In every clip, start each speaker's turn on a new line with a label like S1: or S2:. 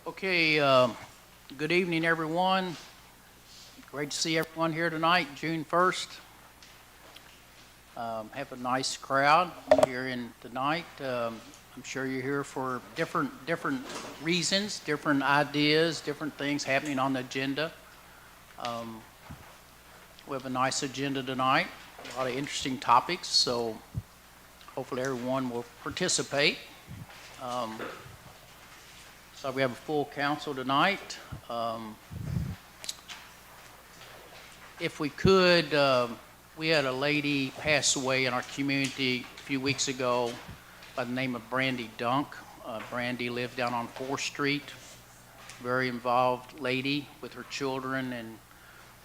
S1: Okay, good evening, everyone. Great to see everyone here tonight, June 1st. Have a nice crowd here in tonight. I'm sure you're here for different reasons, different ideas, different things happening on the agenda. We have a nice agenda tonight, a lot of interesting topics, so hopefully everyone will participate. So we have a full council tonight. If we could, we had a lady pass away in our community a few weeks ago by the name of Brandy Dunk. Brandy lived down on 4th Street, very involved lady with her children and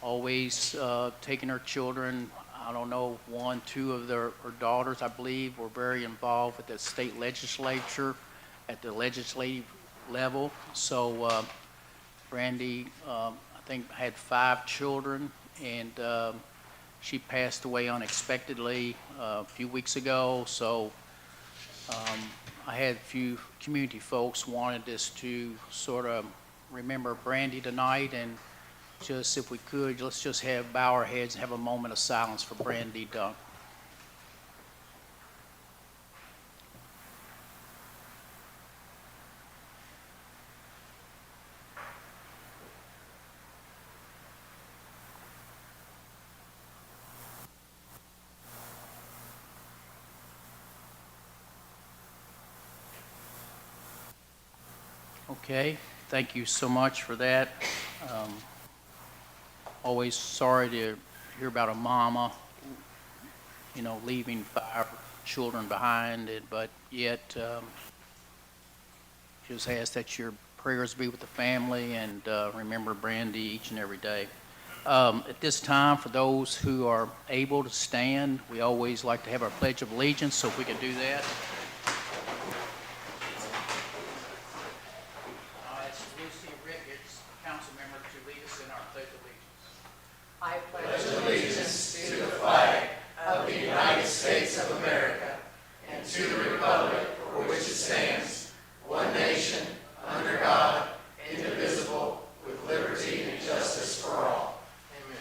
S1: always taking her children. I don't know, 1, 2 of her daughters, I believe, were very involved with the state legislature at the legislative level. So Brandy, I think, had 5 children, and she passed away unexpectedly a few weeks ago. So I had a few community folks wanted us to sort of remember Brandy tonight, and just if we could, let's just bow our heads and have a moment of silence for Brandy Dunk. Okay, thank you so much for that. Always sorry to hear about a mama, leaving 5 children behind, but yet just ask that your prayers be with the family and remember Brandy each and every day. At this time, for those who are able to stand, we always like to have our Pledge of Allegiance, so if we could do that.
S2: I pledge allegiance to the flag of the United States of America and to the republic for which it stands, one nation, under God, indivisible, with liberty and justice for all. Amen.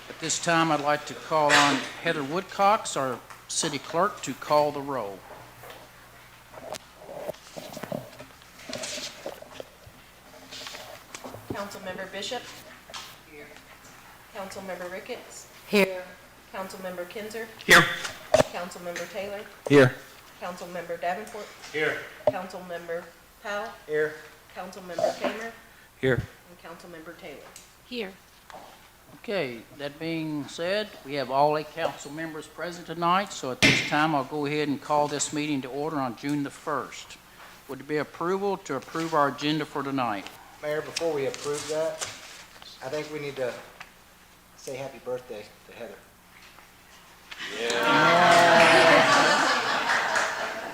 S1: At this time, I'd like to call on Heather Woodcox, our city clerk, to call the roll.
S3: Councilmember Bishop.
S2: Here.
S3: Councilmember Ricketts.
S2: Here.
S3: Councilmember Kinzer.
S4: Here.
S3: Councilmember Taylor.
S4: Here.
S3: Councilmember Davenport.
S4: Here.
S3: Councilmember Powell.
S4: Here.
S3: Councilmember Kamer.
S4: Here.
S3: And Councilmember Taylor.
S5: Here.
S1: Okay, that being said, we have all 8 council members present tonight, so at this time, I'll go ahead and call this meeting to order on June the 1st. Would there be approval to approve our agenda for tonight?
S6: Mayor, before we approve that, I think we need to say happy birthday to Heather.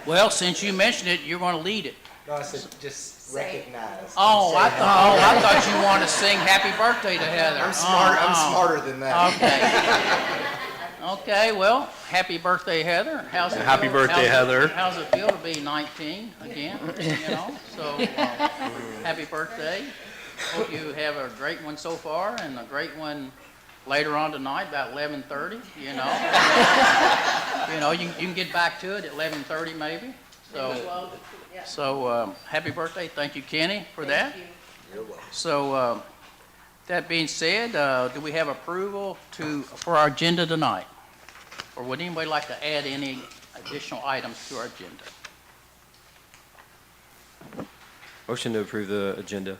S1: Well, since you mentioned it, you're going to lead it.
S6: No, I said just recognize.
S1: Oh,
S6: Say
S1: I
S6: happy-
S1: thought you wanted to sing happy birthday to Heather.
S6: I'm smart. I'm smarter than that.
S1: Okay. Okay, well, happy birthday, Heather. How's it
S4: Happy
S1: feel-
S4: birthday,
S1: how's it-
S4: Heather.
S1: How's it feel to be 19 again, So, happy birthday. Hope you have a great one so far and a great one later on tonight, about 11:30, you can get back to it at 11:30 maybe. So, happy birthday. Thank you, Kenny, for that.
S6: You're welcome.
S1: So, that being said, do we have approval for our agenda tonight? Or would anybody like to add any additional items to our agenda?
S4: Motion to approve the agenda.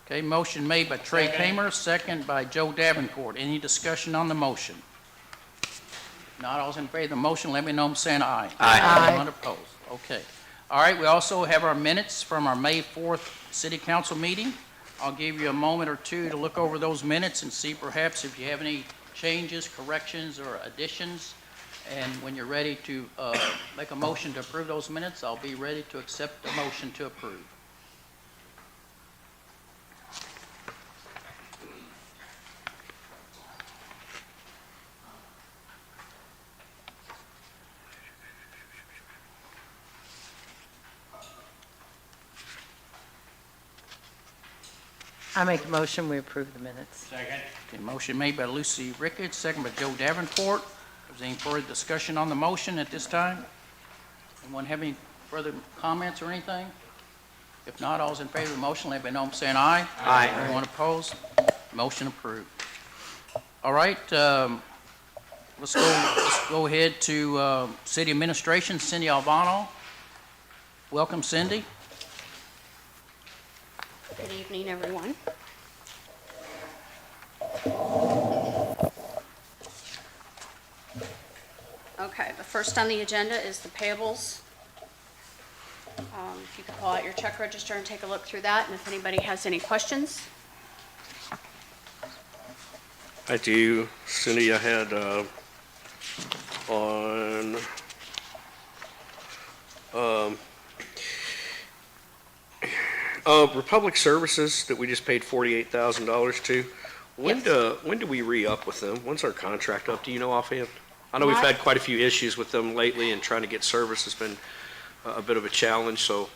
S1: Okay, motion made by Trey Kamer, second by Joe Davenport. Any discussion on the motion? Not all in favor of the motion, let me know by saying aye.
S4: Aye.
S1: Anyone opposed? Okay. All right, we also have our minutes from our May 4th City Council meeting. I'll give you a moment or two to look over those minutes and see perhaps if you have any changes, corrections, or additions. And when you're ready to make a motion to approve those minutes, I'll be ready to accept the motion to approve.
S5: I make a motion, we approve the minutes.
S1: Second. Okay, motion made by Lucy Ricketts, second by Joe Davenport. Is there any further discussion on the motion at this time? Anyone have any further comments or anything? If not, all's in favor of the motion, let me know by saying aye.
S4: Aye.
S1: Anyone opposed? Motion approved. All right, let's go ahead to City Administration, Cindy Alvano. Welcome, Cindy.
S7: Good evening, everyone. Okay, the first on the agenda is the payables. If you could pull out your check register and take a look through that, and if anybody has any questions.
S8: I do. Cindy, I had on Republic Services that we just paid $48,000 to.
S7: Yes.
S8: When do we re-up with them? When's our contract up? Do you know offhand? I know we've
S7: Not-
S8: had quite a few issues with them lately, and trying to get service has been a bit of a challenge, so.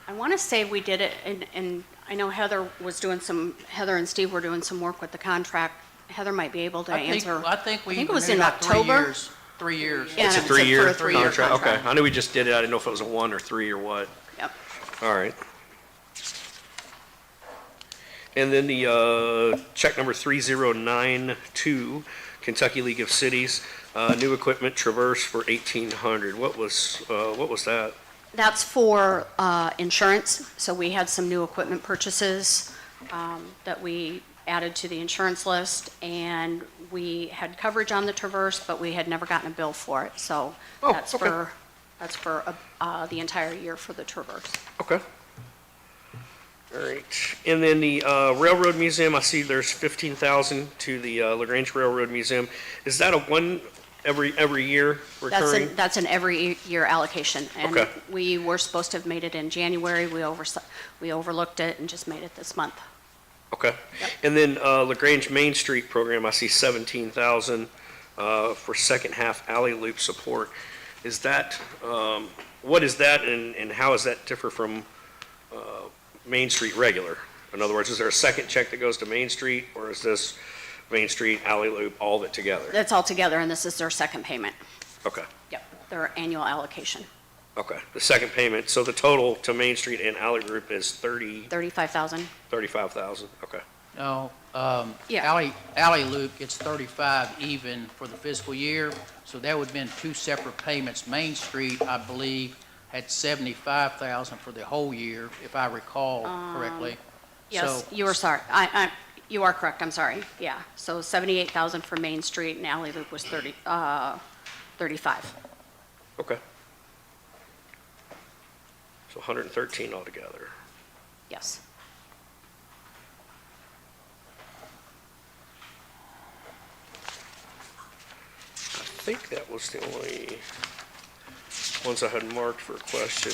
S7: I want to say we did it, and I know Heather and Steve were doing some work with the contract. Heather might be able to answer.
S1: I think we
S7: I think it was
S1: renewed
S7: in
S1: about 3
S7: October.
S1: years. 3 years.
S7: Yeah,
S8: It's a
S7: and it was
S8: three-year
S7: for a three-year
S8: contract? Okay,
S7: contract.
S8: I knew we just did it. I didn't know if it was a 1 or 3 or what.
S7: Yep.
S8: All right. And then the check number 3092, Kentucky League of Cities, new equipment Traverse for $1,800. What was that?
S7: That's for insurance, so we had some new equipment purchases that we added to the insurance list, and we had coverage on the Traverse, but we had never gotten a bill for it, so
S8: Oh,
S7: that's
S8: okay.
S7: for the entire year for the Traverse.
S8: Okay. All right. And then the Railroad Museum, I see there's $15,000 to the Grange Railroad Museum. Is that a one every year recurring?
S7: That's an every year allocation, and
S8: Okay.
S7: we were supposed to have made it in January, we overlooked it and just made it this month.
S8: Okay.
S7: Yep.
S8: And then LaGrange Main Street program, I see $17,000 for second half alley loop support. Is that, what is that, and how does that differ from Main Street regular? In other words, is there a second check that goes to Main Street, or is this Main Street alley loop all of it together?
S7: That's all together, and this is their second payment.
S8: Okay.
S7: Yep, their annual allocation,
S8: Okay. The second payment. So the total to Main Street and alley group is
S7: $35,000.
S8: $35,000. Okay.
S1: No,
S7: Yeah.
S1: alley loop gets 35 even for the fiscal year, so that would have been 2 separate payments. Main Street, I believe, had 75,000 for the whole year, if I recall correctly.
S7: Yes,
S1: So-
S7: you were sorry. You are correct, I'm sorry. Yeah, so 78,000 for Main Street, and alley loop was 35.
S8: Okay. So 113 altogether.
S7: Yes.
S8: I think that was the only ones I had marked for a question.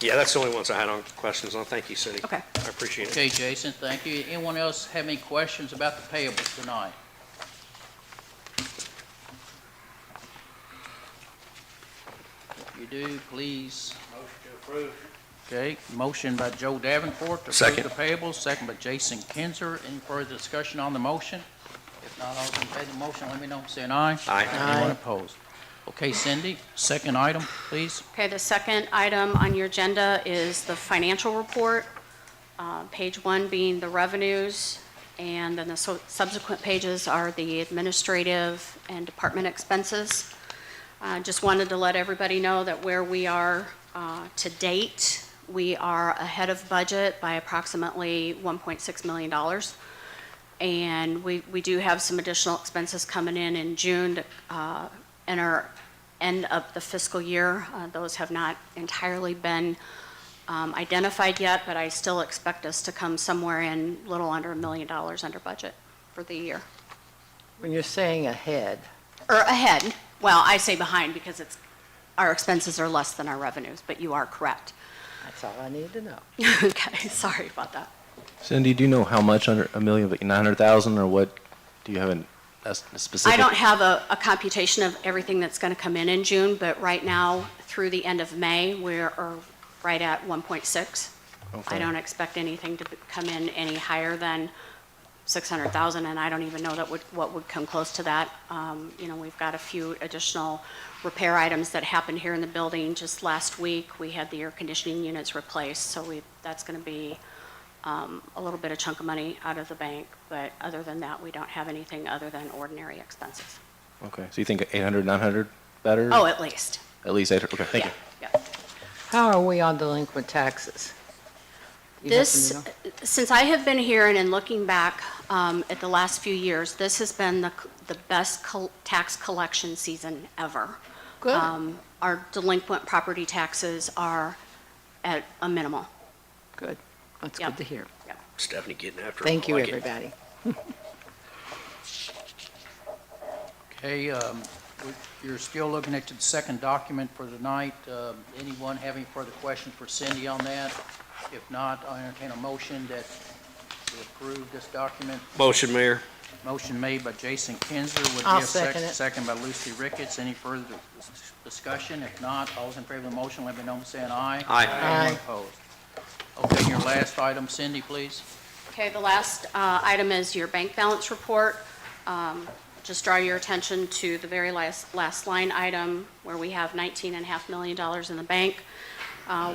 S8: Yeah, that's the only ones I had on questions on. Thank you, Cindy.
S7: Okay.
S8: I appreciate it.
S1: Okay, Jason, thank you. Anyone else have any questions about the payables tonight? If you do, please. Motion to approve. Okay, motion by Joe Davenport to approve
S8: Second.
S1: the payables, second by Jason Kinzer. Any further discussion on the motion? If not, all in favor of the motion, let me know, saying aye.
S8: Aye.
S1: Anyone opposed? Okay, Cindy, second item, please.
S7: Okay, the second item on your agenda is the financial report, page 1 being the revenues, and then the subsequent pages are the administrative and department expenses. Just wanted to let everybody know that where we are to date, we are ahead of budget by approximately $1.6 million. And we do have some additional expenses coming in June to enter end of the fiscal year. Those have not entirely been identified yet, but I still expect us to come somewhere in a little under $1 million under budget for the year.
S5: When you're saying ahead,
S7: Or ahead, well, I say behind because our expenses are less than our revenues, but you are correct.
S5: that's all I need to know.
S7: Okay, sorry about that.
S9: Cindy, do you know how much under a million, like 900,000, or what? Do you have a specific?
S7: I don't have a computation of everything that's going to come in June, but right now, through the end of May, we're right at 1.6. I don't expect anything to come in any higher than 600,000, and I don't even know what would come close to that. We've got a few additional repair items that happened here in the building. Just last week, we had the air conditioning units replaced, so that's going to be a little bit of chunk of money out of the bank. But other than that, we don't have anything other than ordinary expenses.
S9: Okay, so you think 800, 900 better?
S7: Oh, at least.
S9: At least 800, okay, thank you.
S7: Yeah.
S5: How are we on delinquent taxes? You happen to
S7: This,
S5: know?
S7: since I have been here and in looking back at the last few years, this has been the best tax collection season ever.
S5: Good.
S7: Our delinquent property taxes are at a minimal.
S5: Good. That's
S7: Yep.
S5: good to hear.
S8: Stephanie getting after it.
S5: Thank
S8: I
S5: you,
S8: like it.
S5: everybody.
S1: Okay, you're still looking at the second document for tonight. Anyone have any further questions for Cindy on that? If not, I'll entertain a motion that we approve this document.
S8: Motion, Mayor.
S1: Motion made by Jason Kinzer. Would
S5: I'll
S1: be a
S5: second it.
S1: second by Lucy Ricketts. Any further discussion? If not, all those in favor of the motion, let me know by saying aye.
S8: Aye.
S1: Anyone opposed? Okay, your last item, Cindy, please.
S7: Okay, the last item is your bank balance report. Just draw your attention to the very last line item where we have $19.5 million in the bank.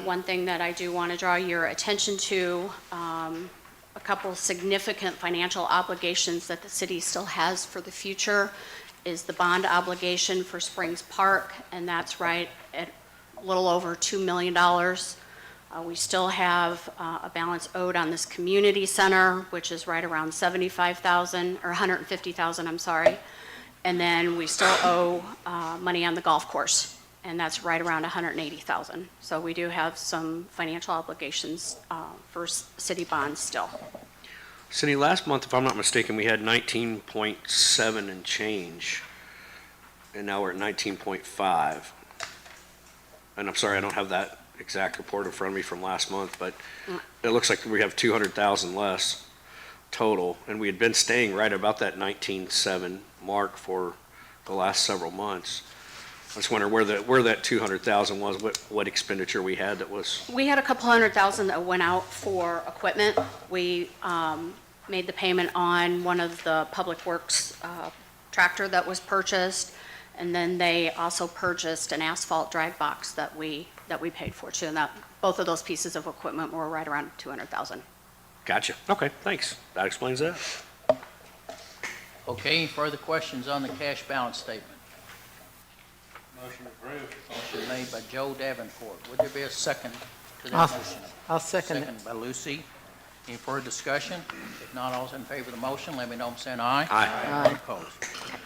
S7: One thing that I do want to draw your attention to, a couple significant financial obligations that the city still has for the future is the bond obligation for Springs Park, and that's right at a little over $2 million. We still have a balance owed on this community center, which is right around 75,000, or 150,000, I'm sorry. And then we still owe money on the golf course, and that's right around 180,000. So we do have some financial obligations for city bonds still.
S8: Cindy, last month, if I'm not mistaken, we had 19.7 and change, and now we're at 19.5. And I'm sorry, I don't have that exact report in front of me from last month, but it looks like we have 200,000 less total, and we had been staying right about that 19.7 mark for the last several months. I just wonder where that 200,000 was, what expenditure we had that was.
S7: We had a couple $100,000 that went out for equipment. We made the payment on one of the Public Works tractor that was purchased, and then they also purchased an asphalt drag box that we paid for too. And both of those pieces of equipment were right around 200,000.
S8: Gotcha. Okay, thanks. That explains that.
S1: Okay, any further questions on the cash balance statement? Motion approved. Motion made by Joe Davenport. Would there be a second to that motion?
S5: I'll second it.
S1: Second by Lucy. Any further discussion? If not, all those in favor of the motion, let me know by saying aye.
S8: Aye.
S1: Any opposed?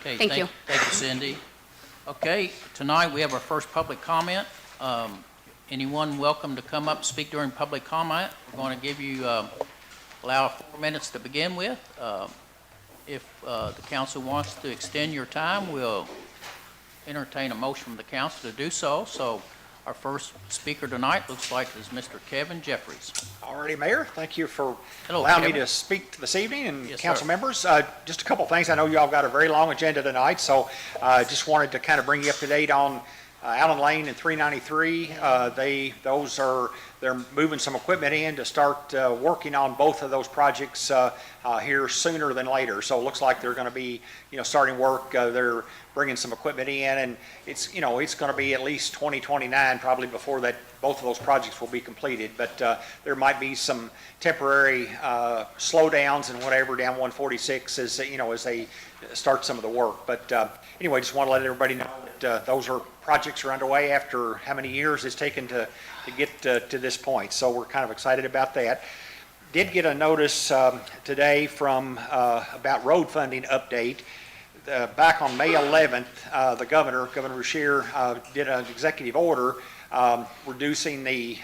S1: Okay,
S7: Thank you.
S1: Thank you, Cindy. Okay, tonight we have our first public comment. Anyone welcome to come up and speak during public comment? We're going to give you, allow 4 minutes to begin with. If the council wants to extend your time, we'll entertain a motion from the council to do so. So our first speaker tonight looks like is Mr. Kevin Jeffries.
S10: Alrighty, Mayor, thank you for
S1: Hello,
S10: allowing me
S1: Kevin.
S10: to speak this evening, and
S1: Yes,
S10: council
S1: sir.
S10: members. Just a couple things. I know you all got a very long agenda tonight, so just wanted to kind of bring you up to date on Allen Lane and 393. They're moving some equipment in to start working on both of those projects here sooner than later. So it looks like they're going to be, starting work. They're bringing some equipment in, and it's going to be at least 2029 probably before that both of those projects will be completed. But there might be some temporary slowdowns and whatever down 146 as they start some of the work. But anyway, just want to let everybody know that those projects are underway after how many years it's taken to get to this point. So we're kind of excited about that. Did get a notice today from about road funding update. Back on May 11th, the Governor Rushier, did an executive order reducing the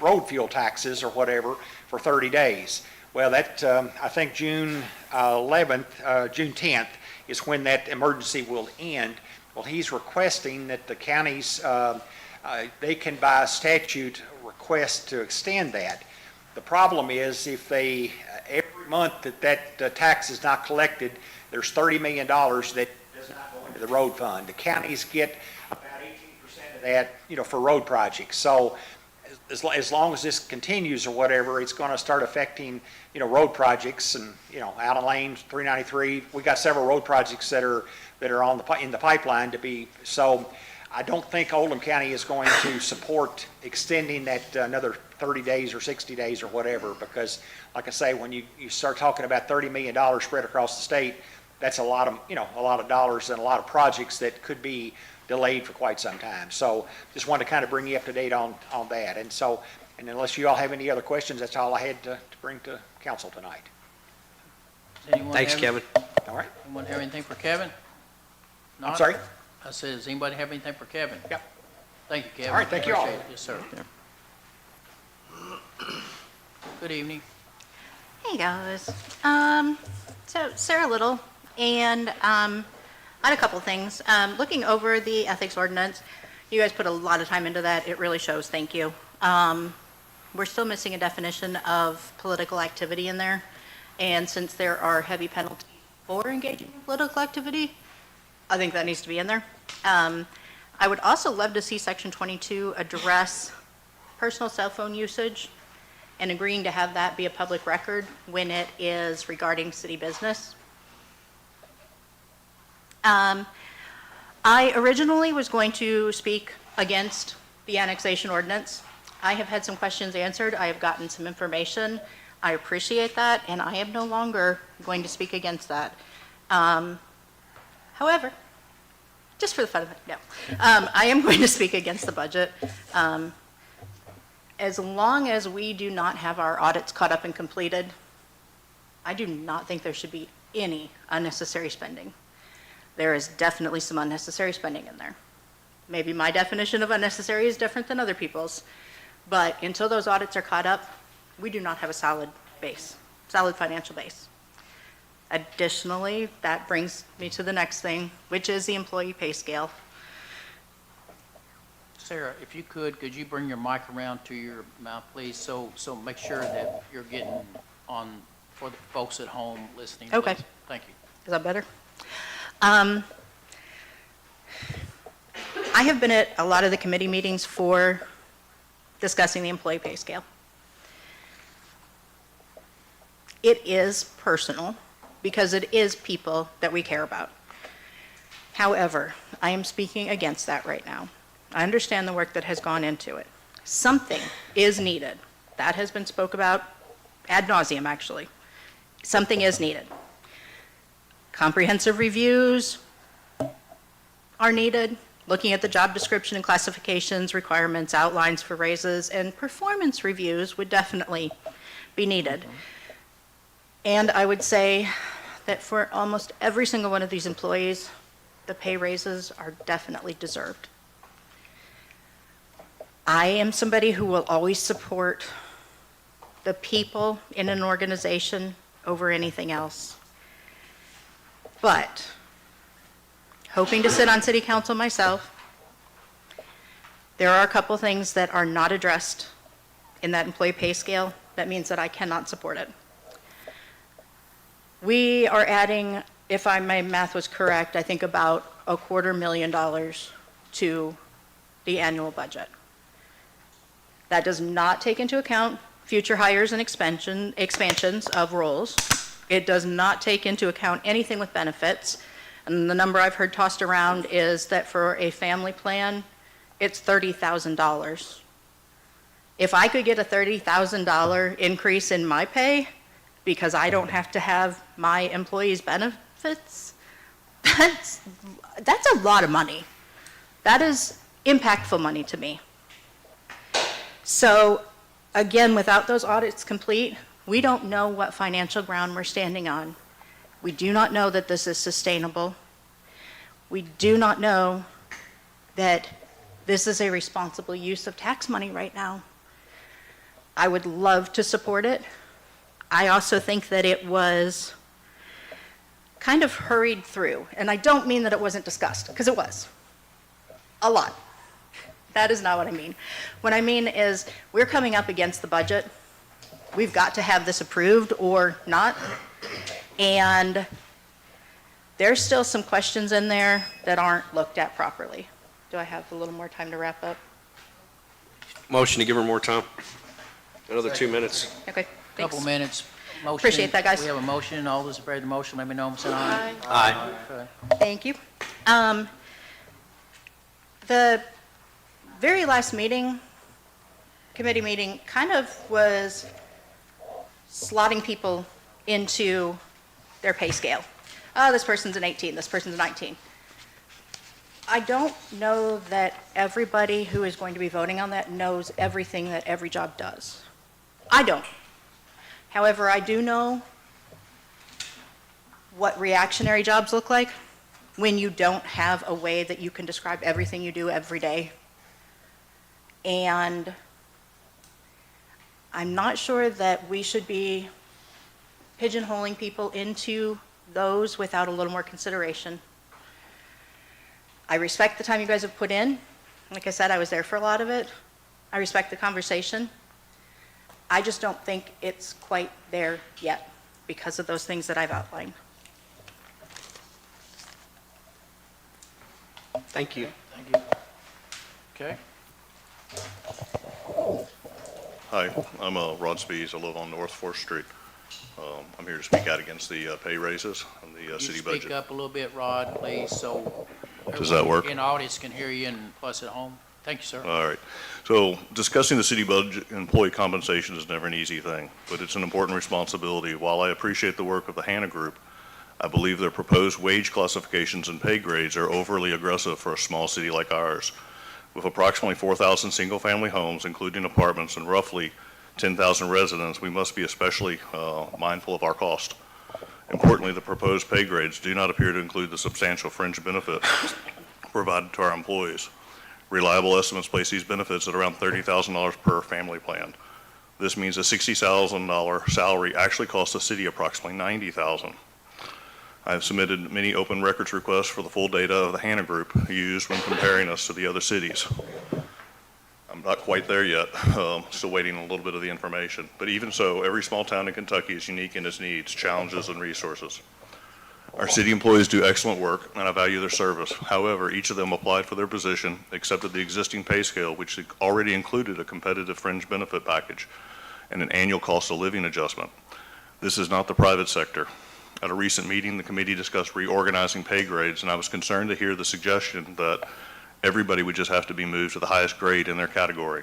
S10: road fuel taxes or whatever for 30 days. Well, that I think June 10th is when that emergency will end. Well, he's requesting that the counties, they can by statute request to extend that. The problem is if they, every month that tax is not collected, there's $30 million that does not go into the road fund. The counties get about 18% of that, for road projects. So as long as this continues or whatever, it's going to start affecting, road projects and, Allen Lane, 393. We got several road projects that are in the pipeline to be, so I don't think Oldham County is going to support extending that another 30 days or 60 days or whatever, because like I say, when you start talking about $30 million spread across the state, that's a lot of dollars and a lot of projects that could be delayed for quite some time. So just wanted to kind of bring you up to date on that. And unless you all have any other questions, that's all I had to bring to council tonight.
S1: Does anyone
S8: Thanks,
S1: have-
S8: Kevin.
S10: All right?
S1: Anyone have anything for Kevin?
S10: I'm
S1: Not?
S10: sorry?
S1: I said, does anybody have anything for Kevin?
S10: Yep.
S1: Thank you, Kevin.
S10: All right, thank you all.
S1: Appreciate it. Yes, sir. Good evening.
S11: Hey guys, so Sarah Little, and I had a couple things. Looking over the ethics ordinance, you guys put a lot of time into that. It really shows. Thank you. We're still missing a definition of political activity in there, and since there are heavy penalties for engaging in political activity, I think that needs to be in there. I would also love to see Section 22 address personal cell phone usage and agreeing to have that be a public record when it is regarding city business. I originally was going to speak against the annexation ordinance. I have had some questions answered. I have gotten some information. I appreciate that, and I am no longer going to speak against that. However, just for the fun of it, no. I am going to speak against the budget. As long as we do not have our audits caught up and completed, I do not think there should be any unnecessary spending. There is definitely some unnecessary spending in there. Maybe my definition of unnecessary is different than other people's, but until those audits are caught up, we do not have a solid financial base. Additionally, that brings me to the next thing, which is the employee pay scale.
S1: Sarah, if you could you bring your mic around to your mouth, please? So make sure that you're getting on for the folks at home listening.
S11: Okay.
S1: Please. Thank you.
S11: Is that better? I have been at a lot of the committee meetings for discussing the employee pay scale. It is personal because it is people that we care about. However, I am speaking against that right now. I understand the work that has gone into it. Something is needed. That has been spoke about ad nauseum, actually. Something is needed. Comprehensive reviews are needed, looking at the job description and classifications, requirements, outlines for raises, and performance reviews would definitely be needed. And I would say that for almost every single one of these employees, the pay raises are definitely deserved. I am somebody who will always support the people in an organization over anything else. But, hoping to sit on city council myself, there are a couple things that are not addressed in that employee pay scale. That means that I cannot support it. We are adding, if my math was correct, I think about $250,000 to the annual budget. That does not take into account future hires and expansions of roles. It does not take into account anything with benefits. And the number I've heard tossed around is that for a family plan, it's $30,000. If I could get a $30,000 increase in my pay because I don't have to have my employees' benefits, that's a lot of money. That is impactful money to me. So, again, without those audits complete, we don't know what financial ground we're standing on. We do not know that this is sustainable. We do not know that this is a responsible use of tax money right now. I would love to support it. I also think that it was kind of hurried through. And I don't mean that it wasn't discussed, because it was. A lot. That is not what I mean. What I mean is we're coming up against the budget. We've got to have this approved or not. And there's still some questions in there that aren't looked at properly. Do I have a little more time to wrap up?
S8: Motion to give her more time. Another 2 minutes.
S11: Okay,
S1: Couple
S11: thanks.
S1: minutes. Motion.
S11: Appreciate that, guys.
S1: We have a motion. All those in favor of the motion, let me know. Say aye.
S8: Aye.
S1: Okay.
S11: Thank you. The very last meeting, committee meeting, kind of was slotting people into their pay scale. Oh, this person's an 18, this person's a 19. I don't know that everybody who is going to be voting on that knows everything that every job does. I don't. However, I do know what reactionary jobs look like when you don't have a way that you can describe everything you do every day. And I'm not sure that we should be pigeonholing people into those without a little more consideration. I respect the time you guys have put in. Like I said, I was there for a lot of it. I respect the conversation. I just don't think it's quite there yet because of those things that I've outlined.
S8: Thank you.
S1: Thank you. Okay.
S12: Hi, I'm Rod Spees. I live on North 4th Street. I'm here to speak out against the pay raises and the city
S1: You
S12: budget.
S1: speak up a little bit, Rod, please, so.
S12: Does that work?
S1: In the audience can hear you and plus at home. Thank you, sir.
S12: All right. So discussing the city budget, employee compensation is never an easy thing, but it's an important responsibility. While I appreciate the work of the Hannah Group, I believe their proposed wage classifications and pay grades are overly aggressive for a small city like ours. With approximately 4,000 single-family homes, including apartments, and roughly 10,000 residents, we must be especially mindful of our cost. Importantly, the proposed pay grades do not appear to include the substantial fringe benefit provided to our employees. Reliable estimates place these benefits at around $30,000 per family plan. This means a $60,000 salary actually costs the city approximately $90,000. I have submitted many open records requests for the full data of the Hannah Group used when comparing us to the other cities. I'm not quite there yet, still waiting on a little bit of the information. But even so, every small town in Kentucky is unique in its needs, challenges, and resources. Our city employees do excellent work, and I value their service. However, each of them applied for their position, accepted the existing pay scale, which already included a competitive fringe benefit package and an annual cost of living adjustment. This is not the private sector. At a recent meeting, the committee discussed reorganizing pay grades, and I was concerned to hear the suggestion that everybody would just have to be moved to the highest grade in their category.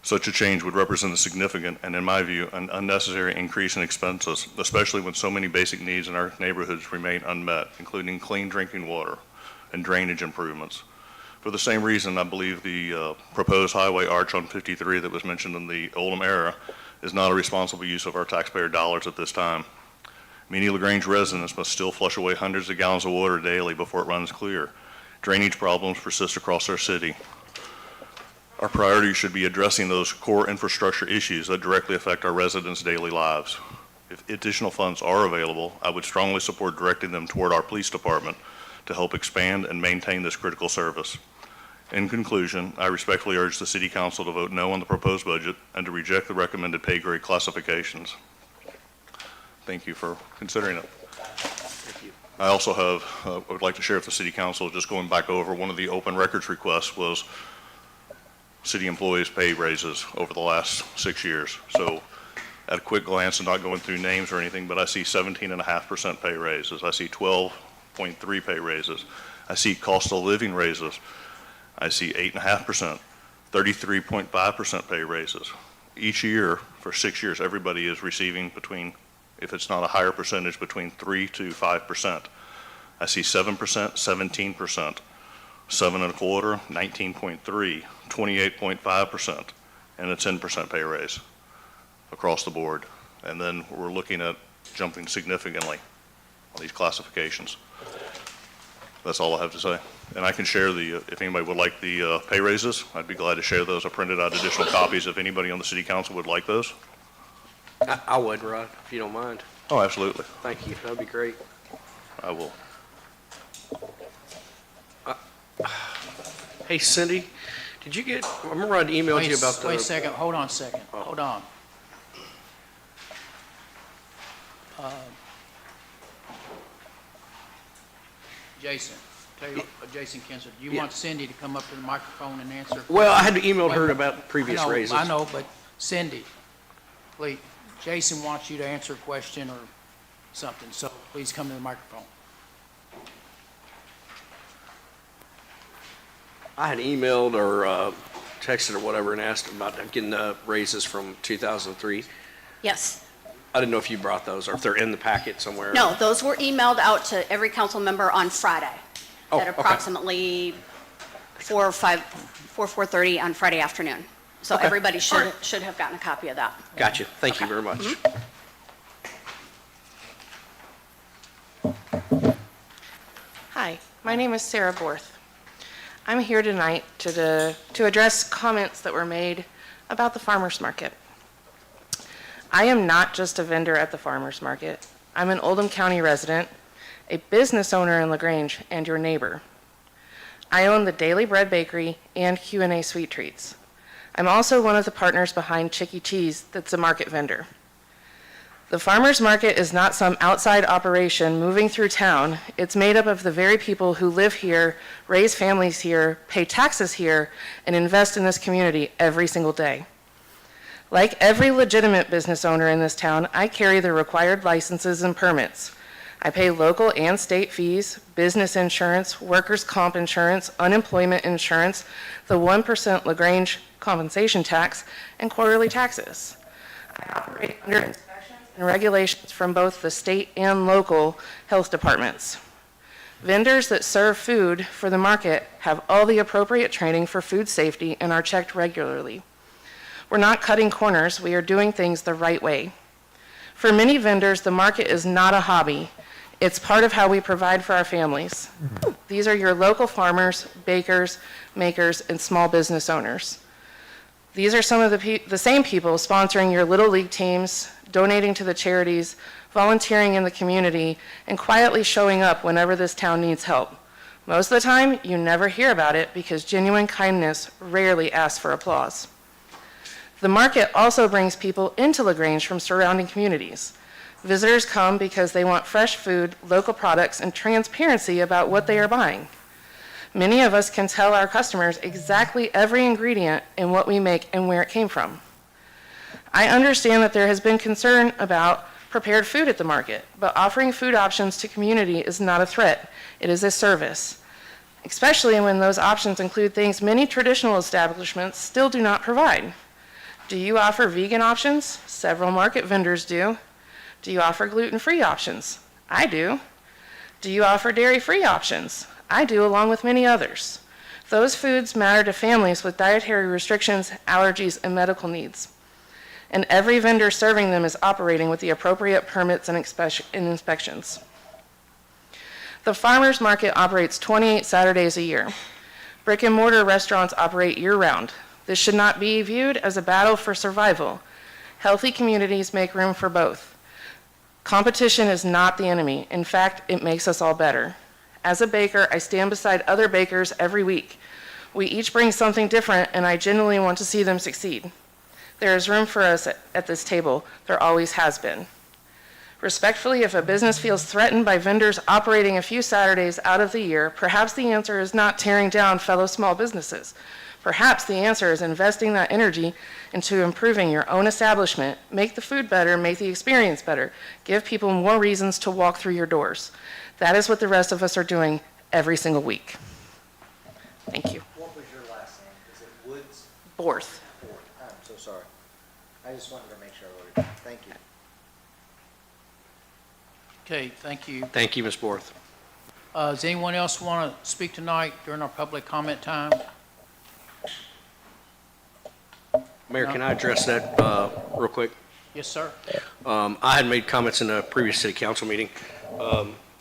S12: Such a change would represent a significant and, in my view, an unnecessary increase in expenses, especially when so many basic needs in our neighborhoods remain unmet, including clean drinking water and drainage improvements. For the same reason, I believe the proposed highway arch on 53 that was mentioned in the Oldham era is not a responsible use of our taxpayer dollars at this time. Many LaGrange residents must still flush away hundreds of gallons of water daily before it runs clear. Drainage problems persist across our city. Our priority should be addressing those core infrastructure issues that directly affect our residents' daily lives. If additional funds are available, I would strongly support directing them toward our police department to help expand and maintain this critical service. In conclusion, I respectfully urge the City Council to vote no on the proposed budget and to reject the recommended pay grade classifications. Thank you for considering it. I also have, would like to share with the City Council, just going back over one of the open records requests was city employees' pay raises over the last 6 years. So at a quick glance, and not going through names or anything, but I see 17.5% pay raises. I see 12.3 pay raises. I see cost of living raises. I see 8.5%, 33.5% pay raises. Each year, for 6 years, everybody is receiving between, if it's not a higher percentage, between 3 to 5%. I see 7%, 17%, 7.25%, 19.3%, 28.5%, and a 10% pay raise across the board. And then we're looking at jumping significantly on these classifications. That's all I have to say. And I can share the, if anybody would like the pay raises, I'd be glad to share those. I printed out additional copies if anybody on the City Council would like those.
S8: I would, Rod, if you don't mind.
S12: Oh, absolutely.
S8: Thank you. That'd be great.
S12: I will.
S8: Hey, Cindy, did you get, I remember I'd emailed you about the.
S1: Wait a second, hold on a second, hold on. Jason, Okay, Jason Kinzer, do you want Cindy to come up to the microphone and answer?
S8: Well, I had emailed her about previous
S1: I know,
S8: raises.
S1: I know, but Cindy, please, Jason wants you to answer a question or something, so please come to the microphone.
S8: I had emailed or texted or whatever and asked about getting raises from 2003.
S7: Yes.
S8: I didn't know if you brought those or if they're in the packet somewhere.
S7: No, those were emailed out to every council member on Friday
S8: Oh,
S7: at
S8: okay.
S7: approximately 4:30 on Friday afternoon. So
S8: Okay.
S7: everybody
S8: All right.
S7: should have gotten a copy of that.
S8: Gotcha. Thank you very much.
S13: Hi, my name is Sarah Borth. I'm here tonight to address comments that were made about the farmer's market. I am not just a vendor at the farmer's market. I'm an Oldham County resident, a business owner in LaGrange, and your neighbor. I own the Daily Bread Bakery and Q&A Sweet Treats. I'm also one of the partners behind Chick E. Cheese that's a market vendor. The farmer's market is not some outside operation moving through town. It's made up of the very people who live here, raise families here, pay taxes here, and invest in this community every single day. Like every legitimate business owner in this town, I carry the required licenses and permits. I pay local and state fees, business insurance, workers' comp insurance, unemployment insurance, the 1% LaGrange compensation tax, and quarterly taxes. I operate under inspections and regulations from both the state and local health departments. Vendors that serve food for the market have all the appropriate training for food safety and are checked regularly. We're not cutting corners, we are doing things the right way. For many vendors, the market is not a hobby. It's part of how we provide for our families. These are your local farmers, bakers, makers, and small business owners. These are some of the same people sponsoring your Little League teams, donating to the charities, volunteering in the community, and quietly showing up whenever this town needs help. Most of the time, you never hear about it because genuine kindness rarely asks for applause. The market also brings people into LaGrange from surrounding communities. Visitors come because they want fresh food, local products, and transparency about what they are buying. Many of us can tell our customers exactly every ingredient in what we make and where it came from. I understand that there has been concern about prepared food at the market, but offering food options to community is not a threat. It is a service, especially when those options include things many traditional establishments still do not provide. Do you offer vegan options? Several market vendors do. Do you offer gluten-free options? I do. Do you offer dairy-free options? I do, along with many others. Those foods matter to families with dietary restrictions, allergies, and medical needs. And every vendor serving them is operating with the appropriate permits and inspections. The farmers market operates 28 Saturdays a year. Brick and mortar restaurants operate year-round. This should not be viewed as a battle for survival. Healthy communities make room for both. Competition is not the enemy. In fact, it makes us all better. As a baker, I stand beside other bakers every week. We each bring something different, and I genuinely want to see them succeed. There is room for us at this table. There always has been. Respectfully, if a business feels threatened by vendors operating a few Saturdays out of the year, perhaps the answer is not tearing down fellow small businesses. Perhaps the answer is investing that energy into improving your own establishment, make the food better, make the experience better, give people more reasons to walk through your doors. That is what the rest of us are doing every single week. Thank you.
S6: What was your last name? Is it Woods?
S13: Borth.
S6: Ford. I'm so sorry. I just wanted to make sure I wrote it down. Thank you.
S1: Okay, thank you.
S8: Thank you, Ms. Borth.
S1: Does anyone else want to speak tonight during our public comment time?
S8: Mayor, can I address that real quick?
S1: Yes, sir.
S8: I had made comments in a previous city council meeting,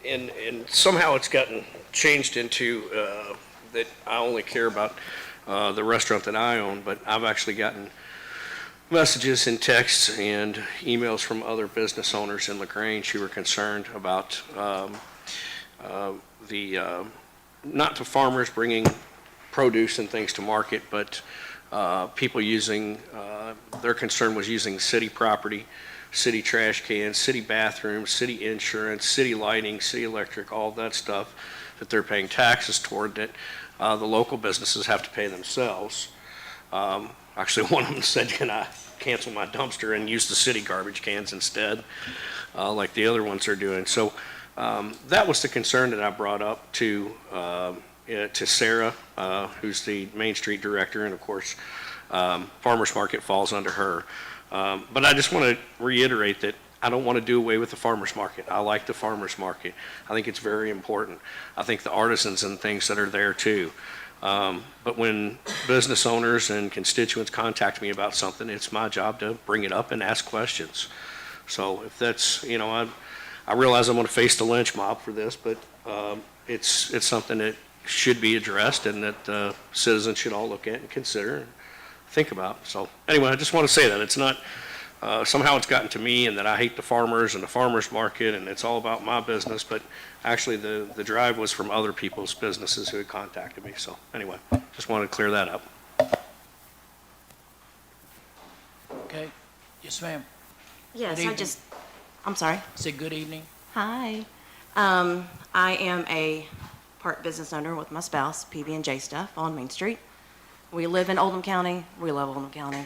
S8: and somehow it's gotten changed into that I only care about the restaurant that I own, but I've actually gotten messages and texts and emails from other business owners in LaGrange who were concerned about not the farmers bringing produce and things to market, but people using, their concern was using city property, city trash cans, city bathrooms, city insurance, city lighting, city electric, all that stuff that they're paying taxes toward that the local businesses have to pay themselves. Actually, one of them said, can I cancel my dumpster and use the city garbage cans instead, like the other ones are doing. So that was the concern that I brought up to Sarah, who's the Main Street Director, and of course, Farmers Market falls under her. But I just want to reiterate that I don't want to do away with the farmers market. I like the farmers market. I think it's very important. I think the artisans and things that are there too. But when business owners and constituents contact me about something, it's my job to bring it up and ask questions. So if that's, I realize I'm going to face the lynch mob for this, but it's something that should be addressed and that citizens should all look at and consider and think about. So anyway, I just want to say that it's not, somehow it's gotten to me and that I hate the farmers and the farmers market and it's all about my business, but actually the drive was from other people's businesses who had contacted me. So anyway, just wanted to clear that up.
S1: Okay. Yes, ma'am.
S14: Yes,
S1: Good evening.
S14: I'm sorry.
S1: Say good evening.
S14: Hi. I am a part business owner with my spouse, PB&J Stuff on Main Street. We live in Oldham County. We love Oldham County.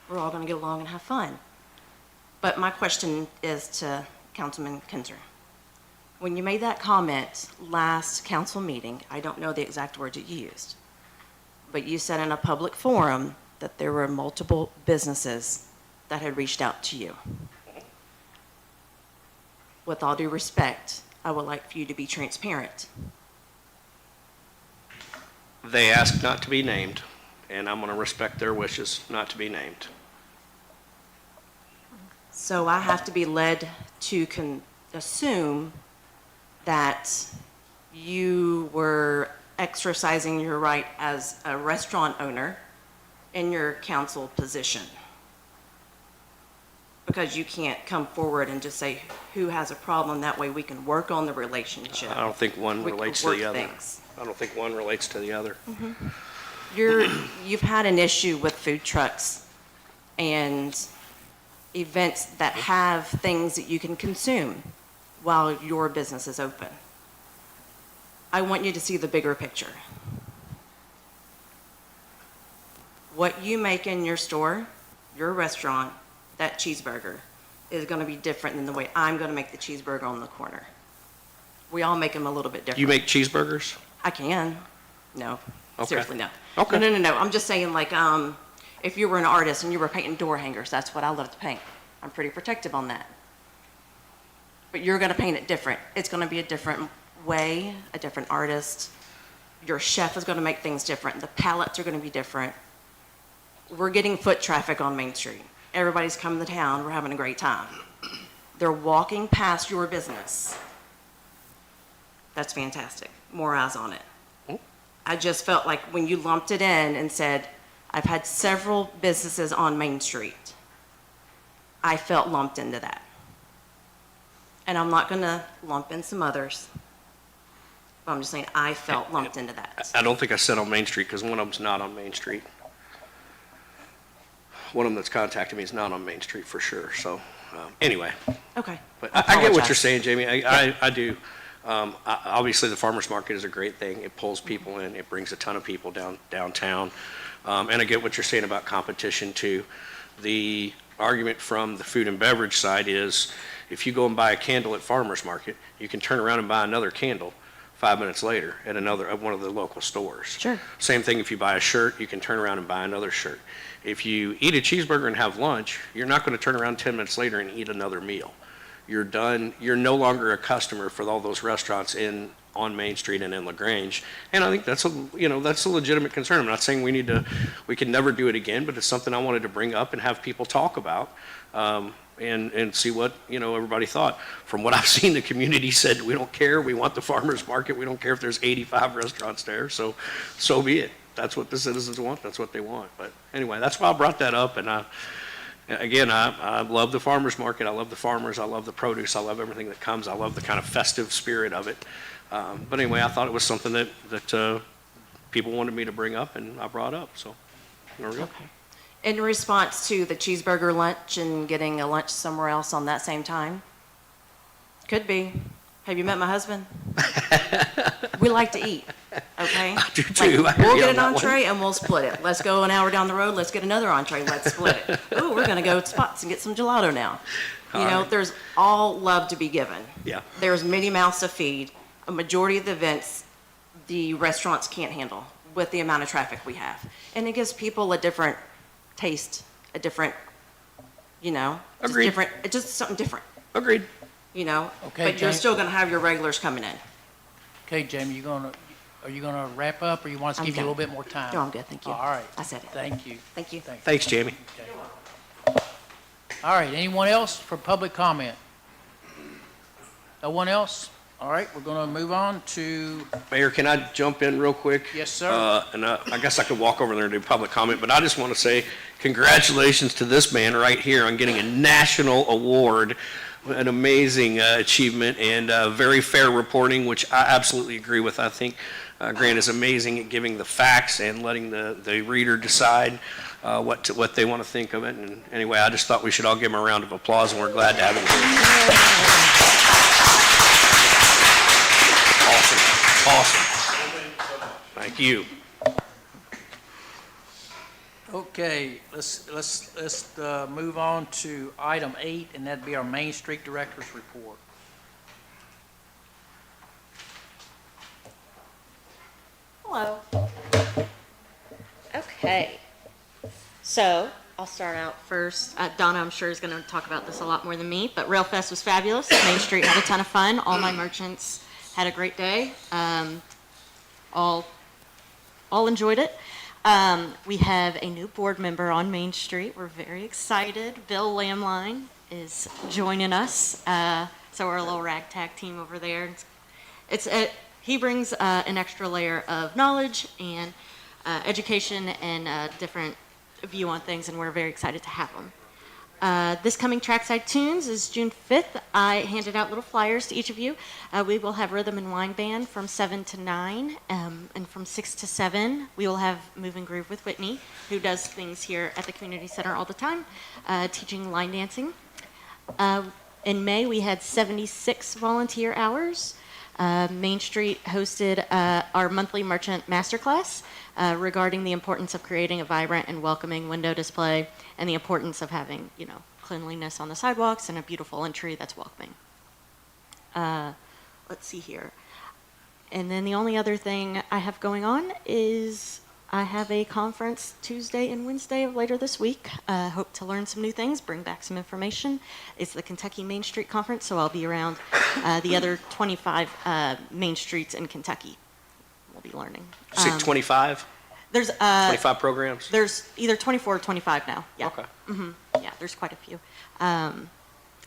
S14: We're all going to get along and have fun. But my question is to Councilman Kinzer. When you made that comment last council meeting, I don't know the exact words you used, but you said in a public forum that there were multiple businesses that had reached out to you. With all due respect, I would like for you to be transparent.
S8: They asked not to be named, and I'm going to respect their wishes not to be named.
S14: So I have to be led to assume that you were exercising your right as a restaurant owner in your council position. Because you can't come forward and just say who has a problem, that way we can work on the relationship.
S8: I don't think one
S14: We can
S8: relates to
S14: work
S8: the other.
S14: things.
S8: I don't think one relates to the other.
S14: You've had an issue with food trucks and events that have things that you can consume while your business is open. I want you to see the bigger picture. What you make in your store, your restaurant, that cheeseburger, is going to be different than the way I'm going to make the cheeseburger on the corner. We all make them a little bit different.
S8: You make cheeseburgers?
S14: I can. No.
S8: Okay.
S14: Seriously, no.
S8: Okay.
S14: No. I'm just saying, like, if you were an artist and you were painting door hangers, that's what I love to paint. I'm pretty protective on that. But you're going to paint it different. It's going to be a different way, a different artist. Your chef is going to make things different. The palettes are going to be different. We're getting foot traffic on Main Street. Everybody's coming to town. We're having a great time. They're walking past your business. That's fantastic. More eyes on it. I just felt like when you lumped it in and said, I've had several businesses on Main Street, I felt lumped into that. And I'm not going to lump in some others. But I'm just saying I felt lumped into that.
S8: I don't think I said on Main Street because one of them's not on Main Street. One of them that's contacted me is not on Main Street for sure. So anyway.
S14: Okay.
S8: But I get what you're saying, Jamie. I do. Obviously, the farmers market is a great thing. It pulls people in. It brings a ton of people downtown. And I get what you're saying about competition too. The argument from the food and beverage side is if you go and buy a candle at farmers market, you can turn around and buy another candle 5 minutes later at one of the local stores.
S14: Sure.
S8: Same thing if you buy a shirt, you can turn around and buy another shirt. If you eat a cheeseburger and have lunch, you're not going to turn around 10 minutes later and eat another meal. You're done. You're no longer a customer for all those restaurants on Main Street and in Grange. And I think that's a legitimate concern. I'm not saying we can never do it again, but it's something I wanted to bring up and have people talk about and see what everybody thought. From what I've seen, the community said we don't care. We want the farmers market. We don't care if there's 85 restaurants there. So be it. That's what the citizens want. That's what they want. But anyway, that's why I brought that up. And I love the farmers market. I love the farmers. I love the produce. I love everything that comes. I love the kind of festive spirit of it. But anyway, I thought it was something that people wanted me to bring up, and I brought up. So there we go.
S14: Okay. In response to the cheeseburger lunch and getting a lunch somewhere else on that same time? Could be. Have you met my husband? We like to eat, okay?
S8: I do too. I
S14: Like,
S8: hear
S14: we'll
S8: you
S14: get
S8: on
S14: an
S8: that one.
S14: entree and we'll split it. Let's go an hour down the road, let's get another entree, let's split it. Oh, we're gonna go to Spots and get some gelato now. You know, there's all love to be given.
S8: Yeah.
S14: There's many mouths to feed. A majority of the events, the restaurants can't handle with the amount of traffic we have. And it gives people a different taste, a different, you know, just
S8: Agreed.
S14: different, just something different,
S8: Agreed.
S14: you know?
S1: Okay,
S14: But you're
S1: James.
S14: still gonna have your regulars coming in.
S1: Okay, Jamie, are you gonna wrap up, or you want us to
S14: I'm
S1: give you a
S14: done.
S1: little bit more time?
S14: No, I'm good, thank you.
S1: All right.
S14: I said it.
S1: Thank you.
S14: Thank you.
S8: Thanks, Jamie.
S1: Okay. All right, anyone else for public comment? No one else? All right, we're gonna move on to,
S8: Mayor, can I jump in real quick?
S1: yes, sir.
S8: I guess I could walk over there and do public comment, but I just want to say congratulations to this man right here on getting a national award. An amazing achievement and very fair reporting, which I absolutely agree with. I think Grant is amazing at giving the facts and letting the reader decide what they want to think of it. And anyway, I just thought we should all give him a round of applause, and we're glad to have him here. Awesome. Thank you.
S1: Okay, let's move on to item 8, and that'd be our Main Street Director's Report.
S15: Hello. Okay. So, I'll start out first. Donna, I'm sure, is going to talk about this a lot more than me, but Railfest was fabulous. Main Street had a ton of fun. All my merchants had a great day. All enjoyed it. We have a new board member on Main Street. We're very excited. Bill Lamline is joining us. So we're a little ragtag team over there. He brings an extra layer of knowledge and education and a different view on things, and we're very excited to have him. This coming Trackside Tunes is June 5th. I handed out little flyers to each of you. We will have Rhythm and Wine Band from 7 to 9, and from 6 to 7, we will have Move and Groove with Whitney, who does things here at the community center all the time, teaching line dancing. In May, we had 76 volunteer hours. Main Street hosted our monthly merchant masterclass regarding the importance of creating a vibrant and welcoming window display and the importance of having, cleanliness on the sidewalks and a beautiful entry that's welcoming. Let's see here. And then the only other thing I have going on is I have a conference Tuesday and Wednesday of later this week. Hope to learn some new things, bring back some information. It's the Kentucky Main Street Conference, so I'll be around the other 25 main streets in Kentucky. We'll be learning.
S8: You say 25?
S15: There's
S8: 25 programs?
S15: There's either 24 or 25 now. Yeah.
S8: Okay.
S15: Yeah, there's quite a few.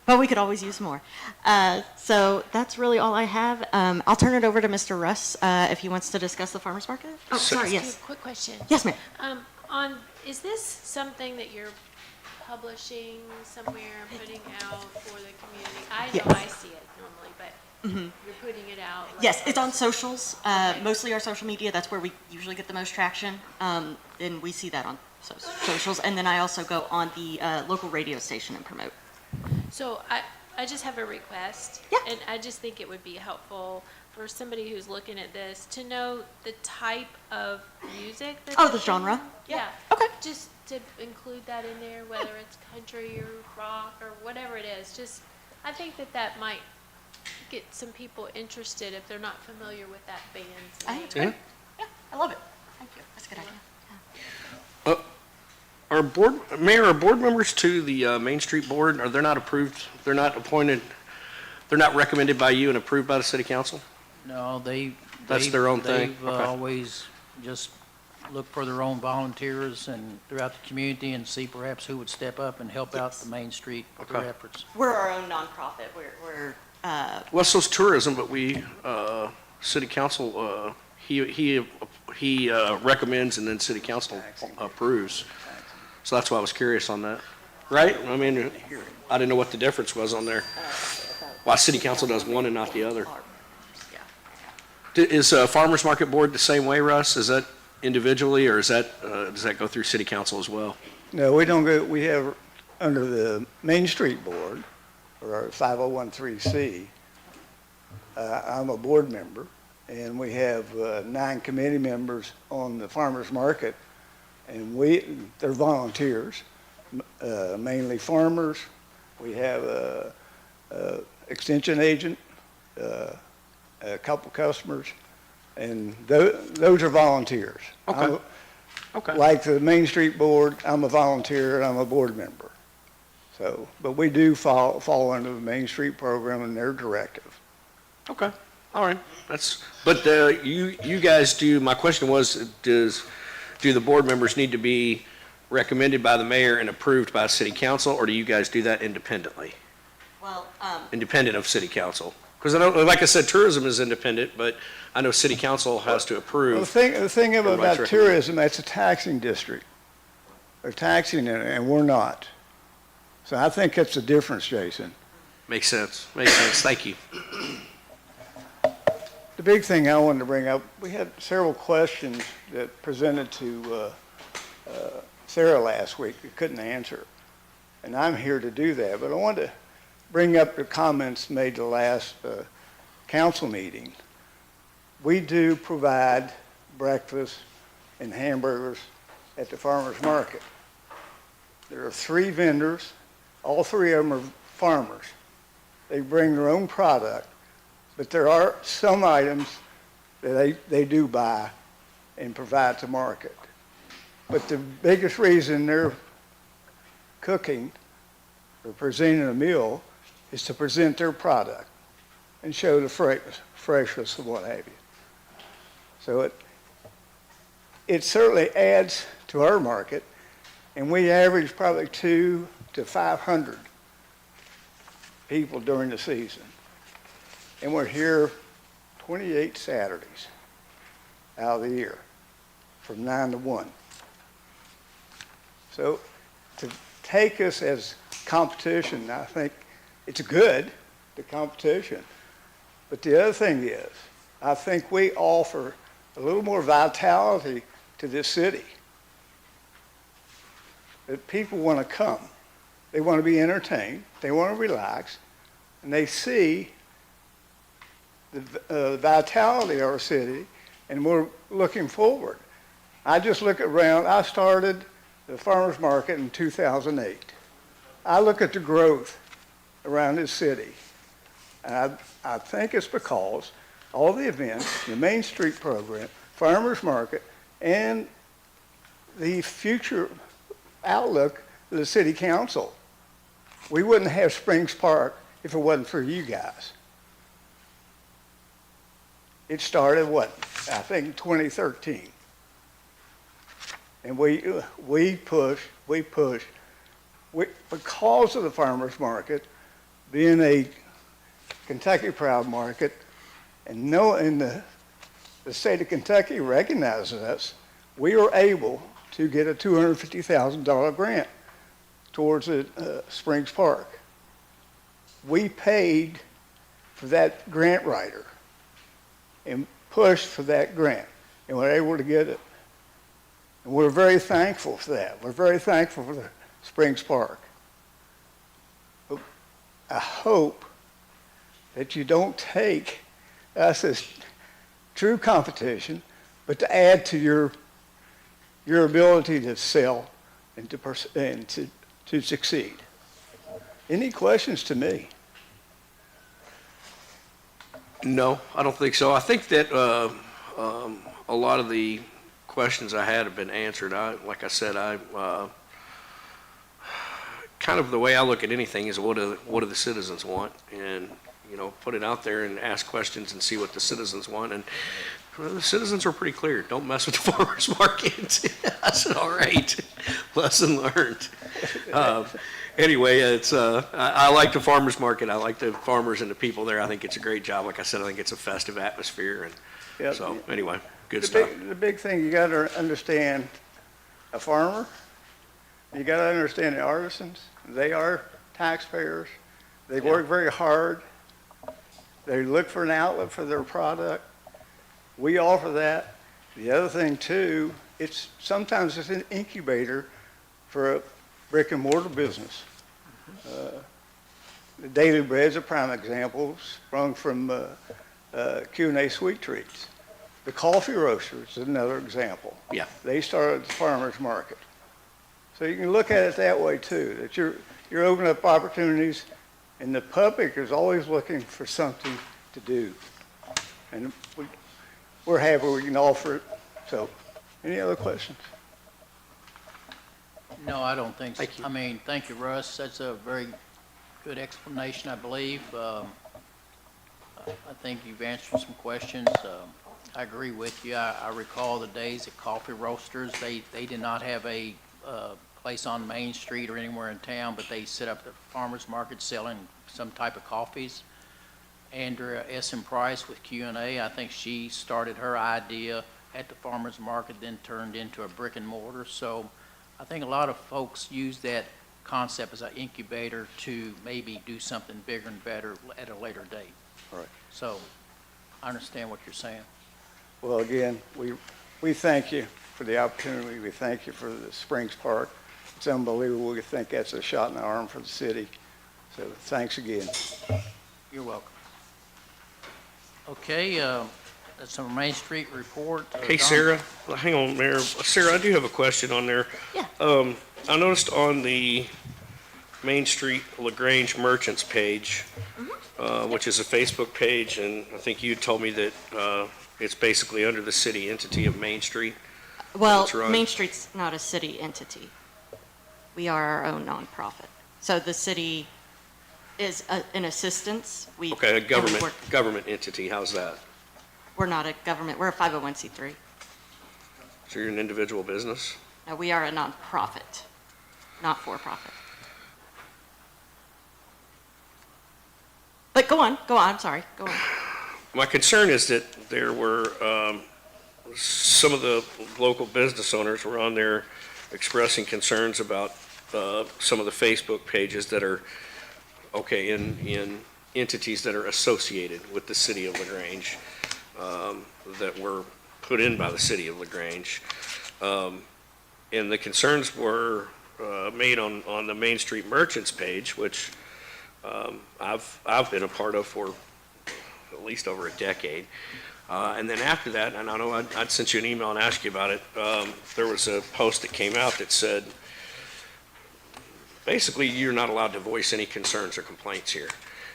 S15: But we could always use more. So that's really all I have. I'll turn it over to Mr. Russ if he wants to discuss the farmer's market. Oh, sorry, yes.
S16: Quick question.
S15: Yes, ma'am.
S16: Is this something that you're publishing somewhere, putting out for the community? I know
S15: Yes.
S16: I see it normally, but you're putting it out? like-
S15: Yes, it's on socials, mostly our social media. That's where we usually get the most traction. And we see that on socials. And then I also go on the local radio station and promote.
S16: So I just have a request.
S15: Yeah.
S16: And I just think it would be helpful for somebody who's looking at this to know the type of music that
S15: Oh,
S16: they're
S15: the genre?
S16: playing. Yeah.
S15: Okay.
S16: Just to include that in there, whether it's country or rock or whatever it is. Just, I think that might get some people interested if they're not familiar with that band's name.
S15: Yeah. Yeah, I love it. Thank you. That's a good idea.
S8: Are Mayor, are board members to the Main Street Board, are they not approved, they're not appointed, they're not recommended by you and approved by the city council?
S1: No,
S8: That's their own thing?
S1: They've
S8: Okay.
S1: always just looked for their own volunteers and throughout the community and see perhaps who would step up and help out the Main Street their
S8: Okay.
S1: efforts.
S15: We're our own nonprofit. We're
S8: Well, so's tourism, but we, city council, he recommends and then city council approves. So that's why I was curious on that, right? I mean, I didn't know what the difference was on there. Why city council does one and not the other. Is Farmers Market Board the same way, Russ? Is that individually, or is that, does that go through city council as well?
S17: No, we don't go, we have, under the Main Street Board, or our 5013C, I'm a board member, and we have 9 committee members on the farmers market, and they're volunteers, mainly farmers. We have a extension agent, a couple customers, and those are volunteers.
S10: Okay. Okay.
S17: Like the Main Street Board, I'm a volunteer and I'm a board member. So, but we do fall under the Main Street program and their directive.
S8: Okay, all right. But you guys do, my question was, do the board members need to be recommended by the mayor and approved by city council, or do you guys do that independently?
S14: Well,
S8: Independent of city council? Because I know, like I said, tourism is independent, but I know city council has to approve.
S17: The thing about
S8: Everybody's recommended.
S17: tourism, that's a taxing district. They're taxing it and we're not. So I think that's the difference, Jason.
S8: Makes sense, makes sense. Thank you.
S17: The big thing I wanted to bring up, we had several questions that presented to Sarah last week we couldn't answer. And I'm here to do that, but I wanted to bring up the comments made the last council meeting. We do provide breakfast and hamburgers at the farmers market. There are 3 vendors, all 3 of them are farmers. They bring their own product, but there are some items that they do buy and provide to market. But the biggest reason they're cooking or presenting a meal is to present their product and show the freshness and what have you. So it certainly adds to our market, and we average probably 200 to 500 people during the season. And we're here 28 Saturdays out of the year from 9 to 1. So to take us as competition, I think it's good, the competition. But the other thing is, I think we offer a little more vitality to this city. That people want to come. They want to be entertained. They want to relax. And they see the vitality of our city, and we're looking forward. I just look around. I started the farmers market in 2008. I look at the growth around this city. And I think it's because all the events, the Main Street program, farmers market, and the future outlook of the city council. We wouldn't have Springs Park if it wasn't for you guys. It started, I think 2013. And we push, because of the farmers market, being a Kentucky Proud market, and the state of Kentucky recognizes us, we were able to get a $250,000 grant towards Springs Park. We paid for that grant writer and pushed for that grant, and were able to get it. And we're very thankful for that. We're very thankful for the Springs Park. But I hope that you don't take us as true competition, but to add to your ability to sell and to succeed. Any questions to me?
S8: No, I don't think so. I think that a lot of the questions I had have been answered. Like I said, kind of the way I look at anything is what do the citizens want, and put it out there and ask questions and see what the citizens want. And the citizens are pretty clear. Don't mess with the farmers market. I said, all right, lesson learned. Anyway, I like the farmers market. I like the farmers and the people there. I think it's a great job. Like I said, I think it's a festive atmosphere. And
S17: Yep.
S8: so anyway, good stuff.
S17: The big thing, you got to understand a farmer. You got to understand the artisans. They are taxpayers. They work very hard. They look for an outlet for their product. We offer that. The other thing too, sometimes it's an incubator for a brick and mortar business. The Daily Bread's a prime example, sprung from Q&A Sweet Treats. The coffee roasters is another example.
S8: Yeah.
S17: They started the farmer's market. So you can look at it that way too, that you're opening up opportunities, and the public is always looking for something to do. And we're happy we can offer it. So, any other questions?
S1: No, I don't think so.
S8: Thank you.
S1: I mean, thank you, Russ. That's a very good explanation, I believe. I think you've answered some questions. I agree with you. I recall the days at Coffee Roasters. They did not have a place on Main Street or anywhere in town, but they set up the farmer's market selling some type of coffees. Andrea S. and Price with Q&A, I think she started her idea at the farmer's market, then turned into a brick and mortar. So I think a lot of folks use that concept as an incubator to maybe do something bigger and better at a later date.
S17: Right.
S1: So I understand what you're saying.
S17: Well, again, we thank you for the opportunity. We thank you for the Springs Park. It's unbelievable. We think that's a shot in the arm for the city. So thanks again.
S1: You're welcome. Okay, that's our Main Street report.
S8: Hey,
S1: Don?
S8: Sarah, hang on, Mayor. Sarah, I do have a question on there.
S14: Yeah.
S8: I noticed on the Main Street LaGrange Merchants page, which is a Facebook page, and I think you told me that it's basically under the city entity of Main Street.
S15: Well,
S8: That's right.
S15: Main Street's not a city entity. We are our own nonprofit. So the city is an assistance.
S8: Okay, a
S15: and we
S8: government entity, how's that?
S15: We're not a government, we're a 501c3.
S8: So you're an individual business?
S15: No, we are a nonprofit, not for-profit. But go on, I'm sorry, go on.
S8: My concern is that there were, some of the local business owners were on there expressing concerns about some of the Facebook pages that are, in entities that are associated with the city of LaGrange, that were put in by the city of LaGrange. And the concerns were made on the Main Street Merchants page, which I've been a part of for at least over a decade. And then after that, and I know I'd sent you an email and asked you about it, there was a post that came out that said, basically, you're not allowed to voice any concerns or complaints here.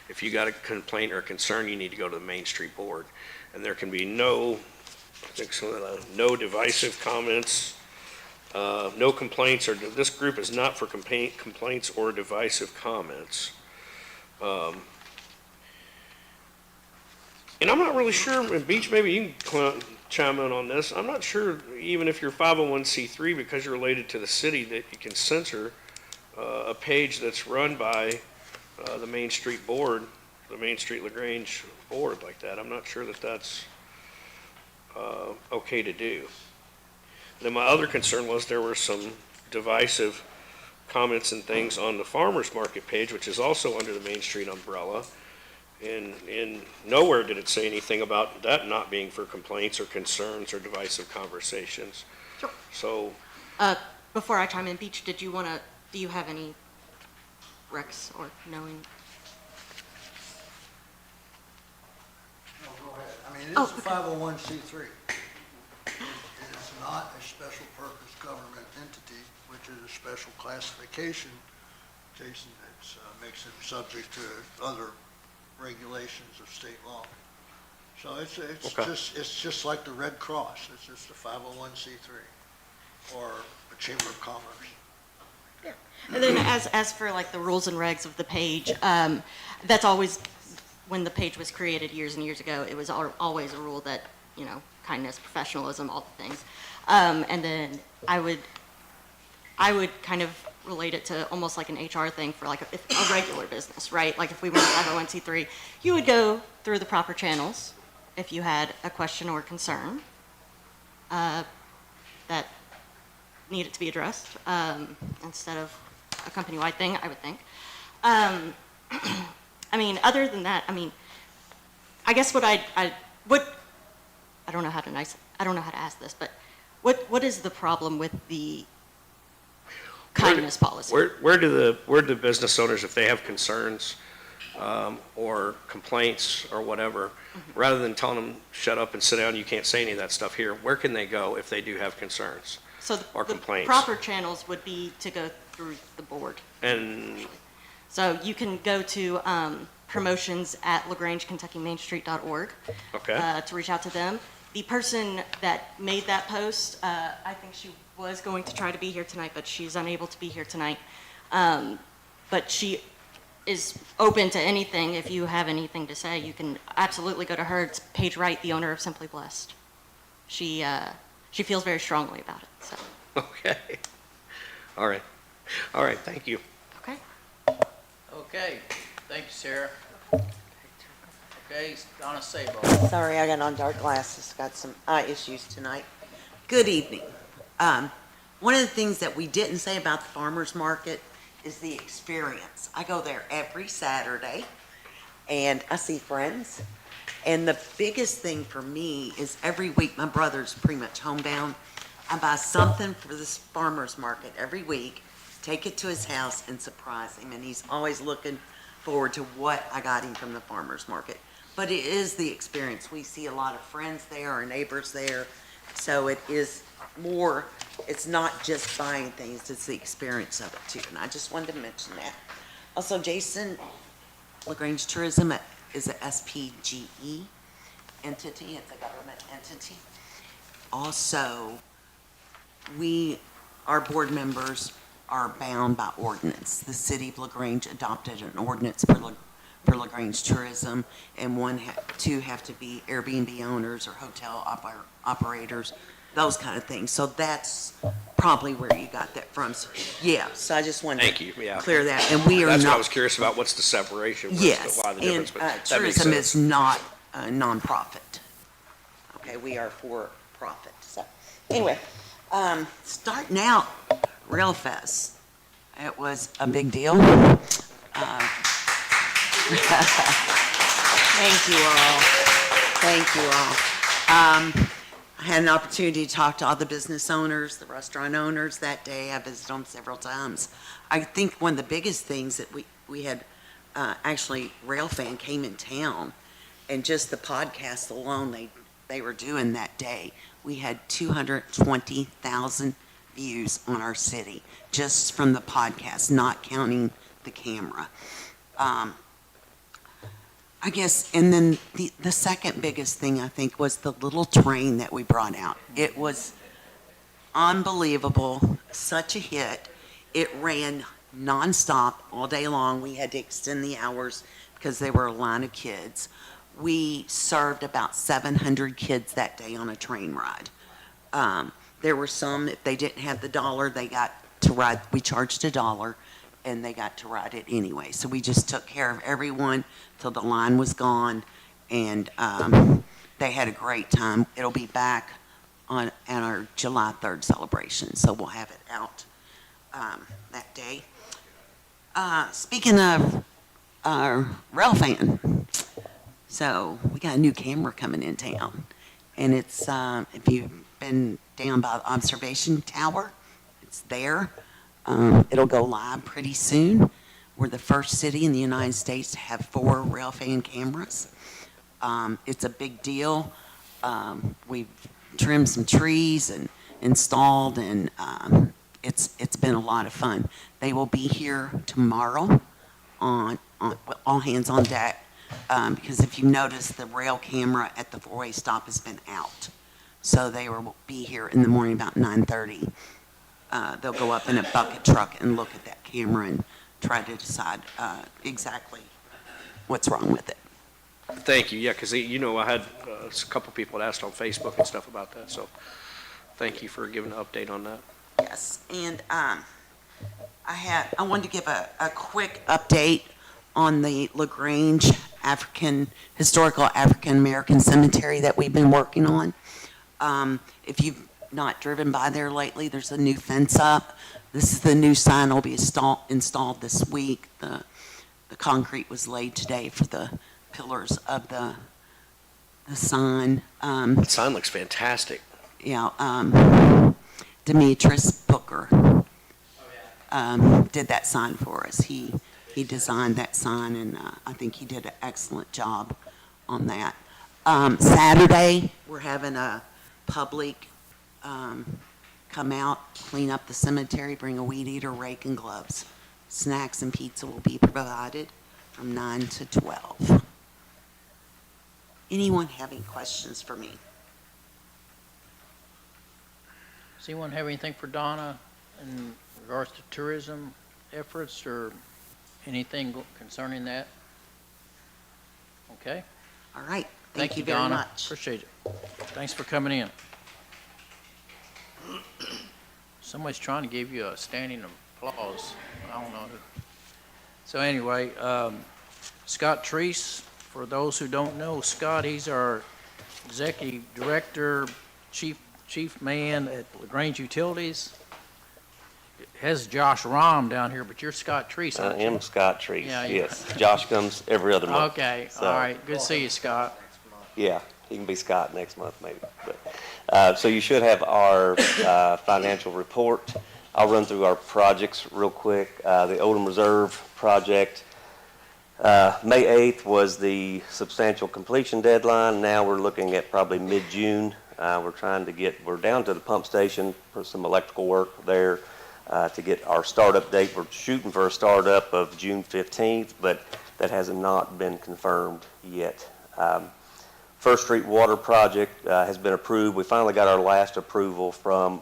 S8: If you got a complaint or a concern, you need to go to the Main Street Board. And there can be no divisive comments, no complaints, or this group is not for complaints or divisive comments. And I'm not really sure, and Beach, maybe you can chime in on this. I'm not sure, even if you're 501c3, because you're related to the city, that you can censor a page that's run by the Main Street Board, the Main Street LaGrange Board like that. I'm not sure that that's okay to do. Then my other concern was there were some divisive comments and things on the farmer's market page, which is also under the Main Street umbrella. And nowhere did it say anything about that not being for complaints or concerns or divisive conversations.
S15: Sure.
S8: So,
S15: Before I chime in, Beach, do you have any recs or knowing?
S18: No, go ahead. I mean, it's a 501c3. It's not a special purpose government entity, which is a special classification, Jason, that makes it subject to other regulations of state law. So it's just like the Red Cross. It's just a 501c3 or a Chamber of Commerce.
S15: Yeah. And then as for like the rules and regs of the page, that's always, when the page was created years and years ago, it was always a rule that, kindness, professionalism, all the things. And then I would kind of relate it to almost like an HR thing for like a regular business, right? Like if we were 501c3, you would go through the proper channels if you had a question or concern that needed to be addressed, instead of a company-wide thing, I would think. I mean, other than that, I guess what I don't know how to ask this, but what is the problem with the kindness policy?
S8: where do the business owners, if they have concerns, or complaints or whatever, rather than telling them, shut up and sit down, you can't say any of that stuff here, where can they go if they do have concerns
S15: So
S8: or
S15: the
S8: complaints?
S15: proper channels would be to go through the board.
S8: And
S15: So you can go to promotions@lagrangekentuckymainstreet.org
S8: Okay.
S15: to reach out to them. The person that made that post, I think she was going to try to be here tonight, but she's unable to be here tonight. But she is open to anything. If you have anything to say, you can absolutely go to her. It's Paige Wright, the owner of Simply Blessed. She feels very strongly about it. So.
S8: Okay. All right. All right, thank you.
S15: Okay.
S1: Okay, thank you, Sarah. Okay, Donna Sabo.
S2: Sorry, I got on dark glasses, got some eye issues tonight. Good evening. One of the things that we didn't say about the farmer's market is the experience. I go there every Saturday, and I see friends. And the biggest thing for me is every week, my brother's pretty much homebound. I buy something for this farmer's market every week, take it to his house and surprise him. And he's always looking forward to what I got him from the farmer's market. But it is the experience. We see a lot of friends there, our neighbors there. So it is more, it's not just buying things, it's the experience of it too. And I just wanted to mention that. Also, Jason, LaGrange Tourism is a SPGE entity. It's a government entity. Also, our board members are bound by ordinance. The city of LaGrange adopted an ordinance for LaGrange Tourism, and two have to be Airbnb owners or hotel operators, those kind of things. So that's probably where you got that from. So, yeah, so I just wanted
S8: Thank
S2: to
S8: you, yeah.
S2: clear that. And we are
S8: That's what I
S2: not,
S8: was curious about, what's the separation?
S2: yes,
S8: Why the
S2: and
S8: difference, but that makes
S2: tourism is
S8: sense.
S2: not a nonprofit. Okay, we are for profit. So anyway, starting out Rail Fest, it was a big deal. Thank you all. Thank you all. I had an opportunity to talk to all the business owners, the restaurant owners that day. I visited them several times. I think one of the biggest things that we had, actually, Railfan came in town, and just the podcast alone they were doing that day, we had 220,000 views on our city, just from the podcast, not counting the camera. I guess, and then the second biggest thing, I think, was the little train that we brought out. It was unbelievable, such a hit. It ran nonstop all day long. We had to extend the hours because there were a line of kids. We served about 700 kids that day on a train ride. There were some, if they didn't have the dollar, they got to ride, we charged $1, and they got to ride it anyway. So we just took care of everyone till the line was gone, and they had a great time. It'll be back at our July 3rd celebration, so we'll have it out that day. Speaking of Railfan, so we got a new camera coming in town, and it's, if you've been down by the observation tower, it's there. It'll go live pretty soon. We're the first city in the United States to have 4 Railfan cameras. It's a big deal. We've trimmed some trees and installed, and it's been a lot of fun. They will be here tomorrow on all hands on deck, because if you notice, the rail camera at the 4-way stop has been out. So they will be here in the morning about 9:30. They'll go up in a bucket truck and look at that camera and try to decide exactly what's wrong with it.
S8: Thank you, yeah, because, I had a couple people that asked on Facebook and stuff about that, so thank you for giving an update on that.
S2: Yes, and I wanted to give a quick update on the LaGrange Historical African American Cemetery that we've been working on. If you've not driven by there lately, there's a new fence up. This is the new sign that will be installed this week. The concrete was laid today for the pillars of the sign.
S8: The sign looks fantastic.
S2: Yeah, Demetrius Booker did that sign for us. He
S19: He designed that sign, and I think he did an excellent job on that. Saturday, we're having a public come out, clean up the cemetery, bring a weed eater, rake, and gloves. Snacks and pizza will be provided from 9 to 12. Anyone have any questions for me?
S1: Does anyone have anything for Donna in regards to tourism efforts or anything concerning that? Okay.
S19: All right.
S1: Thank
S19: Thank
S1: you,
S19: you very
S1: Donna.
S19: much.
S1: Appreciate it. Thanks for coming in. Somebody's trying to give you a standing applause. I don't know who. So anyway, Scott Treese, for those who don't know, Scott, he's our executive director, chief man at Grange Utilities. It has Josh Rahm down here, but you're Scott Treese, aren't
S20: I
S1: you?
S20: am Scott Treese,
S1: Yeah, yeah.
S20: yes. Josh comes every other month.
S1: Okay,
S20: So,
S1: all right. Good to see you, Scott.
S20: Yeah, he can be Scott next month maybe. But, so you should have our financial report. I'll run through our projects real quick. The Odom Reserve project, May 8th was the substantial completion deadline. Now we're looking at probably mid-June. We're down to the pump station for some electrical work there to get our startup date. We're shooting for a startup of June 15th, but that has not been confirmed yet. First Street Water Project has been approved. We finally got our last approval from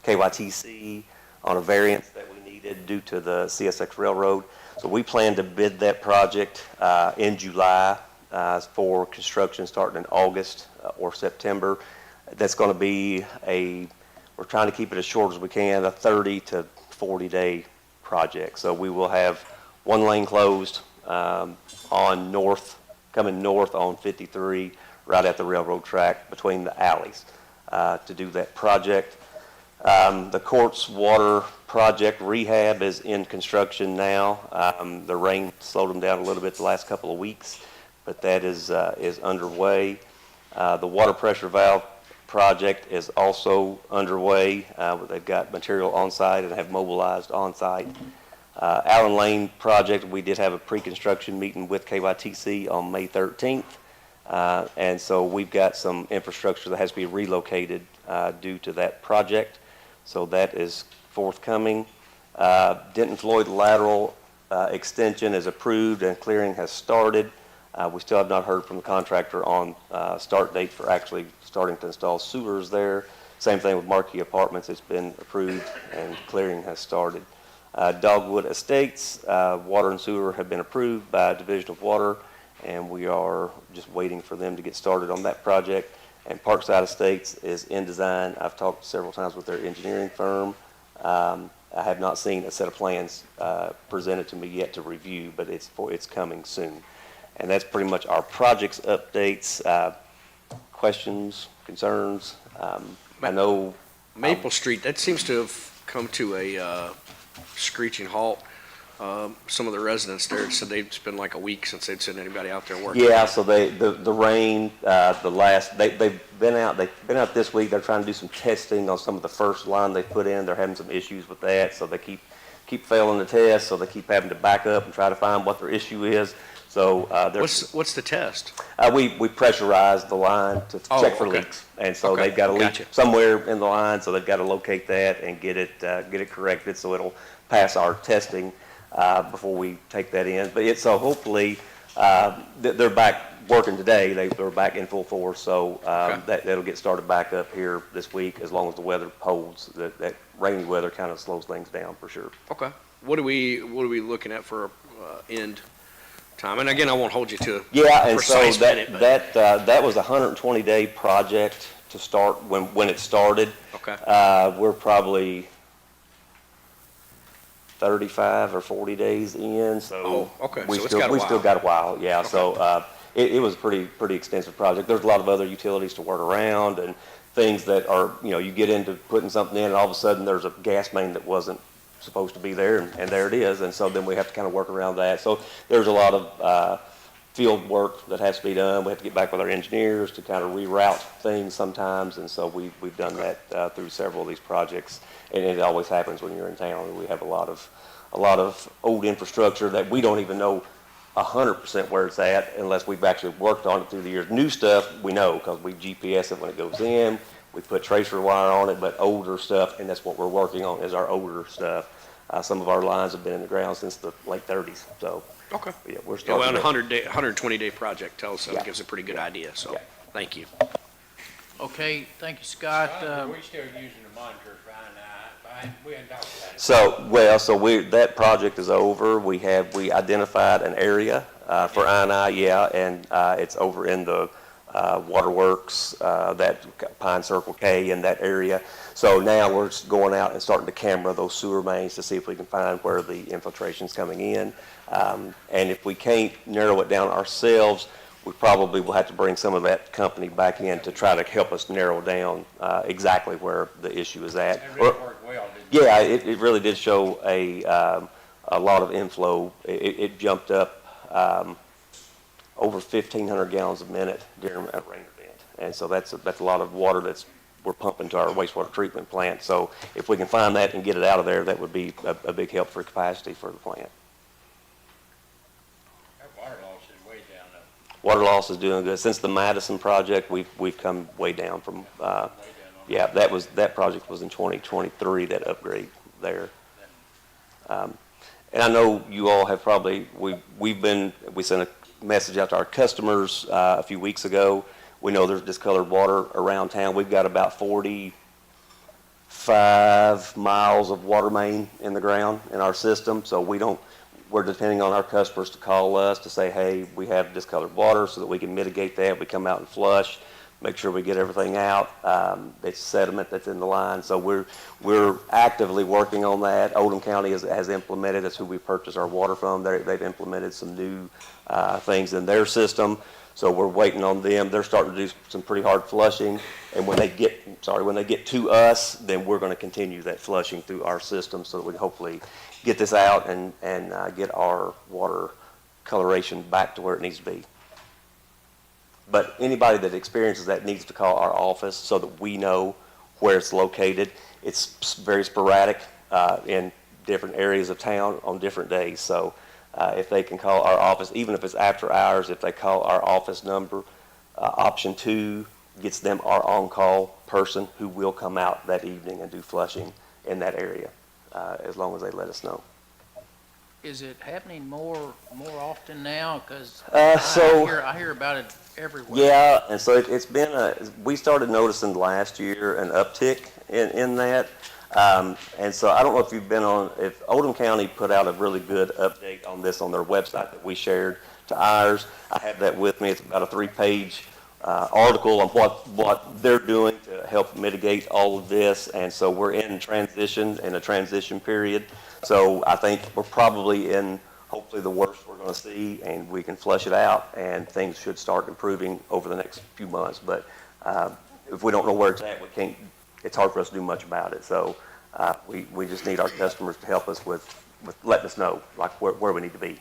S20: KYTC on a variance that we needed due to the CSX Railroad. So we plan to bid that project in July for construction starting in August or September. That's going to be we're trying to keep it as short as we can, a 30 to 40 day project. So we will have one lane closed coming north on 53 right at the railroad track between the alleys to do that project. The court's water project rehab is in construction now. The rain slowed them down a little bit the last couple of weeks, but that is underway. The water pressure valve project is also underway. They've got material on site and have mobilized on site. Allen Lane project, we did have a pre-construction meeting with KYTC on May 13th. And so we've got some infrastructure that has to be relocated due to that project. So that is forthcoming. Denton Floyd lateral extension is approved and clearing has started. We still have not heard from the contractor on start date for actually starting to install sewers there. Same thing with Marquee Apartments. It's been approved and clearing has started. Dogwood Estates, water and sewer have been approved by Division of Water, and we are just waiting for them to get started on that project. And Parkside Estates is in design. I've talked several times with their engineering firm. I have not seen a set of plans presented to me yet to review, but it's coming soon. And that's pretty much our projects updates. Questions, concerns? I know
S8: Maple Street, that seems to have come to a screeching halt. Some of the residents there said it's been like a week since they'd seen anybody out there working.
S20: Yeah, so the rain, they've been out this week. They're trying to do some testing on some of the first line they put in. They're having some issues with that, so they keep failing the test, so they keep having to back up and try to find what their issue is. So
S8: what's the test?
S20: We pressurize the line to check for leaks, and so they've got a leak somewhere in the line, so they've got to locate that and get it corrected so it'll pass our testing before we take that in. But so hopefully they're back working today. They're back in full force, so that'll get started back up here this week as long as the weather holds. That rainy weather kind of slows things down for sure.
S8: Okay. What are we looking at for end time? And again, I won't hold you to a precise minute.
S20: That was a 120-day project to start when it started.
S8: Okay.
S20: We're probably 35 or 40 days in, so we still got a while. Yeah. Okay. So it was a pretty extensive project. There's a lot of other utilities to work around and things that are, you get into putting something in and all of a sudden there's a gas main that wasn't supposed to be there, and there it is, and so then we have to kind of work around that. So there's a lot of field work that has to be done. We have to get back with our engineers to kind of reroute things sometimes, and so we've done that through several of these projects, and it always happens when you're in town. We have a lot of a lot of old infrastructure that we don't even know 100% where it's at unless we've actually worked on it through the years. New stuff, we know because we GPS it when it goes in, we put tracer wire on it, but older stuff, and that's what we're working on is our older stuff. Some of our lines have been in the ground since the late 30s, so.
S8: Okay.
S20: Yeah, we're
S8: Yeah, well,
S20: starting.
S8: on a 120-day project tells us,
S20: Yeah.
S8: that gives a pretty good idea, so, thank you.
S1: Okay, thank you, Scott.
S2: We still using the monitors we hadn't talked about it.
S20: So that project is over. We identified an area for I&I, and it's over in the waterworks, that Pine Circle K in that area. So now we're just going out and starting to camera those sewer mains to see if we can find where the infiltration's coming in. And if we can't narrow it down ourselves, we probably will have to bring some of that company back in to try to help us narrow down exactly where the issue is at.
S2: That really worked well, didn't it?
S20: Yeah, it really did show a lot of inflow. It jumped up over 1,500 gallons a minute during a rain event. And so that's a lot of water we're pumping to our wastewater treatment plant. So if we can find that and get it out of there, that would be a big help for capacity for the plant.
S2: That water loss is way down though.
S20: Water loss is doing good. Since the Madison project, we've come way down from, yeah, that project was in 2023, that upgrade there. And I know you all have probably, we sent a message out to our customers a few weeks ago. We know there's discolored water around town. We've got about 45 miles of water main in the ground in our system, so we're depending on our customers to call us to say, hey, we have discolored water, so that we can mitigate that. We come out and flush, make sure we get everything out. It's sediment that's in the line, so we're actively working on that. Oldham County has implemented, that's who we purchase our water from. They've implemented some new things in their system, so we're waiting on them. They're starting to do some pretty hard flushing, and when they get to us, then we're going to continue that flushing through our system so that we hopefully get this out and get our water coloration back to where it needs to be. But anybody that experiences that needs to call our office so that we know where it's located. It's very sporadic in different areas of town on different days. So if they can call our office, even if it's after hours, if they call our office number, option 2 gets them our on-call person who will come out that evening and do flushing in that area, as long as they let us know.
S1: Is it happening more often now? Because
S20: So
S1: I hear about it everywhere.
S20: yeah, and so it's been we started noticing last year an uptick in that. And so I don't know if you've been if Oldham County put out a really good update on this on their website that we shared to ours. I have that with me. It's about a 3-page article on what they're doing to help mitigate all of this. And so we're in a transition period. So I think we're probably in hopefully the worst we're going to see, and we can flush it out, and things should start improving over the next few months. But if we don't know where it's at, it's hard for us to do much about it. So we just need our customers to help us with letting us know like where we need to be.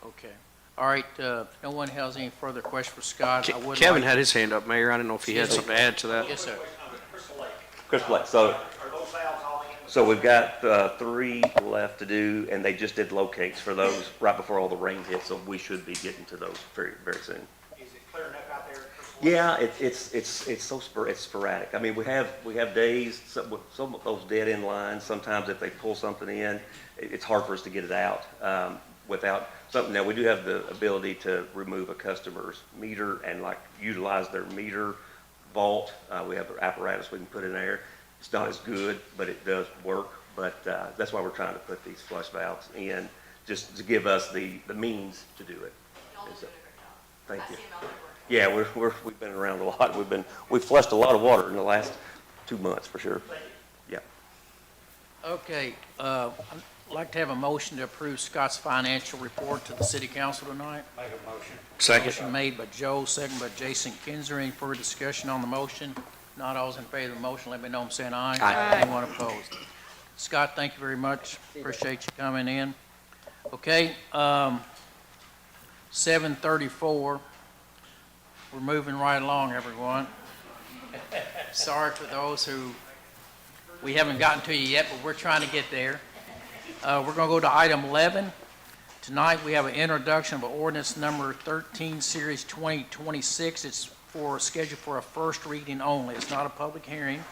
S1: Okay. All right, no one has any further questions for Scott.
S8: Kevin had his hand up, Mayor. I didn't know if he had something to add to that.
S1: Yes, sir.
S20: Crystal Lake. So we've got 3 left to do, and they just did locates for those right before all the rain hit. So we should be getting to those very, very soon.
S10: Is it clear enough out there?
S20: Yeah, it's sporadic. I mean, we have days, some of those dead end lines. Sometimes if they pull something in, it's hard for us to get it out without something. Now we do have the ability to remove a customer's meter and like utilize their meter vault. We have an apparatus we can put in there. It's not as good, but it does work. But that's why we're trying to put these flush valves in, just to give us the means to do it. Thank you. Yeah, we've been around a lot. We've flushed a lot of water in the last 2 months for sure. Yeah.
S1: Okay, I'd like to have a motion to approve Scott's financial report to the city council tonight.
S2: Make a motion.
S8: Second.
S1: Motion made by Joe, second by Jason Kinzer. Any further discussion on the motion? Not all those in favor of the motion, let me know I'm saying aye.
S8: Aye.
S1: Anyone opposed? Scott, thank you very much. Appreciate you coming in. Okay, 7:34. We're moving right along, everyone. Sorry for those who we haven't gotten to you yet, but we're trying to get there. We're going to go to item 11. Tonight, we have an introduction of ordinance number 13, Series 2026. It's scheduled for a first reading only. It's not a public hearing.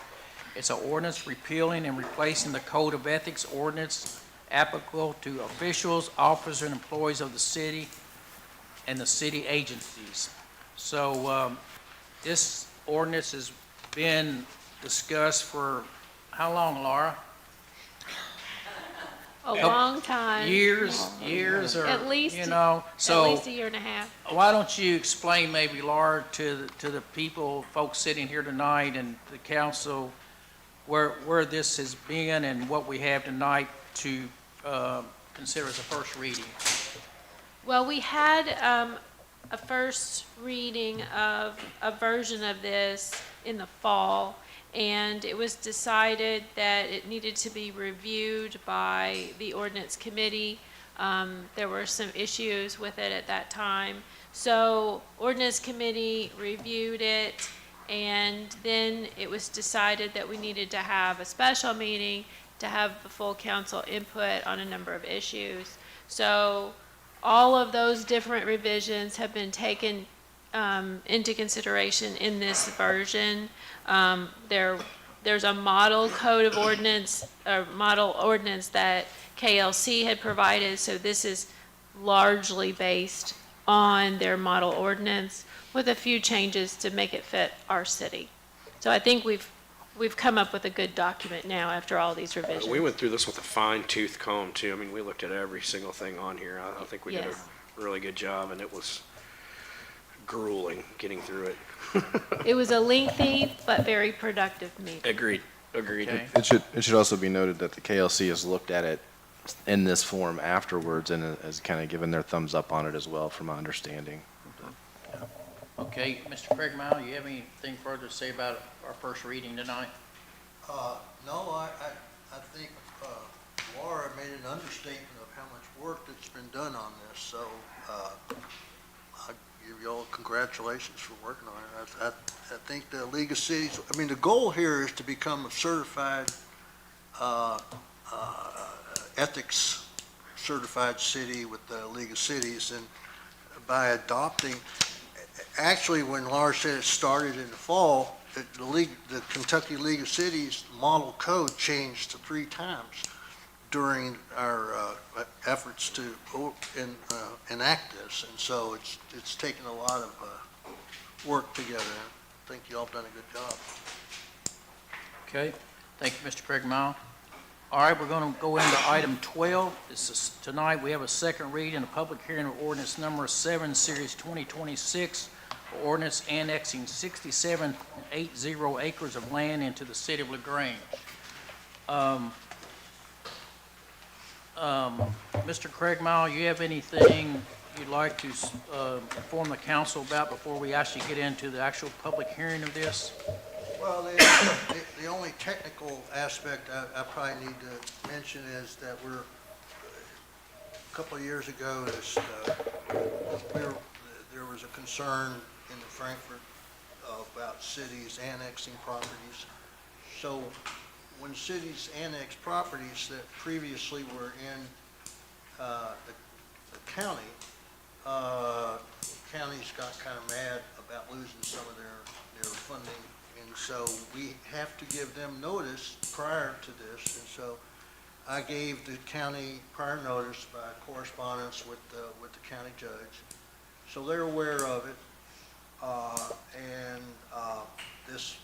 S1: It's an ordinance repealing and replacing the Code of Ethics ordinance applicable to officials, officers, and employees of the city and the city agencies. So this ordinance has been discussed for how long, Laura?
S16: A long time.
S1: Years, or,
S16: At least,
S1: you know, so.
S16: at least a year and a half.
S1: Why don't you explain maybe, Laura, to the people, folks sitting here tonight and the council, where this has been and what we have tonight to consider as a first reading?
S16: Well, we had a first reading of a version of this in the fall, and it was decided that it needed to be reviewed by the ordinance committee. There were some issues with it at that time. So ordinance committee reviewed it, and then it was decided that we needed to have a special meeting to have the full council input on a number of issues. So all of those different revisions have been taken into consideration in this version. There's a model code of ordinance, or model ordinance that KLC had provided, so this is largely based on their model ordinance with a few changes to make it fit our city. So I think we've come up with a good document now after all these revisions.
S8: We went through this with a fine-tooth comb, too. I mean, we looked at every single thing on here. I think we did
S16: Yes.
S8: a really good job, and it was grueling getting through it.
S16: It was a lengthy but very productive meeting.
S8: Agreed.
S1: Okay.
S9: It should also be noted that the KLC has looked at it in this form afterwards and has kind of given their thumbs up on it as well, from my understanding.
S1: Okay, Mr. Craig Mile, you have anything further to say about our first reading tonight?
S18: No, I think Laura made an understatement of how much work that's been done on this, so I give you all congratulations for working on it. I think the League of Cities, I mean, the goal here is to become a certified ethics certified city with the League of Cities, and by adopting, actually, when Laura said it started in the fall, the Kentucky League of Cities model code changed 3 times during our efforts to enact this, and so it's taken a lot of work together. I think you all done a good job.
S1: Okay, thank you, Mr. Craig Mile. All right, we're going to go into item 12. Tonight, we have a second reading and a public hearing of ordinance number 7, Series 2026, ordinance annexing 6780 acres of land into the city of LaGrange. Mr. Craig Mile, you have anything you'd like to inform the council about before we actually get into the actual public hearing of this?
S18: Well, the only technical aspect I probably need to mention is that a couple of years ago, there was a concern in Frankfurt about cities annexing properties. So when cities annex properties that previously were in the county, counties got kind of mad about losing some of their funding. And so we have to give them notice prior to this. And so I gave the county prior notice by correspondence with the county judge. So they're aware of it. This,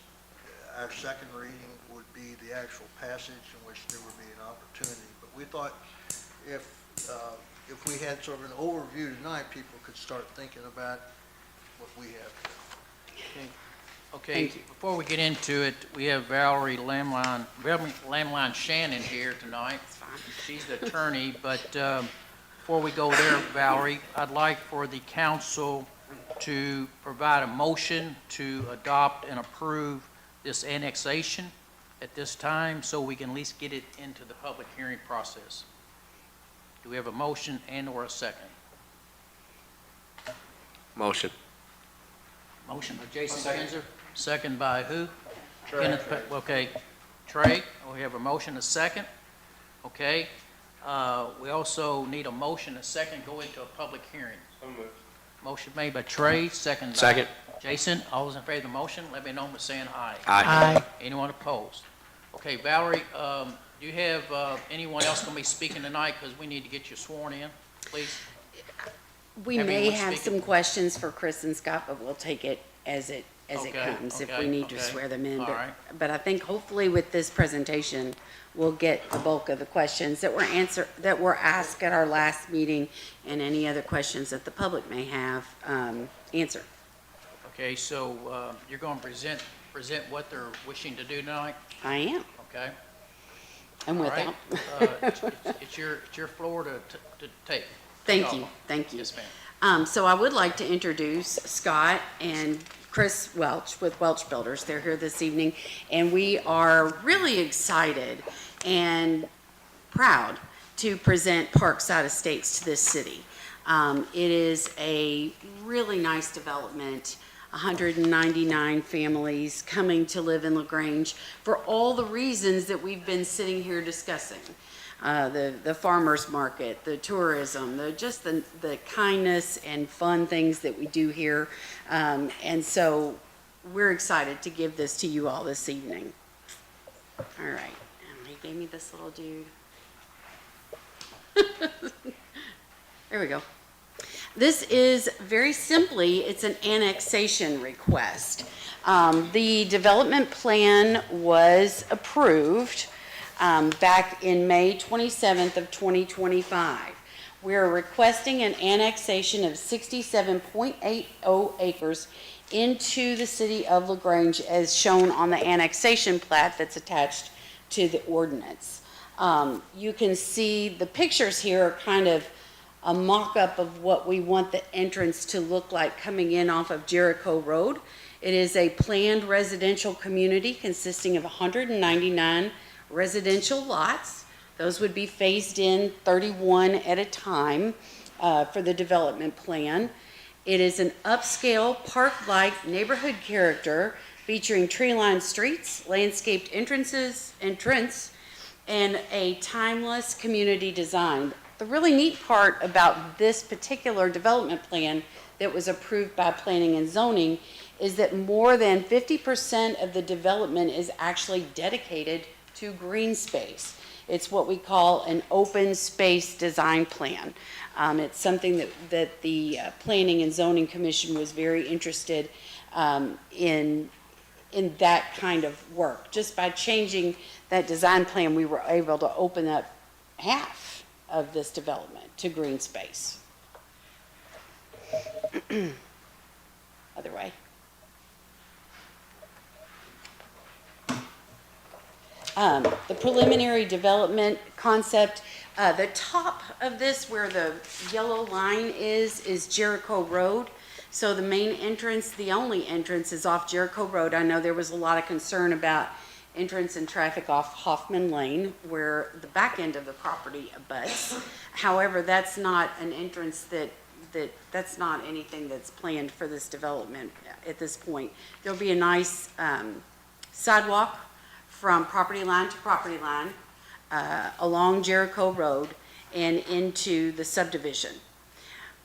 S18: our second reading would be the actual passage in which there would be an opportunity. But we thought if we had sort of an overview tonight, people could start thinking about what we have to do.
S1: Okay, before we get into it, we have Valerie Lamline Shannon here tonight. She's the attorney, but before we go there, Valerie, I'd like for the council to provide a motion to adopt and approve this annexation at this time so we can at least get it into the public hearing process. Do we have a motion and/or a second?
S8: Motion.
S1: Motion by Jason Kinzer, second by who?
S10: Trey.
S1: Kenneth Okay, Trey, we have a motion, a second. Okay, We also need a motion, a second, go into a public hearing. Motion made by Trey, second by
S8: Second.
S1: Jason. All those in favor of the motion, let me know by saying aye.
S8: Aye.
S1: Anyone opposed? Okay, Valerie, do you have anyone else going to be speaking tonight? Because we need to get you sworn in, please.
S21: We
S1: Have
S21: may
S1: anyone
S21: have
S1: speaking?
S21: some questions for Chris and Scott, but we'll take it as it
S1: Okay,
S21: comes if
S1: okay,
S21: we need to
S1: okay.
S21: swear them in.
S1: All
S21: But-
S1: right.
S21: But I think hopefully with this presentation, we'll get the bulk of the questions that were asked at our last meeting and any other questions that the public may have, answered.
S1: Okay, so you're going to present what they're wishing to do tonight?
S21: I am.
S1: Okay.
S21: And
S1: All
S21: without.
S1: right. It's your floor to take.
S21: Thank you, thank you.
S1: Yes, ma'am.
S21: So I would like to introduce Scott and Chris Welch with Welch Builders. They're here this evening, and we are really excited and proud to present Parkside Estates to this city. It is a really nice development, 199 families coming to live in LaGrange for all the reasons that we've been sitting here discussing. The farmer's market, the tourism, the kindness and fun things that we do here. And so we're excited to give this to you all this evening. All right, and he gave me this little dude. There we go. This is very simply, it's an annexation request. The development plan was approved back in May 27th of 2025. We're requesting an annexation of 67.80 acres into the city of LaGrange as shown on the annexation plat that's attached to the ordinance. You can see the pictures here are kind of a mock-up of what we want the entrance to look like coming in off of Jericho Road. It is a planned residential community consisting of 199 residential lots. Those would be phased in 31 at a time for the development plan. It is an upscale park-like neighborhood character featuring tree-lined streets, landscaped entrance, and a timeless community design. The really neat part about this particular development plan that was approved by Planning and Zoning is that more than 50% of the development is actually dedicated to green space. It's what we call an open space design plan. It's something that the Planning and Zoning Commission was very interested in that kind of work. Just by changing that design plan, we were able to open up half of this development to green space. Other way. The preliminary development concept, the top of this where the yellow line is Jericho Road. So the main entrance, the only entrance is off Jericho Road. I know there was a lot of concern about entrance and traffic off Hoffman Lane where the back end of the property abuts. However, that's not an entrance that's not anything that's planned for this development at this point. There'll be a nice sidewalk from property line to property line along Jericho Road and into the subdivision.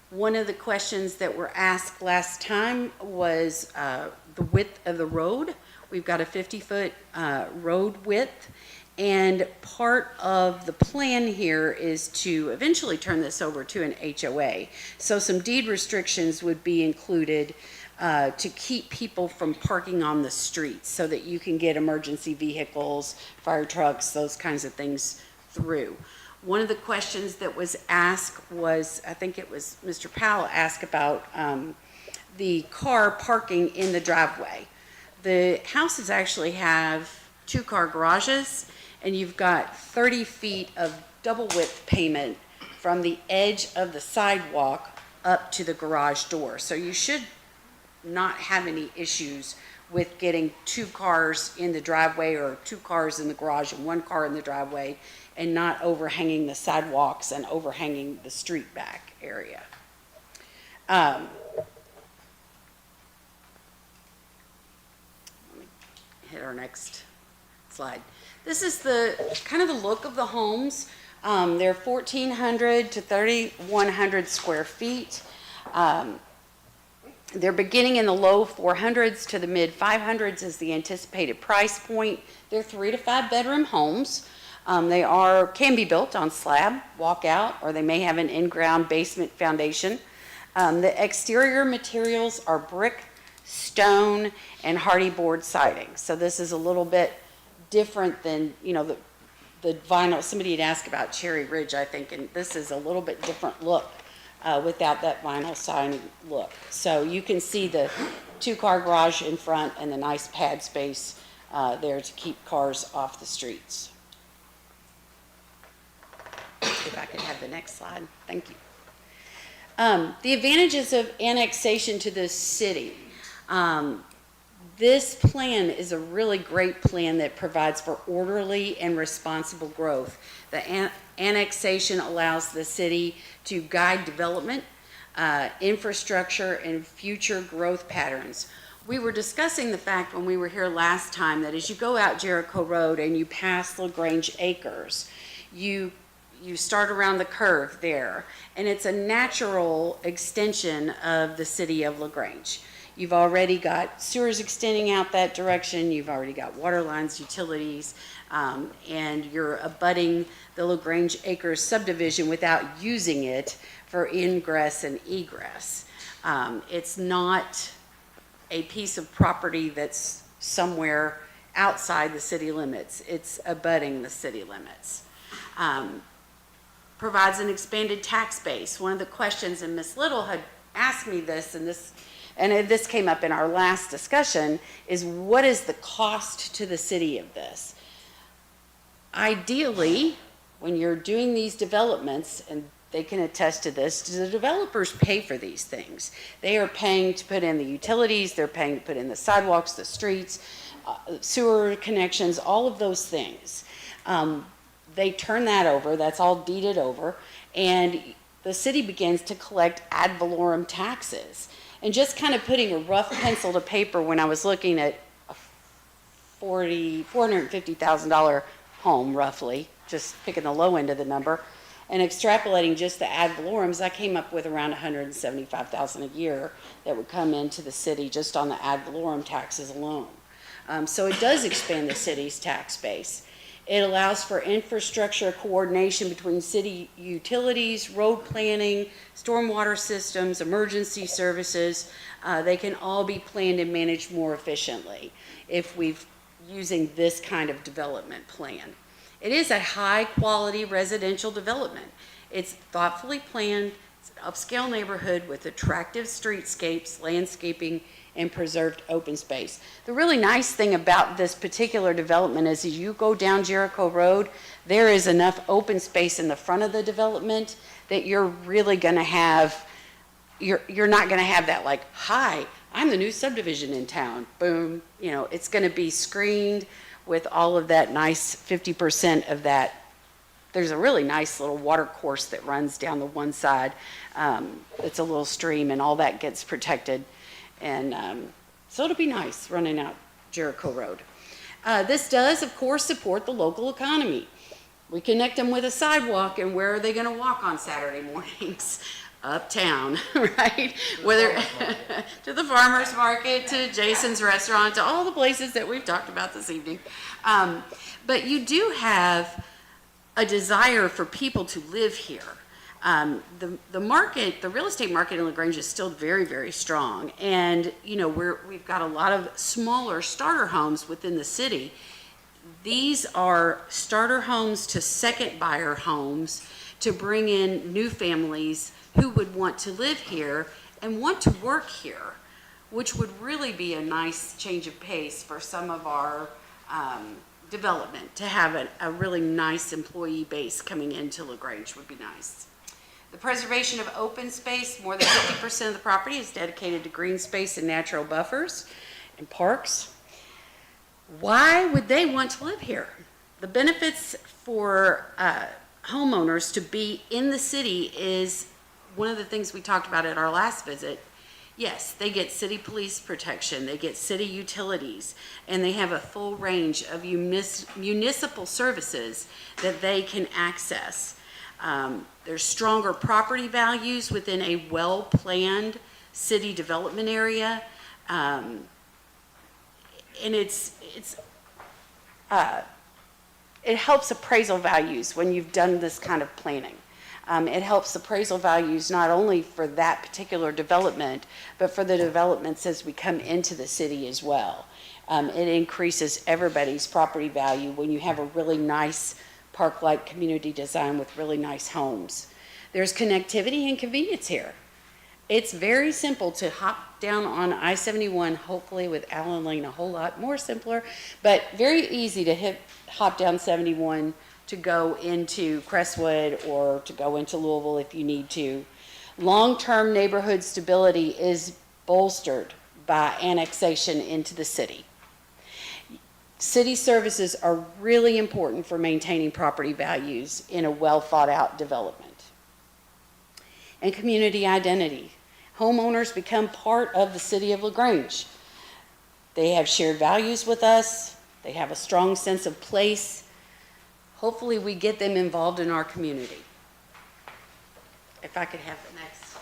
S21: One of the questions that were asked last time was the width of the road. We've got a 50-foot road width, and part of the plan here is to eventually turn this over to an HOA. So some deed restrictions would be included to keep people from parking on the streets so that you can get emergency vehicles, fire trucks, those kinds of things through. One of the questions that was asked was, I think it was Mr. Powell asked about the car parking in the driveway. The houses actually have 2-car garages, and you've got 30 feet of double width pavement from the edge of the sidewalk up to the garage door. So you should not have any issues with getting 2 cars in the driveway or 2 cars in the garage and 1 car in the driveway and not overhanging the sidewalks and overhanging the street back area. Hit our next slide. This is the kind of the look of the homes. They're 1,400 to 3,100 square feet. They're beginning in the low 400s to the mid 500s is the anticipated price point. They're 3 to 5 bedroom homes. They can be built on slab, walkout, or they may have an in-ground basement foundation. The exterior materials are brick, stone, and hardy board siding. So this is a little bit different than, the vinyl. Somebody had asked about Cherry Ridge, I think, and this is a little bit different look without that vinyl siding look. So you can see the 2-car garage in front and the nice pad space there to keep cars off the streets. If I could have the next slide. Thank you. The advantages of annexation to the city. This plan is a really great plan that provides for orderly and responsible growth. The annexation allows the city to guide development, infrastructure, and future growth patterns. We were discussing the fact when we were here last time that as you go out Jericho Road and you pass LaGrange Acres, you start around the curve there, and it's a natural extension of the city of LaGrange. You've already got sewers extending out that direction, you've already got water lines, utilities, and you're abutting the LaGrange Acres subdivision without using it for ingress and egress. It's not a piece of property that's somewhere outside the city limits. It's abutting the city limits. Provides an expanded tax base. One of the questions, and Ms. Little had asked me this, and this came up in our last discussion, is what is the cost to the city of this? Ideally, when you're doing these developments, and they can attest to this, the developers pay for these things. They are paying to put in the utilities, they're paying to put in the sidewalks, the streets, sewer connections, all of those things. They turn that over, that's all deeded over, and the city begins to collect ad valorem taxes. And just kind of putting a rough pencil to paper when I was looking at a $450,000 home, roughly, just picking the low end of the number, and extrapolating just the ad valorems, I came up with around $175,000 a year that would come into the city just on the ad valorem taxes alone. So it does expand the city's tax base. It allows for infrastructure coordination between city utilities, road planning, stormwater systems, emergency services. They can all be planned and managed more efficiently if we're using this kind of development plan. It is a high-quality residential development. It's thoughtfully planned. It's an upscale neighborhood with attractive streetscapes, landscaping, and preserved open space. The really nice thing about this particular development is as you go down Jericho Road, there is enough open space in the front of the development that you're really gonna have, you're not gonna have that like, hi, I'm the new subdivision in town, boom. It's gonna be screened with all of that nice 50% of that. There's a really nice little water course that runs down the one side. It's a little stream and all that gets protected. And so it'll be nice running out Jericho Road. This does, of course, support the local economy. We connect them with a sidewalk, and where are they going to walk on Saturday mornings? Uptown, right? Whether to the farmer's market, to Jason's restaurant, to all the places that we've talked about this evening. But you do have a desire for people to live here. The market, the real estate market in LaGrange is still very, very strong. And, we've got a lot of smaller starter homes within the city. These are starter homes to second buyer homes to bring in new families who would want to live here and want to work here, which would really be a nice change of pace for some of our development. To have a really nice employee base coming into LaGrange would be nice. The preservation of open space, more than 50% of the property is dedicated to green space and natural buffers and parks. Why would they want to live here? The benefits for homeowners to be in the city is one of the things we talked about at our last visit. Yes, they get city police protection, they get city utilities, and they have a full range of municipal services that they can access. There's stronger property values within a well-planned city development area. And it helps appraisal values when you've done this kind of planning. It helps appraisal values not only for that particular development, but for the developments as we come into the city as well. It increases everybody's property value when you have a really nice park-like community design with really nice homes. There's connectivity and convenience here. It's very simple to hop down on I-71, hopefully with Allen Lane a whole lot more simpler, but very easy to hop down 71 to go into Crestwood or to go into Louisville if you need to. Long-term neighborhood stability is bolstered by annexation into the city. City services are really important for maintaining property values in a well-thought-out development. And community identity. Homeowners become part of the city of LaGrange. They have shared values with us. They have a strong sense of place. Hopefully we get them involved in our community. If I could have the next.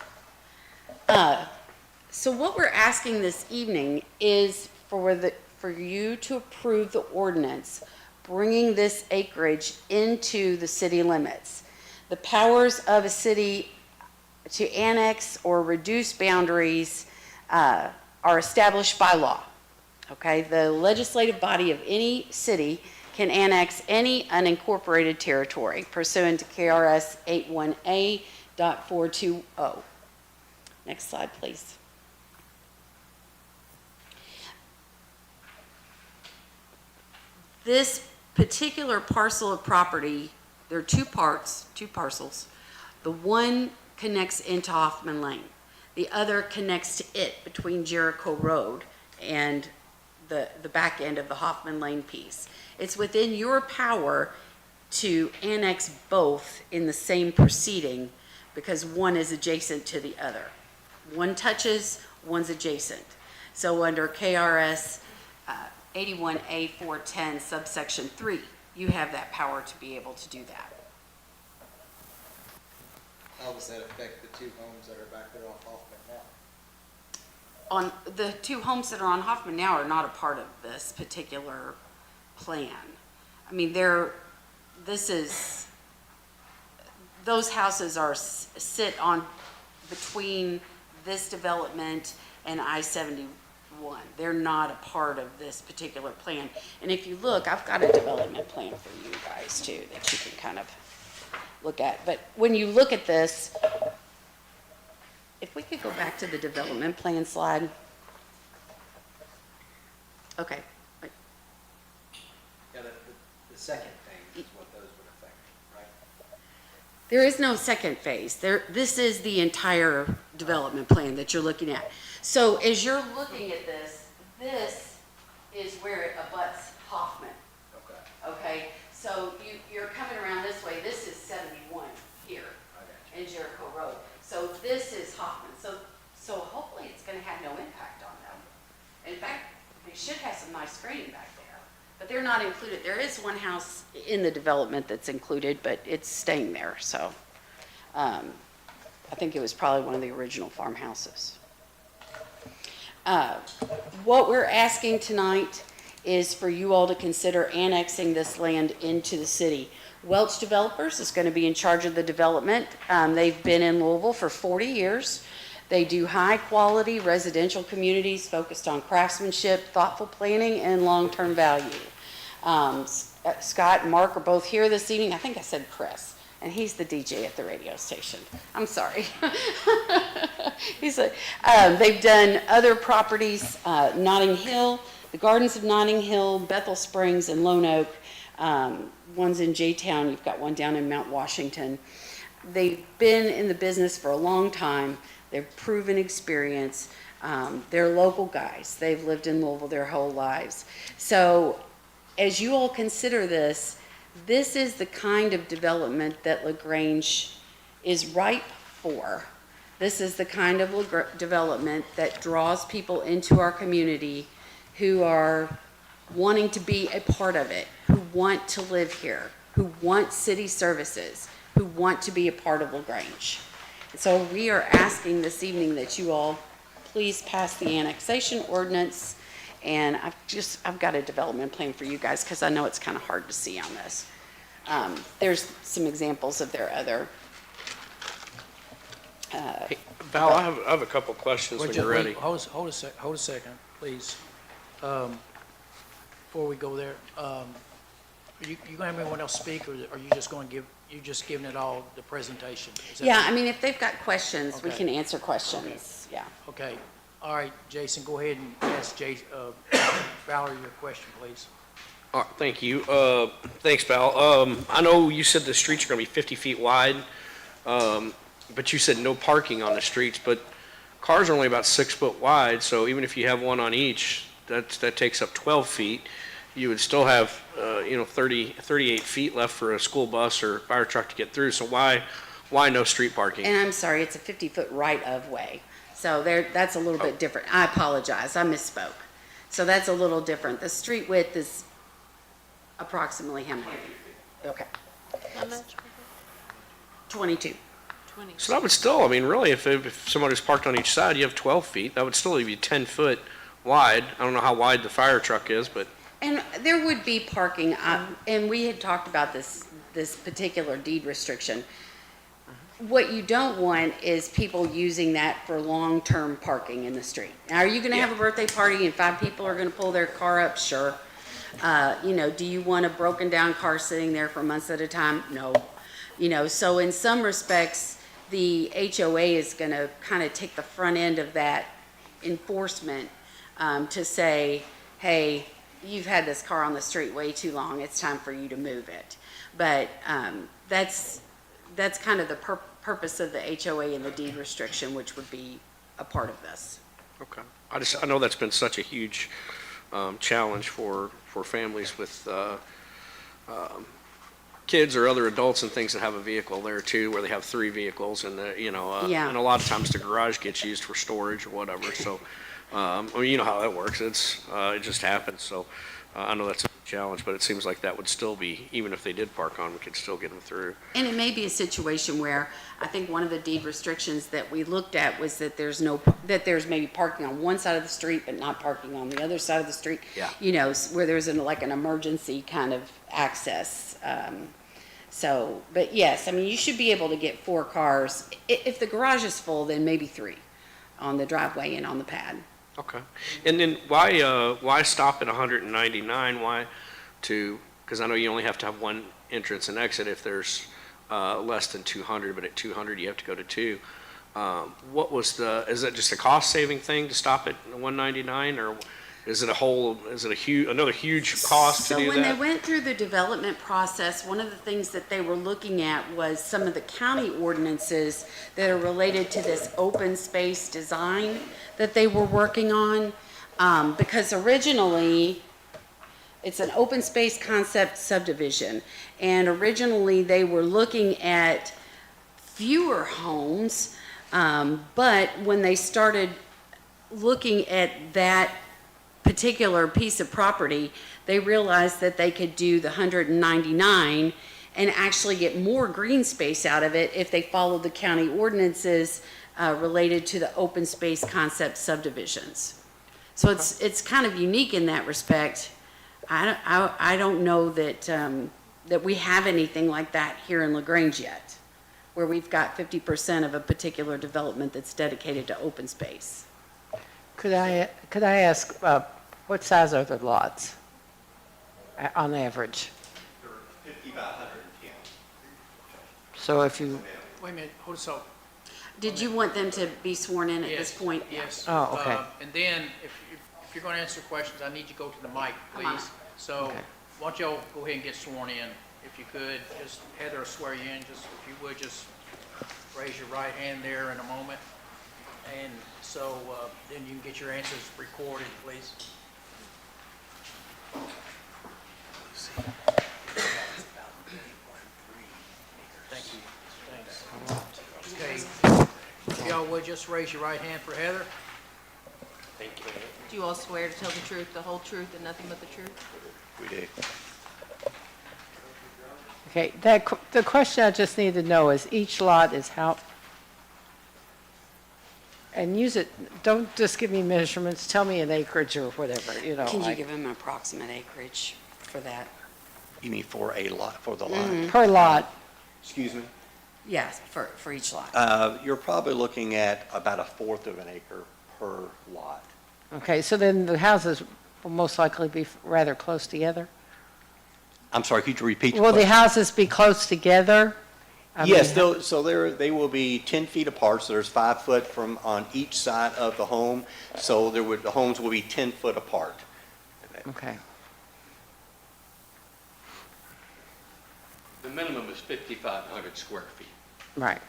S21: So what we're asking this evening is for you to approve the ordinance bringing this acreage into the city limits. The powers of a city to annex or reduce boundaries are established by law. Okay, the legislative body of any city can annex any unincorporated territory pursuant to KRS 81A.420. Next slide, please. This particular parcel of property, there are two parcels. The one connects into Hoffman Lane. The other connects to it between Jericho Road and the back end of the Hoffman Lane piece. It's within your power to annex both in the same proceeding because one is adjacent to the other. One touches, one's adjacent. So under KRS 81A.410 subsection 3, you have that power to be able to do that.
S6: How does that affect the two homes that are back there off Hoffman now?
S21: On the two homes that are on Hoffman now are not a part of this particular plan. I mean, those houses sit on between this development and I-71. They're not a part of this particular plan. And if you look, I've got a development plan for you guys too that you can kind of look at. But when you look at this, if we could go back to the development plan slide. Okay.
S6: Yeah, the second phase is what those would affect, right?
S21: There is no second phase. This is the entire development plan that you're looking at. So as you're looking at this is where it abuts Hoffman.
S6: Okay.
S21: Okay? So you're coming around this way. This is 71 here in Jericho Road. So this is Hoffman. So hopefully it's going to have no impact on them. In fact, they should have some nice screening back there. But they're not included. There is one house in the development that's included, but it's staying there. So I think it was probably one of the original farmhouses. What we're asking tonight is for you all to consider annexing this land into the city. Welch Developers is going to be in charge of the development. They've been in Louisville for 40 years. They do high-quality residential communities focused on craftsmanship, thoughtful planning, and long-term value. Scott and Mark are both here this evening. I think I said Chris, and he's the DJ at the radio station. I'm sorry. They've done other properties, Notting Hill, the Gardens of Notting Hill, Bethel Springs, and Lone Oak. One's in J-Town. You've got one down in Mount Washington. They've been in the business for a long time. They've proven experience. They're local guys. They've lived in Louisville their whole lives. So as you all consider this, this is the kind of development that LaGrange is ripe for. This is the kind of development that draws people into our community who are wanting to be a part of it, who want to live here, who want city services, who want to be a part of LaGrange. So we are asking this evening that you all please pass the annexation ordinance. And I've got a development plan for you guys because I know it's kind of hard to see on this. There's some examples of their other.
S8: Val, I have a couple questions when you're ready.
S1: Hold a second, please. Before we go there, you gonna have anyone else speak, or are you just going to giving it all the presentation?
S21: Yeah, I mean, if they've got questions, we
S1: Okay.
S21: can answer questions. Yeah.
S1: Okay, all right, Jason, go ahead and ask Valerie your question, please.
S8: All right, thank you. Thanks, Val. I know you said the streets are going to be 50 feet wide, but you said no parking on the streets, but cars are only about 6 foot wide, so even if you have one on each, that takes up 12 feet. You would still have, 38 feet left for a school bus or fire truck to get through, so why no street parking?
S21: And I'm sorry, it's a 50-foot right-of-way. So that's a little bit different. I apologize, I misspoke. So that's a little different. The street width is approximately how many? Okay.
S16: How much?
S21: 22.
S8: So that would still, I mean, really, if somebody's parked on each side, you have 12 feet, that would still leave you 10 foot wide. I don't know how wide the fire truck is, but.
S21: And there would be parking, and we had talked about this particular deed restriction. What you don't want is people using that for long-term parking in the street. Now, are you gonna have a birthday party and 5 people are gonna pull their car up? Sure. Do you want a broken down car sitting there for months at a time? No. So in some respects, the HOA is gonna kind of take the front end of that enforcement, to say, hey, you've had this car on the street way too long, it's time for you to move it. But that's kind of the purpose of the HOA and the deed restriction, which would be a part of this.
S8: Okay. I know that's been such a huge challenge for families with kids or other adults and things that have a vehicle there too, where they have 3 vehicles and
S21: Yeah.
S8: and a lot of times the garage gets used for storage or whatever. So, you know how that works. It just happens. So, I know that's a challenge, but it seems like that would still be, even if they did park on, we could still get them through.
S21: And it may be a situation where, I think one of the deed restrictions that we looked at was that there's maybe parking on one side of the street, but not parking on the other side of the street.
S8: Yeah.
S21: Where there's an emergency kind of access. But yes, I mean, you should be able to get 4 cars. If the garage is full, then maybe 3 on the driveway and on the pad.
S8: Okay. And then why stop at 199? Because I know you only have to have 1 entrance and exit if there's less than 200, but at 200 you have to go to 2. Is that just a cost saving thing to stop at 199, or is it another huge cost to do that?
S21: So when they went through the development process, one of the things that they were looking at was some of the county ordinances that are related to this open space design that they were working on. Because originally, it's an open space concept subdivision. And originally, they were looking at fewer homes. But when they started looking at that particular piece of property, they realized that they could do the 199 and actually get more green space out of it if they followed the county ordinances related to the open space concept subdivisions. So it's kind of unique in that respect. I don't know that we have anything like that here in LaGrange yet, where we've got 50% of a particular development that's dedicated to open space.
S5: Could I ask, what size are the lots on average?
S3: They're 50 by 110.
S5: So if you,
S1: Wait a minute, hold on.
S21: Did you want them to be sworn in at this point?
S1: Yes.
S5: Oh, okay.
S1: And then, if you're going to answer questions, I need you to go to the mic,
S21: Come on.
S1: please. So, why don't y'all go ahead and get sworn in, if you could. Just Heather will swear you in, just if you would, just raise your right hand there in a moment. And so, then you can get your answers recorded, please. Thank you. Thanks. Okay. If y'all would just raise your right hand for Heather.
S8: Thank you.
S15: Do you all swear to tell the truth, the whole truth, and nothing but the truth?
S8: We do.
S5: Okay, the question I just need to know is each lot is how, and use it, don't just give me measurements, tell me an acreage or whatever, you know.
S21: Can you
S5: like
S21: give him an approximate acreage for that?
S10: You mean for a lot, for the lot?
S5: Per lot,
S10: Excuse me?
S21: Yes, for each lot.
S10: You're probably looking at about a fourth of an acre per lot.
S5: okay, so then the houses will most likely be rather close together?
S10: I'm sorry, could you repeat?
S5: Will the houses be close together? I
S10: Yes,
S5: mean,
S10: they will be 10 feet apart, so there's 5 foot from on each side of the home. So the homes will be 10 foot apart.
S5: Okay.
S4: The minimum is 5,500 square feet.
S5: Right.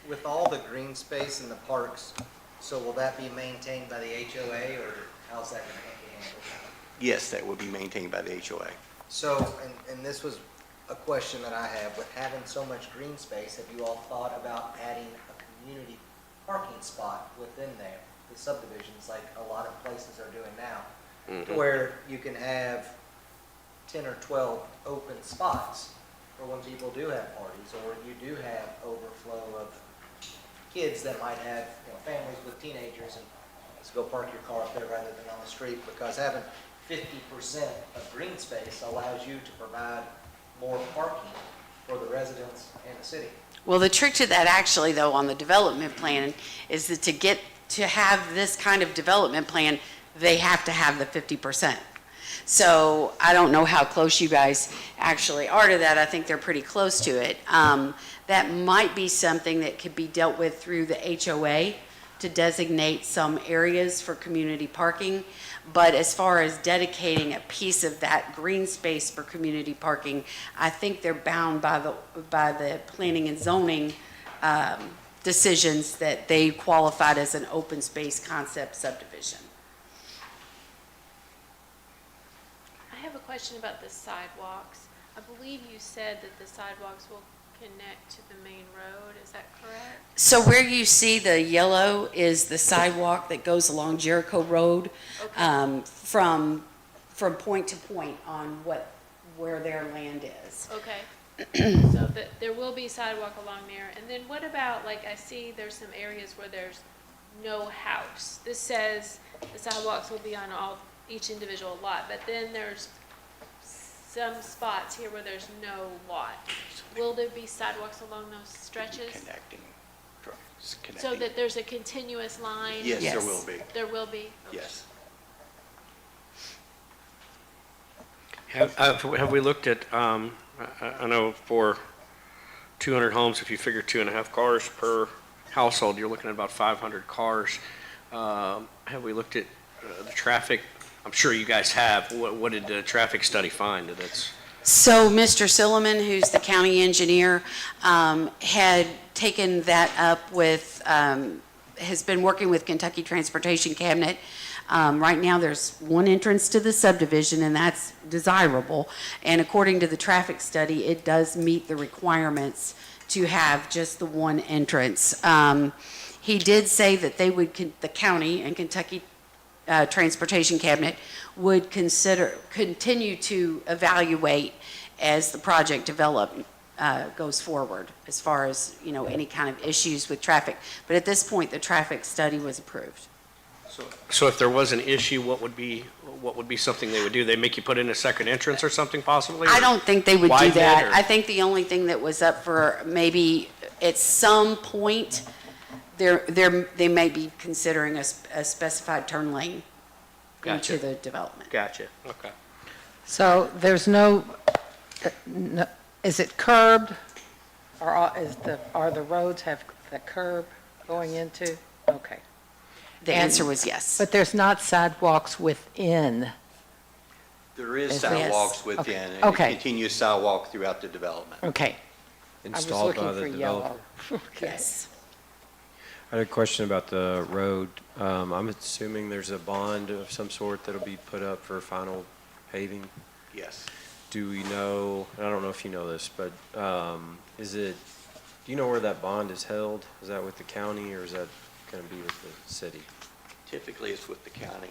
S6: With all the green space in the parks, so will that be maintained by the HOA, or how's that going to be handled?
S10: Yes, that will be maintained by the HOA.
S6: So, and this was a question that I have, with having so much green space, have you all thought about adding a community parking spot within there, the subdivisions, like a lot of places are doing now, to where you can have 10 or 12 open spots for when people do have parties, or you do have overflow of kids that might have, families with teenagers, and just go park your car up there rather than on the street, because having 50% of green space allows you to provide more parking for the residents and the city.
S21: Well, the trick to that actually, though, on the development plan is that to have this kind of development plan, they have to have the 50%. So I don't know how close you guys actually are to that. I think they're pretty close to it. That might be something that could be dealt with through the HOA to designate some areas for community parking. But as far as dedicating a piece of that green space for community parking, I think they're bound by the planning and zoning decisions that they qualified as an open space concept subdivision.
S16: I have a question about the sidewalks. I believe you said that the sidewalks will connect to the main road, is that correct?
S21: So where you see the yellow is the sidewalk that goes along Jericho Road, from point to point on where their land is.
S16: Okay, so there will be sidewalk along there, and then what about, like, I see there's some areas where there's no house. This says the sidewalks will be on each individual lot, but then there's some spots here where there's no lot. Will there be sidewalks along those stretches? So that there's a continuous line?
S10: Yes, there will be.
S16: There will be? Okay.
S10: Yes.
S8: Have we looked at, I know for 200 homes, if you figure 2.5 cars per household, you're looking at about 500 cars. Have we looked at the traffic? I'm sure you guys have. What did the traffic study find?
S21: So Mr. Silliman, who's the county engineer, had taken that up with, has been working with Kentucky Transportation Cabinet. Right now, there's one entrance to the subdivision, and that's desirable. And according to the traffic study, it does meet the requirements to have just the one entrance. He did say that they would, the county and Kentucky Transportation Cabinet would continue to evaluate as the project goes forward, as far as, any kind of issues with traffic. But at this point, the traffic study was approved.
S8: So if there was an issue, what would be something they would do? They make you put in a second entrance or something possibly?
S21: I don't think they would do
S8: Widen it,
S21: that.
S8: or-
S21: I think the only thing that was up for maybe at some point, they may be considering a specified turn lane
S8: Gotcha.
S21: into the development.
S8: Gotcha, okay.
S5: so there's no, is it curbed? Or are the roads have the curb going into? Okay.
S21: The answer was yes.
S5: But there's not sidewalks within?
S10: There is
S5: Yes.
S10: sidewalks
S5: Okay.
S10: within, and
S5: Okay.
S10: a continuous sidewalk throughout the development.
S5: Okay.
S22: Installed by
S5: I was
S22: the
S5: looking for
S22: developer.
S5: yellow. Okay.
S21: Yes.
S22: I had a question about the road. I'm assuming there's a bond of some sort that'll be put up for final paving.
S10: Yes.
S22: do we know, I don't know if you know this, but do you know where that bond is held? Is that with the county or is that going to be with the city?
S4: Typically, it's with the county.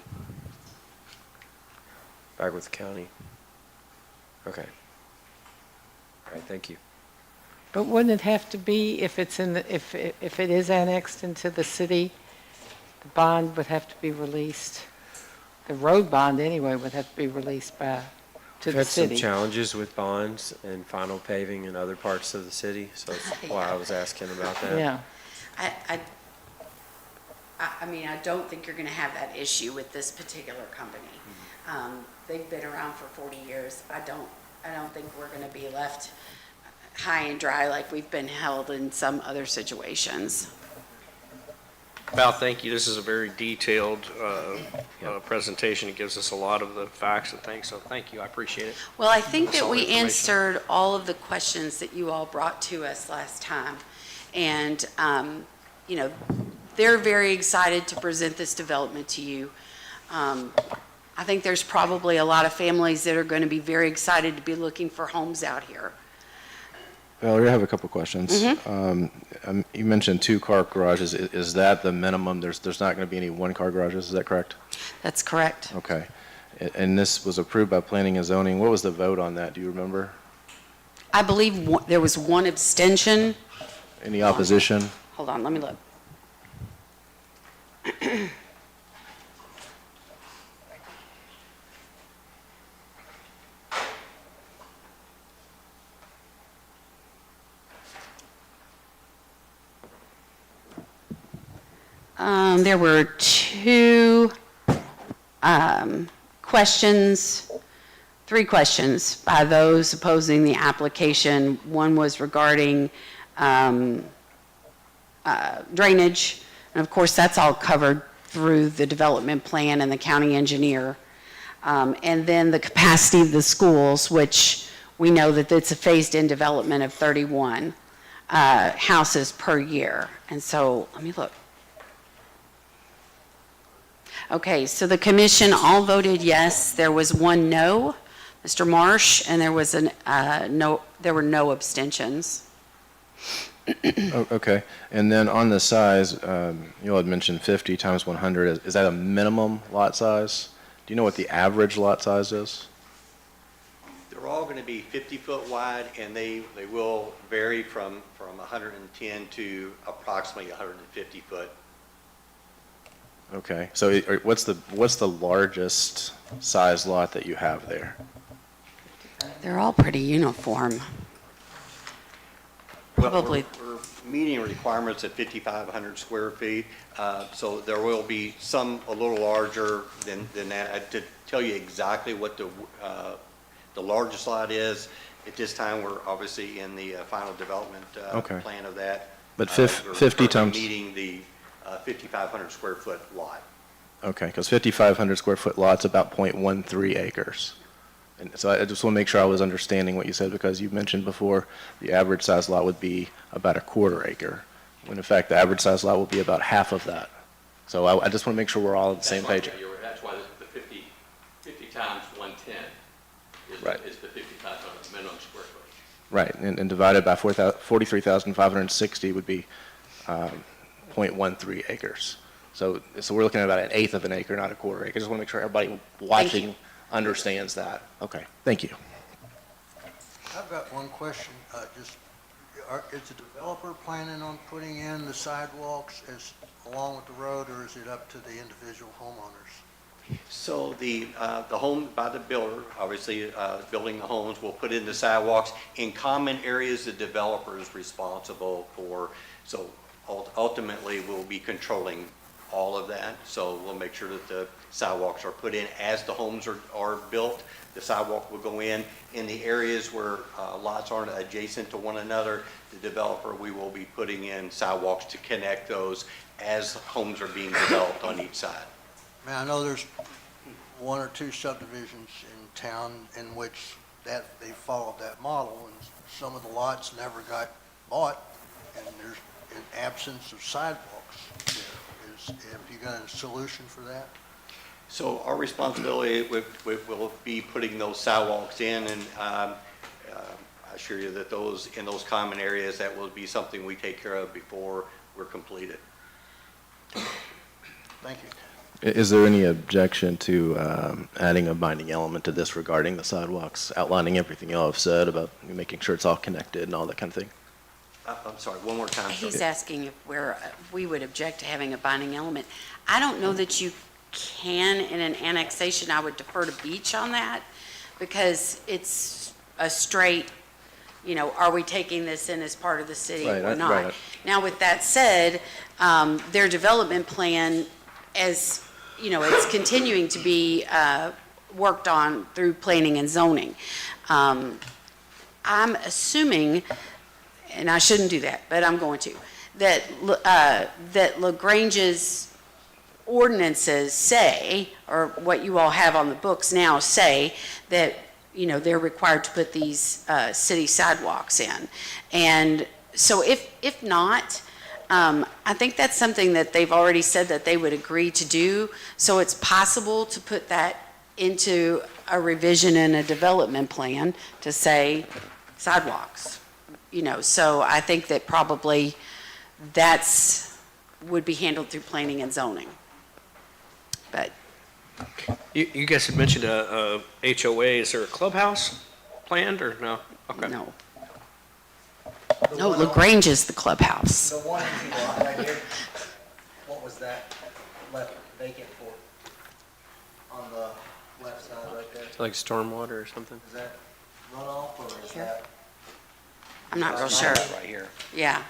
S22: Back with the county? Okay. All right, thank you.
S5: But wouldn't it have to be, if it's if it is annexed into the city, the bond would have to be released? The road bond anyway would have to be released to
S22: We've
S5: the
S22: had some
S5: city.
S22: challenges with bonds and final paving in other parts of the city, so that's why I was asking about that.
S5: Yeah.
S21: I mean, I don't think you're going to have that issue with this particular company. They've been around for 40 years. I don't think we're going to be left high and dry like we've been held in some other situations.
S8: Val, thank you. This is a very detailed presentation. It gives us a lot of the facts and things, so thank you. I appreciate it.
S21: Well, I think
S8: That's
S21: that
S8: all
S21: we
S8: information.
S21: answered all of the questions that you all brought to us last time. And, you know, they're very excited to present this development to you. I think there's probably a lot of families that are going to be very excited to be looking for homes out here.
S9: Valerie, I have a couple questions. You mentioned 2-car garages. Is that the minimum? There's not going to be any 1-car garages, is that correct?
S21: That's correct.
S9: Okay. And this was approved by planning and zoning. What was the vote on that? Do you remember?
S21: I believe there was one abstention.
S9: Any opposition?
S21: Hold on, let me look. There were 2 questions, 3 questions by those opposing the application. One was regarding drainage, and of course, that's all covered through the development plan and the county engineer. And then the capacity of the schools, which we know that it's a phased-in development of 31 houses per year. And so, let me look. Okay, so the commission all voted yes. There was 1 no, Mr. Marsh, and there was there were no abstentions.
S9: Okay. And then on the size, you all had mentioned 50 times 100. Is that a minimum lot size? Do you know what the average lot size is?
S3: They're all going to be 50-foot wide, and they will vary from 110 to approximately 150 foot.
S9: Okay. So what's the largest size lot that you have there?
S21: They're all pretty uniform. Probably.
S3: We're meeting requirements at 5,500 square feet, so there will be some a little larger than that. To tell you exactly what the largest lot is, at this time, we're obviously in the final development plan of that.
S9: But
S3: We're
S9: 50
S3: currently
S9: times...
S3: meeting the 5,500 square foot lot.
S9: Okay, because 5,500 square foot lot's about 0.13 acres. And so I just want to make sure I was understanding what you said, because you mentioned before the average size lot would be about 1/4 acre, when in fact the average size lot will be about half of that. So I just want to make sure we're all on the same page.
S4: That's why the 50 times 110 is the 5,500 minimum square foot.
S9: Right, and divided by 43,560 would be 0.13 acres. So we're looking at about 1/8 of an acre, not 1/4 acre. I just want to make sure everybody watching understands that. Okay, thank you.
S18: I've got one question. Is the developer planning on putting in the sidewalks along with the road, or is it up to the individual homeowners?
S3: So the home by the builder, obviously building the homes, will put in the sidewalks. In common areas, the developer is responsible for, so ultimately we'll be controlling all of that. So we'll make sure that the sidewalks are put in as the homes are built. The sidewalk will go in the areas where lots aren't adjacent to one another. The developer, we will be putting in sidewalks to connect those as homes are being developed on each side.
S18: Man, I know there's 1 or 2 subdivisions in town in which they followed that model, and some of the lots never got bought, and there's an absence of sidewalks. Have you got a solution for that?
S3: So our responsibility will be putting those sidewalks in, and I assure you that in those common areas, that will be something we take care of before we're completed.
S18: Thank you.
S9: Is there any objection to adding a binding element to this regarding the sidewalks, outlining everything y'all have said about making sure it's all connected and all that kind of thing?
S3: I'm sorry, one more time.
S21: He's asking if we would object to having a binding element. I don't know that you can in an annexation. I would defer to Beach on that because it's a straight, are we taking this in as part of the city or not?
S9: Right.
S21: Now, with that said, their development plan, as, it's continuing to be worked on through planning and zoning. I'm assuming, and I shouldn't do that, but I'm going to, that LaGrange's ordinances say, or what you all have on the books now say, that, they're required to put these city sidewalks in. And so if not, I think that's something that they've already said that they would agree to do. So it's possible to put that into a revision in a development plan to say sidewalks. So I think that probably would be handled through planning and zoning. But
S8: You guys had mentioned a HOA. Is there a clubhouse planned or no? Okay.
S21: no. No, LaGrange is the clubhouse.
S6: The one empty lot right here, what was that left vacant for? On the left side right there?
S22: Like stormwater or something?
S6: Is that runoff or is that?
S21: I'm not real sure.
S3: Right here.
S21: Yeah.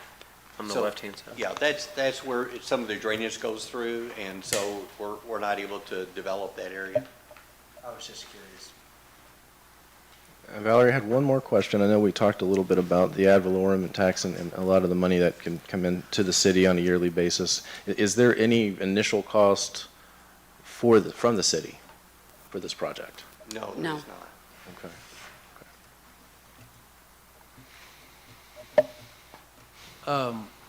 S22: On the
S3: So,
S22: left-hand side?
S3: Yeah, that's where some of the drainage goes through, and so we're not able to develop that area.
S6: I was just curious.
S9: Valerie, I had one more question. I know we talked a little bit about the ad valorem tax and a lot of the money that can come into the city on a yearly basis. Is there any initial cost from the city for this project?
S3: No,
S21: No.
S3: there's not.
S9: Okay.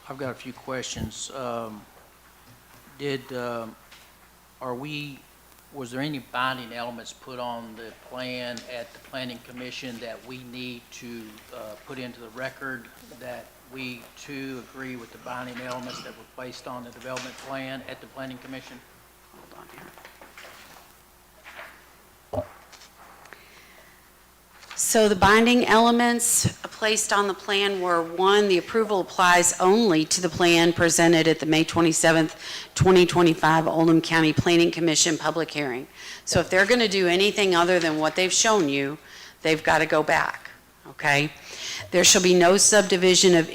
S1: I've got a few questions. Was there any binding elements put on the plan at the planning commission that we need to put into the record, that we too agree with the binding elements that were placed on the development plan at the planning commission?
S21: Hold on here. So the binding elements placed on the plan were, one, the approval applies only to the plan presented at the May 27th, 2025 Oldham County Planning Commission public hearing. So if they're going to do anything other than what they've shown you, they've got to go back, okay? There shall be no subdivision of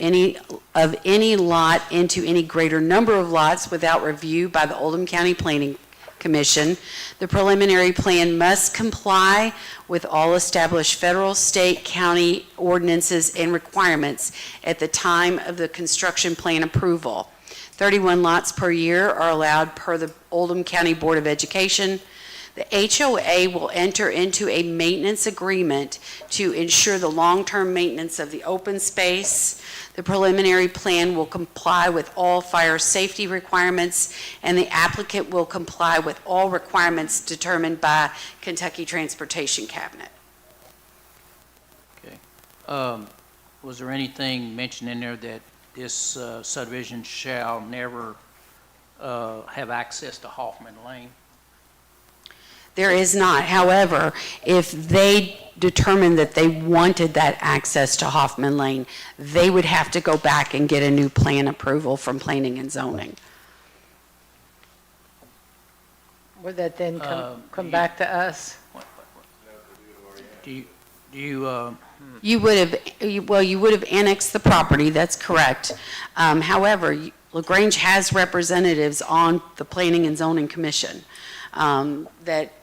S21: any lot into any greater number of lots without review by the Oldham County Planning Commission. The preliminary plan must comply with all established federal, state, county ordinances and requirements at the time of the construction plan approval. 31 lots per year are allowed per the Oldham County Board of Education. The HOA will enter into a maintenance agreement to ensure the long-term maintenance of the open space. The preliminary plan will comply with all fire safety requirements, and the applicant will comply with all requirements determined by Kentucky Transportation Cabinet.
S1: Okay. Was there anything mentioned in there that this subdivision shall never have access to Hoffman Lane?
S21: There is not. However, if they determined that they wanted that access to Hoffman Lane, they would have to go back and get a new plan approval from planning and zoning.
S5: Would that then come back to us?
S1: You
S21: would have annexed the property, that's correct. However, LaGrange has representatives on the Planning and Zoning Commission that,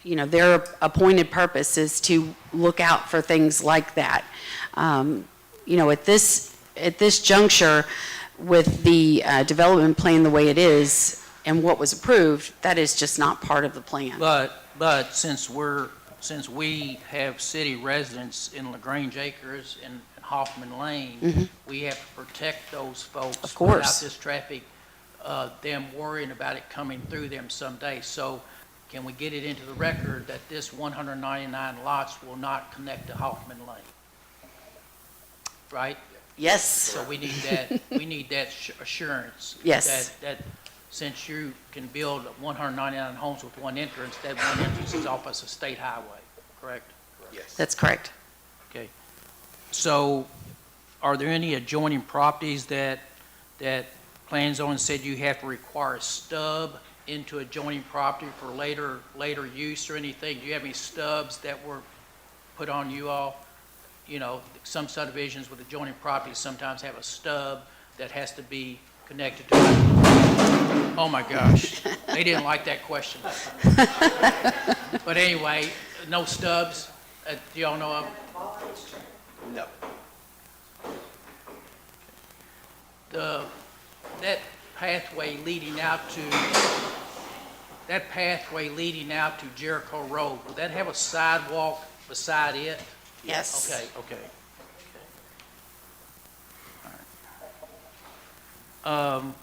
S21: their appointed purpose is to look out for things like that. At this juncture, with the development plan the way it is and what was approved, that is just not part of the plan.
S1: But since we have city residents in LaGrange Acres and Hoffman Lane, we have to protect those folks
S21: Of course.
S1: without this traffic, them worrying about it coming through them someday. So can we get it into the record that this 199 lots will not connect to Hoffman Lane? Right?
S21: Yes.
S1: So we need that assurance.
S21: Yes.
S1: That since you can build 199 homes with one entrance, that one entrance is off as a state highway, correct?
S3: Yes.
S21: That's correct.
S1: Okay. So are there any adjoining properties that Plan Zone said you have to require a stub into adjoining property for later use or anything? Do you have any stubs that were put on you all? You know, some subdivisions with adjoining properties sometimes have a stub that has to be connected to it. Oh my gosh, they didn't like that question. But anyway, no stubs, do y'all know of?
S3: No.
S1: That pathway leading out to Jericho Road, would that have a sidewalk beside it?
S21: Yes.
S1: Okay. All right.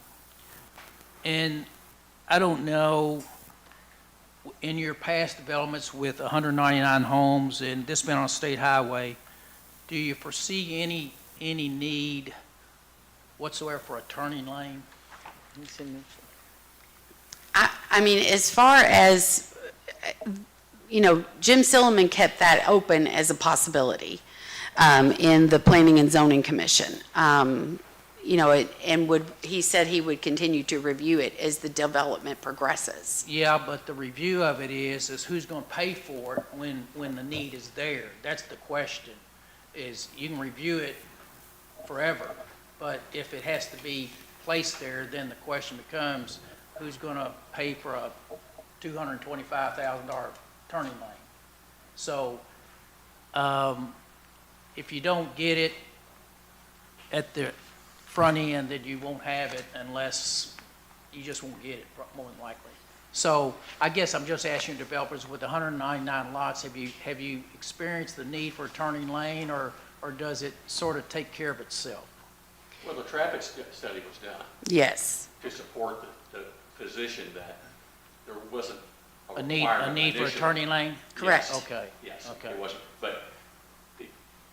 S1: And I don't know, in your past developments with 199 homes and this been on a state highway, do you foresee any need whatsoever for a turning lane?
S21: I mean, as far as, Jim Silliman kept that open as a possibility in the Planning and Zoning Commission. He said he would continue to review it as the development progresses.
S1: Yeah, but the review of it is who's going to pay for it when the need is there? That's the question, is you can review it forever, but if it has to be placed there, then the question becomes, who's going to pay for a $225,000 turning lane? So if you don't get it at the front end, then you won't have it unless you just won't get it, more than likely. So I guess I'm just asking developers, with 199 lots, have you experienced the need for a turning lane, or does it sort of take care of itself?
S4: Well, the traffic study was done
S21: Yes.
S4: to support the position that there wasn't a
S1: A need for a
S4: initially.
S1: turning lane?
S21: Correct.
S4: Yes.
S1: Okay.
S4: Yes,
S1: Okay.
S4: it wasn't, but the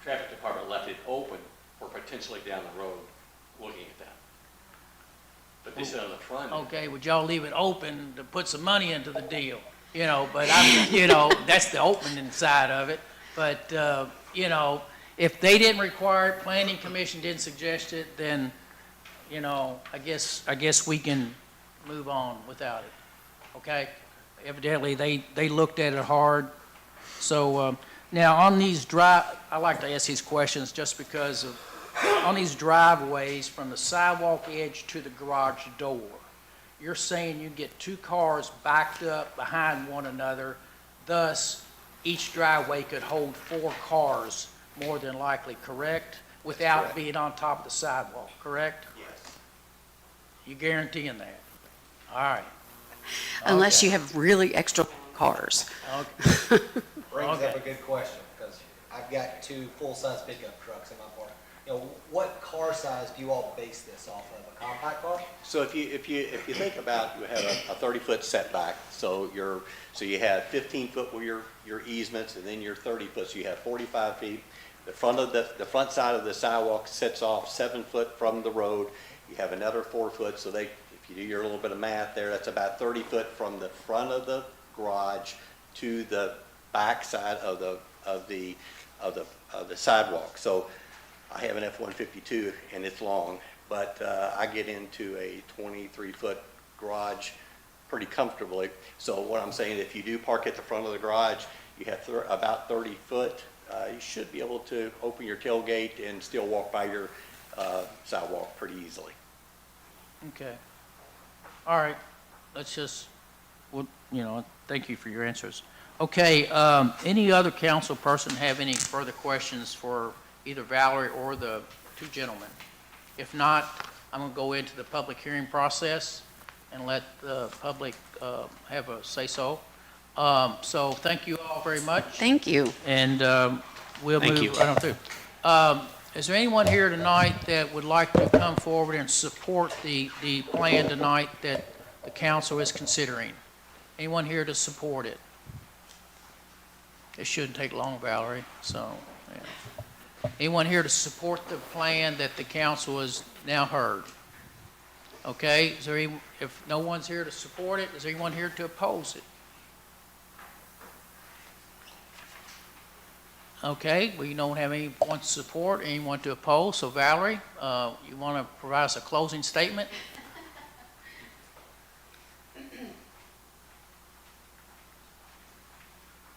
S4: traffic department left it open for potentially down the road looking at that. But they said on the front end,
S1: Okay, would y'all leave it open to put some money into the deal? But that's the opening side of it. But, if they didn't require it, planning commission didn't suggest it, then, I guess we can move on without it, okay? Evidently, they looked at it hard. So, now on these I like to ask these questions just because on these driveways from the sidewalk edge to the garage door, you're saying you get two cars backed up behind one another, thus each driveway could hold 4 cars more than likely, correct? Without
S3: correct.
S1: being on top of the sidewalk, correct?
S3: Yes.
S1: You guaranteeing that? All right.
S21: Unless
S1: Okay.
S21: you have really extra cars.
S1: Okay.
S6: Brings
S1: Okay.
S6: up a good question, because I've got 2 full-size pickup trucks in my park. What car size do you all base this off of? A compact car?
S3: So if you think about, you have a 30-foot setback, so you have 15 foot with your easements, and then your 30 foot, so you have 45 feet. The front side of the sidewalk sets off 7 foot from the road. You have another 4 foot, so if you do your little bit of math there, that's about 30 foot from the front of the garage to the back side of the sidewalk. So I have an F-152 and it's long, but I get into a 23-foot garage pretty comfortably. So what I'm saying, if you do park at the front of the garage, you have about 30 foot. You should be able to open your tailgate and still walk by your sidewalk pretty easily.
S1: Okay. All right. Let's just, thank you for your answers. Okay, any other council person have any further questions for either Valerie or the 2 gentlemen? If not, I'm going to go into the public hearing process and let the public have a say-so. So thank you all very much.
S21: Thank you.
S1: And we'll
S8: Thank
S1: move
S8: you.
S1: right on through. Is there anyone here tonight that would like to come forward and support the plan tonight that the council is considering? Anyone here to support it? It shouldn't take long, Valerie, so, yeah. Anyone here to support the plan that the council has now heard? Okay, is there any, if no one's here to support it, is there anyone here to oppose it? Okay, we don't have anyone to support, anyone to oppose, so Valerie, you want to provide us a closing statement?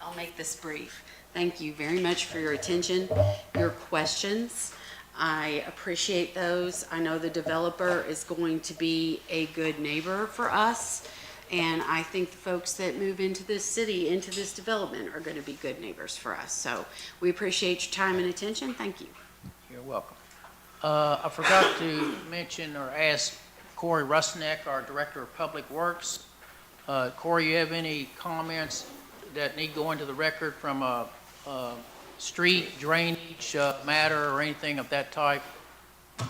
S21: I'll make this brief. Thank you very much for your attention, your questions. I appreciate those. I know the developer is going to be a good neighbor for us, and I think the folks that move into this city, into this development, are going to be good neighbors for us. So we appreciate your time and attention. Thank you.
S1: You're welcome. I forgot to mention or ask Corey Rusnick, our Director of Public Works. Corey, you have any comments that need to go into the record from a street drainage matter or anything of that type?
S4: I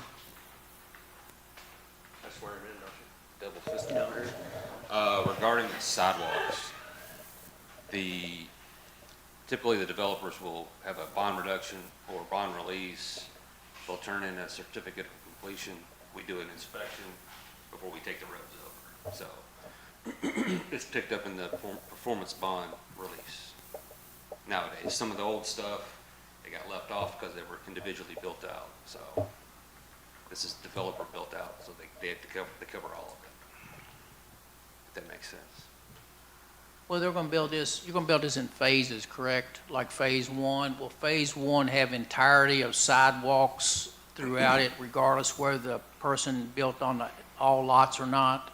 S4: swear him in, don't you? Double fisted over here. Regarding the sidewalks, typically the developers will have a bond reduction or bond release. They'll turn in a certificate of completion. We do an inspection before we take the roads over. So it's picked up in the performance bond release. Nowadays, some of the old stuff, they got left off because they were individually built out. So this is developer built out, so they have to cover all of it. If that makes sense.
S1: Well, they're going to build this, you're going to build this in phases, correct? Like phase one. Will phase one have entirety of sidewalks throughout it, regardless whether the person built on all lots or not?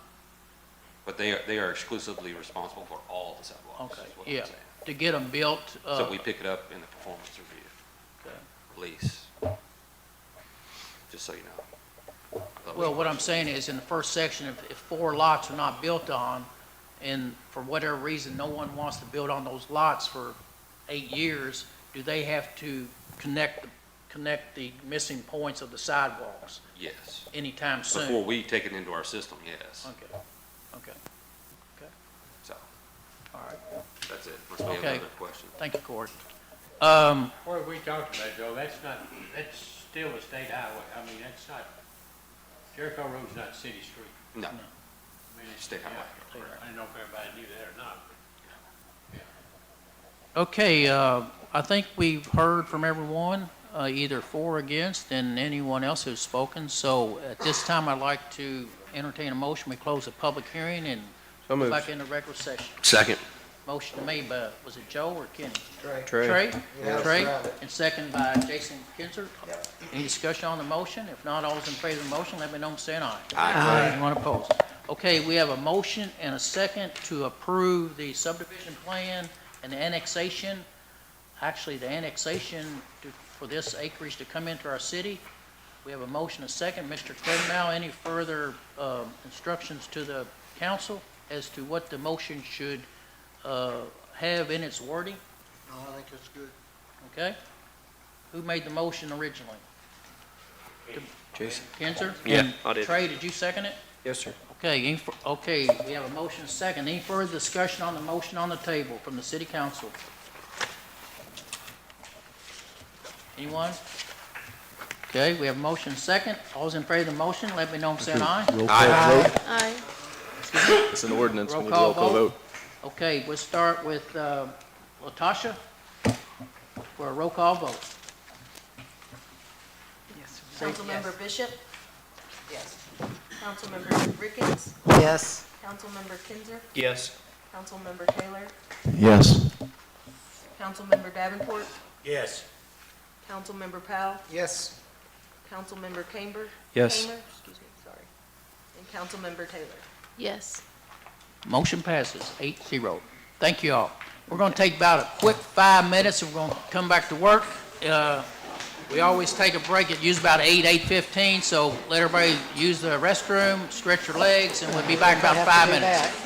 S4: But they are exclusively responsible for all the sidewalks.
S1: Okay,
S4: is what I'm
S1: yeah.
S4: saying.
S1: To get them built.
S4: So we pick it up in the performance review.
S1: Okay.
S4: Release. Just so you know.
S1: Well, what I'm saying is, in the first section, if 4 lots are not built on, and for whatever reason, no one wants to build on those lots for 8 years, do they have to connect the missing points of the sidewalks
S4: Yes.
S1: anytime soon?
S4: Before we take it into our system, yes.
S1: Okay, okay, okay,
S4: So
S1: all right.
S4: that's it. Unless we have
S1: Okay.
S4: another question.
S1: Thank you, Court.
S11: What are we talking about, Joe? That's still a state highway. I mean, that's not, Jericho Road's not city street.
S4: No.
S11: I mean, it's
S4: State highway.
S11: yeah, I don't know if everybody knew that or not.
S1: Okay, I think we've heard from everyone, either for or against, and anyone else who's spoken. So at this time, I'd like to entertain a motion. We close the public hearing and
S8: So
S1: go
S8: moved.
S1: back into regular session.
S8: Second.
S1: Motion made by, was it Joe or Kenny?
S8: Trey.
S1: Trey, and second by Jason Kinzer. Any discussion on the motion? If not, all those in favor of the motion, let me know by saying aye.
S8: Aye.
S1: Anyone opposed? Okay, we have a motion and a second to approve the subdivision plan and the annexation. Actually, the annexation for this acreage to come into our city. We have a motion, a second. Mr. Craigmile, any further instructions to the council as to what the motion should have in its wording?
S18: No, I think that's good.
S1: Okay? Who made the motion originally?
S8: Jason.
S1: Kinzer?
S8: Yeah,
S1: And
S8: I did.
S1: Trey, did you second it?
S8: Yes, sir.
S1: Okay, okay, we have a motion second. Any further discussion on the motion on the table from the city council? Anyone? Okay, we have a motion second. All those in favor of the motion, let me know by saying aye.
S9: Roll call vote.
S16: Aye.
S9: It's an ordinance. We
S1: Roll
S9: need a roll
S1: call
S9: call vote.
S1: Okay, we'll start with Latasha for a roll call vote.
S14: Councilmember Bishop? Yes. Councilmember Ricketts?
S5: Yes.
S14: Councilmember Kinzer?
S8: Yes.
S14: Councilmember Taylor?
S9: Yes.
S14: Councilmember Davenport?
S11: Yes.
S14: Councilmember Powell?
S6: Yes.
S14: Councilmember Camber?
S8: Yes.
S14: Kamer, excuse me, sorry. And Councilmember Taylor?
S16: Yes.
S1: Motion passes 8-0. Thank you all. We're going to take about a quick 5 minutes, and we're going to come back to work. We always take a break at usually about 8:15, so let everybody use the restroom, stretch your legs, and we'll be back about 5 minutes.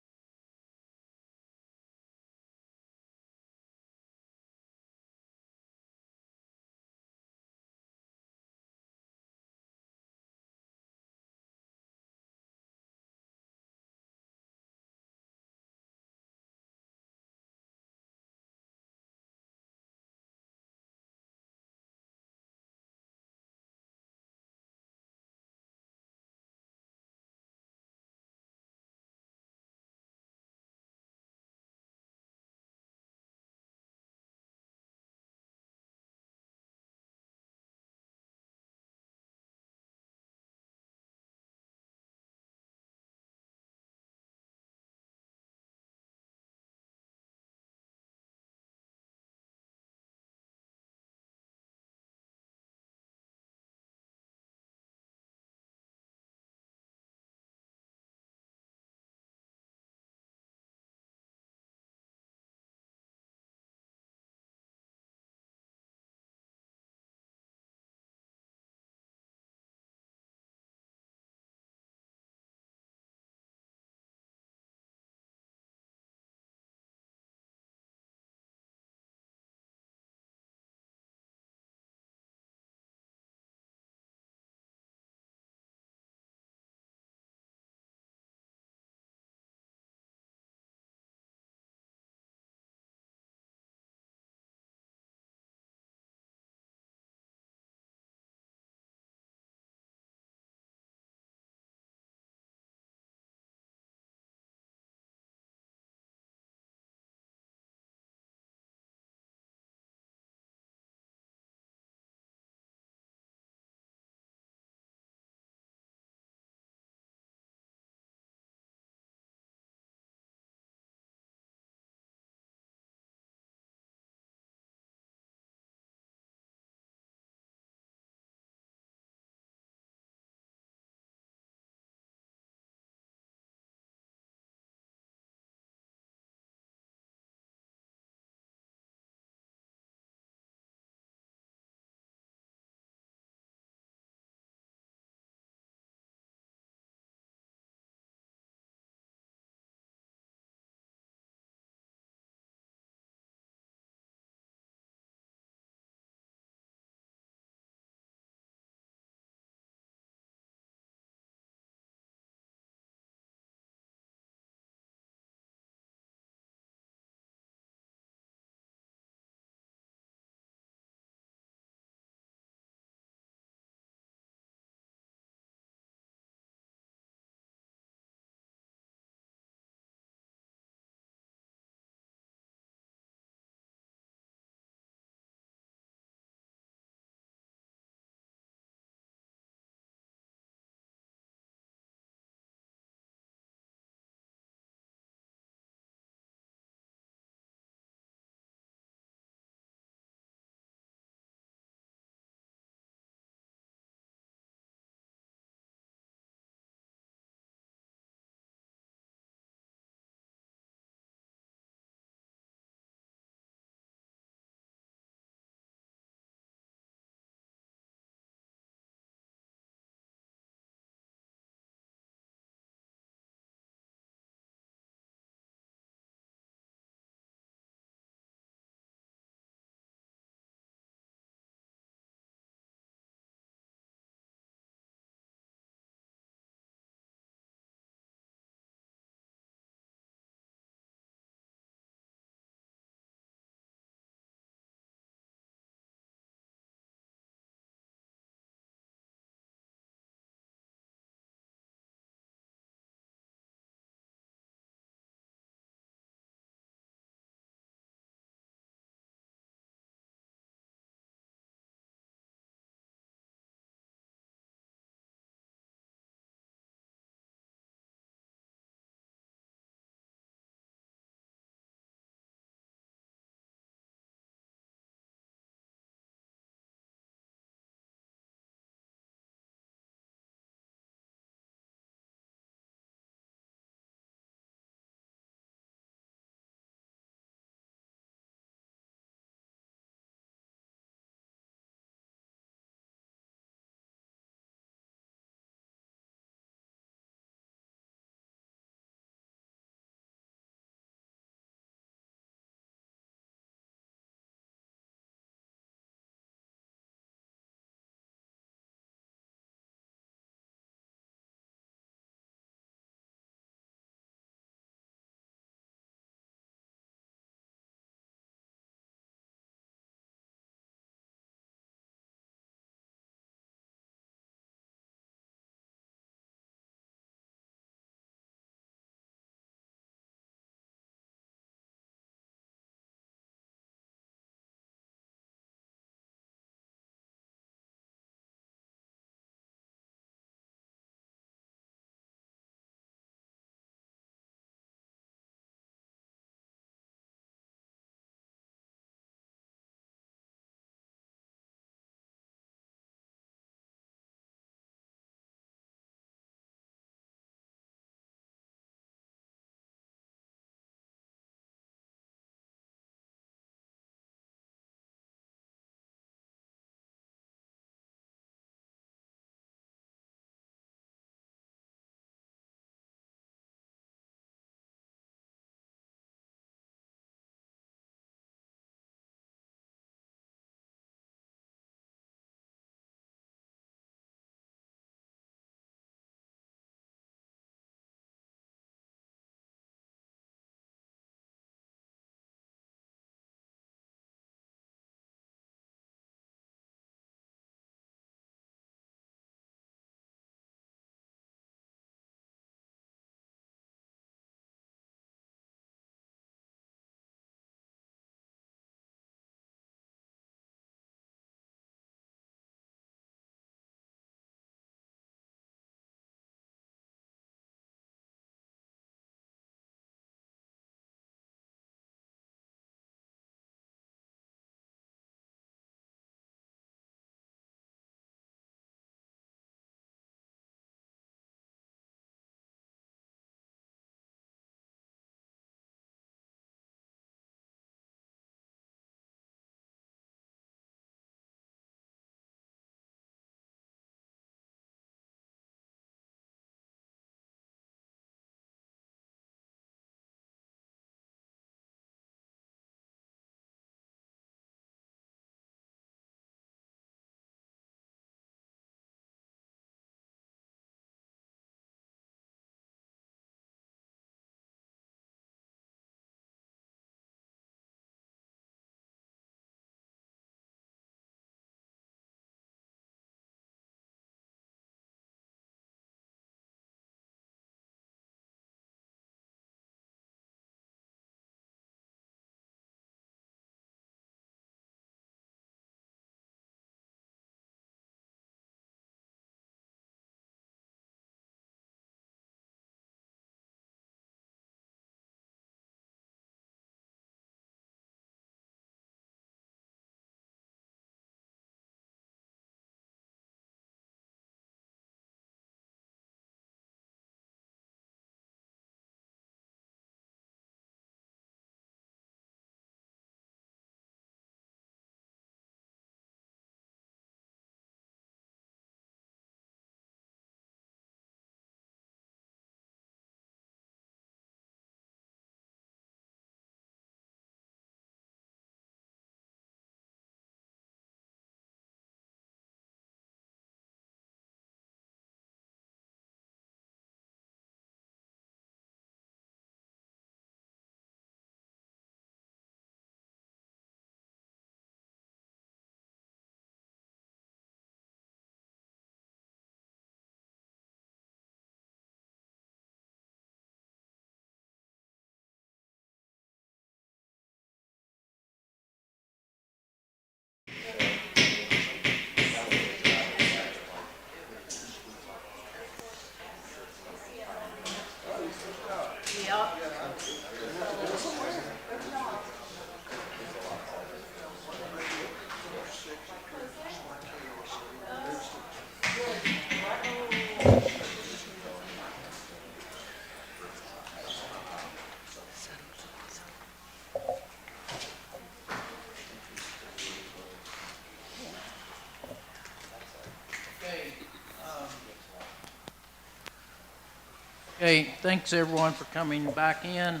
S1: Okay, thanks everyone for coming back in.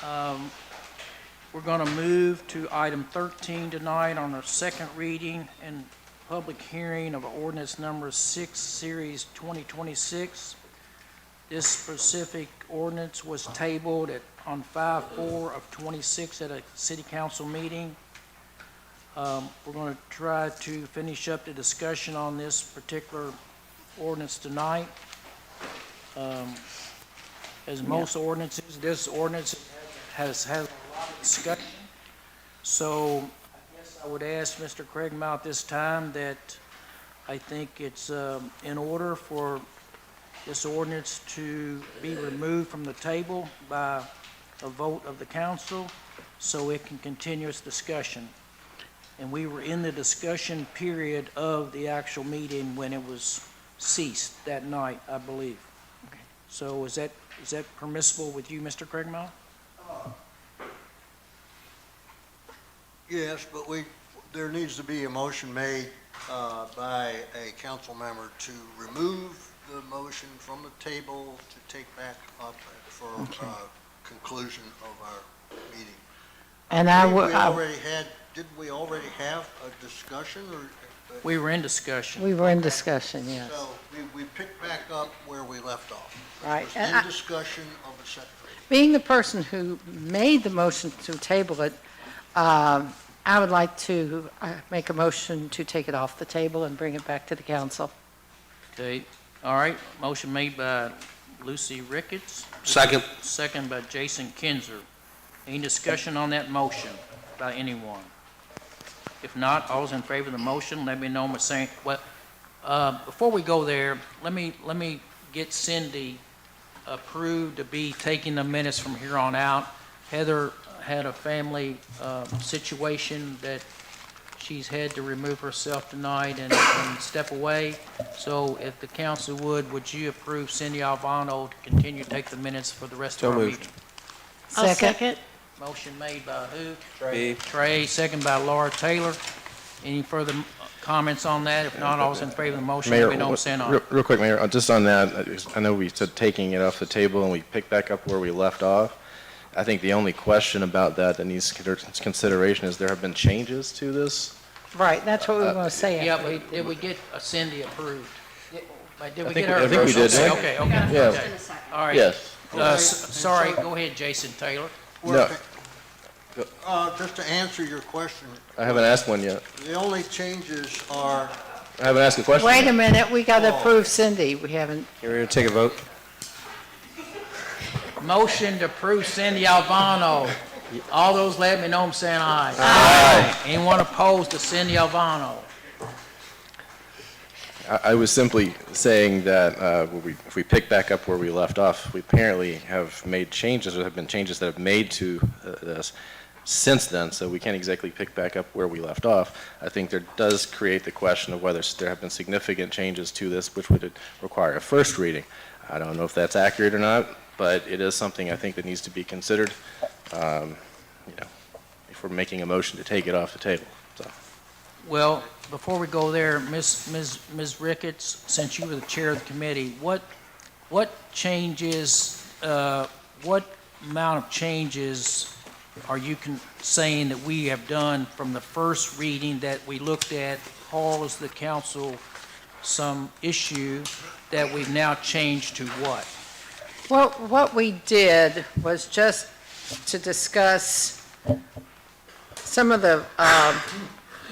S1: We're going to move to item 13 tonight on our second reading and public hearing of ordinance number 6, series 2026. This specific ordinance was tabled on 5/4 of 26 at a city council meeting. We're going to try to finish up the discussion on this particular ordinance tonight. As most ordinances, this ordinance has had a lot of discussion. So I guess I would ask Mr. Craig Mount this time that I think it's in order for this ordinance to be removed from the table by a vote of the council so it can continue its discussion. And we were in the discussion period of the actual meeting when it was ceased that night, I believe. So is that permissible with you, Mr. Craig Mount?
S18: Yes, but there needs to be a motion made by a council member to remove the motion from the table to take back up for conclusion of our meeting.
S5: And
S18: Didn't we already have a discussion or?
S1: We were in discussion.
S5: We were in discussion, yes.
S18: So we picked back up where we left off.
S5: Right.
S18: It was in discussion of the second reading.
S5: Being the person who made the motion to table it, I would like to make a motion to take it off the table and bring it back to the council.
S1: Okay, all right, motion made by Lucy Ricketts.
S8: Second.
S1: Second by Jason Kinzer. Any discussion on that motion by anyone? If not, all those in favor of the motion, let me know by saying, well, before we go there, let me get Cindy approved to be taking the minutes from here on out. Heather had a family situation that she's had to remove herself tonight and step away. So if the council would you approve Cindy Alvano to continue to take the minutes for the rest of our meeting?
S5: I'll second.
S1: Motion made by who?
S22: Trey.
S1: Trey, second by Laura Taylor. Any further comments on that? If not, all those in favor of the motion,
S9: Mayor,
S1: let me know by saying aye.
S9: real quick, Mayor, just on that, I know we said taking it off the table and we picked back up where we left off. I think the only question about that needs consideration is there have been changes to this.
S5: Right, that's what we were going to say.
S1: Yeah,
S5: after
S1: but did we get Cindy approved? Did we
S9: think
S1: get her?
S9: I think we did, didn't we?
S1: Okay,
S9: Yeah.
S1: okay. All right.
S9: Yes.
S1: Sorry, go ahead, Jason Taylor.
S9: No,
S18: Just to answer your question,
S9: I haven't asked one yet.
S18: the only changes are,
S9: I haven't asked a question.
S5: Wait a
S9: yet.
S5: minute, we got to approve Cindy. We haven't,
S22: You're going to take a vote?
S1: Motion to approve Cindy Alvano. All those let me know I'm saying aye. Aye. Anyone opposed to Cindy Alvano?
S9: I was simply saying that if we pick back up where we left off, we apparently have made changes, or have been changes that have made to this since then, so we can't exactly pick back up where we left off. I think there does create the question of whether there have been significant changes to this, which would require a first reading. I don't know if that's accurate or not, but it is something I think that needs to be considered, if we're making a motion to take it off the table. So.
S1: Well, before we go there, Ms. Ricketts, since you were the chair of the committee, what changes, what amount of changes are you saying that we have done from the first reading that we looked at, caused the council some issue that we've now changed to what?
S5: well, what we did was just to discuss some of the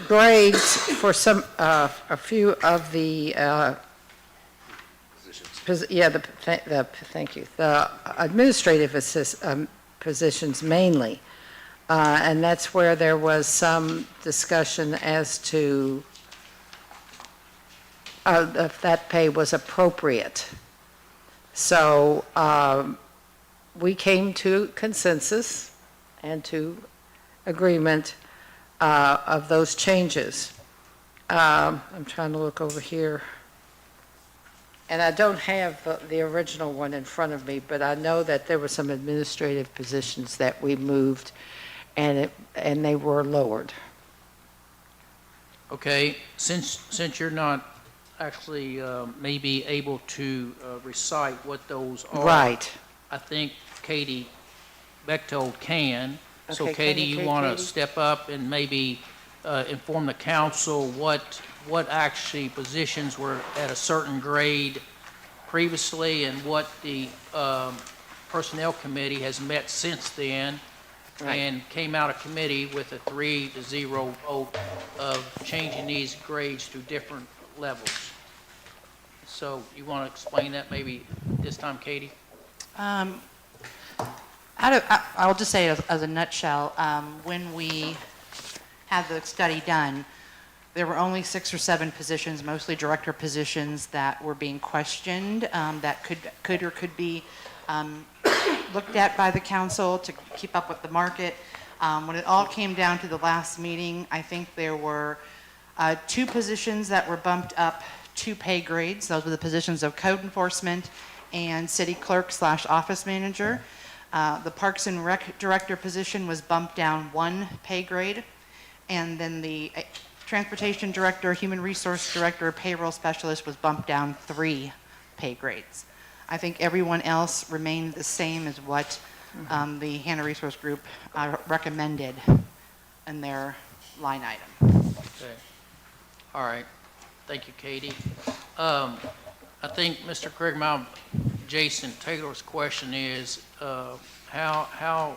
S5: grades for a few of the, thank you, the administrative positions mainly. And that's where there was some discussion as to if that pay was appropriate. So we came to consensus and to agreement of those changes. I'm trying to look over here. and I don't have the original one in front of me, but I know that there were some administrative positions that we moved, and they were lowered.
S1: Okay, since you're not actually maybe able to recite what those are.
S5: Right.
S1: I think Katie Bechtold can. So
S5: Okay,
S1: Katie,
S5: can you
S1: you
S5: take
S1: want to
S5: Katie?
S1: step up and maybe inform the council what actually positions were at a certain grade previously and what the Personnel Committee has met since then
S5: Right.
S1: and came out of committee with a 3-0 vote of changing these grades to different levels. So you want to explain that maybe this time, Katie?
S7: I'll just say it as a nutshell, when we had the study done, there were only 6 or 7 positions, mostly director positions, that were being questioned, that could be looked at by the council to keep up with the market. When it all came down to the last meeting, I think there were 2 positions that were bumped up 2 pay grades. Those were the positions of code enforcement and city clerk / office manager. The Parks and Rec director position was bumped down 1 pay grade, and then the transportation director, human resource director, payroll specialist was bumped down 3 pay grades. I think everyone else remained the same as what the Hannah Resource Group recommended in their line item.
S1: Okay. All right. Thank you, Katie. I think Mr. Craigmile, Jason Taylor's question is, how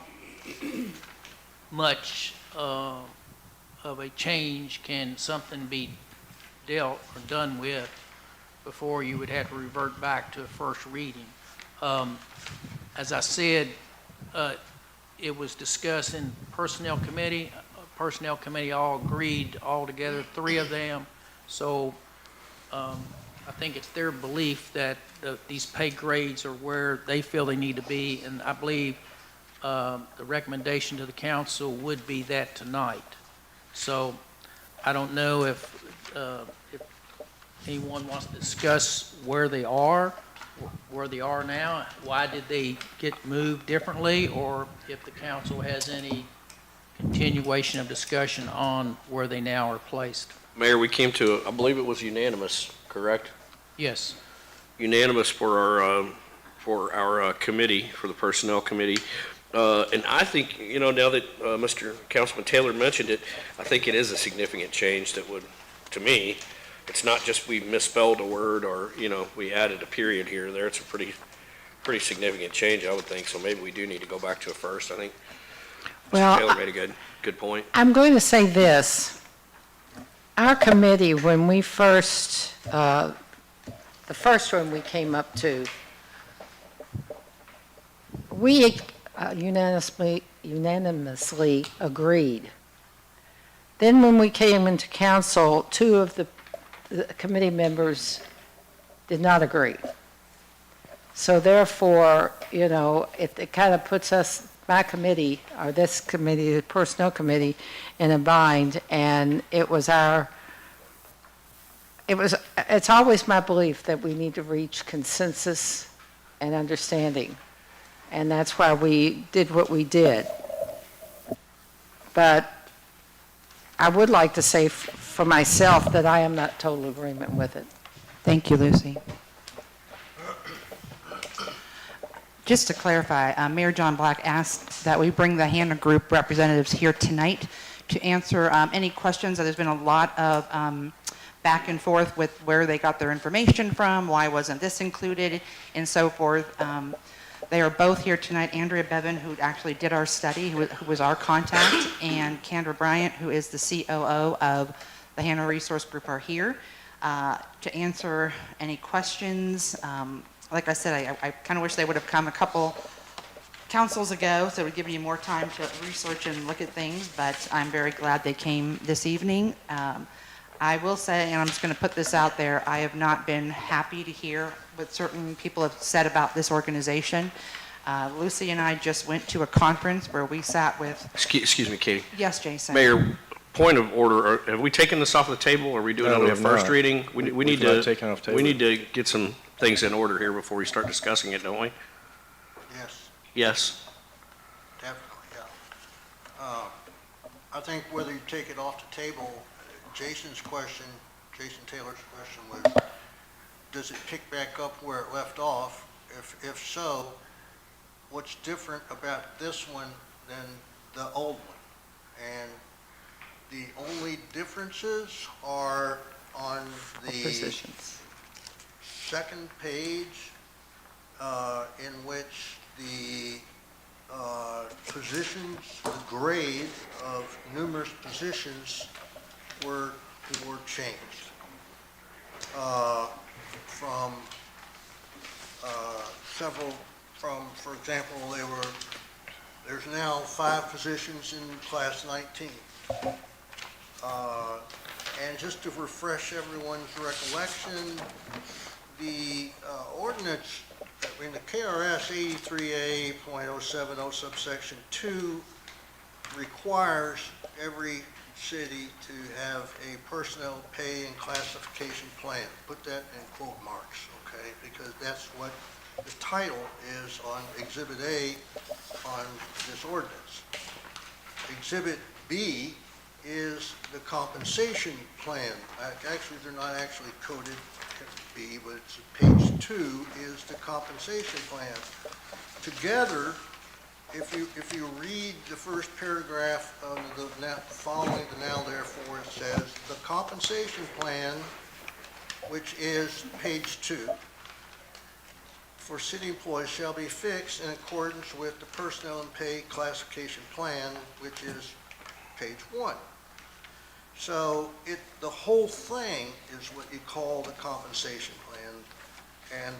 S1: much of a change can something be dealt or done with before you would have to revert back to a first reading? As I said, it was discussed in Personnel Committee. Personnel Committee all agreed all together, 3 of them. So I think it's their belief that these pay grades are where they feel they need to be, and I believe the recommendation to the council would be that tonight. So I don't know if anyone wants to discuss where they are now, why did they get moved differently, or if the council has any continuation of discussion on where they now are placed.
S8: Mayor, we came to, I believe it was unanimous, correct?
S1: Yes.
S8: Unanimous for our committee, for the Personnel Committee. And I think, now that Mr. Councilman Taylor mentioned it, I think it is a significant change that would, to me, it's not just we misspelled a word or, we added a period here or there. It's a pretty significant change, I would think. So maybe we do need to go back to a first. I think Mr. Taylor made a good point.
S5: I'm going to say this. Our committee, when we first, the first one we came up to, we unanimously agreed. Then when we came into council, 2 of the committee members did not agree. So therefore, it kind of puts us, my committee, or this committee, the Personnel Committee, in a bind, and it's always my belief that we need to reach consensus and understanding, and that's why we did what we did. But I would like to say for myself that I am not total agreement with it.
S7: Thank you, Lucy. Just to clarify, Mayor John Black asked that we bring the Hannah Group representatives here tonight to answer any questions. There's been a lot of back and forth with where they got their information from, why wasn't this included, and so forth. They are both here tonight. Andrea Bevan, who actually did our study, who was our contact, and Kendra Bryant, who is the COO of the Hannah Resource Group, are here to answer any questions. Like I said, I kind of wish they would have come a couple councils ago, so it would give you more time to research and look at things, but I'm very glad they came this evening. I will say, and I'm just going to put this out there, I have not been happy to hear what certain people have said about this organization. Lucy and I just went to a conference where we sat with...
S8: Excuse me, Katie.
S7: Yes, Jason.
S8: Mayor, point of order, have we taken this off the table? Are we doing
S9: No,
S8: it
S9: we
S8: on a
S9: have
S8: first
S9: not.
S8: reading? We need
S9: have not
S8: to,
S9: taken it off the
S8: we
S9: table.
S8: need to get some things in order here before we start discussing it, don't we?
S18: Yes,
S8: Yes.
S18: definitely, yeah. I think whether you take it off the table, Jason Taylor's question was, does it pick back up where it left off? If so, what's different about this one than the old one? And the only differences are on the
S5: Positions.
S18: second page, in which the positions, the grade of numerous positions were changed. From several, for example, there's now 5 positions in class 19. And just to refresh everyone's recollection, the ordinance in the KRS 83A.070 subsection 2 requires every city to have a personnel pay and classification plan. Put that in quote marks, okay? Because that's what the title is on Exhibit A on this ordinance. Exhibit B is the compensation plan. Actually, they're not actually coded B, but it's page 2 is the compensation plan. Together, if you read the first paragraph of following the now therefore, it says the compensation plan, which is page 2, for city employees shall be fixed in accordance with the personnel and pay classification plan, which is page 1. So the whole thing is what you call the compensation plan. And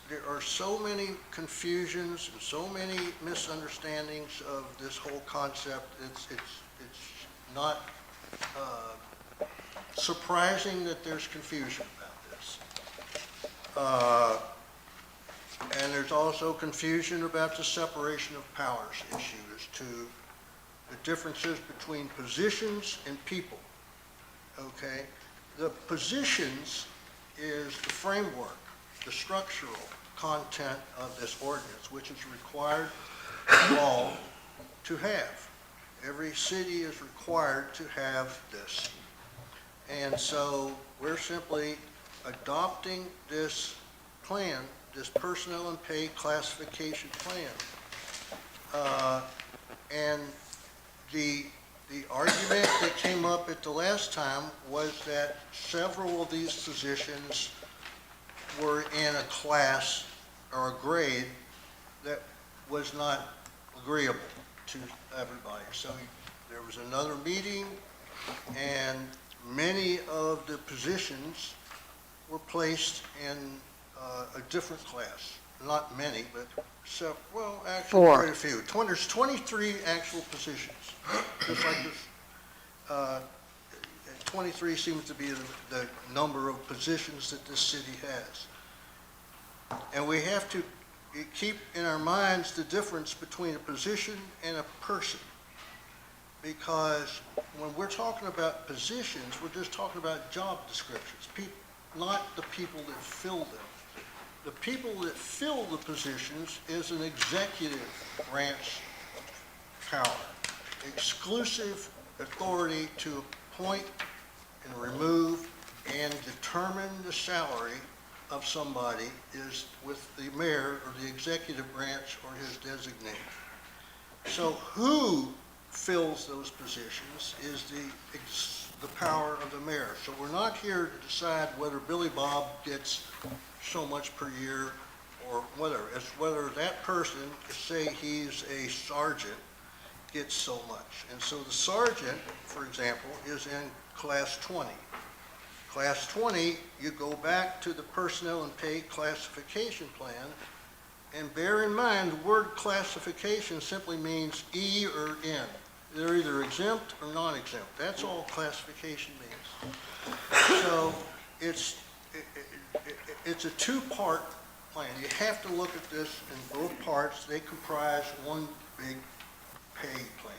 S18: there are so many confusions and so many misunderstandings of this whole concept. It's not surprising that there's confusion about this. And there's also confusion about the separation of powers issue as to the differences between positions and people, okay? The positions is the framework, the structural content of this ordinance, which is required by law to have. Every city is required to have this. And so we're simply adopting this plan, this personnel and pay classification plan. And the argument that came up at the last time was that several of these positions were in a class or a grade that was not agreeable to everybody. So there was another meeting, and many of the positions were placed in a different class. Not many, but well, actually
S5: 4.
S18: quite a few. There's 23 actual positions, just like this. 23 seems to be the number of positions that this city has. And we have to keep in our minds the difference between a position and a person. Because when we're talking about positions, we're just talking about job descriptions, not the people that fill them. The people that fill the positions is an executive branch power, exclusive authority to appoint and remove and determine the salary of somebody is with the mayor or the executive branch or his designee. So who fills those positions is the power of the mayor. So we're not here to decide whether Billy Bob gets so much per year or whatever. It's whether that person, say he's a sergeant, gets so much. And so the sergeant, for example, is in class 20. Class 20, you go back to the personnel and pay classification plan, and bear in mind the word classification simply means E or N. They're either exempt or non-exempt. That's all classification means. So it's a two-part plan. You have to look at this in both parts. They comprise one big pay plan.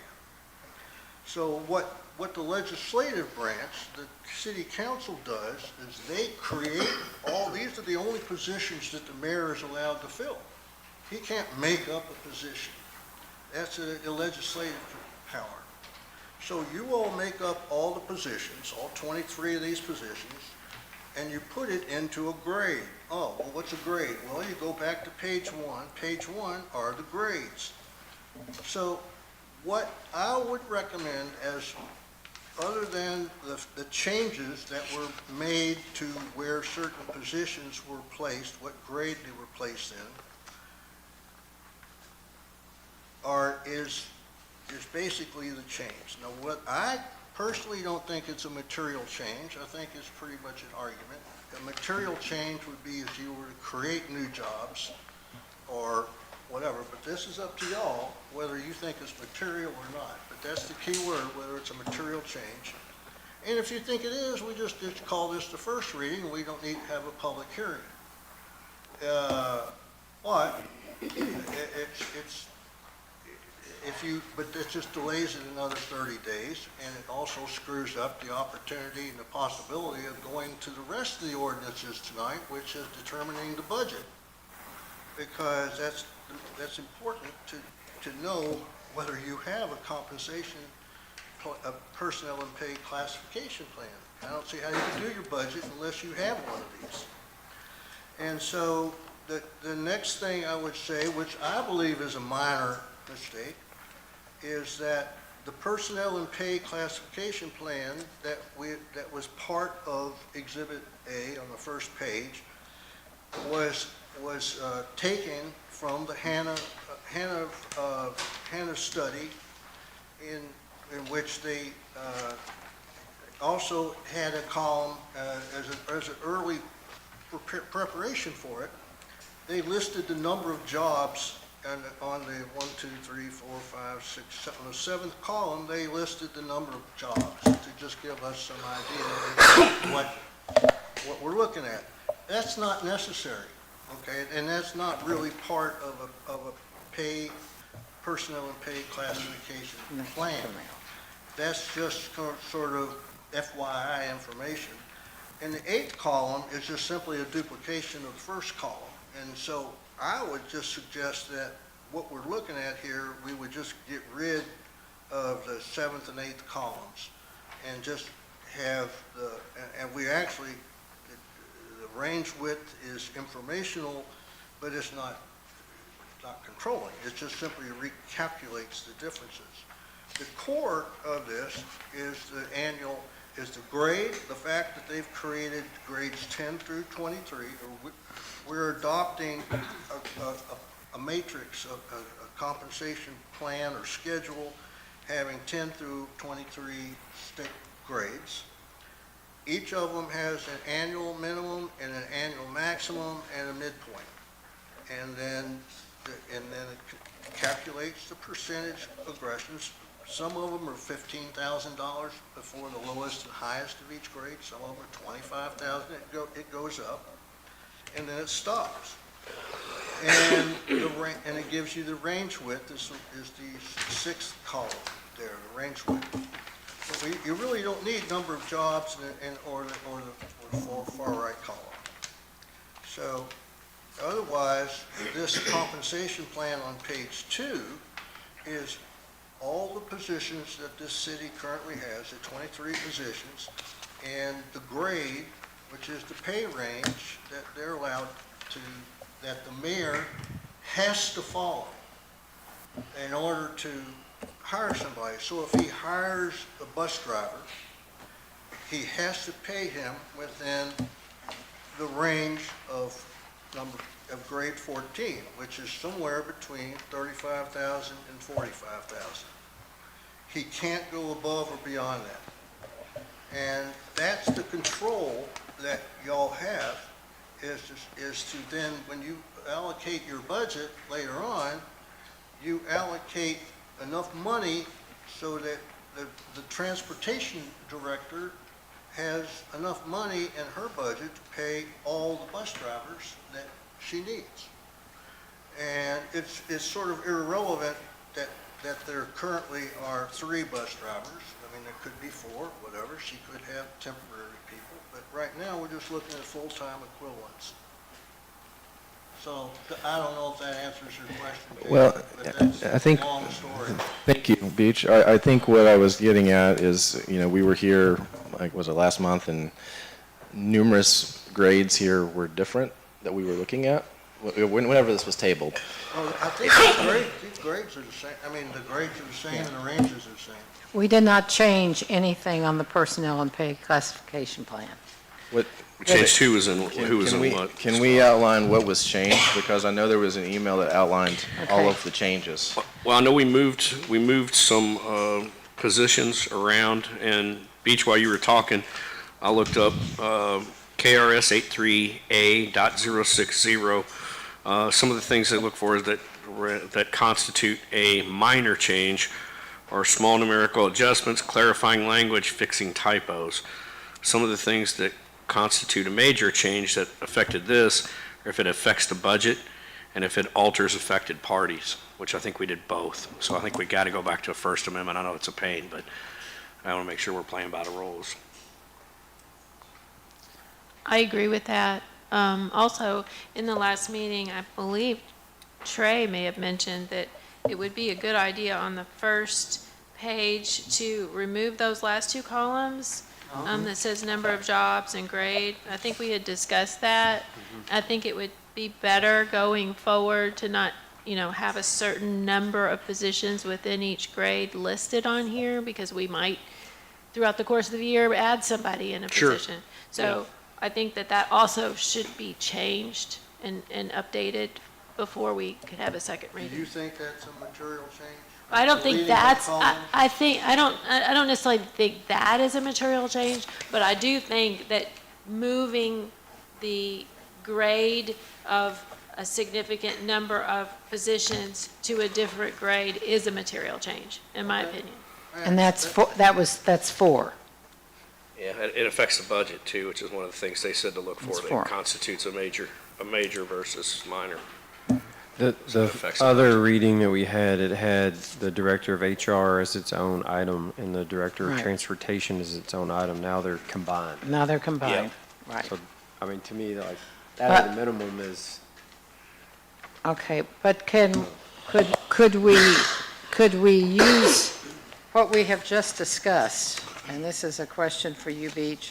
S18: So what the legislative branch, the city council does is they create these are the only positions that the mayor is allowed to fill. He can't make up a position. That's a legislative power. So you all make up all the positions, all 23 of these positions, and you put it into a grade. Oh, well, what's a grade? Well, you go back to page 1. Page 1 are the grades. So what I would recommend, as other than the changes that were made to where certain positions were placed, what grade they were placed in, is basically the change. Now, what I personally don't think it's a material change. I think it's pretty much an argument. A material change would be if you were to create new jobs or whatever, but this is up to y'all whether you think it's material or not. But that's the key word, whether it's a material change. And if you think it is, we just call this the first reading. We don't need to have a public hearing. But but it just delays it another 30 days, and it also screws up the opportunity and the possibility of going to the rest of the ordinances tonight, which is determining the budget. Because that's important to know whether you have a compensation, a personnel and pay classification plan. I don't see how you can do your budget unless you have one of these. And so the next thing I would say, which I believe is a minor mistake, is that the personnel and pay classification plan that was part of Exhibit A on the first page was taken from the Hannah study, in which they also had a column as an early preparation for it. They listed the number of jobs. And on the 1, 2, 3, 4, 5, 6, 7, on the 7th column, they listed the number of jobs to just give us some idea of what we're looking at. That's not necessary, okay? And that's not really part of a personnel and pay classification plan. That's just sort of FYI information. And the 8th column is just simply a duplication of the first column. And so I would just suggest that what we're looking at here, we would just get rid of the 7th and 8th columns and just have and we actually, the range width is informational, but it's not controlling. It just simply recalculates the differences. The core of this is the grade, the fact that they've created grades 10 through 23. We're adopting a matrix, a compensation plan or schedule having 10 through 23 state grades. Each of them has an annual minimum and an annual maximum and a midpoint. And then it calculates the percentage aggressions. Some of them are $15,000 before the lowest and highest of each grade. Some of them are $25,000. It goes up, and then it stops. And it gives you the range width. This is the 6th column there, the range width. So you really don't need number of jobs or the far right column. So otherwise, this compensation plan on page 2 is all the positions that this city currently has, the 23 positions, and the grade, which is the pay range that they're allowed to, that the mayor has to follow in order to hire somebody. So if he hires a bus driver, he has to pay him within the range of grade 14, which is somewhere between $35,000 and $45,000. He can't go above or beyond that. And that's the control that y'all have, is to then, when you allocate your budget later on, you allocate enough money so that the transportation director has enough money in her budget to pay all the bus drivers that she needs. And it's sort of irrelevant that that there currently are 3 bus drivers. I mean, there could be 4, whatever. She could have temporary people, but right now, we're just looking at full-time equivalents. So I don't know if that answers your question, Jay,
S9: Well,
S18: but that's
S9: I think,
S18: a long story.
S9: thank you, Beach. I think what I was getting at is, we were here, like, was it last month, and numerous grades here were different that we were looking at, whenever this was tabled.
S18: Well, I think these grades are the same. I mean, the grades are the same and the ranges are the same.
S5: We did not change anything on the personnel and pay classification plan.
S9: What,
S8: We changed who was in what.
S9: Can we outline what was changed? Because I know there was an email that outlined all of the changes.
S8: Well, I know we moved some positions around, and Beach, while you were talking, I looked up KRS 83A.060. Some of the things they look for is that constitute a minor change are small numerical adjustments, clarifying language, fixing typos. Some of the things that constitute a major change that affected this, or if it affects the budget, and if it alters affected parties, which I think we did both. So I think we got to go back to a First Amendment. I know it's a pain, but I want to make sure we're playing by the rules.
S16: I agree with that. Also, in the last meeting, I believe Trey may have mentioned that it would be a good idea on the first page to remove those last 2 columns that says number of jobs and grade. I think we had discussed that. I think it would be better going forward to not, have a certain number of positions within each grade listed on here, because we might, throughout the course of the year, add somebody in a position. So I think that also should be changed and updated before we could have a second
S18: Do
S16: reading.
S18: you think that's a material change?
S16: I don't think
S18: Deleting
S16: that's,
S18: the column?
S16: I don't necessarily think that is a material change, but I do think that moving the grade of a significant number of positions to a different grade is a material change, in my opinion.
S5: And that's 4.
S8: Yeah, it affects the budget too, which is one of the things they said to look
S5: It's
S8: for,
S5: 4.
S8: that constitutes a major versus minor.
S22: The
S8: affects the
S22: other reading that we had, it had the director of HR as its own item and the director of
S5: Right.
S22: transportation as its own item. Now they're combined.
S5: Now they're combined. Right.
S22: So, I mean, to me, like, that
S5: But-
S22: at a minimum is,
S5: Okay, but could we use what we have just discussed, and this is a question for you, Beach,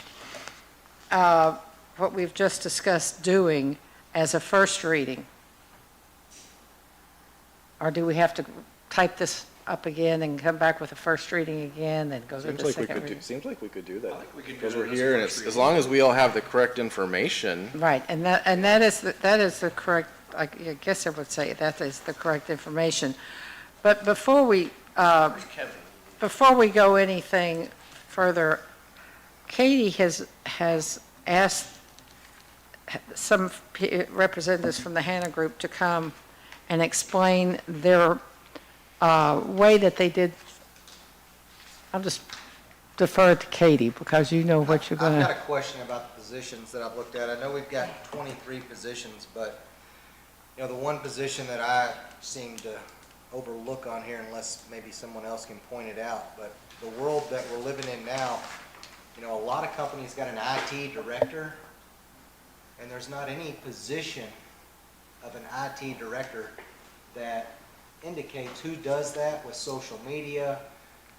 S5: what we've just discussed doing as a first reading? Or do we have to type this up again and come back with a first reading again, then go to the second reading?
S9: Seems like we could do that.
S8: we could do
S9: Because
S8: that
S9: we're
S8: as a
S9: here, and
S8: first
S9: as
S8: reading.
S9: long as we all have the correct information.
S5: Right, and that is the correct, I guess I would say that is the correct information. But before we go anything further, Katie has asked some representatives from the Hannah Group to come and explain their way that they did. I'll just defer to Katie, because you know what you're going
S6: I've got a
S5: to.
S6: question about the positions that I've looked at. I know we've got 23 positions, but, the one position that I seem to overlook on here, unless maybe someone else can point it out, but the world that we're living in now, a lot of companies got an IT director, and there's not any position of an IT director that indicates who does that with social media,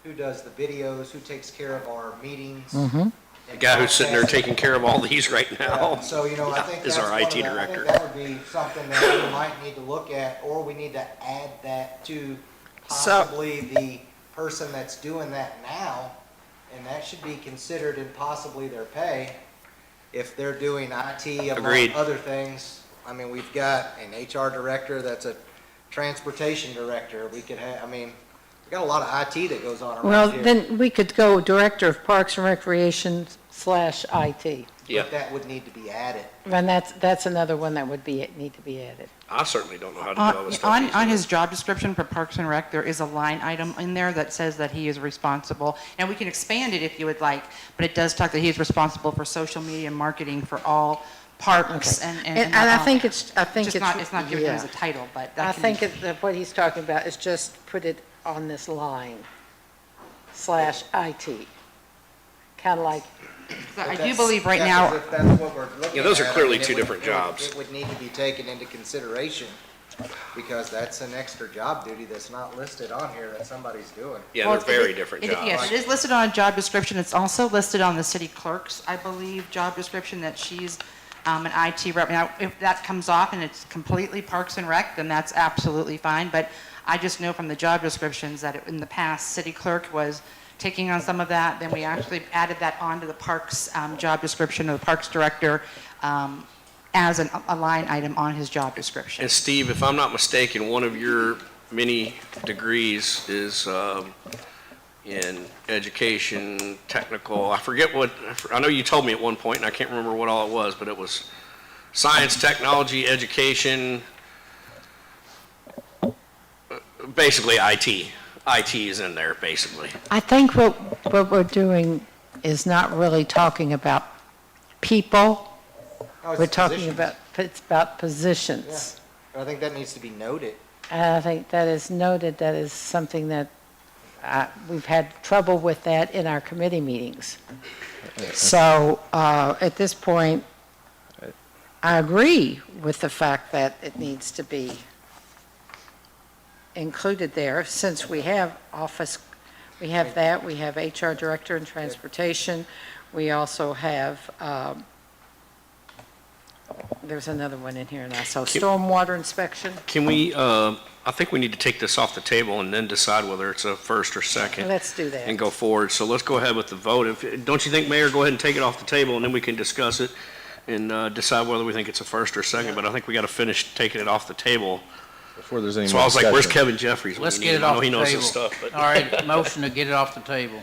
S6: who does the videos, who takes care of our meetings.
S5: Mm-hmm.
S8: The guy who's sitting there taking care of all these right now
S6: So, I think
S8: is
S6: that's
S8: our
S6: one
S8: IT
S6: of the-
S8: director.
S6: I think that would be something that we might need to look at, or we need to add that to possibly the person that's doing that now, and that should be considered in possibly their pay, if they're doing IT among
S8: Agreed.
S6: other things. I mean, we've got an HR director that's a transportation director. We could have, we've got a lot of IT that goes on
S5: Well,
S6: around here.
S5: then we could go Director of Parks and Recreation /IT.
S8: Yeah.
S6: But that would need to be added.
S5: And that's another one that would need to be added.
S8: I certainly don't know how to do all this stuff.
S7: On
S8: easily.
S7: his job description for Parks and Rec, there is a line item in there that says that he is responsible, and we can expand it if you would like, but it does talk that he is responsible for social media and marketing for all parks
S5: Okay.
S7: and.
S5: And I think it's
S7: It's not given him as a title, but that
S5: I
S7: can
S5: think
S7: be.
S5: that what he's talking about is just put it on this line slash IT. Kind of like,
S7: I do believe right
S6: Yeah,
S7: now,
S6: 'cause if that's what we're looking
S8: Yeah, those are
S6: at, I
S8: clearly
S6: mean, it
S8: two
S6: would-
S8: different jobs.
S6: It would need to be taken into consideration, because that's an extra job duty that's not listed on here that somebody's doing.
S8: Yeah,
S7: well,
S8: they're very different jobs.
S7: Yes, it is listed on a job description. It's also listed on the city clerk's, I believe, job description that she's an IT rep. Now, if that comes off and it's completely Parks and Rec, then that's absolutely fine. But I just know from the job descriptions that in the past, city clerk was taking on some of that. Then we actually added that onto the Parks job description of the Parks Director as a line item on his job description.
S8: And Steve, if I'm not mistaken, one of your many degrees is in education, technical, I forget what, I know you told me at one point, and I can't remember what all it was, but it was science, technology, education, basically IT. IT is in there, basically.
S5: I think what we're doing is not really talking about people.
S6: No, it's
S5: We're talking
S6: positions.
S5: about, it's about positions.
S6: Yeah. I think that needs to be noted.
S5: And I think that is noted, that is something that we've had trouble with that in our committee meetings. So at this point, I agree with the fact that it needs to be included there, since we have office, we have that, we have HR Director and Transportation, we also have, there's another one in here now, so stormwater inspection.
S8: Can we, I think we need to take this off the table and then decide whether it's a first or second.
S5: Let's do that.
S8: And go forward. So let's go ahead with the vote. Don't you think, Mayor, go ahead and take it off the table, and then we can discuss it and decide whether we think it's a first or second. But I think we got to finish taking it off the table.
S9: Before there's any
S8: So
S9: more
S8: I was like, where's
S9: discussion.
S8: Kevin Jeffries? when
S1: Let's
S8: you
S1: get
S8: need
S1: it
S8: him? I know
S1: off
S8: he
S1: the
S8: knows
S1: table.
S8: his stuff, but.
S1: All right, motion to get it off the table.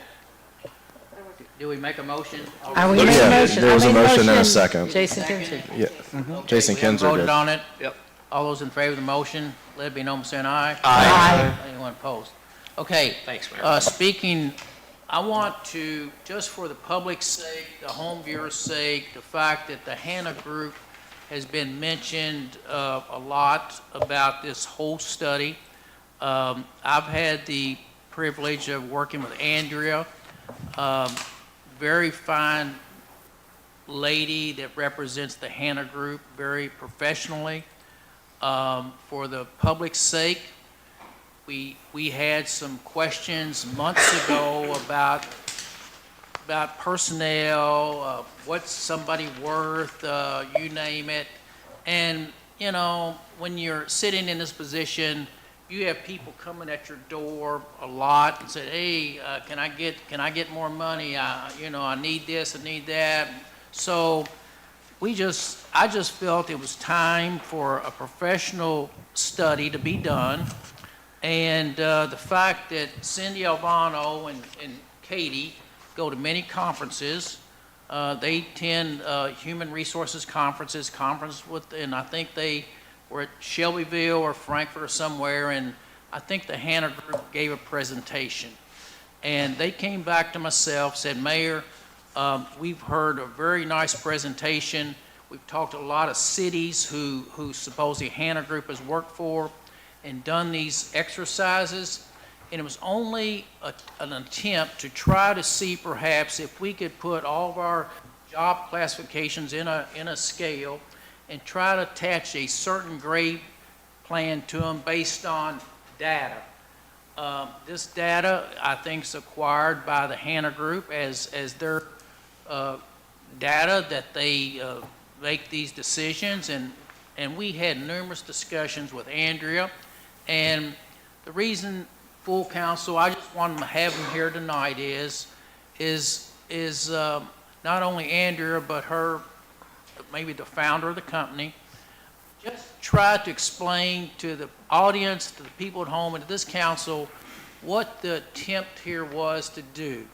S1: Do we make a motion?
S5: We
S9: Yeah,
S5: made a motion.
S9: there was
S5: I
S9: a
S5: made
S9: motion and a second.
S5: Jason Kinzer.
S9: Yeah,
S1: Okay,
S9: Jason
S1: we haven't
S9: Kinzer
S1: voted
S9: did.
S1: on it.
S8: Yep.
S1: All those in favor of the motion, let it be known by saying aye.
S8: Aye.
S1: Anyone opposed? Okay.
S8: Thanks, Mayor.
S1: Speaking, I want to, just for the public's sake, the home viewer's sake, the fact that the Hannah Group has been mentioned a lot about this whole study. I've had the privilege of working with Andrea, very fine lady that represents the Hannah Group very professionally. For the public's sake, we had some questions months ago about personnel, what's somebody worth, you name it. And, you know, when you're sitting in this position, you have people coming at your door a lot and say, hey, can I get more money? I need this, I need that. So I just felt it was time for a professional study to be done. And the fact that Cindy Albano and Katie go to many conferences, they attend human resources conferences, and I think they were at Shelbyville or Frankfurt or somewhere, and I think the Hannah Group gave a presentation. And they came back to myself, said, Mayor, we've heard a very nice presentation. We've talked to a lot of cities who supposedly Hannah Group has worked for and done these exercises. And it was only an attempt to try to see perhaps if we could put all of our job classifications in a scale and try to attach a certain grade plan to them based on data. This data, I think, is acquired by the Hannah Group as their data that they make these decisions. And we had numerous discussions with Andrea. And the reason, full council, I just wanted to have them here tonight is not only Andrea, but her, maybe the founder of the company, just try to explain to the audience, to the people at home, and to this council what the attempt here was to do.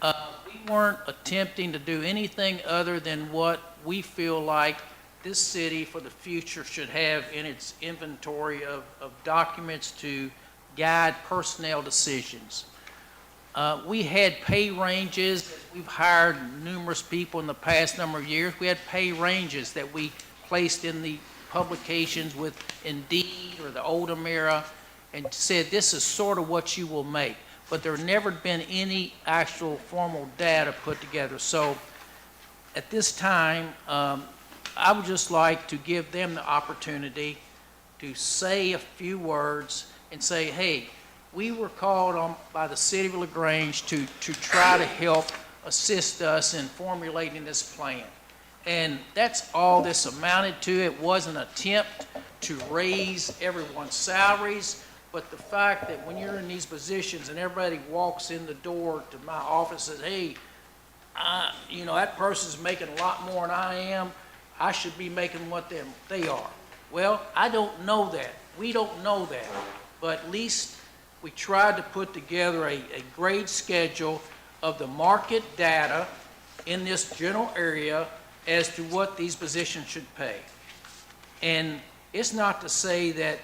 S1: We weren't attempting to do anything other than what we feel like this city for the future should have in its inventory of documents to guide personnel decisions. We had pay ranges. We've hired numerous people in the past number of years. We had pay ranges that we placed in the publications with Indeed or the Oldham era, and said, this is sort of what you will make. But there never been any actual formal data put together. So at this time, I would just like to give them the opportunity to say a few words and say, hey, we were called on by the city of LaGrange to try to help assist us in formulating this plan. And that's all this amounted to. It was an attempt to raise everyone's salaries, but the fact that when you're in these positions and everybody walks in the door to my office and says, hey, you know, that person's making a lot more than I am, I should be making what they are. Well, I don't know that. We don't know that. But at least we tried to put together a grade schedule of the market data in this general area as to what these positions should pay. And it's not to say that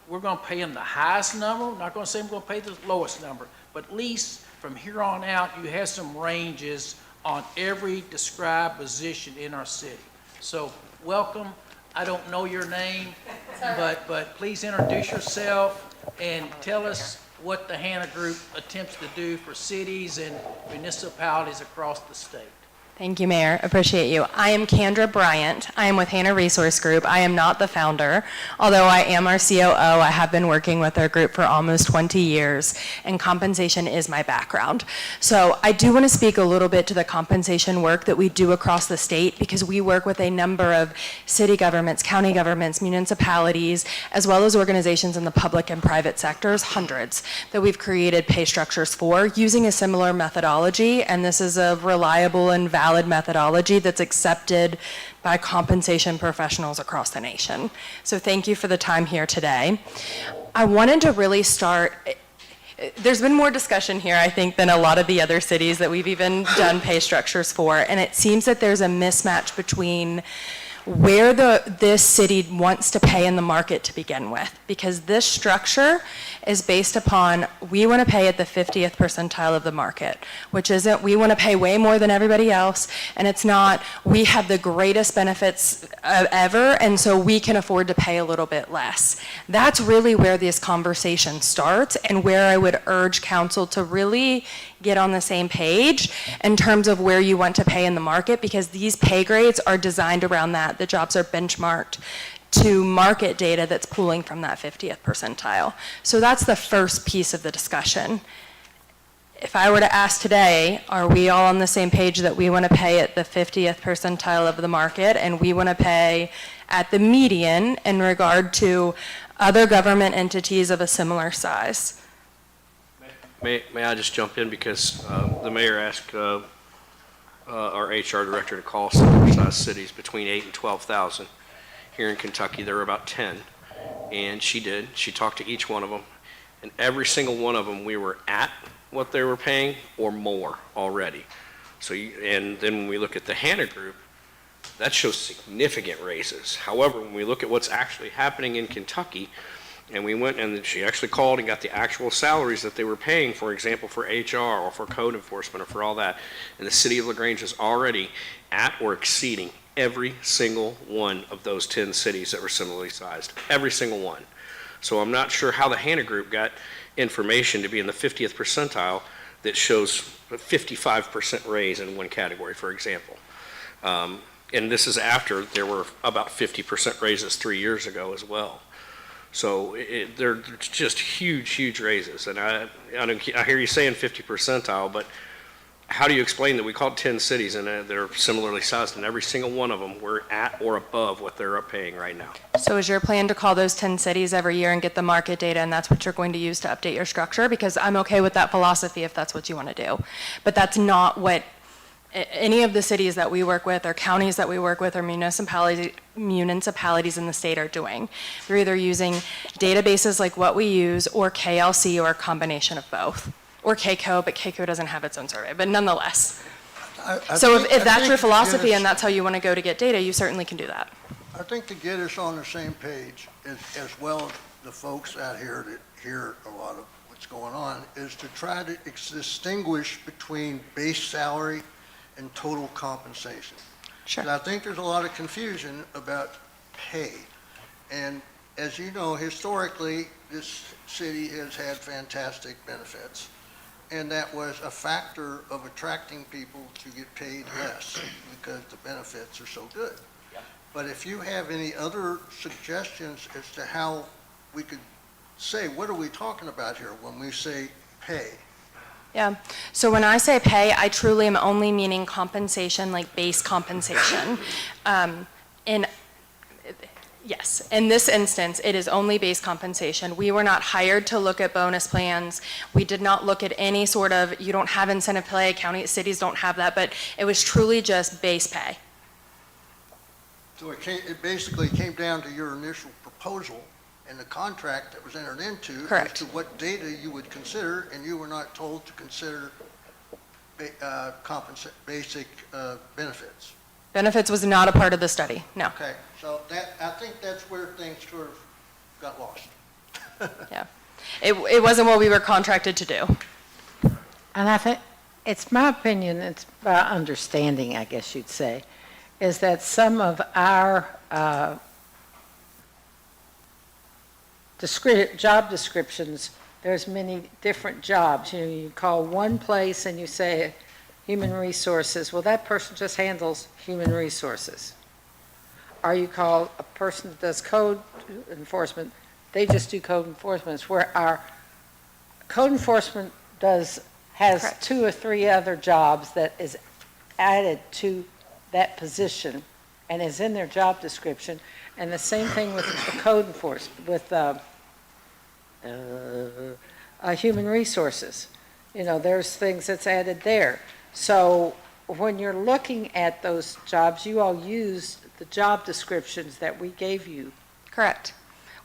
S1: we're going to pay them the highest number. I'm not going to say we're going to pay the lowest number. But at least from here on out, you have some ranges on every described position in our city. So welcome. I don't know your name, but please introduce yourself and tell us what the Hannah Group attempts to do for cities and municipalities across the state.
S12: Thank you, Mayor. Appreciate you. I am Kendra Bryant. I am with Hannah Resource Group. I am not the founder, although I am our COO. I have been working with our group for almost 20 years, and compensation is my background. So I do want to speak a little bit to the compensation work that we do across the state, because we work with a number of city governments, county governments, municipalities, as well as organizations in the public and private sectors, hundreds, that we've created pay structures for using a similar methodology, and this is a reliable and valid methodology that's accepted by compensation professionals across the nation. So thank you for the time here today. I wanted to really start, there's been more discussion here, I think, than a lot of the other cities that we've even done pay structures for, and it seems that there's a mismatch between where this city wants to pay in the market to begin with, because this structure is based upon, we want to pay at the 50th percentile of the market, which isn't, we want to pay way more than everybody else, and it's not, we have the greatest benefits ever, and so we can afford to pay a little bit less. That's really where this conversation starts, and where I would urge council to really get on the same page in terms of where you want to pay in the market, because these pay grades are designed around that. The jobs are benchmarked to market data that's pulling from that 50th percentile. So that's the first piece of the discussion. If I were to ask today, are we all on the same page that we want to pay at the 50th percentile of the market, and we want to pay at the median in regard to other government entities of a similar size?
S8: May I just jump in, because the mayor asked our HR director to call similar sized cities between 8 and 12,000. Here in Kentucky, there are about 10, and she did. She talked to each one of them, and every single one of them, we were at what they were paying or more already. So, and then when we look at the Hannah Group, that shows significant raises. However, when we look at what's actually happening in Kentucky, and we went and she actually called and got the actual salaries that they were paying, for example, for HR or for code enforcement or for all that. And the city of LaGrange is already at or exceeding every single one of those 10 cities that were similarly sized. Every single one. So I'm not sure how the Hannah Group got information to be in the 50th percentile that shows a 55% raise in one category, for example. And this is after there were about 50% raises 3 years ago as well. So they're just huge, huge raises. And I hear you saying 50 percentile, but how do you explain that we called 10 cities and they're similarly sized, and every single one of them were at or above what they're paying right now?
S12: So is your plan to call those 10 cities every year and get the market data, and that's what you're going to use to update your structure? Because I'm okay with that philosophy if that's what you want to do. But that's not what any of the cities that we work with, or counties that we work with, or municipalities in the state are doing. They're either using databases like what we use, or KLC, or a combination of both. Or KCO, but KCO doesn't have its own survey, but nonetheless. So if that's your philosophy and that's how you want to go to get data, you certainly can do that.
S18: I think to get us on the same page, as well as the folks out here that hear a lot of what's going on, is to try to distinguish between base salary and total compensation.
S12: Sure.
S18: And I think there's a lot of confusion about pay. And as you know, historically, this city has had fantastic benefits. And that was a factor of attracting people to get paid less because the benefits are so good. But if you have any other suggestions as to how we could say, what are we talking about here when we say pay?
S12: Yeah, so when I say pay, I truly am only meaning compensation, like base compensation. Yes, in this instance, it is only base compensation. We were not hired to look at bonus plans. We did not look at any sort of, you don't have incentive pay, cities don't have that, but it was truly just base pay.
S18: So it basically came down to your initial proposal and the contract that was entered into.
S12: Correct.
S18: As to what data you would consider, and you were not told to consider basic benefits.
S12: Benefits was not a part of the study, no.
S18: Okay, so I think that's where things sort of got lost.
S12: Yeah, it wasn't what we were contracted to do.
S5: And I think, it's my opinion, it's my understanding, I guess you'd say, is that some of our job descriptions, there's many different jobs. You call one place and you say human resources. Well, that person just handles human resources. Or you call a person that does code enforcement, they just do code enforcement. It's where our code enforcement has
S12: Correct.
S5: 2 or 3 other jobs that is added to that position and is in their job description. And the same thing with the code enforcement, with human resources. There's things that's added there. So when you're looking at those jobs, you all used the job descriptions that we gave you.
S12: Correct.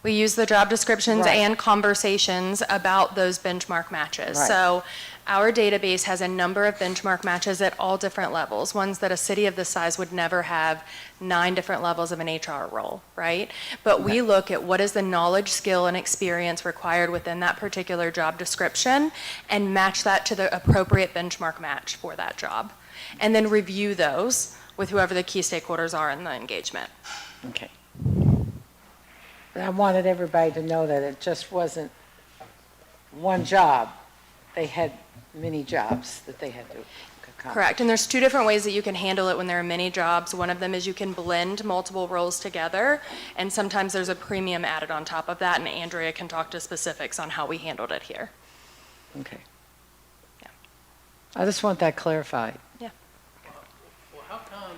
S12: We use the job descriptions
S5: Right.
S12: and conversations about those benchmark matches.
S5: Right.
S12: So our database has a number of benchmark matches at all different levels, ones that a city of this size would never have 9 different levels of an HR role, right? But we look at what is the knowledge, skill, and experience required within that particular job description and match that to the appropriate benchmark match for that job. And then review those with whoever the key stakeholders are in the engagement.
S5: Okay. But I wanted everybody to know that it just wasn't one job. They had many jobs that they had to accomplish.
S12: Correct, and there's 2 different ways that you can handle it when there are many jobs. One of them is you can blend multiple roles together, and sometimes there's a premium added on top of that, and Andrea can talk to specifics on how we handled it here.
S5: Okay.
S12: Yeah.
S5: I just want that clarified.
S12: Yeah.
S1: Well, how come,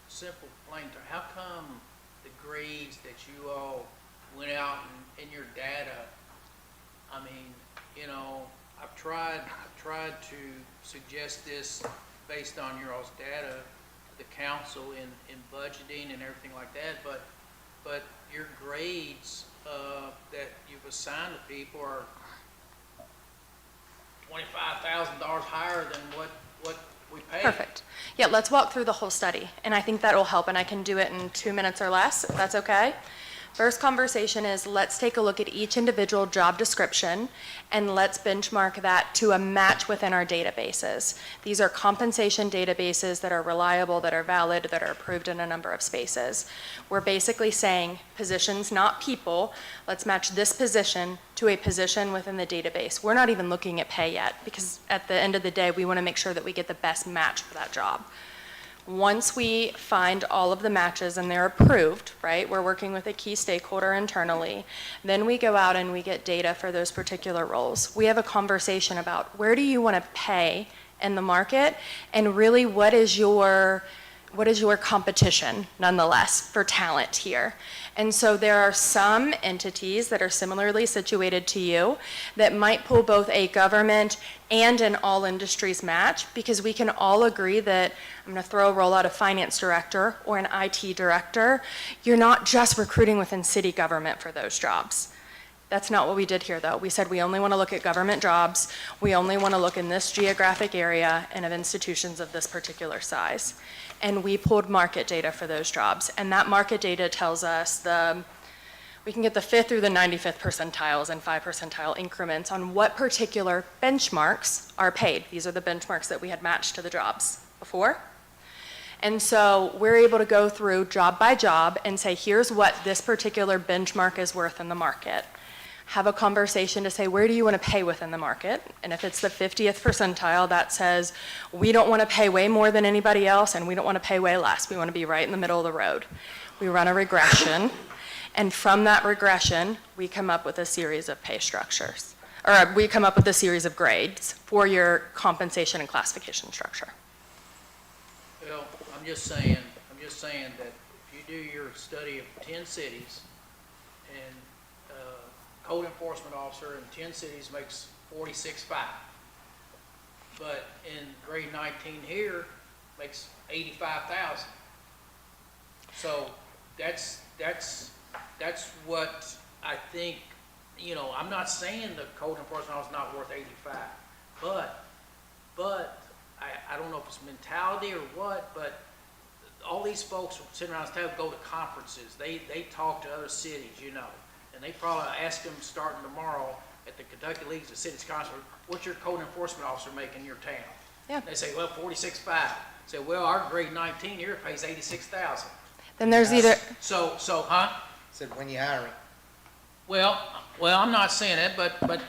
S1: simple, plain term, how come the grades that you all went out and in your data, I mean, I've tried to suggest this based on your all's data to the council in budgeting and everything like that, but your grades that you've assigned to people are $25,000 higher than what we pay.
S12: Perfect. Yeah, let's walk through the whole study, and I think that will help, and I can do it in 2 minutes or less, if that's okay. First conversation is, let's take a look at each individual job description, and let's benchmark that to a match within our databases. These are compensation databases that are reliable, that are valid, that are approved in a number of spaces. We're basically saying, positions, not people, let's match this position to a position within the database. We're not even looking at pay yet, because at the end of the day, we want to make sure that we get the best match for that job. Once we find all of the matches and they're approved, right, we're working with a key stakeholder internally, then we go out and we get data for those particular roles. We have a conversation about where do you want to pay in the market, and really what is your competition, nonetheless, for talent here. And so there are some entities that are similarly situated to you that might pull both a government and an all industries match, because we can all agree that, I'm going to throw a role out, a finance director or an IT director. You're not just recruiting within city government for those jobs. That's not what we did here, though. We said we only want to look at government jobs. We only want to look in this geographic area and of institutions of this particular size. And we pulled market data for those jobs. And that market data tells us we can get the 5th through the 95th percentiles and 5 percentile increments on what particular benchmarks are paid. These are the benchmarks that we had matched to the jobs before. And so we're able to go through job by job and say, here's what this particular benchmark is worth in the market. Have a conversation to say, where do you want to pay within the market? And if it's the 50th percentile, that says, we don't want to pay way more than anybody else, and we don't want to pay way less. We want to be right in the middle of the road. We run a regression, and from that regression, we come up with a series of pay structures. Or we come up with a series of grades for your compensation and classification structure.
S1: Well, I'm just saying that if you do your study of 10 cities, and code enforcement officer in 10 cities makes 46.5, but in grade 19 here makes 85,000. So that's what I think. You know, I'm not saying the code enforcement officer is not worth 85, but I don't know if it's mentality or what, but all these folks sitting around this table go to conferences. They talk to other cities, you know, and they probably ask them starting tomorrow at the Kentucky Leagues of Cities Conference, what's your code enforcement officer making in your town?
S12: Yeah.
S1: They say, well, 46.5. Say, well, our grade 19 here pays 86,000.
S12: Then there's either.
S1: So, huh?
S6: Said when you hiring.
S1: Well, I'm not saying that, but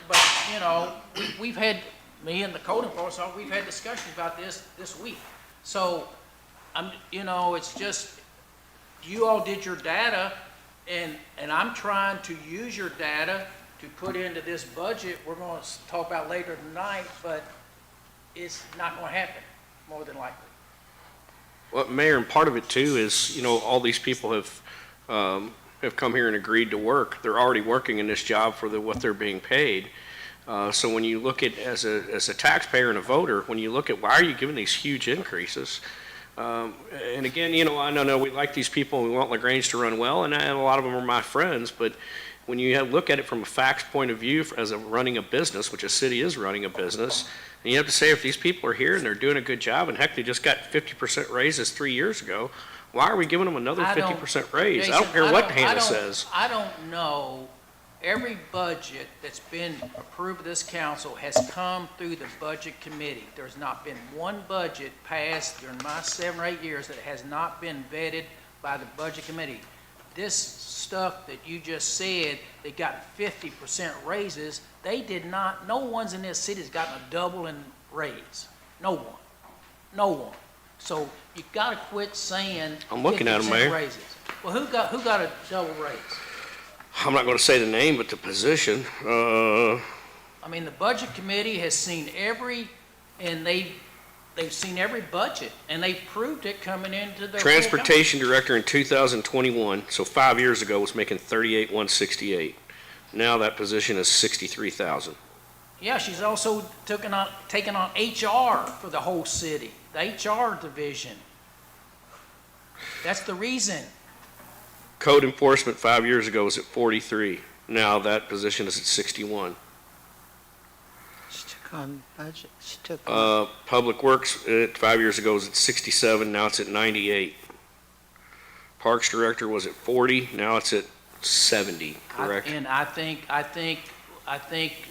S1: you know, we've had, me and the code enforcement, we've had discussions about this week. So, you know, it's just, you all did your data, and I'm trying to use your data to put into this budget we're going to talk about later tonight, but it's not going to happen, more than likely.
S8: Well, Mayor, and part of it too is, you know, all these people have come here and agreed to work. They're already working in this job for what they're being paid. So when you look at, as a taxpayer and a voter, when you look at why are you giving these huge increases? And again, you know, I know we like these people and we want LaGrange to run well, and a lot of them are my friends, but when you look at it from a facts point of view as running a business, which a city is running a business, and you have to say if these people are here and they're doing a good job, and heck, they just got 50% raises 3 years ago, why are we giving them another 50% raise?
S1: Jason,
S8: I don't care what Hannah says.
S1: I don't know. Every budget that's been approved of this council has come through the budget committee. There's not been one budget passed during my 7 or 8 years that has not been vetted by the budget committee. This stuff that you just said, they got 50% raises, they did not, no one's in this city has gotten a double in raise. No one. So you gotta quit saying
S8: I'm looking at 'em,
S1: 50%
S8: Mayor.
S1: raises. Well, who got a double raise?
S8: I'm not going to say the name, but the position.
S1: I mean, the budget committee has seen they've seen every budget, and they've proved it coming into the
S8: Transportation director in 2021, so 5 years ago, was making $38,168. Now that position is $63,000.
S1: Yeah, she's also taken on HR for the whole city, the HR division. That's the reason.
S8: Code enforcement 5 years ago was at 43. Now that position is at 61.
S5: She took on budget, she took
S8: Public Works 5 years ago was at 67. Now it's at 98. Parks director was at 40. Now it's at 70. Correct.
S1: And I think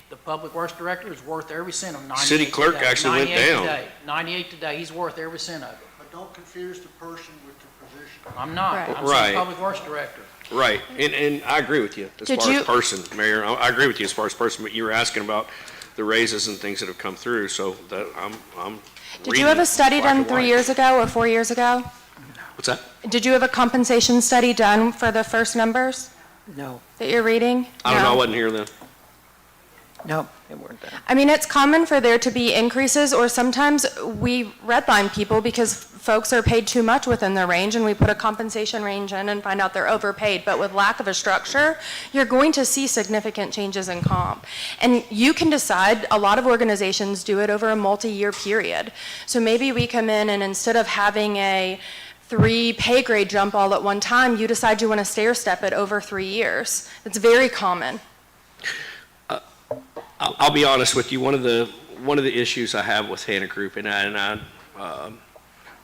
S1: the public works director is worth every cent of 98.
S8: City clerk
S1: today.
S8: actually went
S1: 98
S8: down.
S1: Today. 98 today. He's worth every cent of it.
S18: But don't confuse the person with the position.
S1: I'm not.
S12: Right.
S1: I'm
S8: Right.
S1: saying public works director.
S8: Right, and I agree with you as far as person, Mayor. I agree with you as far as person, but you were asking about the raises and things that have come through, so that I'm
S12: Did you have a study done 3 years ago or 4 years ago?
S8: What's that?
S12: Did you have a compensation study done for the first numbers
S5: No,
S12: that you're reading?
S8: I don't know, I
S12: No?
S8: wasn't here then.
S5: no, it weren't that.
S12: I mean, it's common for there to be increases, or sometimes we redline people because folks are paid too much within their range, and we put a compensation range in and find out they're overpaid. But with lack of a structure, you're going to see significant changes in comp. And you can decide, a lot of organizations do it over a multi-year period. So maybe we come in and instead of having a 3 pay grade jump all at one time, you decide you want to stair step it over 3 years. It's very common.
S8: I'll be honest with you. One of the issues I have with Hannah Group, and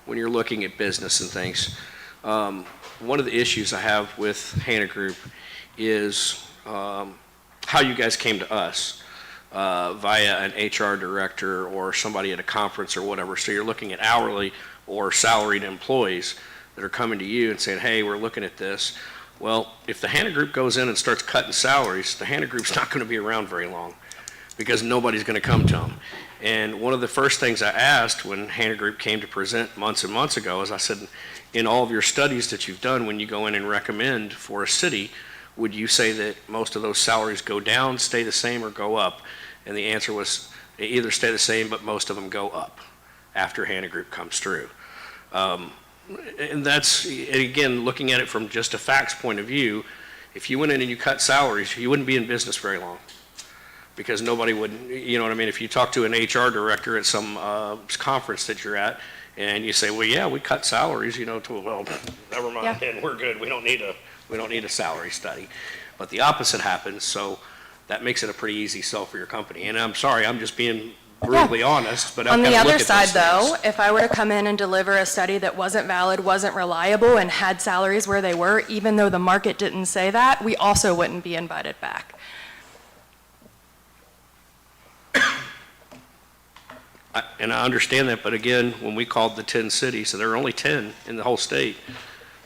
S8: when you're looking at business and things, one of the issues I have with Hannah Group is how you guys came to us. via an HR director or somebody at a conference or whatever. So you're looking at hourly or salaried employees that are coming to you and saying, hey, we're looking at this. Well, if the Hannah Group goes in and starts cutting salaries, the Hannah Group's not going to be around very long because nobody's going to come to them. And one of the first things I asked when Hannah Group came to present months and months ago is I said, in all of your studies that you've done, when you go in and recommend for a city, would you say that most of those salaries go down, stay the same, or go up? And the answer was they either stay the same, but most of them go up after Hannah Group comes through. And that's, again, looking at it from just a facts point of view, if you went in and you cut salaries, you wouldn't be in business very long. Because nobody would, you know what I mean? If you talk to an HR director at some conference that you're at, and you say, well, yeah, we cut salaries, you know, well, never mind,
S12: Yeah.
S8: and we're good. We don't need a salary study. But the opposite happens, so that makes it a pretty easy sell for your company. And I'm sorry, I'm just being brutally honest, but I've
S12: On
S8: got
S12: the
S8: to look
S12: other
S8: at
S12: side,
S8: those
S12: though,
S8: things.
S12: if I were to come in and deliver a study that wasn't valid, wasn't reliable, and had salaries where they were, even though the market didn't say that, we also wouldn't be invited back.
S8: And I understand that, but again, when we called the 10 cities, so there are only 10 in the whole state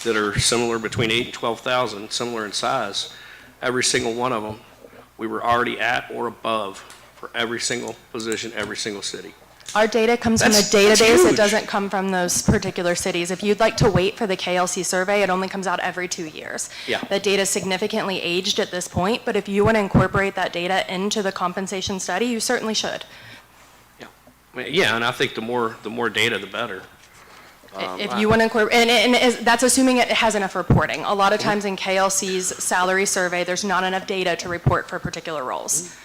S8: that are similar between 8 and 12,000, similar in size. Every single one of them, we were already at or above for every single position, every single city.
S12: Our data comes from a
S8: That's
S12: database. It
S8: huge.
S12: doesn't come from those particular cities. If you'd like to wait for the KLC survey, it only comes out every 2 years.
S8: Yeah.
S12: The data is significantly aged at this point, but if you want to incorporate that data into the compensation study, you certainly should.
S8: Yeah, and I think the more data, the better.
S12: If you want to incorporate, that's assuming it has enough reporting. A lot of times in KLC's salary survey, there's not enough data to report for particular roles.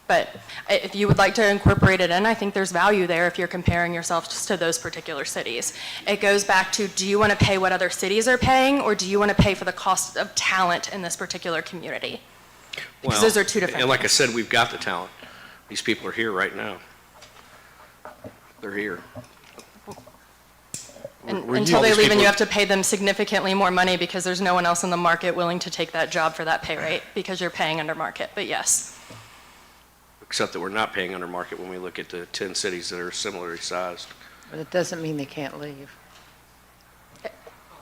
S12: But if you would like to incorporate it in, I think there's value there if you're comparing yourself to those particular cities. It goes back to, do you want to pay what other cities are paying, or do you want to pay for the cost of talent in this particular community? Because
S8: Well,
S12: those are two different
S8: And like I
S12: things.
S8: said, we've got the talent. These people are here right now. They're here.
S12: Until they leave, and you have to pay them significantly more money because there's no one else in the market willing to take that job for that pay rate because you're paying under market, but yes.
S8: Except that we're not paying under market when we look at the 10 cities that are similarly sized.
S5: But it doesn't mean they can't leave.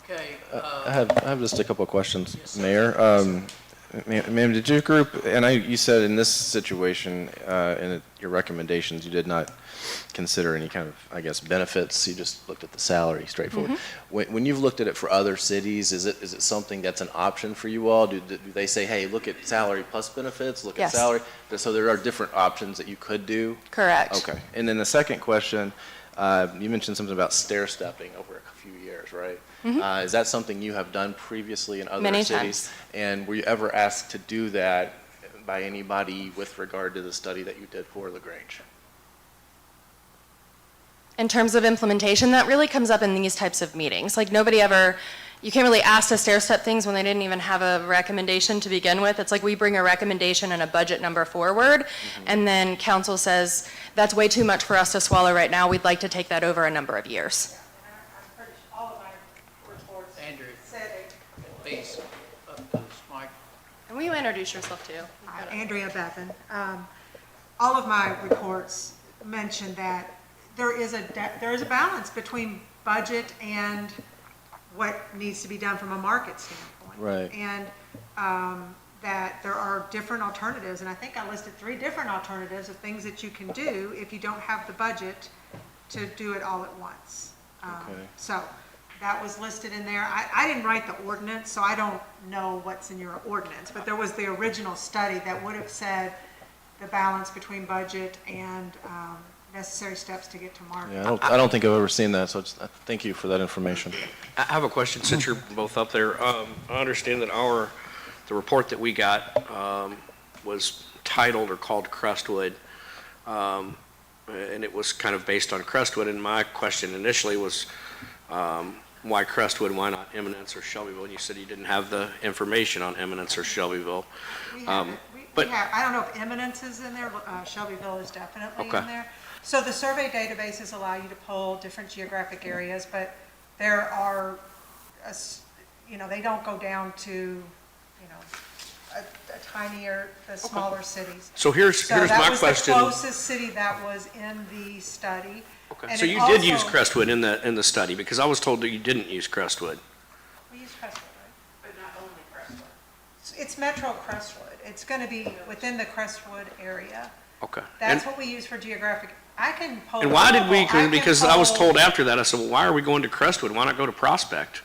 S1: Okay.
S9: I have just a couple of questions, Mayor. Ma'am, did your group, and you said in this situation, in your recommendations, you did not consider any kind of, I guess, benefits. You just looked at the salary straightforward. When you've looked at it for other cities, is it something that's an option for you all? Do they say, hey, look at salary plus benefits, look
S12: Yes.
S9: at salary? So there are different options that you could do?
S12: Correct.
S9: Okay. And then the second question, you mentioned something about stair stepping over a few years, right? Is that something you have done previously in other
S12: Many
S9: cities?
S12: times.
S9: And were you ever asked to do that by anybody with regard to the study that you did for LaGrange?
S12: In terms of implementation, that really comes up in these types of meetings. Like nobody ever, you can't really ask to stair step things when they didn't even have a recommendation to begin with. It's like we bring a recommendation and a budget number forward, and then council says, that's way too much for us to swallow right now. We'd like to take that over a number of years.
S1: Andrew, please, up to this mic.
S12: And will you introduce yourself too?
S13: Andrea Bevan. All of my reports mention that there is a balance between budget and what needs to be done from a market standpoint.
S9: Right.
S13: And that there are different alternatives, and I think I listed 3 different alternatives of things that you can do if you don't have the budget to do it all at once.
S9: Okay.
S13: So that was listed in there. I didn't write the ordinance, so I don't know what's in your ordinance, but there was the original study that would have said the balance between budget and necessary steps to get to market.
S9: Yeah, I don't think I've ever seen that, so thank you for that information.
S8: I have a question since you're both up there. I understand that the report that we got was titled or called Crestwood, and it was kind of based on Crestwood, and my question initially was why Crestwood, why not Eminence or Shelbyville? And you said you didn't have the information on Eminence or Shelbyville.
S13: We have, I don't know if Eminence is in there, Shelbyville is definitely
S8: Okay.
S13: in there. So the survey databases allow you to pull different geographic areas, but there are, they don't go down to, tinier, the smaller cities.
S8: So here's my
S13: that was
S8: question.
S13: the closest city that was in the study.
S8: Okay,
S13: And
S8: so
S13: it
S8: you did use
S13: also-
S8: Crestwood in the study, because I was told that you didn't use Crestwood.
S13: We use Crestwood, right? But not only Crestwood. It's Metro Crestwood. It's going to be within the Crestwood area.
S8: Okay.
S13: That's what we use for geographic. I can pull.
S8: And why did we,
S13: can
S8: because I was
S13: pull-
S8: told after that, I said, well, why are we going to Crestwood? Why not go to Prospect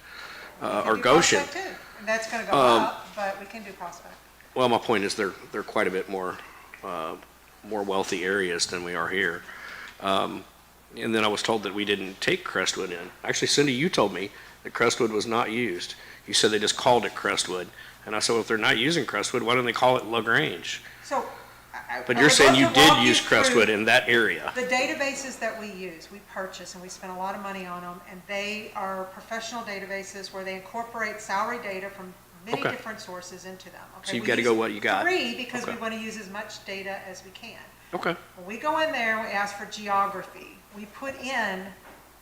S13: we
S8: or
S13: can do
S8: Goshen?
S13: Prospect too, and that's going to go up, but we can do Prospect.
S8: Well, my point is they're quite a bit more wealthy areas than we are here. And then I was told that we didn't take Crestwood in. Actually, Cindy, you told me that Crestwood was not used. You said they just called it Crestwood. And I said, well, if they're not using Crestwood, why don't they call it LaGrange?
S13: So.
S8: But
S13: I
S8: you're
S13: would
S8: saying
S13: love
S8: you
S13: to
S8: did
S13: walk you
S8: use Crestwood
S13: through
S8: in that area.
S13: The databases that we use, we purchase, and we spend a lot of money on them, and they are professional databases where they incorporate salary data from many
S8: Okay.
S13: different sources into them. Okay,
S8: So you've
S13: we
S8: got to
S13: use
S8: go what you got.
S13: 3 because we
S8: Okay.
S13: want to use as much data as we can.
S8: Okay.
S13: When we go in there and we ask for geography, we put in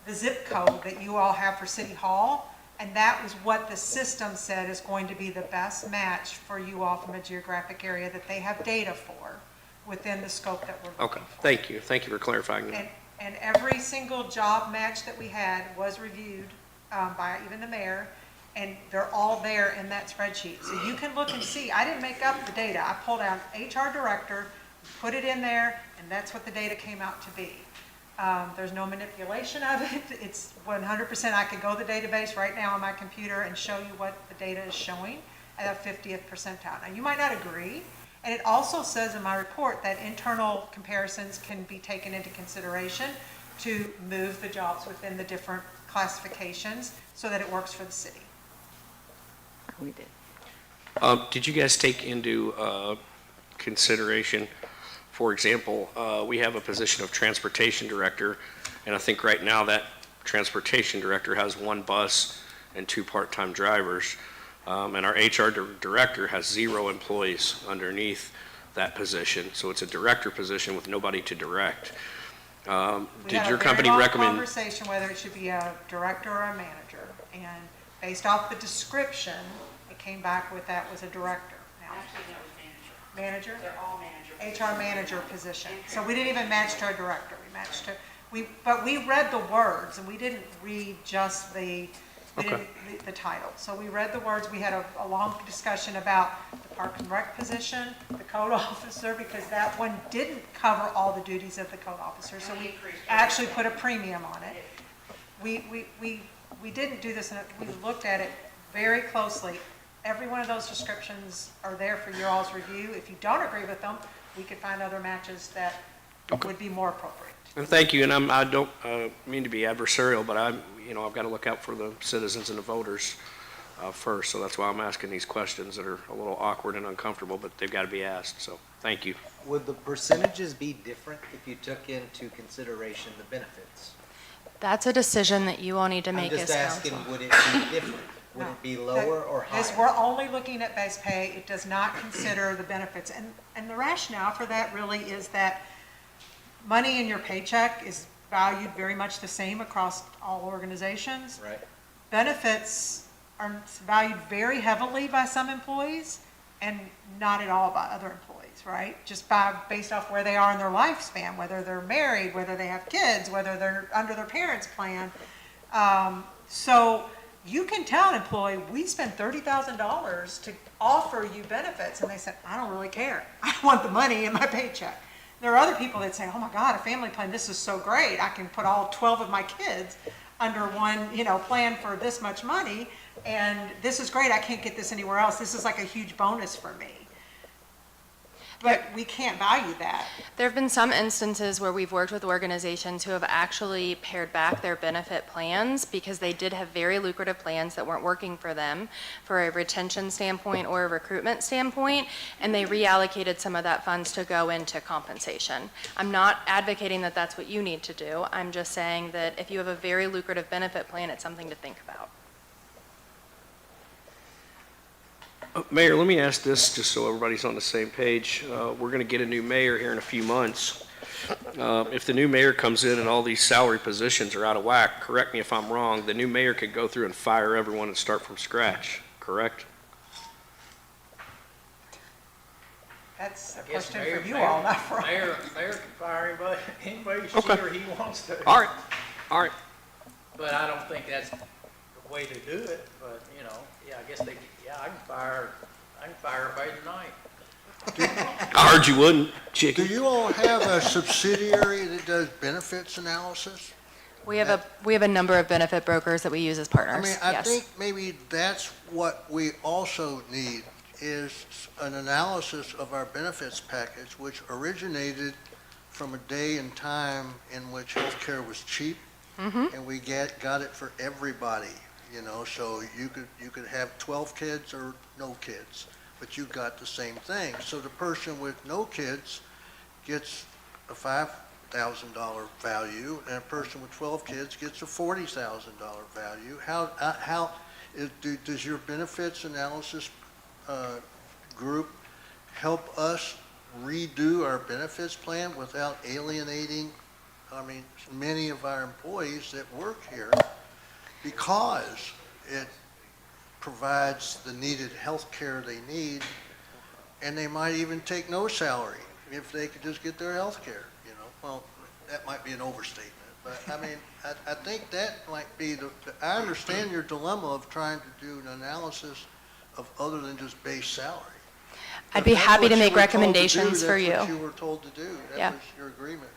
S13: the zip code that you all have for City Hall, and that was what the system said is going to be the best match for you all from a geographic area that they have data for within the scope that we're
S8: Okay,
S13: looking for.
S8: thank you. Thank you for clarifying that.
S13: And every single job match that we had was reviewed by even the mayor, and they're all there in that spreadsheet. So you can look and see, I didn't make up the data. I pulled out HR director, put it in there, and that's what the data came out to be. There's no manipulation of it. It's 100%. I could go to the database right now on my computer and show you what the data is showing at a 50th percentile. Now, you might not agree, and it also says in my report that internal comparisons can be taken into consideration to move the jobs within the different classifications so that it works for the city.
S5: We did.
S8: Did you guys take into consideration, for example, we have a position of transportation director, and I think right now that transportation director has 1 bus and 2 part-time drivers, and our HR director has 0 employees underneath that position, so it's a director position with nobody to direct. Did your company
S13: We had a very long
S8: recommend?
S13: conversation whether it should be a director or a manager, and based off the description, it came back with that was a director. Now, manager? They're all manager. HR manager position. So we didn't even match to our director. We matched to, but we read the words and we didn't read just the title. So we read the words. We had a long discussion about the Park and Rec position, the code officer, because that one didn't cover all the duties of the code officer. So we actually put a premium on it. We didn't do this, we looked at it very closely. Every one of those descriptions are there for your all's review. If you don't agree with them, we could find other matches that would be more appropriate.
S8: And thank you, and I don't mean to be adversarial, but I've got to look out for the citizens and the voters first, so that's why I'm asking these questions that are a little awkward and uncomfortable, but they've got to be asked, so thank you.
S6: Would the percentages be different if you took into consideration the benefits?
S12: That's a decision that you all need to make as
S6: I'm just asking,
S12: council.
S6: would it be different? Would it be lower or
S13: This,
S6: higher?
S13: we're only looking at base pay. It does not consider the benefits. And the rationale for that really is that money in your paycheck is valued very much the same across all organizations.
S6: Right.
S13: Benefits are valued very heavily by some employees and not at all by other employees, right? Just based off where they are in their lifespan, whether they're married, whether they have kids, whether they're under their parents' plan. So you can tell an employee, we spent $30,000 to offer you benefits, and they said, I don't really care. I want the money in my paycheck. There are other people that say, oh my God, a family plan, this is so great. I can put all 12 of my kids under one, plan for this much money, and this is great. I can't get this anywhere else. This is like a huge bonus for me. But we can't value that.
S12: There have been some instances where we've worked with organizations who have actually pared back their benefit plans because they did have very lucrative plans that weren't working for them for a retention standpoint or a recruitment standpoint, and they reallocated some of that funds to go into compensation. I'm not advocating that that's what you need to do. I'm just saying that if you have a very lucrative benefit plan, it's something to think about.
S8: Mayor, let me ask this, just so everybody's on the same page. We're going to get a new mayor here in a few months. If the new mayor comes in and all these salary positions are out of whack, correct me if I'm wrong, the new mayor could go through and fire everyone and start from scratch, correct?
S13: That's a
S1: I guess
S13: question
S1: mayor-
S13: for you
S1: mayor-
S13: all, not for us.
S1: Mayor can fire anybody
S8: Okay.
S1: sure he wants to.
S8: All right, all right.
S1: But I don't think that's the way to do it, but, you know, yeah, I guess I can fire everybody tonight.
S8: I heard you wouldn't,
S18: Do
S8: chicken.
S18: you all have a subsidiary that does benefits analysis?
S12: We have a number of benefit brokers that we use as partners.
S18: I mean, I
S12: Yes.
S18: think maybe that's what we also need, is an analysis of our benefits package, which originated from a day and time in which healthcare was cheap, and we got it for everybody, you know, so you could have 12 kids or no kids, but you got the same thing. So the person with no kids gets a $5,000 value, and a person with 12 kids gets a $40,000 value. Does your benefits analysis group help us redo our benefits plan without alienating, many of our employees that work here, because it provides the needed health care they need, and they might even take no salary if they could just get their health care, you know? Well, that might be an overstatement, but I think that might be I understand your dilemma of trying to do an analysis of other than just base salary.
S12: I'd be
S18: If that's
S12: happy
S18: what
S12: to
S18: you
S12: make
S18: were told to do,
S12: recommendations for you.
S18: That's what you were told to do.
S12: Yeah.
S18: That was your agreement.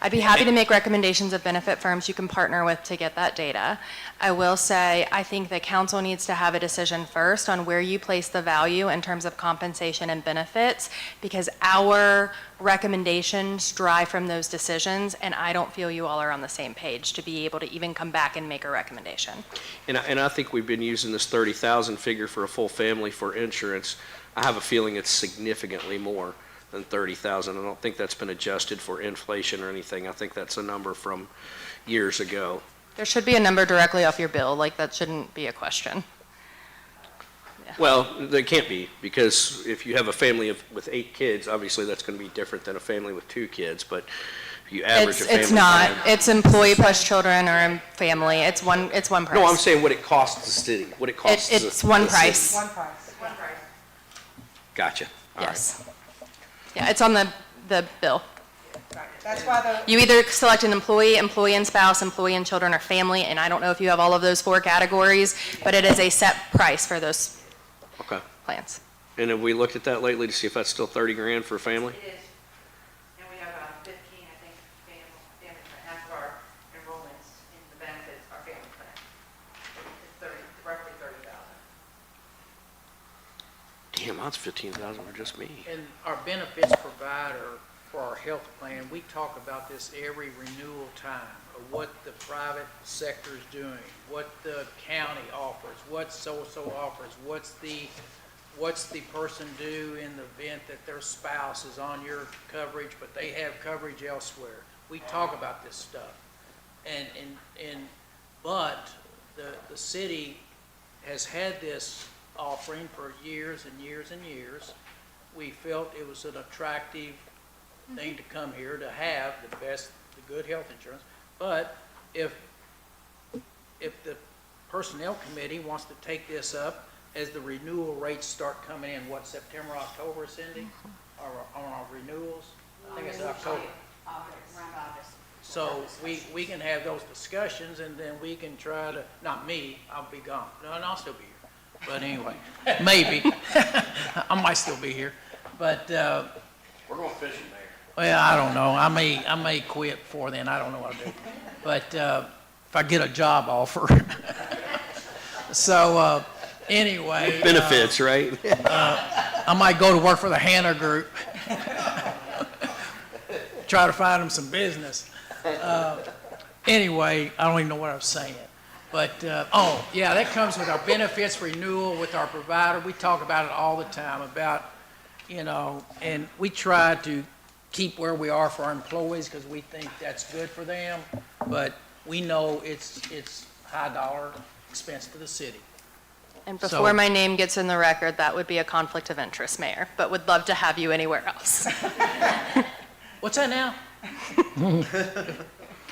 S12: I'd be happy to make recommendations of benefit firms you can partner with to get that data. I will say, I think the council needs to have a decision first on where you place the value in terms of compensation and benefits, because our recommendations drive from those decisions, and I don't feel you all are on the same page to be able to even come back and make a recommendation.
S8: And I think we've been using this 30,000 figure for a full family for insurance. I have a feeling it's significantly more than 30,000. I don't think that's been adjusted for inflation or anything. I think that's a number from years ago.
S12: There should be a number directly off your bill, like that shouldn't be a question.
S8: Well, there can't be, because if you have a family with 8 kids, obviously that's going to be different than a family with 2 kids, but if you average a family.
S12: It's not, it's employee plus children or family, it's one price.
S8: No, I'm saying what it costs the city, what it costs.
S12: It's one price.
S13: One price.
S8: Gotcha. All right.
S12: Yes. Yeah, it's on the bill.
S13: That's why
S12: You either select an employee, employee and spouse, employee and children, or family, and I don't know if you have all of those 4 categories, but it is a set price for those
S8: Okay.
S12: plans.
S8: And have we looked at that lately to see if that's still 30 grand for a family?
S7: It is, and we have 15, I think, family, half of our enrollments in the benefits are family plan. It's roughly 30,000.
S8: Damn, that's 15,000 for just me.
S1: And our benefits provider for our health plan, we talk about this every renewal time, of what the private sector is doing, what the county offers, what so-and-so offers, what's the person do in the event that their spouse is on your coverage, but they have coverage elsewhere. We talk about this stuff. But the city has had this offering for years and years and years. We felt it was an attractive thing to come here to have the good health insurance. But if the personnel committee wants to take this up as the renewal rates start coming in, what, September, October, Cindy? Or on our renewals? I think it's October.
S14: Around August.
S1: So we can have those discussions, and then we can try to, not me, I'll be gone. No, and I'll still be here. But anyway, maybe. I might still be here. But,
S8: We're going fishing, Mayor.
S1: well, I don't know. I may quit before then. I don't know what I'll do. But if I get a job offer. So anyway.
S8: Benefits, right?
S1: I might go to work for the Hannah Group. Try to find them some business. Anyway, I don't even know what I was saying. But, yeah, that comes with our benefits renewal with our provider. We talk about it all the time about, and we try to keep where we are for our employees because we think that's good for them. But we know it's high dollar expense to the city.
S12: And before my name gets in the record, that would be a conflict of interest, Mayor, but would love to have you anywhere else.
S1: What's that now?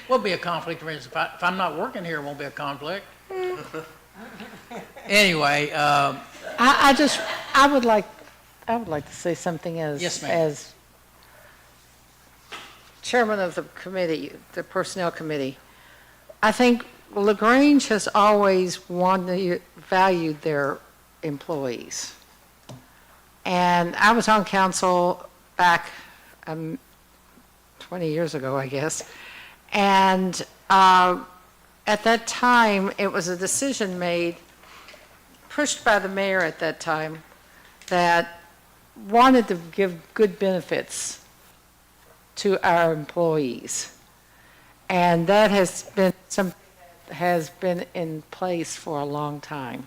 S1: Will be a conflict of interest. If I'm not working here, it won't be a conflict. Anyway,
S5: I would like I would like to say something as.
S1: Yes, ma'am.
S5: As chairman of the committee, the Personnel Committee. I think LaGrange has always valued their employees. And I was on council back 20 years ago, I guess. And at that time, it was a decision made, pushed by the mayor at that time, that wanted to give good benefits to our employees. And that has been something that has been in place for a long time.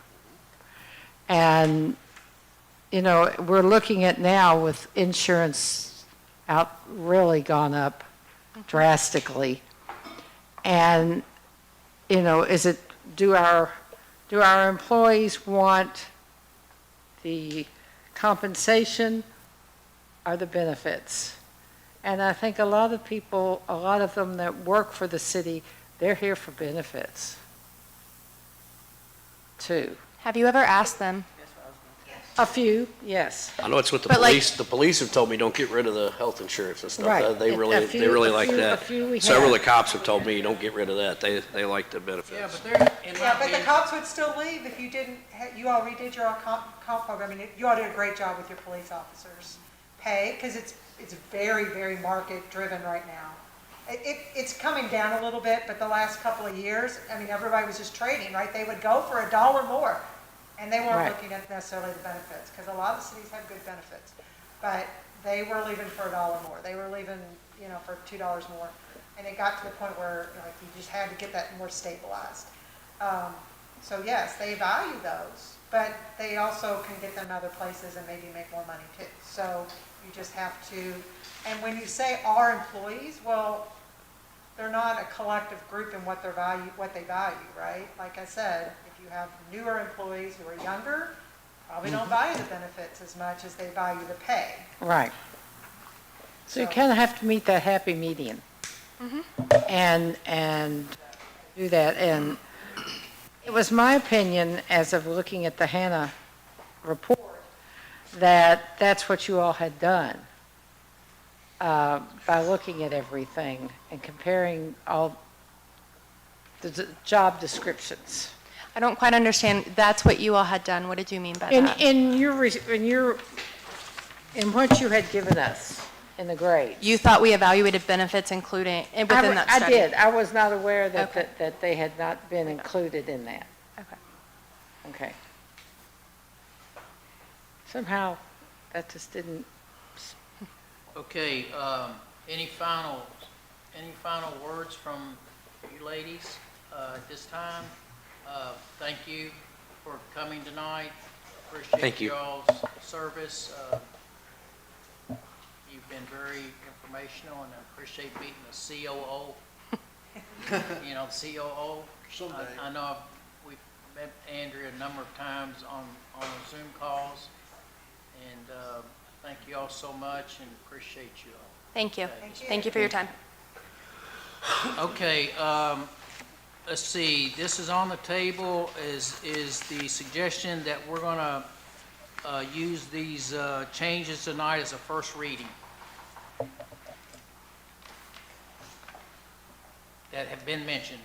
S5: And, you know, we're looking at now with insurance out really gone up drastically. And, you know, do our employees want the compensation or the benefits? And I think a lot of people, a lot of them that work for the city, they're here for benefits, too.
S12: Have you ever asked them?
S5: A few, yes.
S8: I know it's with the
S12: But, like-
S8: police. The police have told me don't get rid of the health insurance and stuff.
S5: Right.
S8: They
S5: A
S8: really,
S5: few-
S8: they really
S5: a
S8: like
S5: few-
S8: that.
S5: a few we
S8: Several of
S5: have.
S8: the cops have told me don't get rid of that. They like the benefits.
S1: Yeah, but they're, in my
S13: Yeah, but the
S1: opinion,
S13: cops would still leave if you didn't, you all redid your comp program. I mean, you all did a great job with your police officers' pay, because it's very, very market-driven right now. It's coming down a little bit, but the last couple of years, I mean, everybody was just trading, right? They would go for $1 more, and they weren't
S5: Right.
S13: looking at necessarily the benefits, because a lot of cities have good benefits. But they were leaving for $1 more. They were leaving, you know, for $2 more. And it got to the point where, like, you just had to get that more stabilized. So yes, they value those, but they also can get them other places and maybe make more money too. So you just have to, and when you say our employees, well, they're not a collective group in what they value, right? Like I said, if you have newer employees who are younger, probably don't value the benefits as much as they value the pay.
S5: Right. So you kind of have to meet that happy median. And do that. And it was my opinion, as of looking at the Hannah report, that that's what you all had done by looking at everything and comparing all the job descriptions.
S12: I don't quite understand. That's what you all had done. What did you mean by that?
S5: In what you had given us in the grades.
S12: You thought we evaluated benefits including, within that study?
S5: I did. I was not aware that,
S12: Okay.
S5: that they had not been included in that.
S12: Okay.
S5: Okay. Somehow, that just didn't,
S1: okay, any final words from you ladies at this time? Thank you for coming tonight.
S8: Thank
S1: Appreciate
S8: you.
S1: y'all's service. You've been very informational, and I appreciate meeting the COO. You know, the COO.
S18: Someday.
S1: I know we've met Andrea a number of times on Zoom calls, and thank you all so much, and appreciate you all.
S12: Thank you.
S1: Thank you.
S12: Thank you for your time.
S1: Okay, let's see, this is on the table, is the suggestion that we're gonna use these changes tonight as a first reading that have been mentioned.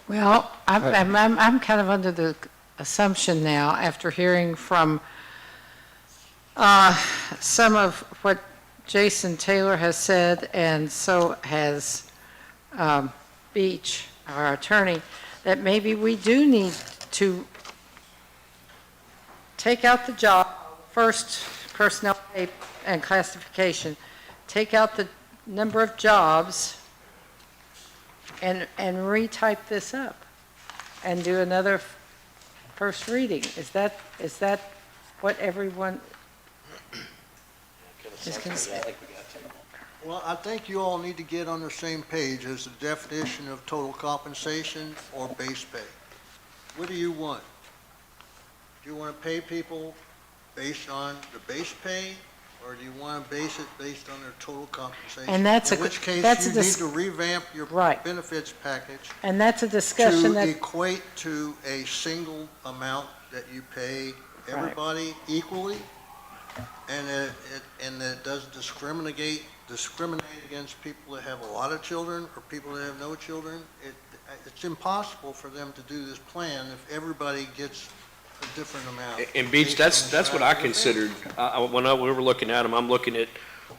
S5: well, I'm kind of under the assumption now, after hearing from some of what Jason Taylor has said, and so has Beach, our attorney, that maybe we do need to take out the job, first personnel pay and classification, take out the number of jobs and retype this up and do another first reading. Is that what everyone is considering?
S18: Well, I think you all need to get on the same page as the definition of total compensation or base pay. What do you want? Do you want to pay people based on the base pay, or do you want to base it based on their total compensation?
S5: And that's
S18: In
S5: a-
S18: which case,
S5: that's a
S18: you need
S5: dis-
S18: to revamp your
S5: Right.
S18: benefits package
S5: And that's a discussion
S18: to
S5: that,
S18: equate to a single amount that you pay everybody equally, and that it doesn't discriminate against people that have a lot of children or people that have no children. It's impossible for them to do this plan if everybody gets a different amount.
S8: And Beach, that's what I considered, when we were looking at them, I'm looking at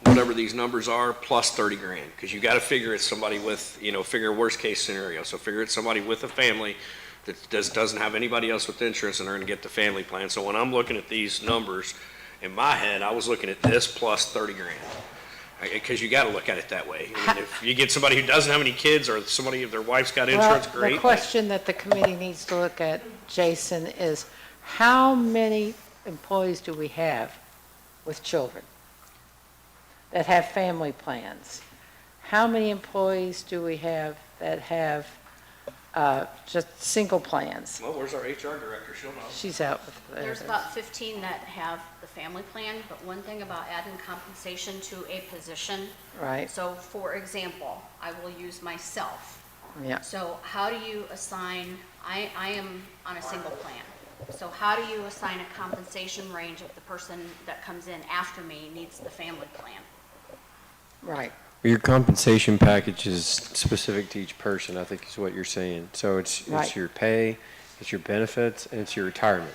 S8: whatever these numbers are plus 30 grand, because you gotta figure it's somebody with, figure worst case scenario, so figure it's somebody with a family that doesn't have anybody else with insurance and they're gonna get the family plan. So when I'm looking at these numbers, in my head, I was looking at this plus 30 grand. Because you gotta look at it that way. I mean, if you get somebody who doesn't have any kids, or somebody, if their wife's got insurance,
S5: Well,
S8: great.
S5: the question that the committee needs to look at, Jason, is how many employees do we have with children that have family plans? How many employees do we have that have just single plans?
S8: Well, where's our HR director? She'll know.
S5: She's out with
S21: There's about 15 that have the family plan, but one thing about adding compensation to a position.
S5: Right.
S21: So for example, I will use myself.
S5: Yeah.
S21: So how do you assign, I am on a single plan. So how do you assign a compensation range if the person that comes in after me needs the family plan?
S5: Right.
S22: Your compensation package is specific to each person, I think is what you're saying. So it's
S5: Right.
S22: your pay, it's your benefits, and it's your retirement,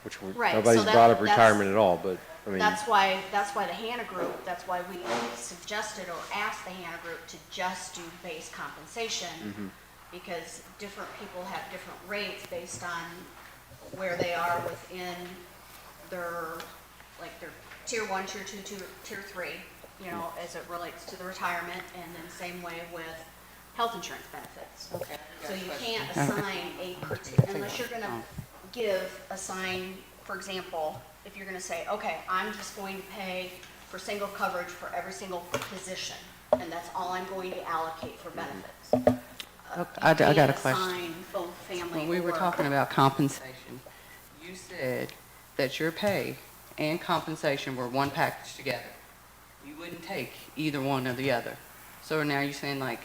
S22: which
S21: Right, so
S22: nobody's
S21: that-
S22: brought up
S21: that's-
S22: retirement at all, but, I mean,
S21: That's why the Hannah Group, that's why we suggested or asked the Hannah Group to just do base compensation, because different people have different rates based on where they are within their, like their tier 1, tier 2, tier 3, as it relates to the retirement, and then same way with health insurance benefits.
S14: Okay.
S21: So you can't assign unless you're gonna assign, for example, if you're gonna say, okay, I'm just going to pay for single coverage for every single position, and that's all I'm going to allocate for benefits.
S7: I got a
S21: You can't
S7: question.
S21: assign both family
S7: When we were
S21: or-
S7: talking about compensation, you said that your pay and compensation were one package together. You wouldn't take either one or the other. So now you're saying like,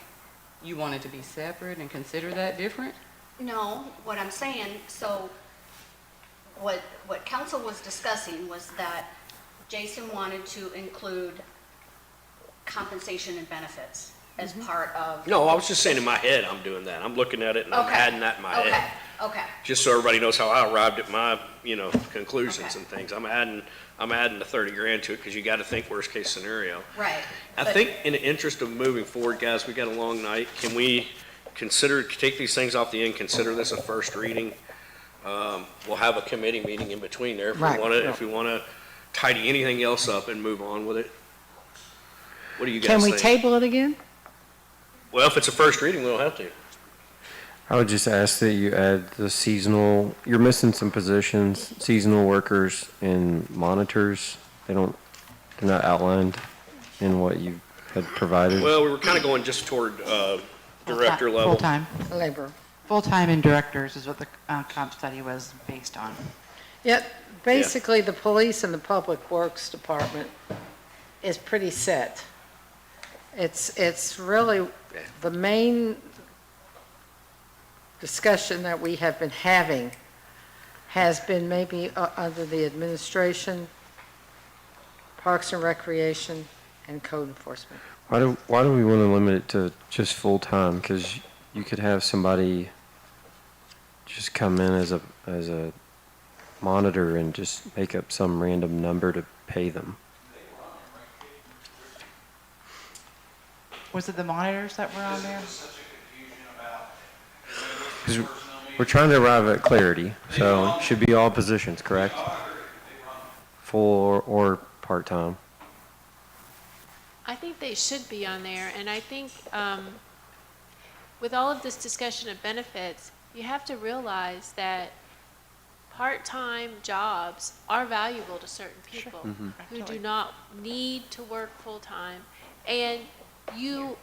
S7: you want it to be separate and consider that different?
S21: No, what I'm saying, so what council was discussing was that Jason wanted to include compensation and benefits as part of.
S8: No, I was just saying in my head, I'm doing that. I'm looking at it and I'm
S21: Okay.
S8: adding that in my
S21: Okay,
S8: head.
S21: okay,
S8: Just so everybody knows how I arrived at my, conclusions
S21: Okay.
S8: and things. I'm adding the 30 grand to it because you got to think worst case scenario.
S21: right.
S8: I
S21: But-
S8: think in the interest of moving forward, guys, we got a long night. Can we take these things off the end, consider this a first reading? We'll have a committee meeting in between there
S5: Right.
S8: if we want to tidy anything else up and move on with it. What do you guys
S5: Can
S8: think?
S5: we table it again?
S8: Well, if it's a first reading, we don't have to.
S22: I would just ask that you add the seasonal, you're missing some positions, seasonal workers and monitors. They're not outlined in what you had provided.
S8: Well, we were kind of going just toward director level.
S7: Full-time.
S5: Labor.
S7: Full-time and directors is what the comp study was based on.
S5: Yet, basically, the police and the public works department is pretty set. It's really, the main discussion that we have been having has been maybe under the administration, Parks and Recreation, and code enforcement.
S22: Why do we want to limit it to just full-time? Because you could have somebody just come in as a monitor and just make up some random number to pay them.
S7: Was it the monitors that were on there?
S22: 'Cause we're trying to arrive at clarity, so it should be all positions, correct? Full or part-time.
S16: I think they should be on there, and I think with all of this discussion of benefits, you have to realize that part-time jobs are valuable to certain people who do not need to work full-time, and you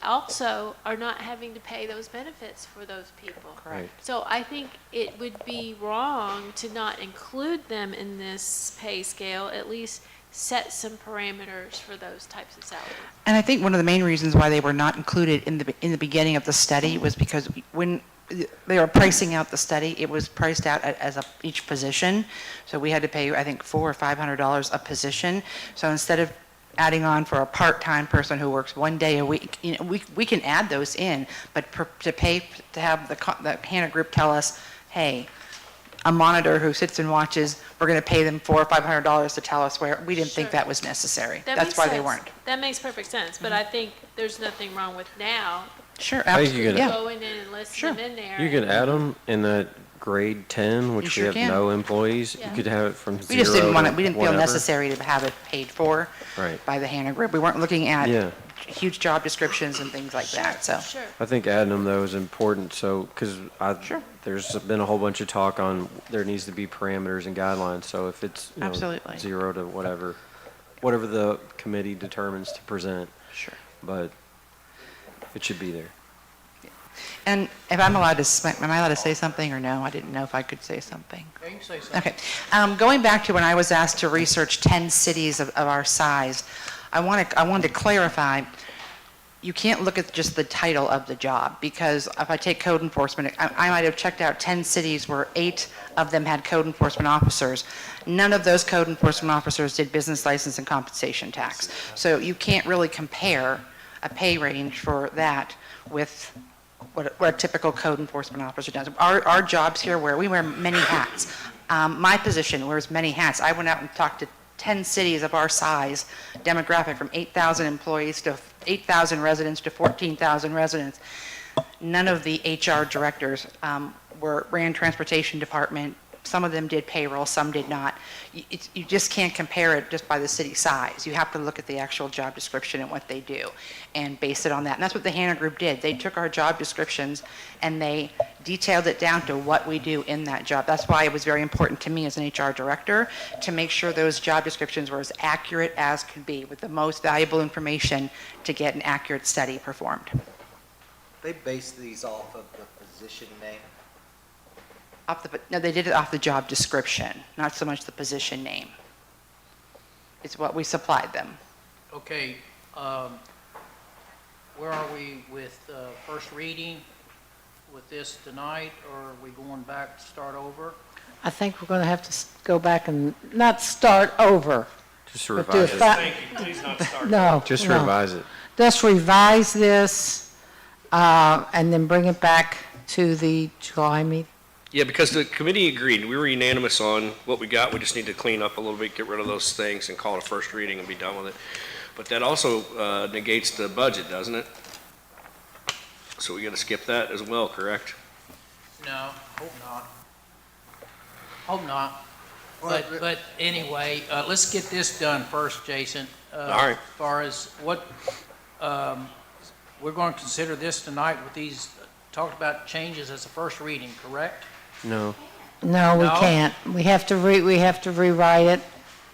S16: also are not having to pay those benefits for those people.
S22: Right.
S16: So I think it would be wrong to not include them in this pay scale, at least set some parameters for those types of salaries.
S7: And I think one of the main reasons why they were not included in the beginning of the study was because when they were pricing out the study. It was priced out as each position. So we had to pay, I think, $400 or $500 a position. So instead of adding on for a part-time person who works 1 day a week, we can add those in, but to have the Hannah group tell us, hey, a monitor who sits and watches, we're going to pay them $400 or $500 to tell us where, we didn't think that was necessary.
S16: That
S7: That's
S16: makes
S7: why they
S16: sense.
S7: weren't.
S16: That makes perfect sense, but I think there's nothing wrong with now.
S7: Sure,
S22: I think you
S7: absolutely,
S22: could-
S7: yeah.
S16: Going in and listing them in there.
S22: You can add them in that grade 10, which
S7: sure
S22: we have
S7: can.
S22: no employees.
S16: Yeah.
S22: You could have it from
S7: We
S22: zero
S7: just didn't want
S22: to
S7: it, we didn't feel
S22: whatever.
S7: necessary to have it paid for
S22: Right.
S7: by the Hannah group. We weren't looking at
S22: Yeah.
S7: huge job descriptions and things like that, so.
S16: Sure.
S22: I think adding them though is important, so, because there's been a whole bunch of talk on there needs to be parameters and guidelines, so if it's,
S7: Absolutely.
S22: 0 to whatever the committee determines to present.
S7: Sure.
S22: But it should be there.
S7: And if I'm allowed to, am I allowed to say something or no? I didn't know if I could say something.
S1: Yeah, you can say something.
S7: Okay. Going back to when I was asked to research 10 cities of our size, I wanted to clarify, you can't look at just the title of the job, because if I take code enforcement, I might have checked out 10 cities where 8 of them had code enforcement officers. None of those code enforcement officers did business license and compensation tax. So you can't really compare a pay range for that with what a typical code enforcement officer does. Our jobs here, where we wear many hats. My position wears many hats. I went out and talked to 10 cities of our size, demographic from 8,000 employees to 8,000 residents to 14,000 residents. None of the HR directors ran transportation department. Some of them did payroll, some did not. You just can't compare it just by the city size. You have to look at the actual job description and what they do and base it on that. And that's what the Hannah Group did. They took our job descriptions and they detailed it down to what we do in that job. That's why it was very important to me as an HR director to make sure those job descriptions were as accurate as could be, with the most valuable information to get an accurate study performed.
S6: They base these off of the position name.
S7: No, they did it off the job description, not so much the position name. It's what we supplied them.
S1: Okay, where are we with first reading with this tonight, or are we going back to start over?
S5: I think we're going to have to go back and not start over.
S22: Just
S5: but do
S22: revise
S5: a
S22: it.
S5: fa-
S8: Thank you, please not start.
S5: No.
S22: Just
S5: no.
S22: revise it.
S5: Just revise this, and then bring it back to the July meeting.
S8: Yeah, because the committee agreed, we were unanimous on what we got, we just need to clean up a little bit, get rid of those things and call it a first reading and be done with it. But that also negates the budget, doesn't it? So we gotta skip that as well, correct?
S1: No, hope not. Hope not. But anyway, let's get this done first, Jason.
S8: All right.
S1: As far as what, we're going to consider this tonight with these, talked about changes as a first reading, correct?
S22: No.
S5: No, we
S1: No?
S5: can't. We have to rewrite it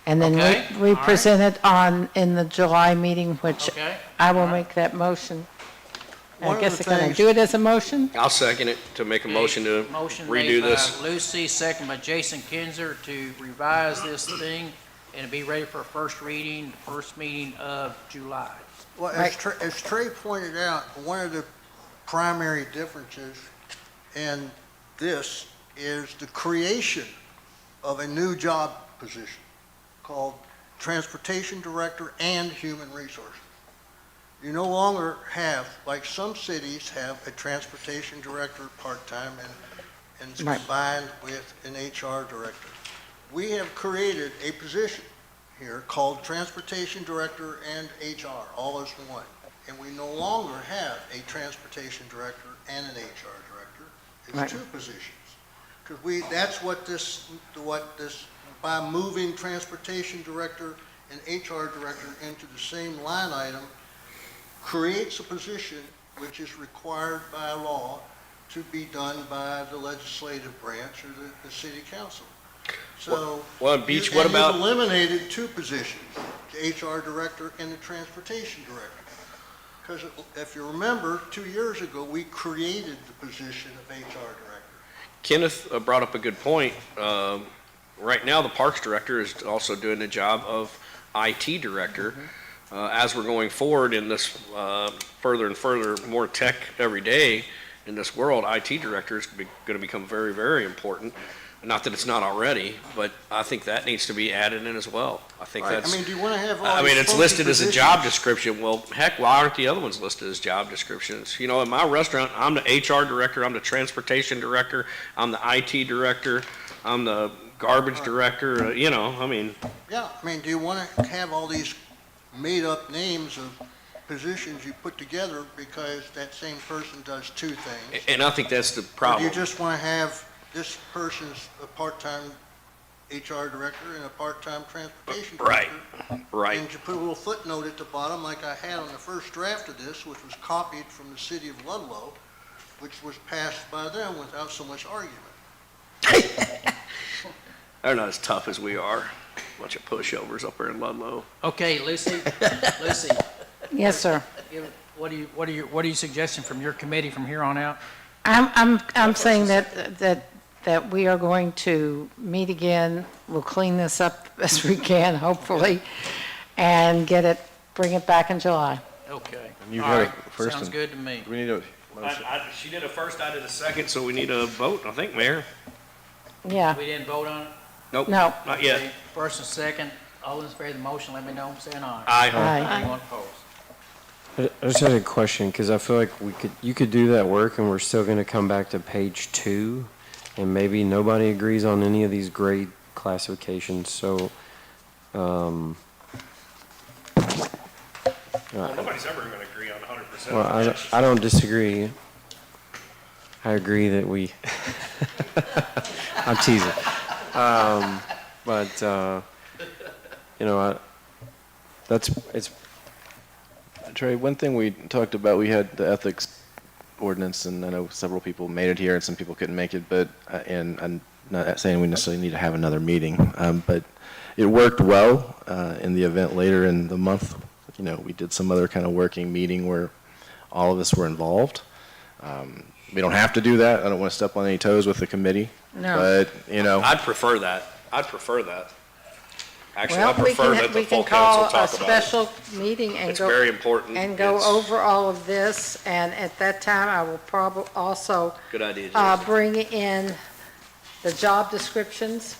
S5: and then
S1: Okay, all right.
S5: represent it in the July meeting, which
S1: Okay,
S5: I will
S1: all right.
S5: make that motion.
S18: One
S5: I
S18: of
S5: guess
S18: the
S5: can I
S18: things-
S5: do it as a motion?
S8: I'll second it to make a motion to
S1: Motion
S8: redo
S1: made
S8: this.
S1: by Lucy, second by Jason Kinzer to revise this thing and be ready for a first reading, the first meeting of July.
S18: Well, as Trey pointed out, one of the primary differences in this is the creation of a new job position called Transportation Director and Human Resources. You no longer have, like some cities have, a Transportation Director part-time and it's
S5: Right.
S18: combined with an HR Director. We have created a position here called Transportation Director and HR, all as one. And we no longer have a Transportation Director and an HR Director.
S5: Right.
S18: It's two positions. Because that's what this, by moving Transportation Director and HR Director into the same line item, creates a position which is required by law to be done by the legislative branch or the city council. So.
S8: Well, Beach, what about?
S18: You've eliminated two positions, the HR Director and the Transportation Director. Because if you remember, 2 years ago, we created the position of HR Director.
S8: Kenneth brought up a good point. Right now, the Parks Director is also doing the job of IT Director. As we're going forward in this further and further, more tech every day, in this world, IT director is going to become very, very important. Not that it's not already, but I think that needs to be added in as well. I think
S18: Right,
S8: that's.
S18: I mean, do you want to have all
S8: I mean,
S18: these
S8: it's
S18: funky
S8: listed as a job
S18: positions?
S8: description. Well, heck, why aren't the other ones listed as job descriptions? You know, in my restaurant, I'm the HR director, I'm the transportation director, I'm the IT director, I'm the garbage director, you know, I mean,
S18: Yeah, I mean, do you want to have all these made-up names of positions you put together because that same person does two things?
S8: and I think that's the
S18: Or do
S8: problem.
S18: you just want to have this person's a part-time HR director and a part-time transportation
S8: Right,
S18: director?
S8: right.
S18: And you put a little footnote at the bottom like I had on the first draft of this, which was copied from the city of Ludlow, which was passed by them without so much argument.
S8: They're not as tough as we are. Bunch of pushovers up there in Ludlow.
S1: Okay, Lucy, Lucy,
S5: Yes, sir.
S1: what are you suggesting from your committee from here on out?
S5: I'm saying that we are going to meet again. We'll clean this up as we can, hopefully, and bring it back in July.
S1: Okay.
S9: And you've
S1: All
S9: got a
S1: right,
S9: first
S1: sounds
S9: and-
S1: good to me.
S9: Do we need a motion?
S8: She did a first, I did a second, so we need a vote, I think, Mayor.
S5: Yeah.
S1: We didn't vote on it?
S8: Nope.
S5: No.
S8: Not yet.
S1: Okay, first and second, all in favor of the motion, let me know, saying aye.
S8: Aye.
S5: Aye.
S1: Anyone opposed?
S22: I just had a question, because I feel like you could do that work and we're still going to come back to page 2, and maybe nobody agrees on any of these grade classifications, so,
S8: Well, nobody's ever going to agree on 100%.
S22: well, I don't disagree. I agree that we, I'm teasing. But, you know, it's,
S9: Trey, one thing we talked about, we had the ethics ordinance, and I know several people made it here and some people couldn't make it, but, and I'm not saying we necessarily need to have another meeting, but it worked well in the event later in the month. You know, we did some other kind of working meeting where all of us were involved. We don't have to do that. I don't want to step on any toes with the committee.
S5: No.
S9: But, you know.
S8: I'd prefer that. Actually, I
S5: Well,
S8: prefer that the
S5: we
S8: full
S5: can call
S8: council
S5: a
S8: talk about it.
S5: special meeting and
S8: It's
S5: go.
S8: very important.
S5: And go
S8: It's-
S5: over all of this, and at that time, I will probably also
S8: Good idea, Jason.
S5: bring in the job descriptions.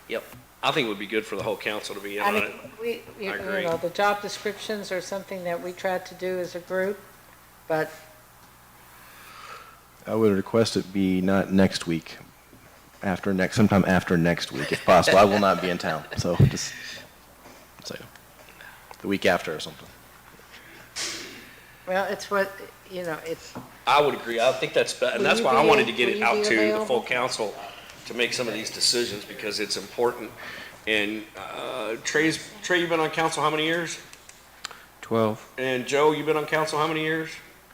S8: Yep. I think it would be good for the whole council to be in
S5: I
S8: on
S5: mean,
S8: it.
S5: you
S8: agree.
S5: know, the job descriptions are something that we tried to do as a group, but
S9: I would request it be not next week, sometime after next week, if possible. I will not be in town, so just say the week after or something.
S5: well, it's what, you know, it's,
S8: I would agree. I think that's, and
S5: Will
S8: that's
S5: you
S8: why I
S5: be-
S8: wanted to get
S5: will
S8: it
S5: you
S8: out
S5: be
S8: to the
S5: available?
S8: full council to make some of these decisions because it's important. And Trey, you've been on council how many years?
S22: 12.
S8: And Joe, you've been on council how many years?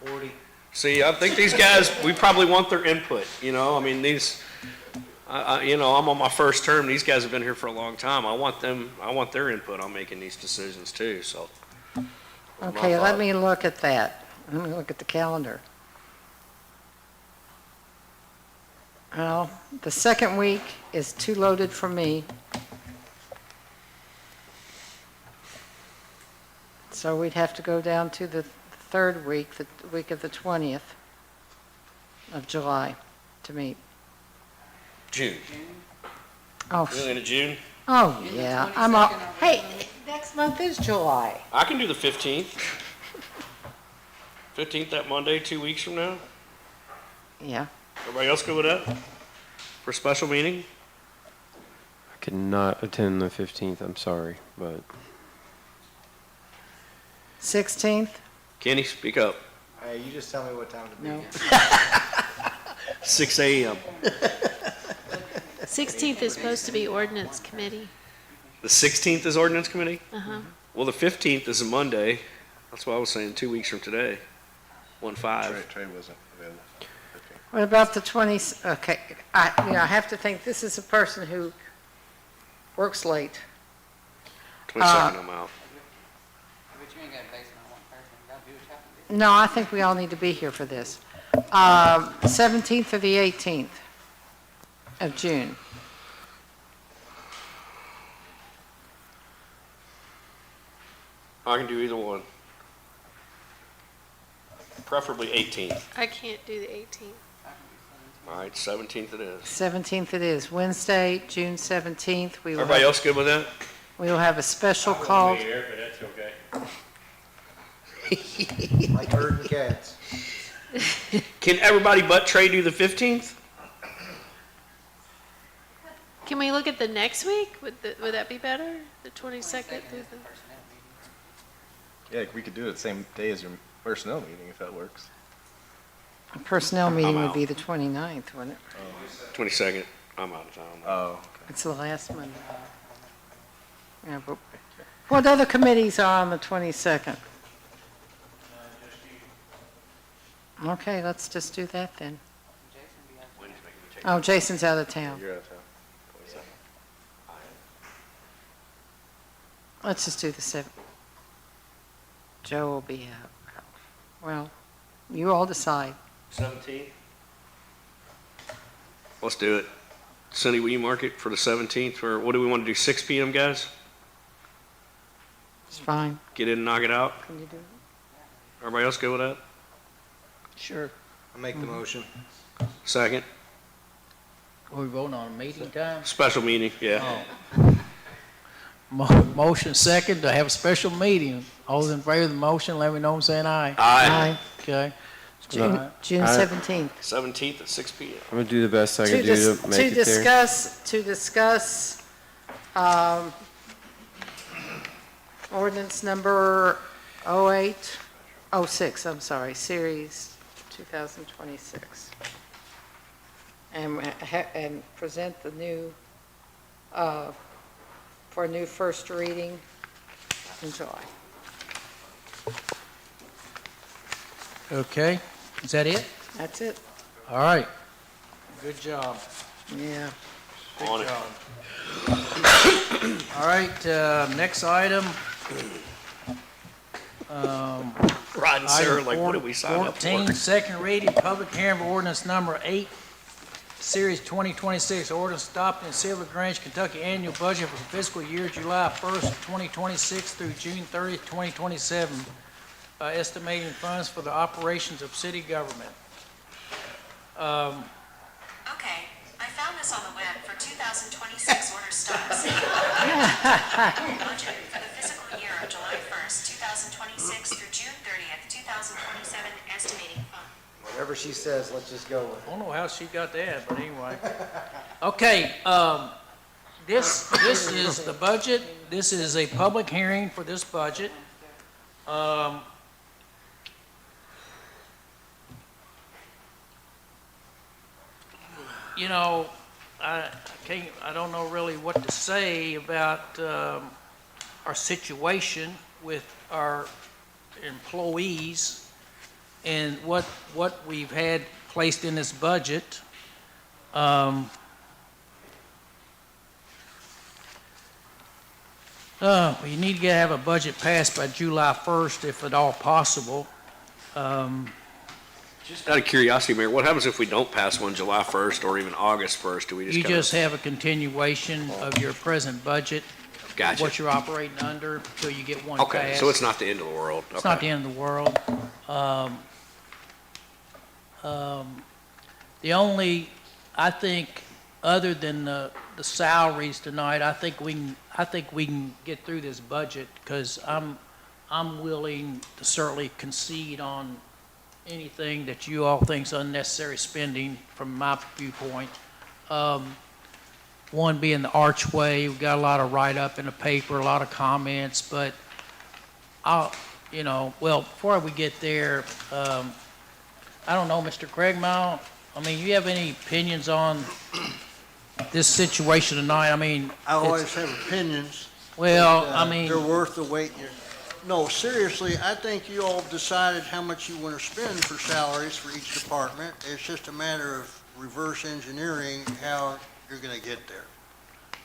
S8: 40. See, I think these guys, we probably want their input, you know? I mean, you know, I'm on my first term. These guys have been here for a long time. I want their input on making these decisions too, so.
S5: okay, let me look at that. Let me look at the calendar. Well, the second week is too loaded for me. So we'd have to go down to the third week, the week of the 20th of July to meet.
S8: June.
S5: Oh,
S8: Really, into June?
S5: oh, yeah, hey, next month is July.
S8: I can do the 15th. 15th, that Monday, 2 weeks from now.
S5: Yeah.
S8: Everybody else go with that? For a special meeting?
S22: I could not attend the 15th, I'm sorry, but
S5: 16th?
S8: Kenny, speak up.
S6: Hey, you just tell me what time to be
S5: No.
S6: here.
S8: 6 a.m.
S16: 16th is supposed to be ordinance committee.
S8: The 16th is ordinance committee?
S16: Uh-huh.
S8: Well, the 15th is a Monday. That's what I was saying, 2 weeks from today. 1/5.
S9: Trey wasn't available.
S5: What about the 20th? Okay, I have to think, this is a person who works late.
S8: 22nd, I'm out.
S5: No, I think we all need to be here for this. 17th or the 18th of June.
S8: I can do either one. preferably 18th.
S16: I can't do the 18th.
S8: All right, 17th it is.
S5: 17th it is, Wednesday, June 17th. We will
S8: Everybody
S5: have-
S8: else good with that?
S5: We will have a special
S11: I won't
S5: call.
S11: be here, but that's okay.
S6: Like herding cats.
S8: Can everybody but Trey do the 15th?
S16: Can we look at the next week? Would that be better? The 22nd through the...
S9: Yeah, we could do it the same day as your personnel meeting if that works.
S5: A personnel meeting
S8: I'm
S5: would
S8: out.
S5: be the 29th, wouldn't it?
S8: 22nd, I'm out of town.
S9: Oh,
S5: It's the last Monday. Yeah, but what other committees are on the 22nd? Okay, let's just do that then. Oh, Jason's out of town.
S9: you're out of town. 27th.
S5: Let's just do the 7th. Joe will be out. Well, you all decide.
S8: 17th? Let's do it. Cindy, will you mark it for the 17th, or what do we want to do, 6 PM, guys?
S5: It's fine.
S8: Get in and knock it out?
S5: Can you do it?
S8: Everybody else go with that?
S1: Sure.
S6: I make the motion.
S8: Second?
S1: Are we voting on a meeting time?
S8: Special meeting, yeah.
S1: Motion second to have a special meeting. All those in favor of the motion, let me know I'm saying aye.
S8: Aye.
S1: Okay.
S5: June
S1: Aye.
S5: 17th.
S8: 17th at 6 PM.
S22: I'm gonna do the best I
S5: To
S22: can do
S5: dis-
S22: to make it there.
S5: to discuss, ordinance number 06, I'm sorry, series 2026. And present the new, for a new first reading in July.
S1: Okay, is that it?
S5: That's it.
S1: All right. Good job.
S5: Yeah.
S1: Good
S8: On it.
S1: job. All right, next item.
S8: Rod and Sarah,
S1: Item
S8: like, what did we sign up
S1: 14,
S8: for?
S1: second reading, public hearing for ordinance number 8, Series 2026, ordinance adopting the City of Grange, Kentucky annual budget for fiscal year July 1st, 2026 through June 30th, 2027, estimating funds for the operations of city government.
S17: Okay, I found this on the web for 2026 order stocks. Budget for the fiscal year of July 1st, 2026 through June 30th, 2027, estimating fund.
S6: Whatever she says, let's just go with
S1: I don't know how she got that, but anyway. Okay, this is the budget. This is a public hearing for this budget. You know, I don't know really what to say about our situation with our employees and what we've had placed in this budget. We need to have a budget passed by July 1st, if at all possible.
S8: Just out of curiosity, Mayor, what happens if we don't pass one July 1st or even August 1st? Do we just
S1: You
S8: kind of?
S1: just have a continuation of your present budget.
S8: Gotcha.
S1: What you're operating under until you get one passed.
S8: Okay, so it's not the end of the world.
S1: It's not the end of the world. The only, I think, other than the salaries tonight, I think we can get through this budget, because I'm willing to certainly concede on anything that you all think's unnecessary spending from my viewpoint. One being the archway, we got a lot of write-up in the paper, a lot of comments, but before we get there, I don't know, Mr. Craigmile, you have any opinions on this situation tonight?
S18: I always have opinions.
S1: Well,
S18: but, they're worth the wait. No, seriously, I think you all decided how much you want to spend for salaries for each department. It's just a matter of reverse engineering how you're going to get there.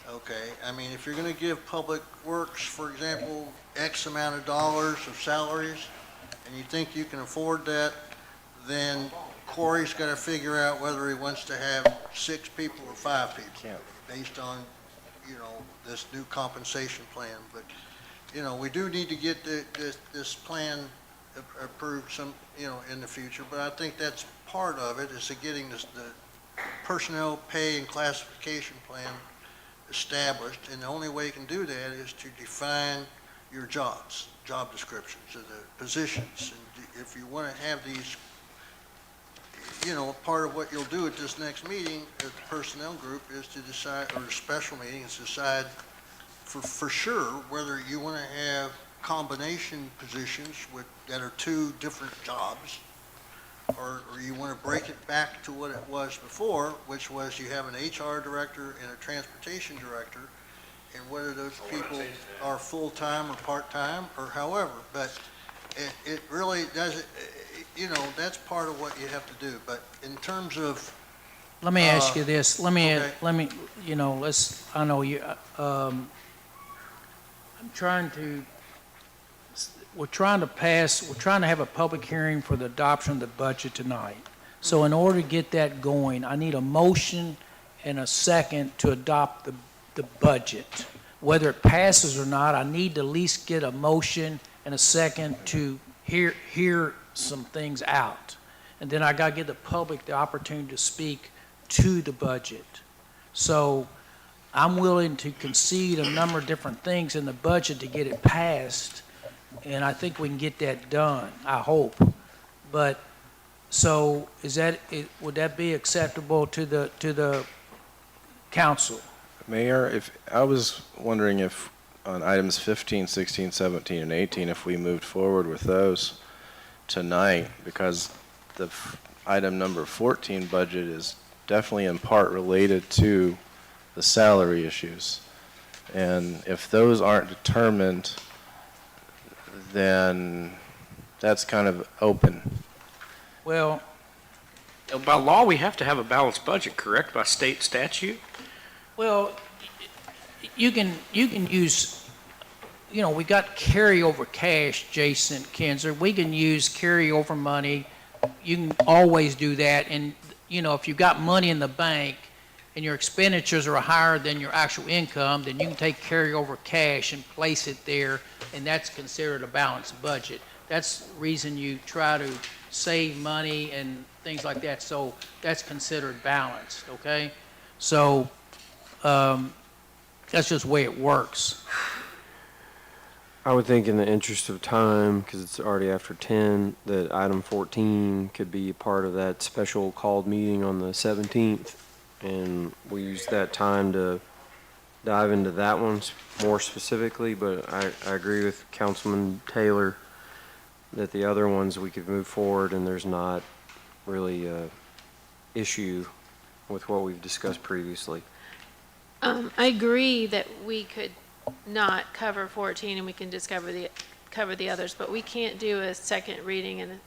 S18: Okay, if you're going to give Public Works, for example, X amount of dollars of salaries, and you think you can afford that, then Corey's got to figure out whether he wants to have 6 people or 5 people, based on, this new compensation plan. But, we do need to get this plan approved some, in the future, but I think that's part of it, is to getting the personnel pay and classification plan established, and the only way you can do that is to define your jobs, job descriptions of the positions. And if you want to have these, part of what you'll do at this next meeting, at the personnel group, is to decide, or a special meeting, is to decide for sure whether you want to have combination positions that are two different jobs, or you want to break it back to what it was before, which was you have an HR director and a transportation director, and whether those people are full-time or part-time or however. But it really doesn't, that's part of what you have to do. But in terms of...
S1: Let me ask you this. Let me,
S18: okay.
S1: I know you, I'm trying to, we're trying to have a public hearing for the adoption of the budget tonight. So in order to get that going, I need a motion and a second to adopt the budget. Whether it passes or not, I need to at least get a motion and a second to hear some things out. And then I gotta give the public the opportunity to speak to the budget. So I'm willing to concede a number of different things in the budget to get it passed, and I think we can get that done, I hope. But, so, would that be acceptable to the council?
S9: Mayor, if, I was wondering if on items 15, 16, 17, and 18, if we moved forward with those tonight, because item number 14 budget is definitely in part related to the salary issues. And if those aren't determined, then that's kind of open.
S1: Well,
S8: By law, we have to have a balanced budget, correct, by state statute?
S1: well, you can use, we got carryover cash, Jason Kinzer. We can use carryover money. You can always do that. And, if you've got money in the bank and your expenditures are higher than your actual income, then you can take carryover cash and place it there, and that's considered a balanced budget. That's the reason you try to save money and things like that. So that's considered balanced, okay? So that's just the way it works.
S22: I would think in the interest of time, because it's already after 10, that item 14 could be a part of that special called meeting on the 17th. And we use that time to dive into that one more specifically, but I agree with Councilman Taylor that the other ones we could move forward and there's not really a issue with what we've discussed previously.
S16: I agree that we could not cover 14 and we can just cover the others, but we can't do a second reading and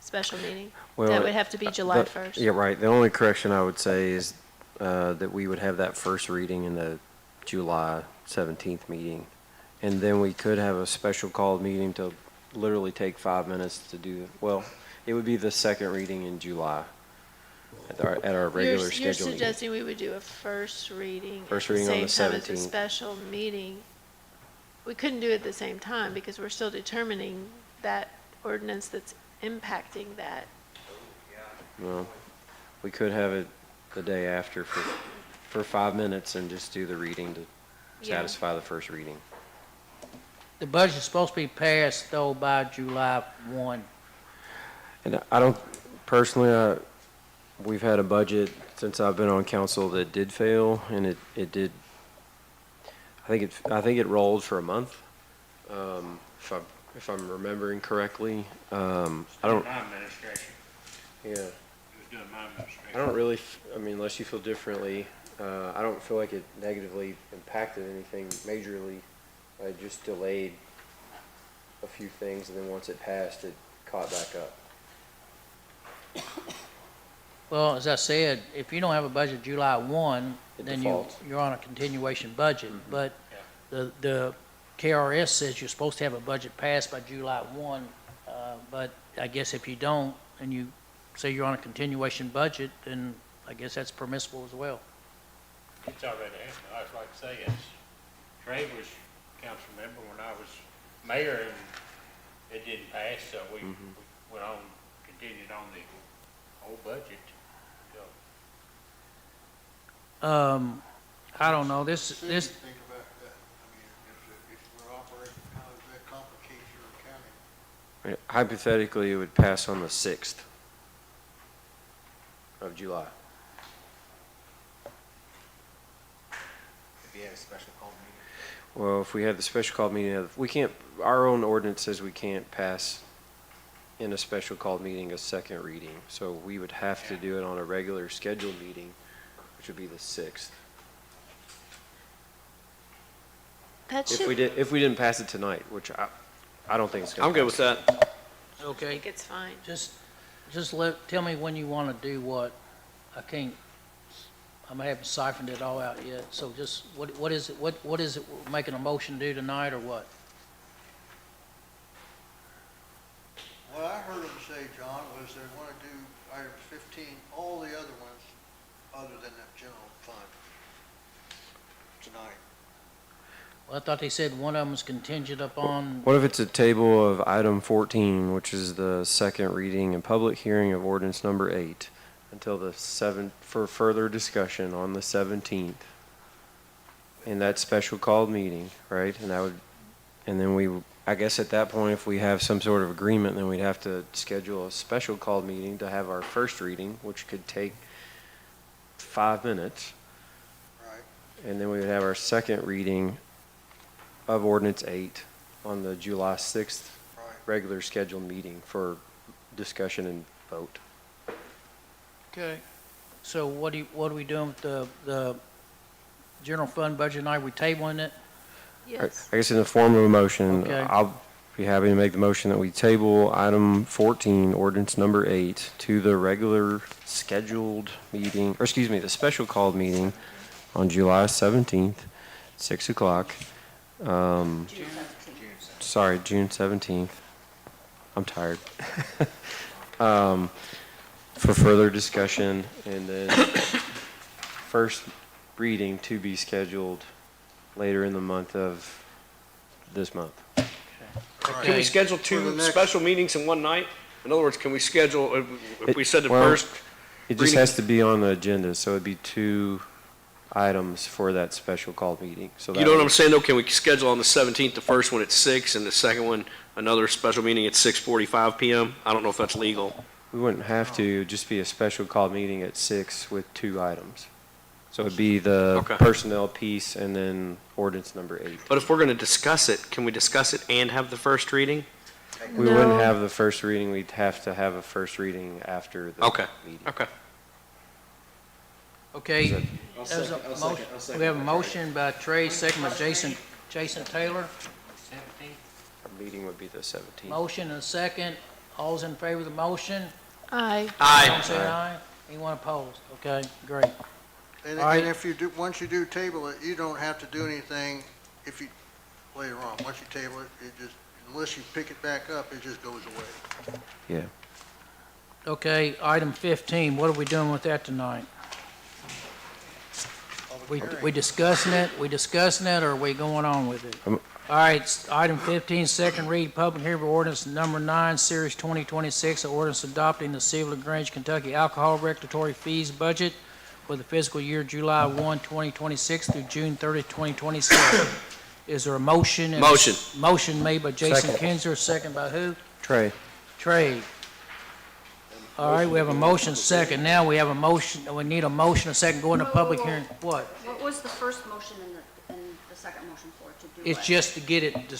S16: special meeting.
S22: Well,
S16: That would have to be July 1st.
S22: Yeah, right. The only correction I would say is that we would have that first reading in the July 17th meeting. And then we could have a special called meeting to literally take 5 minutes to do, well, it would be the second reading in July at our regular schedule.
S16: You're suggesting we would do a first reading at
S22: First
S16: the
S22: reading on
S16: same
S22: the
S16: time as a
S22: 17th.
S16: special meeting. We couldn't do it at the same time because we're still determining that ordinance that's impacting that.
S22: Well, we could have it the day after for 5 minutes and just do the reading to
S16: Yeah.
S22: satisfy the first reading.
S1: The budget's supposed to be passed, though, by July 1.
S22: And I don't, personally, we've had a budget since I've been on council that did fail, and it did, I think it rolled for a month, if I'm remembering correctly. I don't,
S11: My administration.
S22: yeah,
S11: It was doing my administration.
S22: I don't really, I mean, unless you feel differently, I don't feel like it negatively impacted anything majorly. I just delayed a few things, and then once it passed, it caught back up.
S1: Well, as I said, if you don't have a budget July 1,
S22: It
S1: then
S22: defaults.
S1: you're on a continuation budget. But the KRS says you're supposed to have a budget passed by July 1, but I guess if you don't, and you say you're on a continuation budget, then I guess that's permissible as well.
S11: It's already happened. I was like to say, Trey was council member when I was mayor, and it didn't pass, so we went on, continued on the old budget. So,
S1: I don't know, this,
S18: What do you think about that? I mean, if we're operating, how does that complicate your accounting?
S22: Hypothetically, it would pass on the 6th of July.
S6: If you had a special call meeting.
S22: Well, if we had the special call meeting, we can't, our own ordinance says we can't pass in a special called meeting a second reading. So we would have to do it on a regular scheduled meeting, which would be the 6th.
S16: That
S22: If we didn't pass it tonight, which I don't think it's gonna
S8: I'm good
S22: pass.
S8: with that.
S16: I
S1: okay,
S16: think it's fine.
S1: just tell me when you want to do what. I haven't siphoned it all out yet, so just, what is it, what is it we're making a motion to do tonight, or what?
S18: What I heard them say, John, was they want to do item 15, all the other ones, other than that general fund, tonight.
S1: Well, I thought they said one of them was contingent upon,
S22: What if it's a table of item 14, which is the second reading and public hearing of ordinance number 8, until the 7th, for further discussion on the 17th? In that special called meeting, right? And then I guess at that point, if we have some sort of agreement, then we'd have to schedule a special called meeting to have our first reading, which could take 5 minutes.
S18: Right.
S22: And then we would have our second reading of ordinance 8 on the July 6th
S18: Right.
S22: regular scheduled meeting for discussion and vote.
S1: okay. So what are we doing with the general fund budget tonight? We tabling it?
S16: Yes.
S22: I guess in the form of a motion,
S1: Okay.
S22: I'll be happy to make the motion that we table item 14, ordinance number 8, to the regular scheduled meeting, or excuse me, the special called meeting on July 17th, 6 o'clock. Sorry, June 17th. I'm tired. For further discussion, and then first reading to be scheduled later in the month of this month.
S8: Can we schedule
S18: For
S8: two
S18: the next-
S8: special meetings in one night? In other words, can we schedule, if we said the
S22: Well,
S8: first,
S22: It just
S8: reading-
S22: has to be on the agenda, so it'd be 2 items for that special called meeting. So
S8: you
S22: that
S8: know what
S22: would-
S8: I'm saying, though? Can we schedule on the 17th, the first one at 6, and the second one, another special meeting at 6:45 PM? I don't know if that's legal.
S22: We wouldn't have to, it'd just be a special called meeting at 6 with 2 items. So it'd be the
S8: Okay.
S22: personnel piece and then ordinance number 8.
S8: But if we're going to discuss it, can we discuss it and have the first reading?
S22: We wouldn't have the first reading, we'd have to have a first reading after the
S8: Okay.
S22: meeting.
S8: Okay.
S1: Okay, there's a motion, we have a motion by Trey, second by Jason Taylor.
S22: Our meeting would be the 17th.
S1: Motion and a second. All's in favor of the motion?
S16: Aye.
S1: All say aye. Anyone opposed? Okay, great.
S18: And
S1: All right.
S18: if you do, once you do table it, you don't have to do anything if you, later on, once you table it, it just, unless you pick it back up, it just goes away.
S22: Yeah.
S1: Okay, item 15, what are we doing with that tonight? We discussing it, or are we going on with it? All right, item 15, second read, public hearing for ordinance number 9, series 2026, an ordinance adopting the City of Grange, Kentucky alcohol regulatory fees budget for the fiscal year July 1, 2026 through June 30, 2027. Is there a motion?
S8: Motion.
S1: Motion made by Jason
S22: Second.
S1: Kinzer, second by who?
S22: Trey.
S1: Trey. All right, we have a motion second. Now we have a motion, we need a motion, a second, go into public hearing. What?
S19: What was the first motion and the second motion for, to do
S1: It's
S19: what?
S1: just to get it in the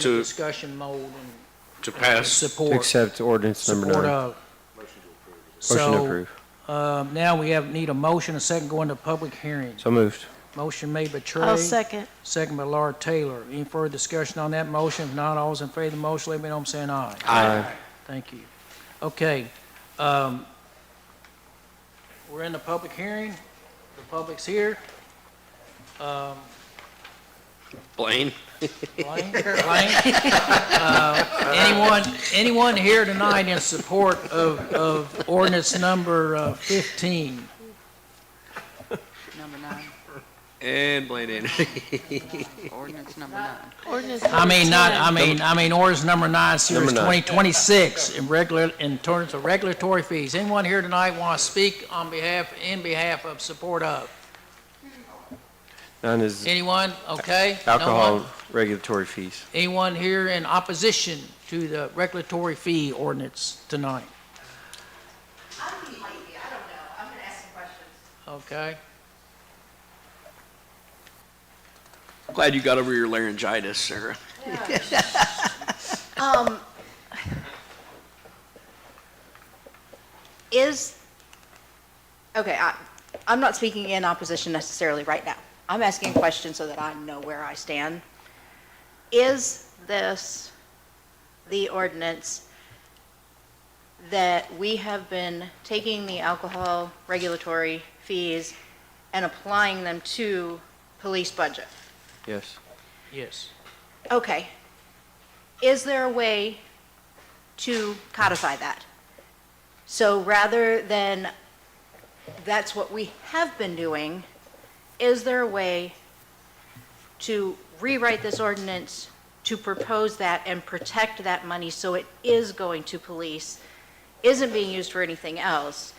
S8: To-
S1: discussion mode and
S8: To pass.
S22: To
S1: support.
S22: accept ordinance number 9.
S1: Support of.
S22: Motion to
S1: So,
S22: approve.
S1: now we need a motion, a second, go into public hearing.
S22: So moved.
S1: Motion made by Trey.
S16: I'll second.
S1: Second by Laura Taylor. Any further discussion on that motion? If not, all those in favor of the motion, let me know by saying aye.
S22: Aye.
S1: Thank you. Okay, we're in the public hearing. The public's here.
S8: Blaine?
S1: Blaine? Anyone here tonight in support of ordinance number 15?
S7: Number 9.
S8: And Blaine Anderson.
S5: Ordinance number 9.
S16: Ordinance
S1: I mean, not, I mean, ordinance number 9, series
S22: Number 9.
S1: 2026, in terms of regulatory fees. Anyone here tonight want to speak in behalf of support of?
S22: 9 is
S1: Anyone? Okay. No one?
S22: alcohol regulatory fees.
S1: Anyone here in opposition to the regulatory fee ordinance tonight?
S21: I don't know. I'm going to ask some questions.
S1: Okay.
S8: Glad you got over your laryngitis, Sarah.
S15: I'm not speaking in opposition necessarily right now. I'm asking a question so that I know where I stand. Is this the ordinance that we have been taking the alcohol regulatory fees and applying them to police budget?
S22: Yes.
S1: Yes.
S15: Okay. Is there a way to codify that? So rather than that's what we have been doing, is there a way to rewrite this ordinance to propose that and protect that money so it is going to police, isn't being used for anything else,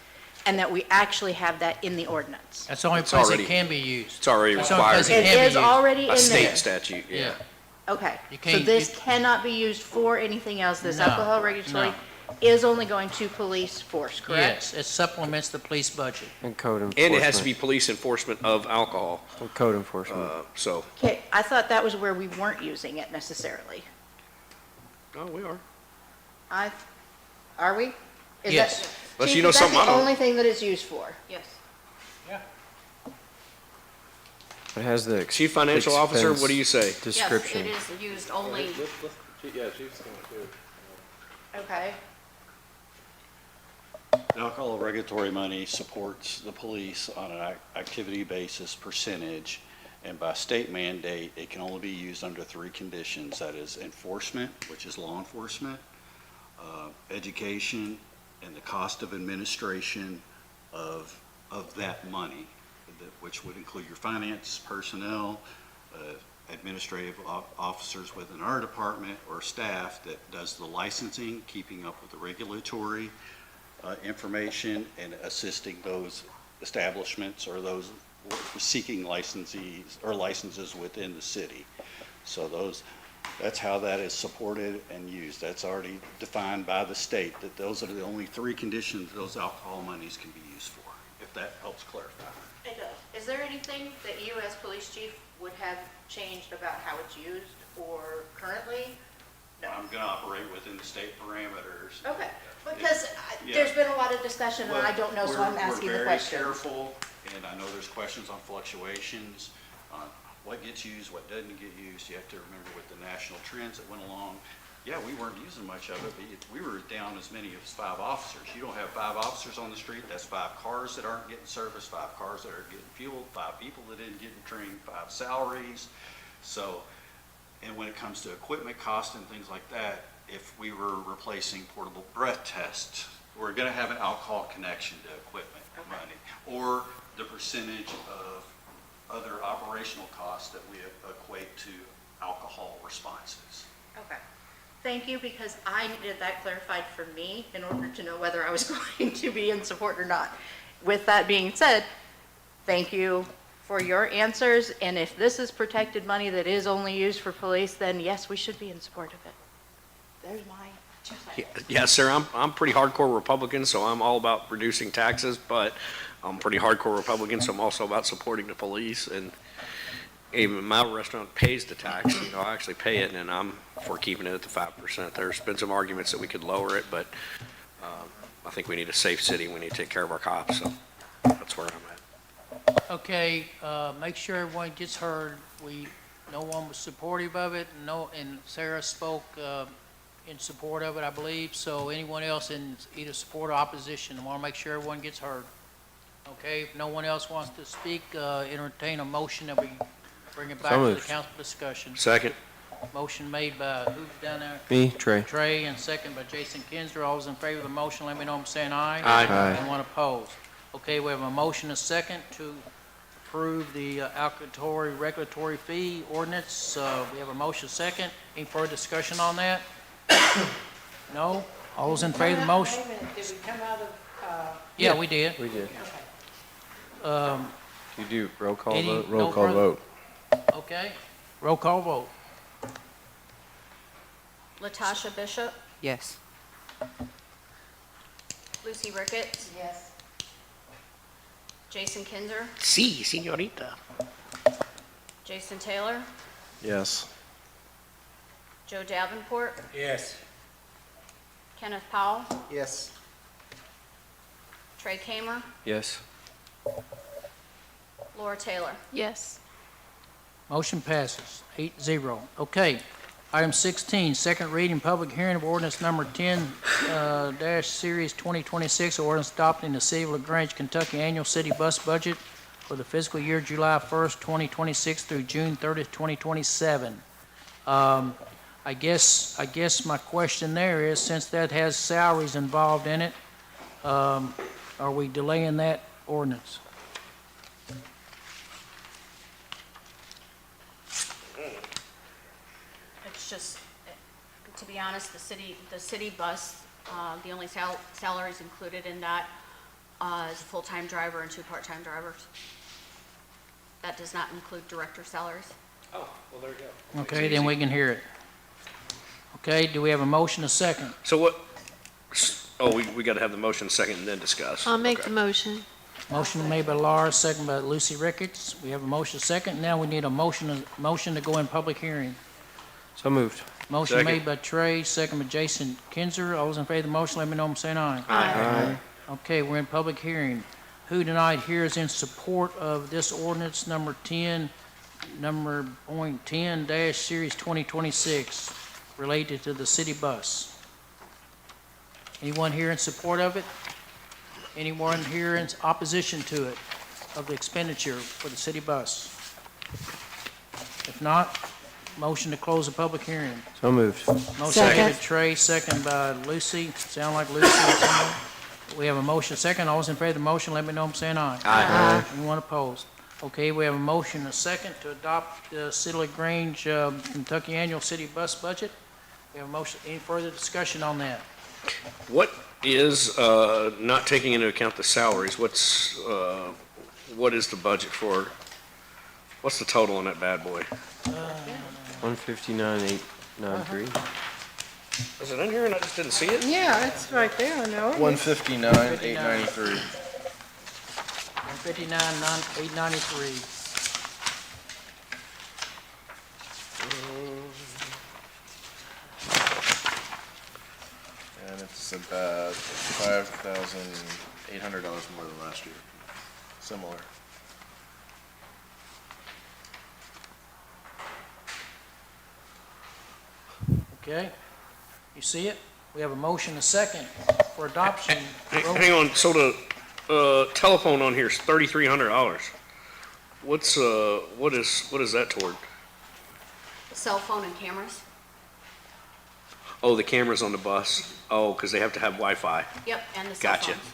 S15: and that we actually have that in the ordinance?
S1: That's the only
S8: It's
S1: place
S8: already-
S1: it can be used.
S8: It's already
S1: That's the only place
S8: required.
S1: it can be
S15: It is
S1: used.
S15: already in
S8: By
S15: there.
S8: state statute, yeah.
S15: Okay,
S1: You
S15: so
S1: can't-
S15: this
S1: you-
S15: cannot be used for anything else? This
S1: No,
S15: alcohol regulatory
S1: no.
S15: is only going to police force, correct?
S1: Yes, it supplements the police budget.
S22: And code enforcement.
S8: And it has to be police enforcement of alcohol,
S22: And code enforcement.
S8: so.
S15: Okay, I thought that was where we weren't using it necessarily.
S8: Oh, we are.
S15: Are we? Is
S1: Yes.
S15: that-
S8: Unless
S15: Chief,
S8: you know
S15: is that
S8: something I
S15: the
S8: don't.
S15: only thing that it's used for?
S19: Yes.
S22: It has the
S8: Chief Financial Officer, what do you say?
S22: description.
S19: Yes, it is used only,
S15: Okay.
S2: The alcohol regulatory money supports the police on an activity basis percentage, and by state mandate, it can only be used under 3 conditions. That is enforcement, which is law enforcement, education, and the cost of administration of that money, which would include your finance, personnel, administrative officers within our department, or staff that does the licensing, keeping up with the regulatory information, and assisting those establishments or those seeking licensees or licenses within the city. So that's how that is supported and used. That's already defined by the state, that those are the only 3 conditions those alcohol monies can be used for, if that helps clarify.
S15: It does. Is there anything that you as police chief would have changed about how it's used or currently? No.
S2: I'm going to operate within the state parameters.
S15: Okay, because
S2: Yeah.
S15: there's been a lot of discussion and I don't know, so I'm asking the question.
S2: We're very careful, and I know there's questions on fluctuations, on what gets used, what doesn't get used. You have to remember with the national trends that went along, yeah, we weren't using much of it, but we were down as many as 5 officers. You don't have 5 officers on the street, that's 5 cars that aren't getting serviced, 5 cars that aren't getting fueled, 5 people that didn't get trained, 5 salaries. So, and when it comes to equipment cost and things like that, if we were replacing portable breath tests, we're gonna have an alcohol connection to equipment money, or the percentage of other operational costs that we equate to alcohol responses.
S15: Okay. Thank you, because I needed that clarified for me in order to know whether I was going to be in support or not. With that being said, thank you for your answers, and if this is protected money that is only used for police, then yes, we should be in support of it. There's my 2 cents.
S8: Yeah, sir, I'm pretty hardcore Republican, so I'm all about reducing taxes, but I'm pretty hardcore Republican, so I'm also about supporting the police, and even my restaurant pays the tax, I actually pay it, and I'm for keeping it at the 5%. There's been some arguments that we could lower it, but I think we need a safe city, we need to take care of our cops, so that's where I'm at.
S1: Okay, make sure everyone gets heard. No one was supportive of it, and Sarah spoke in support of it, I believe. So anyone else in either support or opposition, I want to make sure everyone gets heard. Okay, if no one else wants to speak, entertain a motion that we bring it back
S22: So
S1: to the
S22: moved.
S1: council discussion.
S8: Second.
S1: Motion made by, who's down there?
S22: Me, Trey.
S1: Trey, and second by Jason Kinsler. All those in favor of the motion, let me know by saying aye.
S8: Aye.
S22: Aye.
S1: Anyone opposed? Okay, we have a motion, a second, to approve the alcohol regulatory fee ordinance. We have a motion second. Any further discussion on that? No? All those in favor of the motion?
S5: Wait a minute, did we come out of,
S1: Yeah, we did.
S22: We did.
S1: Um,
S22: You do roll call
S1: Any-
S22: vote?
S9: Roll
S1: No
S9: call
S1: further-
S9: vote.
S1: Okay, roll call vote.
S17: Latasha Bishop,
S5: yes.
S17: Lucy Ricketts,
S5: Yes.
S17: Jason Kinzer,
S8: Sí, señorita.
S17: Jason Taylor,
S9: Yes.
S17: Joe Davenport,
S11: Yes.
S17: Kenneth Powell,
S6: Yes.
S17: Trey Kamer,
S22: Yes.
S17: Laura Taylor.
S16: Yes.
S1: Motion passes 8-0. Okay, item 16, second reading, public hearing of ordinance number 10 dash series 2026, ordinance adopting the City of Grange, Kentucky annual city bus budget for the fiscal year July 1st, 2026 through June 30th, 2027. I guess my question there is, since that has salaries involved in it, are we delaying that ordinance?
S15: It's just, to be honest, the city bus, the only salaries included in that is a full-time driver and 2 part-time drivers. That does not include director salaries.
S8: Oh, well, there you go.
S1: Okay, then we can hear it. Okay, do we have a motion, a second?
S8: So what, oh, we got to have the motion second and then discuss.
S16: I'll make
S8: Okay.
S16: the motion.
S1: Motion made by Laura, second by Lucy Ricketts. We have a motion second. Now we need a motion to go in public hearing.
S22: So moved.
S1: Motion
S8: Second.
S1: made by Trey, second by Jason Kinzer. All those in favor of the motion, let me know by saying aye.
S22: Aye.
S1: Okay, we're in public hearing. Who tonight here is in support of this ordinance number 10, number .10 dash series 2026, related to the city bus? Anyone here in support of it? Anyone here in opposition to it, of the expenditure for the city bus? If not, motion to close the public hearing.
S22: So moved.
S1: Motion made by
S5: Second.
S1: Trey, second by Lucy. Sound like Lucy or someone? We have a motion second. All those in favor of the motion, let me know by saying aye.
S22: Aye.
S1: Anyone opposed? Okay, we have a motion, a second, to adopt the City of Grange, Kentucky annual city bus budget. We have a motion. Any further discussion on that?
S8: What is, not taking into account the salaries, what is the budget for, what's the total on that bad boy?
S22: 159,893.
S8: Is it in here and I just didn't see it?
S5: Yeah, it's right there, I know.
S9: 159,893.
S1: 159,893.
S9: And it's about $5,800 more than last year. Similar.
S1: Okay? You see it? We have a motion, a second, for adoption.
S8: Hang on, so the, telephone on here is $3,300. What's, what is that toward?
S15: Cell phone and cameras.
S8: Oh, the cameras on the bus. Oh, because they have to have Wi-Fi.
S15: Yep, and the cell
S8: Gotcha.
S15: phones.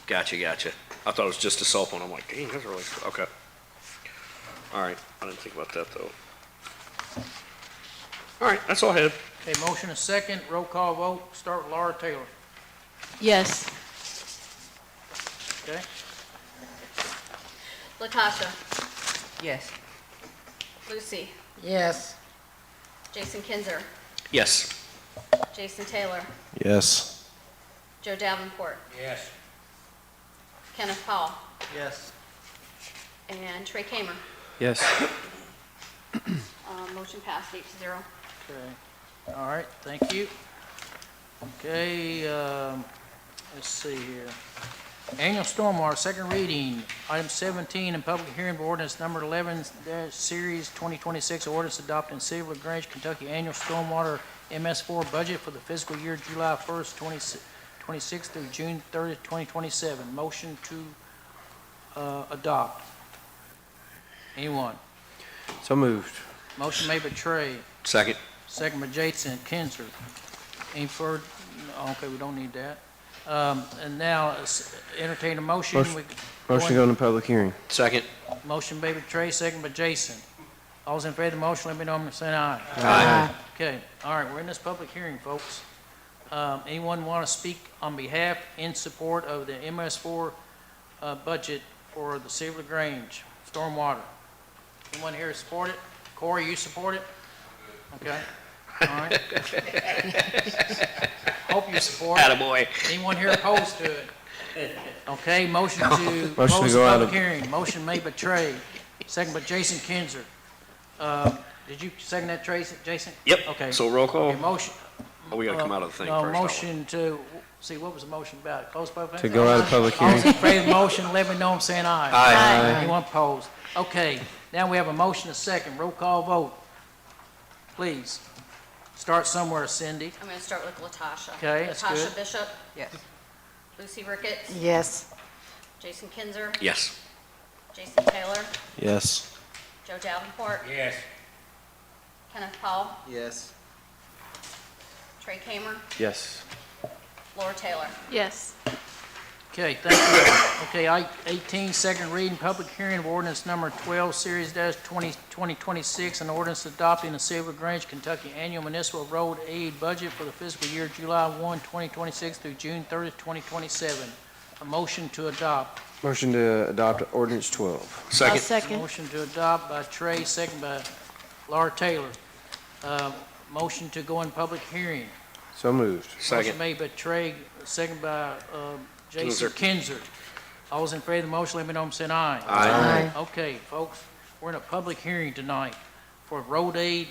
S8: Gotcha. I thought it was just a cell phone. I'm like, dang, that's really, okay. All right, I didn't think about that, though. All right, that's all I had.
S1: Okay, motion, a second, roll call vote. Start with Laura Taylor.
S16: Yes.
S1: Okay?
S15: Latasha,
S5: Yes.
S15: Lucy,
S5: Yes.
S15: Jason Kinzer,
S8: Yes.
S15: Jason Taylor,
S9: Yes.
S15: Joe Davenport,
S11: Yes.
S15: Kenneth Powell,
S6: Yes.
S15: and Trey Kamer.
S22: Yes.
S15: Motion passed 8-0.
S1: Okay. All right, thank you. Okay, let's see here. Annual stormwater, second reading, item 17, in public hearing of ordinance number 11, series 2026, ordinance adopting City of LaGrange, Kentucky annual stormwater MS4 budget for the fiscal year July 1st, 2026 through June 30th, 2027. Motion to adopt. Anyone?
S22: So moved.
S1: Motion made by Trey.
S8: Second.
S1: Second by Jason Kinzer. Any further, okay, we don't need that. And now, entertain a motion.
S22: Motion. Motion to go into public hearing.
S8: Second.
S1: Motion made by Trey, second by Jason. All those in favor of the motion, let me know by saying aye.
S8: Aye.
S1: Okay, all right, we're in this public hearing, folks. Anyone want to speak on behalf, in support of the MS4 budget for the City of Grange, stormwater? Anyone here support it? Corey, you support it? Okay, all right. Hope you support it.
S8: Attaboy.
S1: Anyone here opposed to it? Okay, motion to
S22: Motion to
S1: close the
S22: go out
S1: public
S22: of-
S1: hearing. Motion made by Trey, second by Jason Kinzer. Did you second that, Tracy, Jason?
S8: Yep.
S1: Okay.
S8: So roll call.
S1: Okay, motion.
S8: Oh, we gotta come out of the thing
S1: No,
S8: first, don't we?
S1: motion to, see, what was the motion about? Close public?
S22: To go out of public
S1: All those
S22: hearing.
S1: in favor of the motion, let me know I'm saying aye.
S8: Aye.
S1: Anyone opposed? Okay, now we have a motion, a second, roll call vote. Please, start somewhere, Cindy.
S15: I'm going to start with Latasha.
S1: Okay, that's good.
S15: Latasha Bishop,
S5: Yes.
S15: Lucy Ricketts,
S5: Yes.
S15: Jason Kinzer,
S8: Yes.
S15: Jason Taylor,
S9: Yes.
S15: Joe Davenport,
S11: Yes.
S15: Kenneth Paul,
S6: Yes.
S15: Trey Kamer,
S22: Yes.
S15: Laura Taylor.
S16: Yes.
S1: Okay, thank you. Okay, 18, second reading, public hearing of ordinance number 12, series dash 2026, an ordinance adopting the City of Grange, Kentucky annual municipal road aid budget for the fiscal year July 1, 2026 through June 30, 2027. A motion to adopt.
S22: Motion to adopt ordinance 12.
S8: Second.
S16: Second.
S1: Motion to adopt by Trey, second by Laura Taylor. Motion to go in public hearing.
S22: So moved.
S8: Second.
S1: Motion made by Trey, second by Jason Kinzer. All those in favor of the motion, let me know I'm saying aye.
S8: Aye.
S1: Okay, folks, we're in a public hearing tonight for road aid,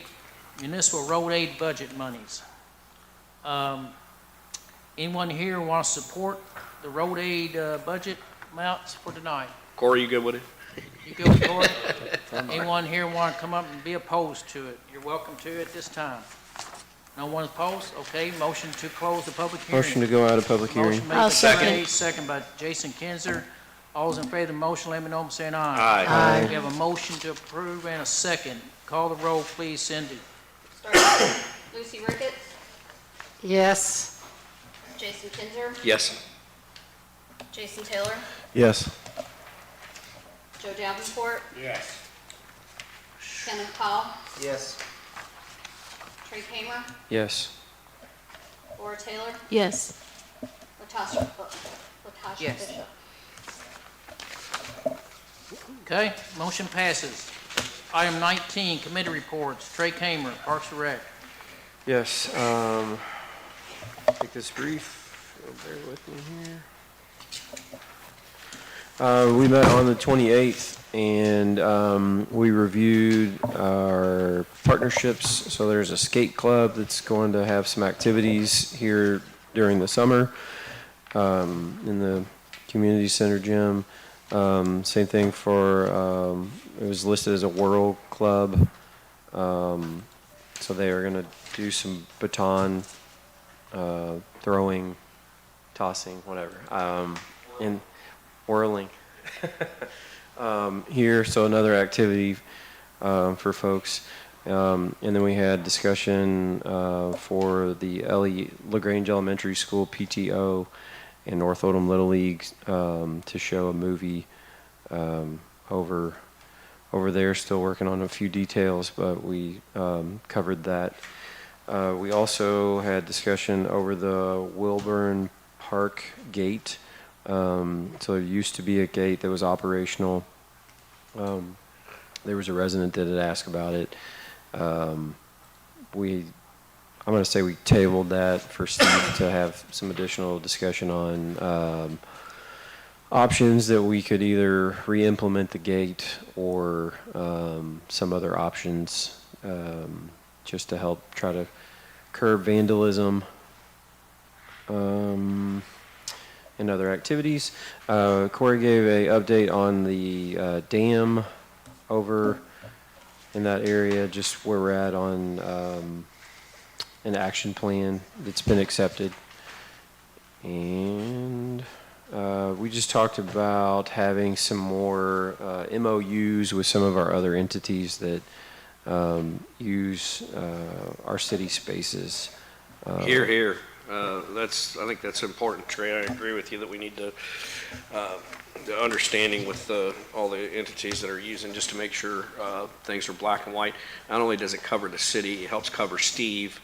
S1: municipal road aid budget monies. Anyone here want to support the road aid budget amounts for tonight?
S8: Corey, you good with it?
S1: You good with Corey? Anyone here want to come up and be opposed to it? You're welcome to at this time. No one opposed? Okay, motion to close the public hearing.
S22: Motion to go out of public hearing.
S1: Motion made by Trey, second by Jason Kinzer. All those in favor of the motion, let me know I'm saying aye.
S8: Aye.
S22: Aye.
S1: We have a motion to approve and a second. Call the roll, please, Cindy.
S15: Start with Lucy Ricketts,
S5: Yes.
S15: Jason Kinzer,
S8: Yes.
S15: Jason Taylor,
S9: Yes.
S15: Joe Davenport,
S11: Yes.
S15: Kenneth Paul,
S6: Yes.
S15: Trey Kamer,
S22: Yes.
S15: Laura Taylor,
S16: Yes.
S15: Latasha
S5: Yes.
S15: Bishop.
S1: Okay, motion passes. Item 19, committee reports. Trey Kamer, Parks and Rec.
S22: Yes. Take this brief. Bear with me here. We met on the 28th, and we reviewed our partnerships. So there's a skate club that's going to have some activities here during the summer in the community center gym. Same thing for, it was listed as a World Club. So they are going to do some baton throwing, tossing, whatever, and whirling here. So another activity for folks. And then we had discussion for the LaGrange Elementary School PTO and North Oldham Little League to show a movie over there. Still working on a few details, but we covered that. We also had discussion over the Wilburn Park gate. So there used to be a gate that was operational. There was a resident that had asked about it. I'm going to say we tabled that for Steve to have some additional discussion on options that we could either re-implement the gate or some other options just to help try to curb vandalism and other activities. Corey gave an update on the dam over in that area, just where we're at on an action plan that's been accepted. And we just talked about having some more MOUs with some of our other entities that use our city spaces.
S8: Here. I think that's important, Trey. I agree with you that we need to, the understanding with all the entities that are using, just to make sure things are black and white. Not only does it cover the city, it helps cover Steve,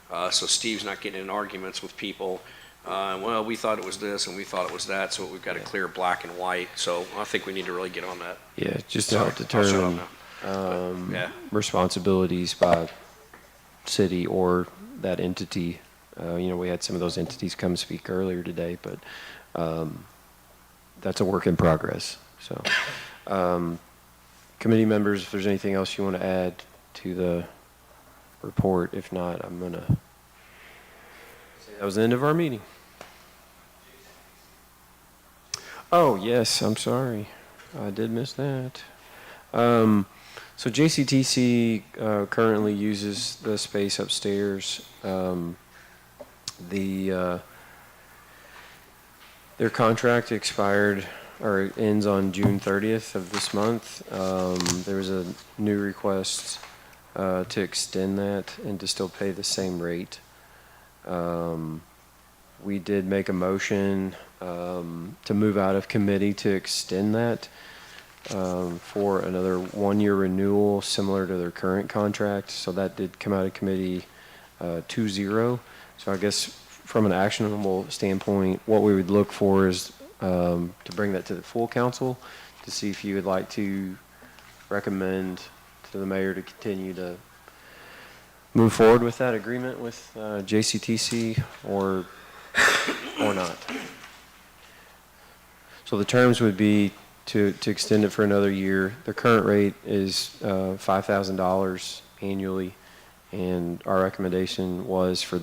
S8: so Steve's not getting in arguments with people. Well, we thought it was this and we thought it was that, so we've got a clear black and white. So I think we need to really get on that.
S22: Yeah, just to help
S8: Sorry, I'll shut up
S22: determine
S8: yeah.
S22: responsibilities by city or that entity. We had some of those entities come speak earlier today, but that's a work in progress. So, committee members, if there's anything else you want to add to the report, if not, I'm going to say that was the end of our meeting. Oh, yes, I'm sorry. I did miss that. So JCTC currently uses the space upstairs. Their contract expired or ends on June 30th of this month. There was a new request to extend that and to still pay the same rate. We did make a motion to move out of committee to extend that for another 1-year renewal similar to their current contract. So that did come out of committee 2-0. So I guess from an actionable standpoint, what we would look for is to bring that to the full council to see if you would like to recommend to the mayor to continue to move forward with that agreement with JCTC or not. So the terms would be to extend it for another year. The current rate is $5,000 annually, and our recommendation was for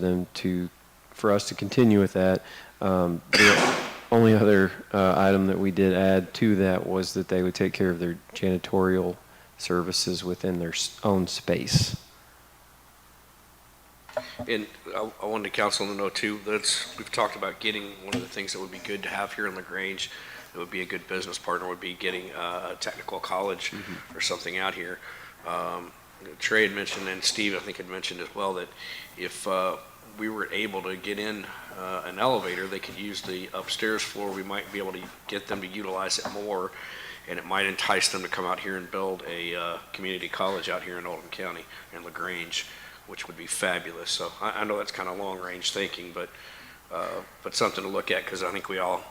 S22: us to continue with that. The only other item that we did add to that was that they would take care of their janitorial services within their own space.
S8: And I wanted the council to know too, we've talked about getting, one of the things that would be good to have here in LaGrange, that would be a good business partner, would be getting a technical college or something out here. Trey had mentioned, and Steve I think had mentioned as well, that if we were able to get in an elevator, they could use the upstairs floor. We might be able to get them to utilize it more, and it might entice them to come out here and build a community college out here in Oldham County in LaGrange, which would be fabulous. So I know that's kind of long-range thinking, but something to look at, because I think we all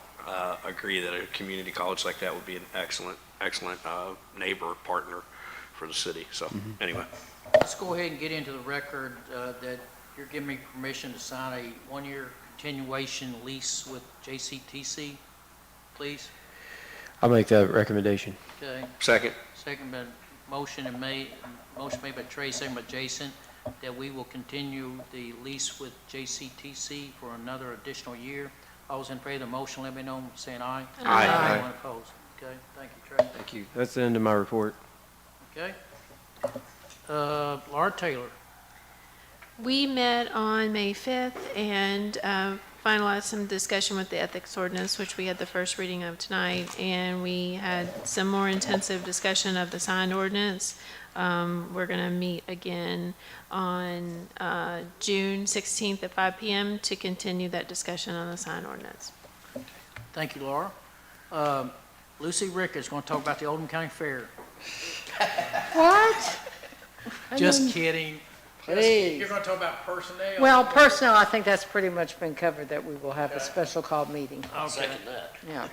S8: agree that a community college like that would be an excellent neighbor partner for the city. So anyway.
S1: Let's go ahead and get into the record that you're giving me permission to sign a 1-year continuation lease with JCTC, please.
S22: I'll make that recommendation.
S1: Okay.
S8: Second.
S1: Second by motion made by Trey, second by Jason, that we will continue the lease with JCTC for another additional year. All those in favor of the motion, let me know, saying aye.
S8: Aye.
S1: Anyone opposed? Okay, thank you, Trey.
S22: Thank you. That's the end of my report.
S1: Okay. Laura Taylor.
S16: We met on May 5th and finalized some discussion with the ethics ordinance, which we had the first reading of tonight, and we had some more intensive discussion of the sign ordinance. We're going to meet again on June 16th at 5 p.m. to continue that discussion on the sign ordinance.
S1: Thank you, Laura. Lucy Rick is going to talk about the Oldham County Fair.
S5: What?
S1: Just kidding.
S5: Please.
S1: You're going to talk about personnel.
S5: Well, personnel, I think that's pretty much been covered, that we will have a special called meeting.
S1: I'll second
S11: that.
S5: Yeah,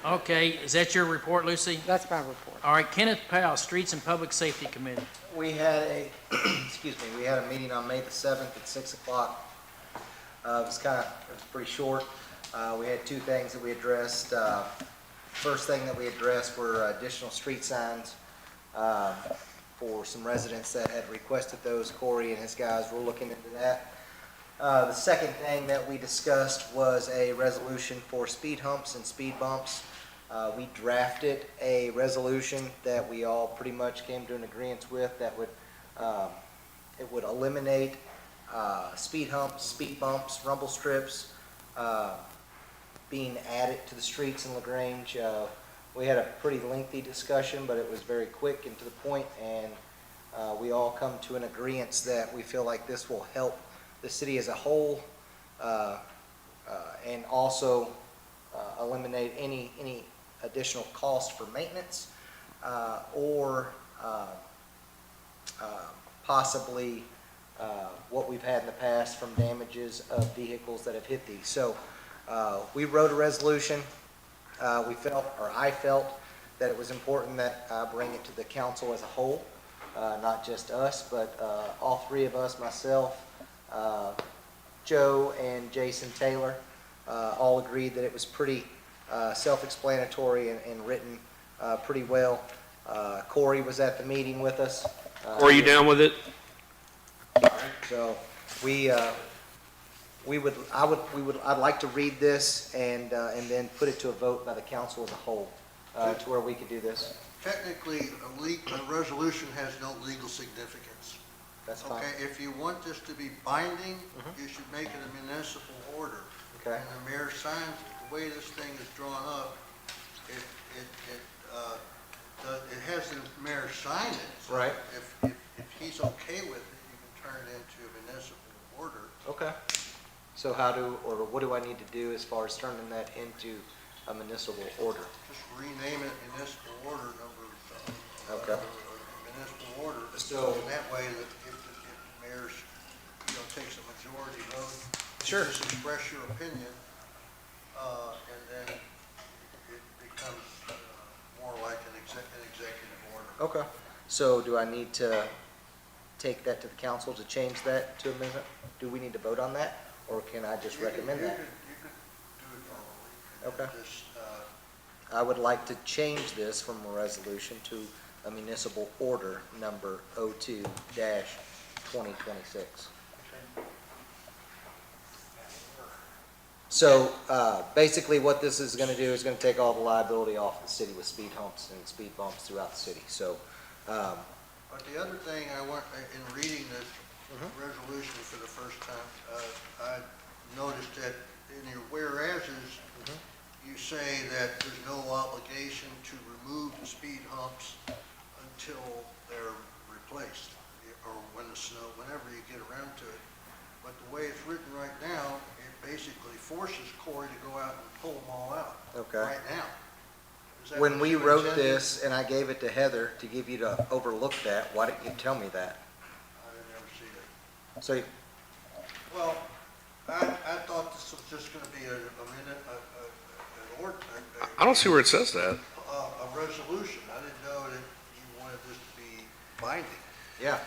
S1: Okay, is that your report, Lucy?
S5: that's my report.
S1: All right, Kenneth Powell, Streets and Public Safety Committee.
S6: We had we had a meeting on May the 7th at 6 o'clock. It was pretty short. We had two things that we addressed. First thing that we addressed were additional street signs for some residents that had requested those. Corey and his guys were looking into that. The second thing that we discussed was a resolution for speed humps and speed bumps. We drafted a resolution that we all pretty much came to an agreement with, that would it would eliminate speed humps, speed bumps, rumble strips being added to the streets in LaGrange. We had a pretty lengthy discussion, but it was very quick and to the point, and we all come to an agreement that we feel like this will help the city as a whole and also eliminate any additional cost for maintenance or possibly what we've had in the past from damages of vehicles that have hit these. So we wrote a resolution. We felt, or I felt, that it was important that I bring it to the council as a whole, not just us, but all three of us, myself, Joe, and Jason Taylor, all agreed that it was pretty self-explanatory and written pretty well. Corey was at the meeting with us.
S8: Are you down with it?
S6: So I'd like to read this and then put it to a vote by the council as a whole, to where we could do this.
S18: Technically, a resolution has no legal significance.
S6: That's fine.
S18: Okay, if you want this to be binding, you should make it a municipal order.
S6: Okay.
S18: And the mayor signs it. The way this thing is drawn up, it has the mayor sign it. So
S6: Right.
S18: If he's okay with it, you can turn it into a municipal order.
S6: Okay. So what do I need to do as far as turning that into a municipal order?
S18: Just rename it municipal order number.
S6: Okay.
S18: Municipal order.
S6: So-
S18: in that way, that if the mayor's, takes a majority vote.
S6: Sure.
S18: Just express your opinion, and then it becomes more like an executive order.
S6: Okay. So do I need to take that to the council to change that to amendment? Do we need to vote on that, or can I just recommend that?
S18: You could do it normally.
S6: Okay.
S18: Just,
S6: I would like to change this from a resolution to a municipal order number 02-2026. So basically what this is going to do is going to take all the liability off the city with speed humps and speed bumps throughout the city. So,
S18: But the other thing I want, in reading this resolution for the first time, I noticed that in your whereases, you say that there's no obligation to remove the speed humps until they're replaced, or whenever you get around to it. But the way it's written right now, it basically forces Corey to go out and pull them all out.
S6: Okay.
S18: Right now. Is that
S6: when
S18: what
S6: we
S18: you
S6: wrote
S18: intended?
S6: this and I gave it to Heather to give you to overlook that, why didn't you tell me that?
S18: I didn't ever see it.
S6: So,
S18: Well, I thought this was just gonna be an
S8: I don't see where it says that.
S18: a resolution. I didn't know that you wanted this to be binding.
S6: yeah.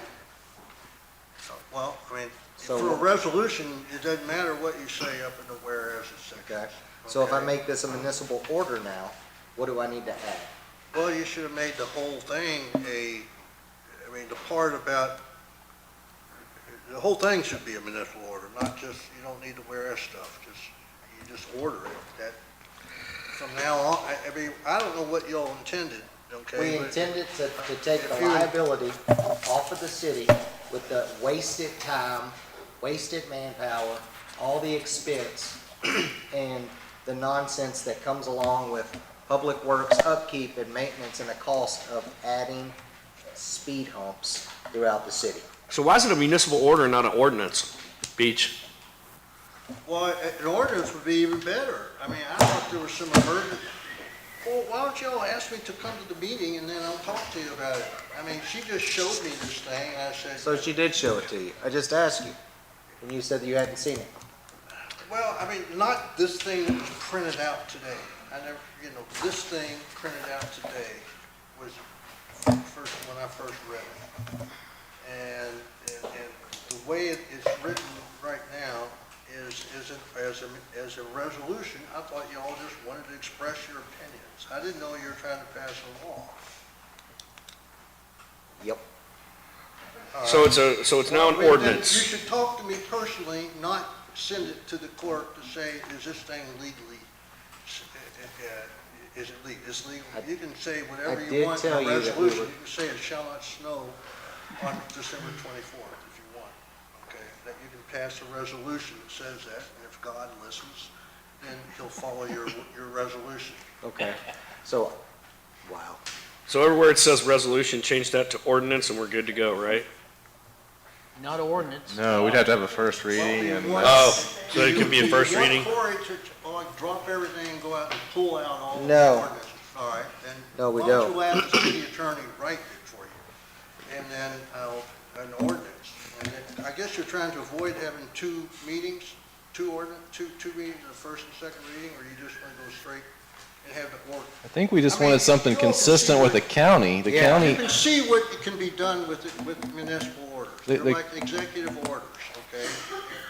S18: Well, I mean,
S6: So-
S18: for a resolution, it doesn't matter what you say up in the whereas section.
S6: Okay. So if I
S18: Okay?
S6: make this a municipal order now, what do I need to add?
S18: Well, you should have made the whole thing the part about, the whole thing should be a municipal order, not just, you don't need the whereas stuff, you just order it. That, from now on, I don't know what y'all intended, okay?
S6: We
S18: but-
S6: intended to take the
S18: If you-
S6: liability off of the city with the wasted time, wasted manpower, all the expense, and the nonsense that comes along with public works upkeep and maintenance and the cost of adding speed humps throughout the city.
S8: So why is it a municipal order and not an ordinance, Beach?
S18: Well, an ordinance would be even better. I mean, I thought there was some emergency. Well, why don't y'all ask me to come to the meeting and then I'll talk to you about it? I mean, she just showed me this thing and I said.
S6: So she did show it to you. I just asked you, and you said that you hadn't seen it.
S18: Well, I mean, not this thing that was printed out today. I never, this thing printed out today was first, when I first read it. And the way it's written right now is as a resolution. I thought y'all just wanted to express your opinions. I didn't know you were trying to pass a law.
S6: Yep.
S8: So it's now an
S18: Well, then
S8: ordinance.
S18: You should talk to me personally, not send it to the clerk to say, is this thing legally, is it legal? It's legal. You can say whatever
S6: I
S18: you
S6: did
S18: want in
S6: tell
S18: a
S6: you that we
S18: resolution.
S6: were-
S18: You can say it shall not snow on December 24th if you want, okay? That you can pass a resolution that says that, and if God listens, then he'll follow your resolution.
S6: Okay. So, wow.
S8: So everywhere it says resolution, change that to ordinance and we're good to go, right?
S1: Not ordinance.
S9: No, we'd have to have a first reading and.
S8: Oh, so it could be a first reading?
S18: You want Corey to, like, drop everything and go out and pull out all the
S6: No.
S18: ordinances? All right, then.
S6: No, we
S18: Why don't
S6: don't.
S18: you have the city attorney write it for you? And then, an ordinance. And then, I guess you're trying to avoid having two meetings, two meetings, the first and second reading, or you just want to go straight and have it work?
S9: I think we just
S18: I mean,
S9: wanted something
S18: you all can
S9: consistent
S18: see
S9: with the
S18: what-
S9: county. The
S6: Yeah.
S18: You
S9: county,
S18: can see what can be done with municipal orders.
S9: They-
S18: They're
S9: they-
S18: like executive orders, okay?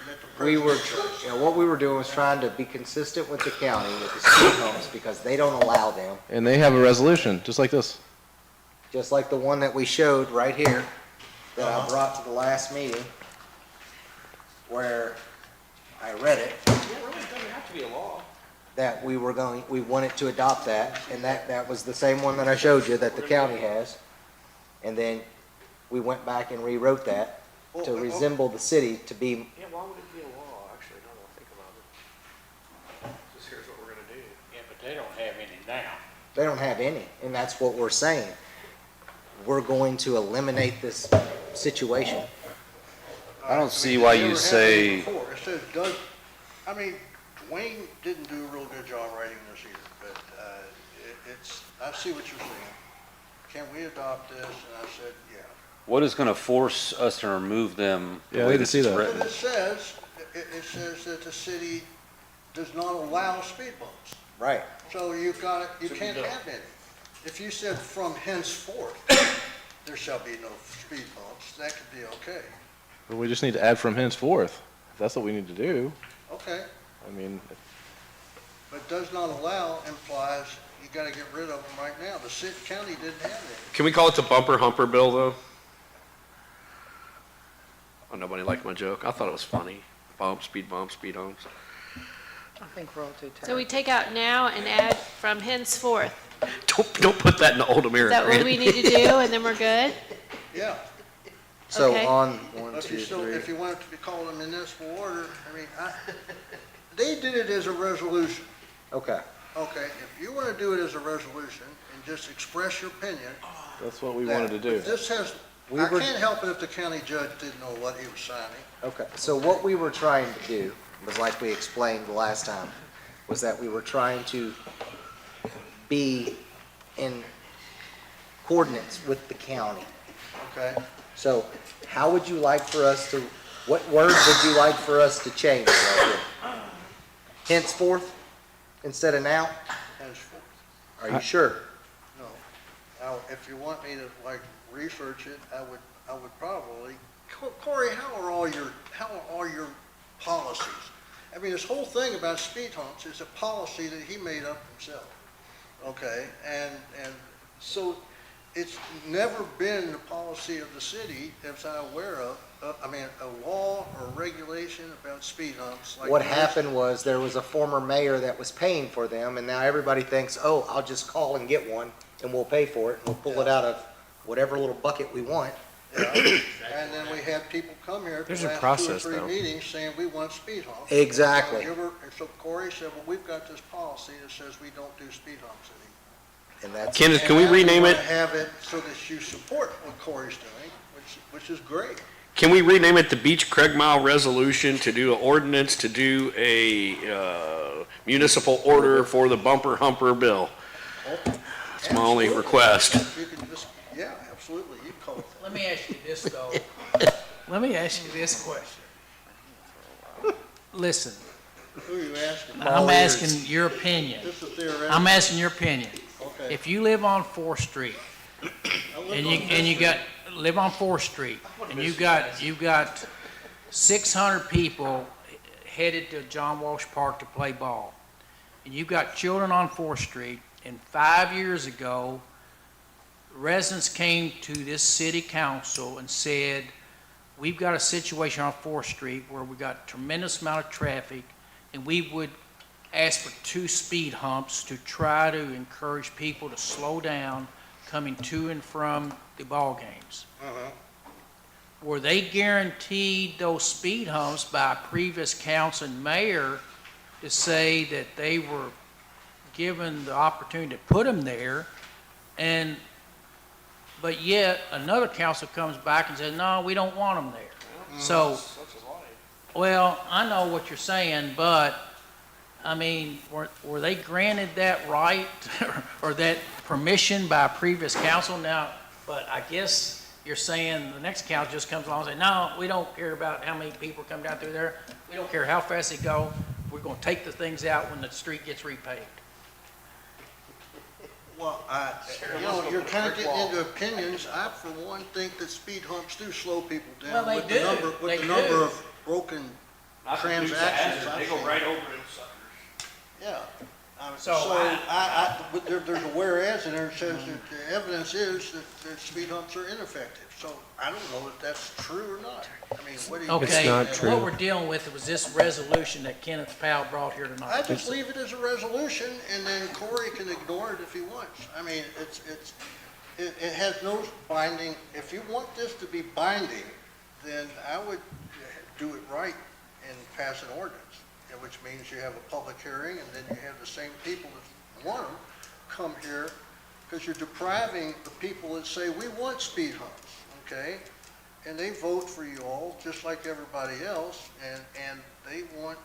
S18: that the
S6: We were,
S18: president signs.
S6: what we were doing was trying to be consistent with the county, with the speed humps, because they don't allow them,
S9: and they have a resolution, just like this.
S6: just like the one that we showed right here, that I brought to the last meeting, where I read it,
S8: Yeah, really, it doesn't have to be a law.
S6: that we wanted to adopt that, and that was the same one that I showed you that the county has. And then we went back and rewrote that to resemble the city to be,
S8: Yeah, why would it be a law, actually, now that I think about it? Just here's what we're gonna do.
S11: Yeah, but they don't have any now.
S6: they don't have any, and that's what we're saying. We're going to eliminate this situation.
S4: I don't see
S18: mean,
S4: why
S18: they
S4: you
S18: never had
S4: say,
S18: it before. It says does, I mean, Dwayne didn't do a real good job writing this either, but, I see what you're saying. Can we adopt this? And I said, yeah.
S4: what is gonna force us to remove them the
S9: Yeah, I
S4: way
S9: didn't
S4: this
S9: see
S4: is
S9: that.
S4: written?
S18: But it says that the city does not allow speed bumps.
S6: Right.
S18: So you can't have any. If you said from henceforth, there shall be no speed bumps, that could be okay.
S9: But we just need to add from henceforth. If that's what we need to do.
S18: Okay,
S9: I mean,
S18: but does not allow implies you gotta get rid of them right now. The city, county didn't have any.
S8: Can we call it the bumper humper bill, though? Oh, nobody liked my joke. I thought it was funny. Bumps, speed humps.
S5: I think we're all too tired.
S16: So we take out now and add from henceforth.
S8: Don't put that in the old
S16: Is
S8: American.
S16: that what we need to do, and then we're good?
S18: Yeah,
S6: So
S16: Okay.
S6: on one,
S18: but if
S6: two,
S18: you still,
S6: three.
S18: if you want it to be called a municipal order, I mean, they did it as a resolution.
S6: Okay.
S18: Okay, if you wanna do it as a resolution and just express your opinion.
S9: that's what we wanted to do.
S18: This has,
S6: We
S18: I
S6: were-
S18: can't help it if the county judge didn't know what he was signing.
S6: Okay, so what we were trying to do, was like we explained the last time, was that we were trying to be in coordinates with the county.
S18: Okay,
S6: So how would you like for us to, what word would you like for us to change right here? Henceforth, instead of now?
S18: henceforth.
S6: Are you sure?
S18: No. Now, if you want me to, like, research it, I would probably, Corey, how are all your policies? I mean, this whole thing about speed humps is a policy that he made up himself, okay? And so it's never been the policy of the city, as I'm aware of, a law or regulation about speed humps like.
S6: What
S18: there is-
S6: happened was there was a former mayor that was paying for them, and now everybody thinks, oh, I'll just call and get one, and we'll pay for it, and we'll pull it out of whatever little bucket we want.
S18: Yeah. And then we had people come here at the
S22: There's a
S18: last
S22: process,
S18: 2 or 3
S22: though.
S18: meetings saying we want speed humps.
S6: Exactly.
S18: And so Corey said, well, we've got this policy that says we don't do speed humps anymore.
S6: And that's,
S8: Kenneth, can we
S18: And now
S8: rename
S18: wanna
S8: it?
S18: have it so that you support what Corey's doing, which is great.
S8: Can we rename it the Beach Craig Mile Resolution to do an ordinance, to do a municipal order for the bumper humper bill? That's my only
S18: Absolutely.
S8: request.
S18: You can just, yeah, absolutely, you call it that.
S1: Let me ask you this, though. Let me ask you this question. Listen,
S18: Who are you asking?
S1: I'm asking your opinion.
S18: This is theoretical.
S1: I'm asking your opinion.
S18: Okay.
S1: If you live on 4th Street,
S18: I live
S1: and
S18: on
S1: you
S18: this
S1: live on 4th Street, and you've got 600 people headed to John Walsh Park to play ball, and you've got children on 4th Street, and 5 years ago, residents came to this city council and said, we've got a situation on 4th Street where we got tremendous amount of traffic, and we would ask for 2 speed humps to try to encourage people to slow down coming to and from the ball games. Were they guaranteed those speed humps by a previous council and mayor to say that they were given the opportunity to put them there, but yet another council comes back and says, no, we don't want them there? So, well, I know what you're saying, but, I mean, were they granted that right or that permission by a previous council now? But I guess you're saying the next council just comes along and say, no, we don't care about how many people come down through there. We don't care how fast they go. We're gonna take the things out when the street gets repaved.
S18: Well, you're kind of getting into opinions. I, for one, think that speed humps do slow people down.
S1: Well, they
S18: with the
S1: do.
S18: number-
S1: They
S18: With the number
S1: do.
S18: of broken
S11: Not to do the
S18: transactions.
S11: hazard,
S18: I've
S11: they go
S18: seen.
S11: right over them suckers.
S18: Yeah.
S1: So
S18: But there's a whereas in there that says that the evidence is that speed humps are ineffective. So I don't know if that's true or not. I mean, what do you?
S1: Okay,
S22: not true.
S1: what we're dealing with was this resolution that Kenneth Powell brought here
S18: I
S1: tonight.
S18: just leave it as a resolution, and then Corey can ignore it if he wants. I mean, it has no binding. If you want this to be binding, then I would do it right and pass an ordinance, which means you have a public hearing, and then you have the same people that want them come here, because you're depriving the people that say, we want speed humps, okay? And they vote for you all, just like everybody else, and they want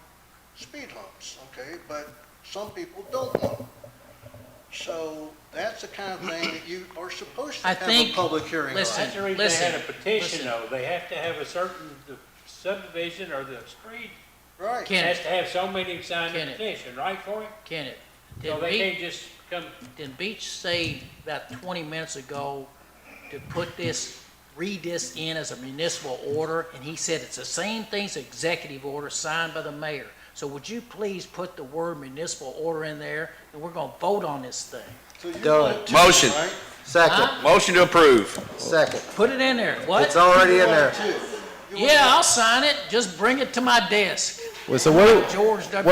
S18: speed humps, okay? But some people don't want them. So that's the kind of thing that you are supposed to
S1: I
S18: have a
S1: think-
S18: public hearing on.
S1: listen,
S11: That's the reason they had a
S1: listen.
S11: petition, though. They have to have a certain, the subdivision or the street
S18: Right.
S11: has
S1: Kenneth,
S11: to have so many signed a
S1: Kenneth.
S11: petition, right, Corey?
S1: Kenneth,
S11: So
S1: did
S11: they
S1: Beach,
S11: can't just come,
S1: did Beach say about 20 minutes ago to put this, read this in as a municipal order? And he said it's the same thing as executive order signed by the mayor. So would you please put the word municipal order in there, and we're gonna vote on this thing?
S18: So you
S6: Done.
S18: want to,
S10: Motion.
S18: right?
S6: Second,
S10: Motion to approve.
S6: second.
S1: Put it in there. What?
S6: It's already in there.
S1: Yeah, I'll sign it. Just bring it to my desk.
S9: Well, so
S1: George W.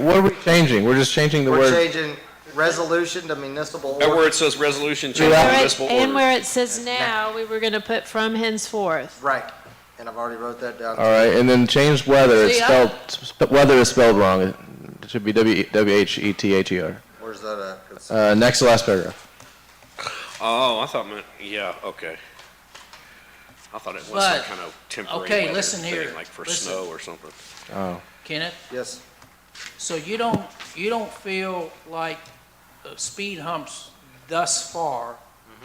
S9: what are we changing? We're just changing the
S6: We're
S9: word.
S6: changing resolution to municipal
S8: That where
S6: order.
S8: it says resolution, change
S9: Yeah.
S8: to
S16: Where it-
S8: municipal
S16: And
S8: order.
S16: where it says now, we were gonna put from henceforth.
S6: Right, and I've already wrote that down.
S9: All right, and then change whether. It's
S1: See,
S9: whether is spelled wrong. It should be WHETHER.
S6: Where's that at? 'Cause
S9: Next to last paragraph.
S8: Oh, I thought, yeah, okay. I thought it was
S1: But-
S8: some kind of temporary
S1: okay,
S8: weather
S1: listen
S8: thing,
S1: here.
S8: like for
S1: Listen.
S8: snow or something.
S9: Oh.
S1: Kenneth,
S6: Yes,
S1: so you don't feel like speed humps thus far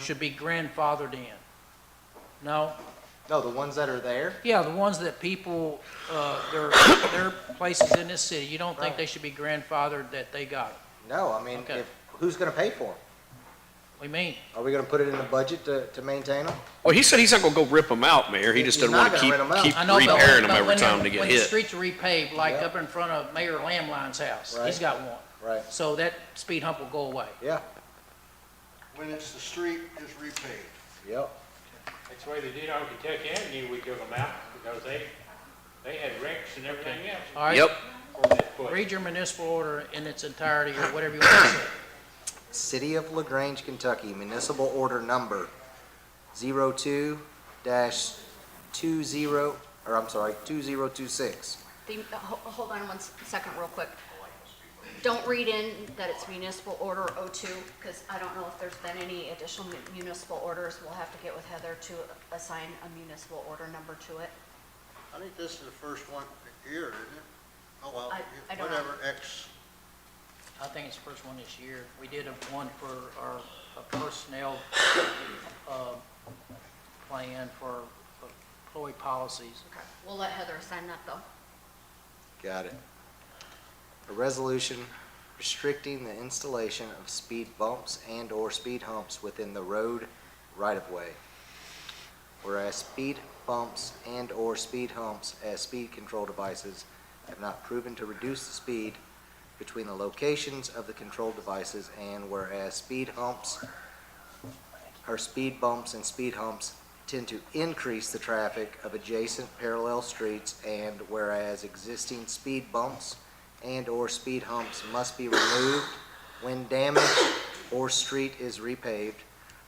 S1: should be grandfathered in? No?
S6: no, the ones that are there,
S1: Yeah, the ones that people, their places in this city, you don't think
S6: Right.
S1: they should be grandfathered that they got it?
S6: no, I mean,
S1: Okay.
S6: who's gonna pay for them?
S1: We mean,
S6: Are we gonna put it in the budget to maintain them?
S8: Well, he said he's not gonna go rip them out, Mayor. He just
S6: He's
S8: doesn't
S6: not
S8: want to
S6: gonna rip 'em out.
S8: keep
S1: I know, but
S8: repairing them
S1: but
S8: every
S1: when
S8: time they get
S1: when the
S8: hit.
S1: streets are repaved, like
S6: Yeah.
S1: up in front of Mayor Lambline's house, he's
S6: Right.
S1: got one.
S6: Right,
S1: So that speed hump will go away.
S6: yeah,
S18: When it's the street is repaved.
S6: yep.
S11: that's the way they did on Kentucky Avenue, we took them out, because they had wrecks and everything else.
S1: All right?
S8: Yep.
S11: Before they put-
S1: Read your municipal order in its entirety, or whatever you want to say.
S6: City of LaGrange, Kentucky, municipal order number 2026.
S19: Hold on one second real quick. Don't read in that it's municipal order 02, because I don't know if there's been any additional municipal orders. We'll have to get with Heather to assign a municipal order number to it.
S18: I think this is the first one here, isn't it? Oh, well,
S19: I don't know.
S18: whatever, X.
S1: I think it's the first one this year. We did one for our personnel plan for employee policies.
S19: Okay, we'll let Heather assign that though.
S6: Got it. A resolution restricting the installation of speed bumps and/or speed humps within the road right-of-way. Whereas speed bumps and/or speed humps as speed control devices have not proven to reduce the speed between the locations of the control devices, and whereas speed humps or speed bumps and speed humps tend to increase the traffic of adjacent parallel streets, and whereas existing speed bumps and/or speed humps must be removed when damaged or street is repaved,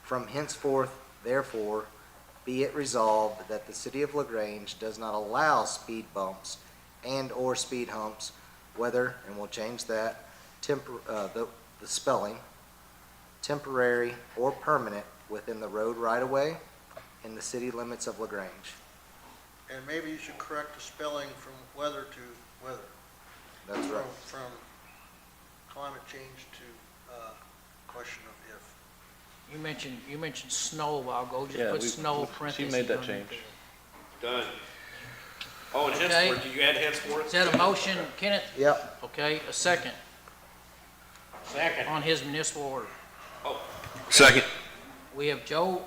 S6: from henceforth, therefore, be it resolved that the city of LaGrange does not allow speed bumps and/or speed humps, whether, and we'll change that, the spelling, temporary or permanent, within the road right-of-way in the city limits of LaGrange.
S18: and maybe you should correct the spelling from weather to weather.
S6: That's right.
S18: From climate change to question of if.
S1: You mentioned snow a while ago,
S9: Yeah,
S1: just put snow parentheses.
S9: she made that
S1: underneath
S9: change.
S1: there.
S8: Done. Oh, and
S1: Okay.
S8: henceforth, did you add henceforth?
S1: Is that a motion, Kenneth?
S6: Yep.
S1: Okay, a second
S11: Second.
S1: on his municipal order.
S8: Second.
S1: We have Joe,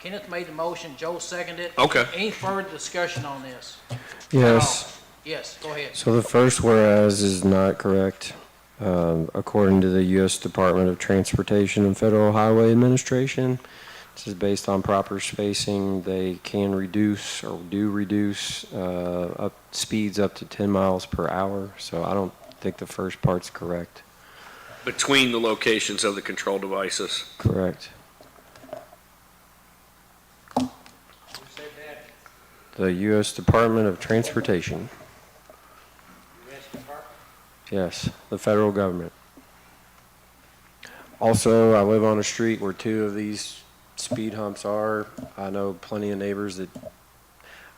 S1: Kenneth made the motion, Joe seconded it.
S8: Okay.
S1: Any further discussion on this?
S22: Yes.
S1: Yes, go ahead.
S22: So the first whereas is not correct. According to the U.S. Department of Transportation and Federal Highway Administration, this is based on proper spacing. They can reduce or do reduce speeds up to 10 miles per hour. So I don't think the first part's correct.
S8: Between the locations of the control devices.
S22: Correct.
S11: Who said that?
S22: The U.S. Department of Transportation.
S11: U.S. Department?
S22: Yes, the federal government. Also, I live on a street where 2 of these speed humps are. I know plenty of neighbors that,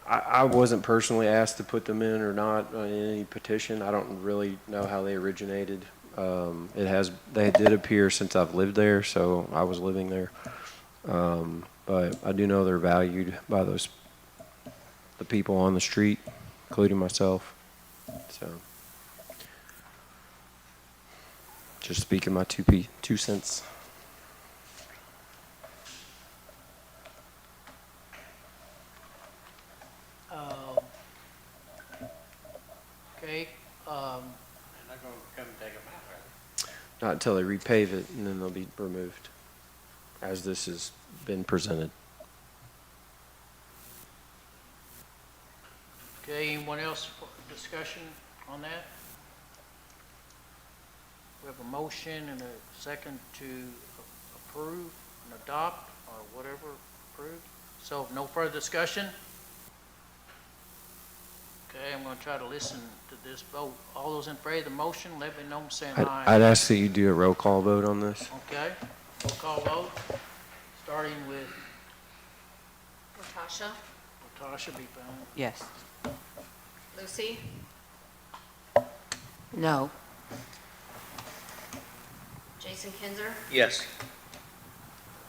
S22: I wasn't personally asked to put them in or not in any petition. I don't really know how they originated. They did appear since I've lived there, so I was living there. But I do know they're valued by the people on the street, including myself. So, just speaking my 2 cents.
S1: Okay,
S11: They're not gonna come take them out, are they?
S22: Not until they repave it, and then they'll be removed, as this has been presented.
S1: okay, anyone else for discussion on that? We have a motion and a second to approve and adopt, or whatever, approve. So, no further discussion? Okay, I'm gonna try to listen to this vote. All those in favor of the motion, let me know by saying aye.
S22: I'd ask that you do a roll call vote on this.
S1: Okay, roll call vote, starting with
S19: Natasha,
S1: Natasha, be fine.
S7: Yes.
S19: Lucy,
S5: No.
S19: Jason Kinzer,
S8: Yes.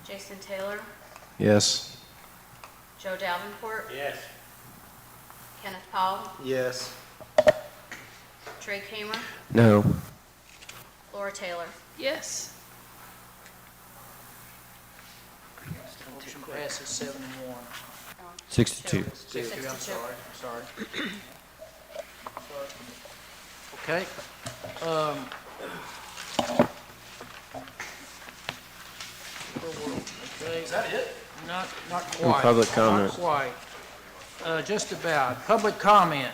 S19: Jason Taylor,
S9: Yes.
S19: Joe Davenport,
S11: Yes.
S19: Kenneth Powell,
S6: Yes.
S19: Trey Kamer,
S22: No.
S19: Laura Taylor.
S16: Yes.
S1: Motion passes 7-1.
S22: 62.
S1: 62, I'm sorry. Okay. Okay. Is that it? Not quite.
S22: public comment.
S1: Not quite. Just about. Public comment.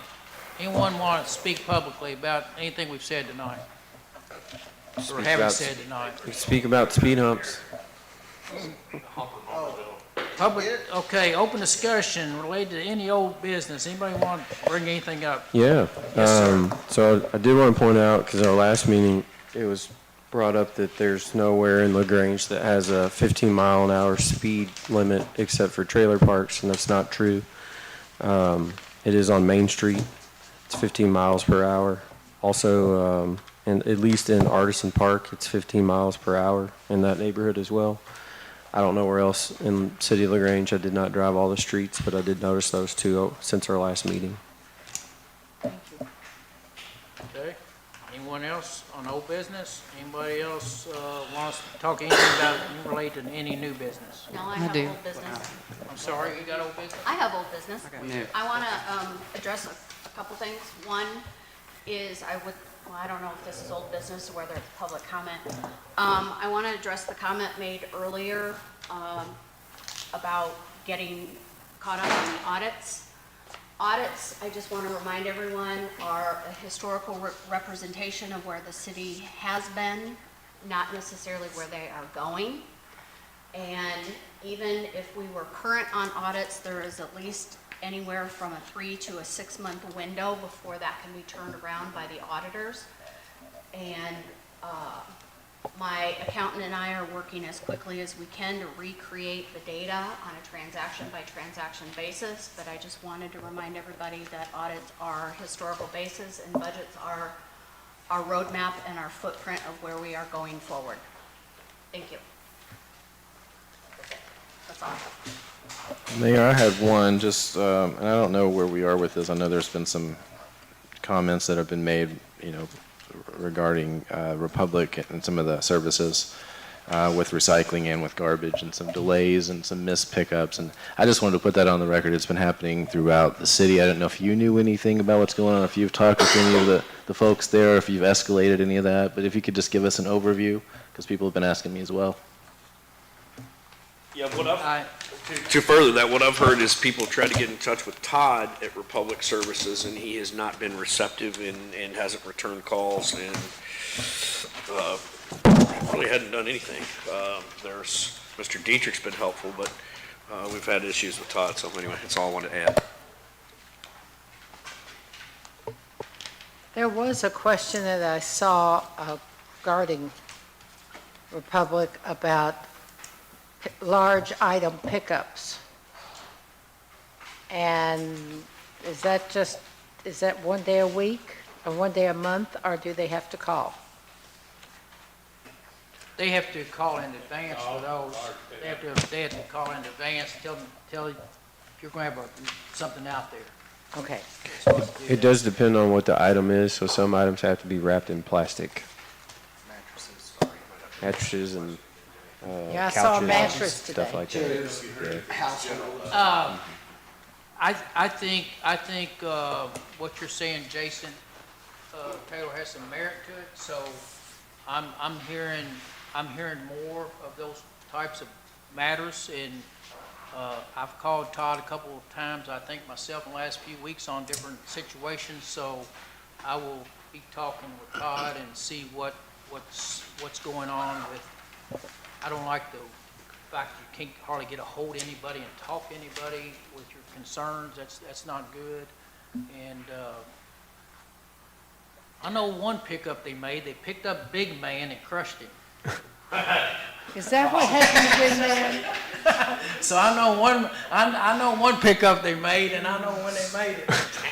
S1: Anyone want to speak publicly about anything we've said tonight? Or
S22: Speak
S1: haven't
S22: about-
S1: said tonight?
S22: We speak about speed humps.
S1: Public, okay, open discussion related to any old business. Anybody want to bring anything up?
S22: Yeah.
S1: Yes, sir.
S22: So I did want to point out, because our last meeting, it was brought up that there's nowhere in LaGrange that has a 15-mile-an-hour speed limit except for trailer parks, and that's not true. It is on Main Street. It's 15 miles per hour. Also, and at least in Artisan Park, it's 15 miles per hour in that neighborhood as well. I don't know where else in City of LaGrange. I did not drive all the streets, but I did notice those 2 since our last meeting.
S1: Okay. Anyone else on old business? Anybody else wants to talk anything about related to any new business?
S19: No, I
S7: I
S19: have
S7: do.
S19: old business.
S1: I'm sorry, you got old business?
S19: I have old business.
S7: No.
S19: I want to address a couple things. One is I don't know if this is old business or whether it's public comment. I want to address the comment made earlier about getting caught up on the audits. Audits, I just want to remind everyone, are a historical representation of where the city has been, not necessarily where they are going. And even if we were current on audits, there is at least anywhere from a 3 to a 6 month window before that can be turned around by the auditors. And My accountant and I are working as quickly as we can to recreate the data on a transaction-by-transaction basis, but I just wanted to remind everybody that audits are historical basis and budgets are our roadmap and our footprint of where we are going forward. Thank you. That's all I have.
S9: Mayor, I had one, just, and I don't know where we are with this. I know there's been some comments that have been made, regarding Republic and some of the services with recycling and with garbage, and some delays and some missed pickups. And I just wanted to put that on the record. It's been happening throughout the city. I don't know if you knew anything about what's going on, if you've talked with any of the folks there, if you've escalated any of that. But if you could just give us an overview, because people have been asking me as well.
S8: Yeah, to further that, what I've heard is people try to get in touch with Todd at Republic Services, and he has not been receptive and hasn't returned calls, and really hadn't done anything. There's Mr. Dietrich's been helpful, but we've had issues with Todd. So anyway, that's all I wanted to add.
S5: There was a question that I saw regarding Republic about large item pickups. And is that one day a week or one day a month, or do they have to call?
S1: They have to call in advance for those. They have to call in advance, tell if you're going to have something out there.
S5: Okay.
S22: It does depend on what the item is, so some items have to be wrapped in plastic. Mattresses and
S5: Yeah, I saw a
S22: couches,
S5: mattress
S22: stuff
S5: today.
S22: like that.
S1: I think what you're saying, Jason, Taylor, has some merit to it. So I'm hearing more of those types of matters, and I've called Todd a couple of times, I think myself, in the last few weeks on different situations. So I will be talking with Todd and see what's going on with. I don't like the fact that you can't hardly get a hold of anybody and talk to anybody with your concerns. That's not good. And I know one pickup they made. They picked up Big Man and crushed him.
S5: Is that what happened to Big Man?
S1: So I know one pickup they made, and I know when they made it.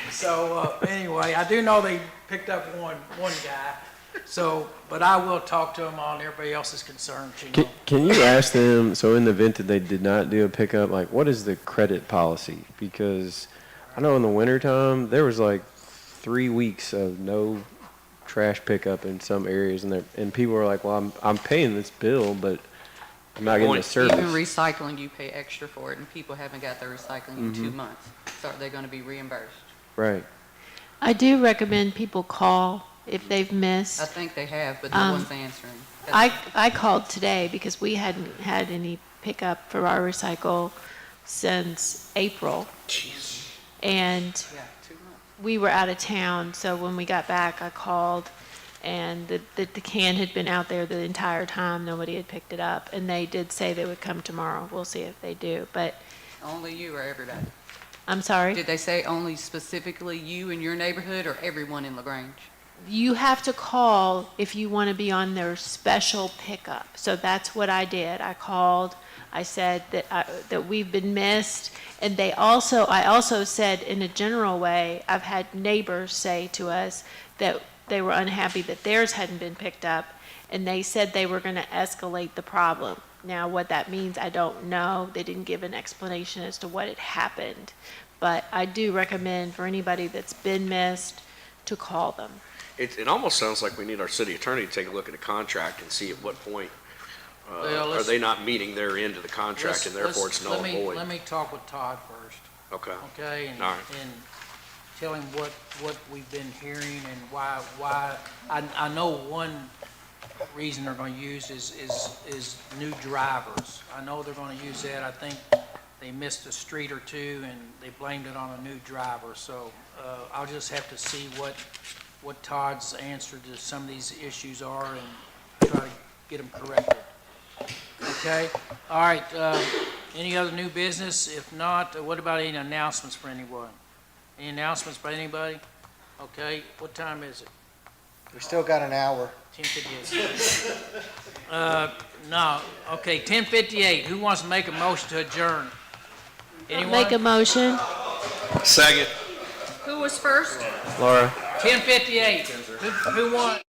S1: So anyway, I do know they picked up one guy. So, but I will talk to them on everybody else's concerns, you know.
S22: Can you ask them, so in the event that they did not do a pickup, like what is the credit policy? Because I know in the wintertime, there was like 3 weeks of no trash pickup in some areas, and people were like, well, I'm paying this bill, but I'm not getting the service.
S10: Even recycling, you pay extra for it, and people haven't got their recycling in 2 months. So are they going to be reimbursed?
S22: Right.
S16: I do recommend people call if they've missed.
S10: I think they have, but no one's answering.
S16: I called today because we hadn't had any pickup for our recycle since April.
S8: Jeez.
S16: And
S10: Yeah, 2 months.
S16: we were out of town, so when we got back, I called, and the can had been out there the entire time. Nobody had picked it up, and they did say they would come tomorrow. We'll see if they do, but
S10: Only you or everybody?
S16: I'm sorry?
S10: Did they say only specifically you in your neighborhood or everyone in LaGrange?
S16: You have to call if you want to be on their special pickup. So that's what I did. I called. I said that we've been missed, and I also said in a general way, I've had neighbors say to us that they were unhappy that theirs hadn't been picked up, and they said they were going to escalate the problem. Now, what that means, I don't know. They didn't give an explanation as to what had happened, but I do recommend for anybody that's been missed to call them.
S8: It almost sounds like we need our city attorney to take a look at the contract and see at what point
S1: Well,
S8: are they not meeting their end of the contract, and therefore it's null and void.
S1: Let me talk with Todd first.
S8: Okay.
S1: Okay, and,
S8: All right.
S1: and tell him what we've been hearing and why, I know one reason they're gonna use is new drivers. I know they're gonna use that. I think they missed a street or two and they blamed it on a new driver. So, I'll just have to see what Todd's answer to some of these issues are and try to get them corrected. Okay, all right, any other new business? If not, what about any announcements for anyone? Any announcements by anybody? Okay, what time is it?
S6: We still got an hour.
S11: 10:58. No, okay, 10:58. Who wants to make a motion to adjourn? Anyone?
S16: Make a motion.
S8: Second.
S15: Who was first?
S22: Laura?
S11: 10:58. Who won?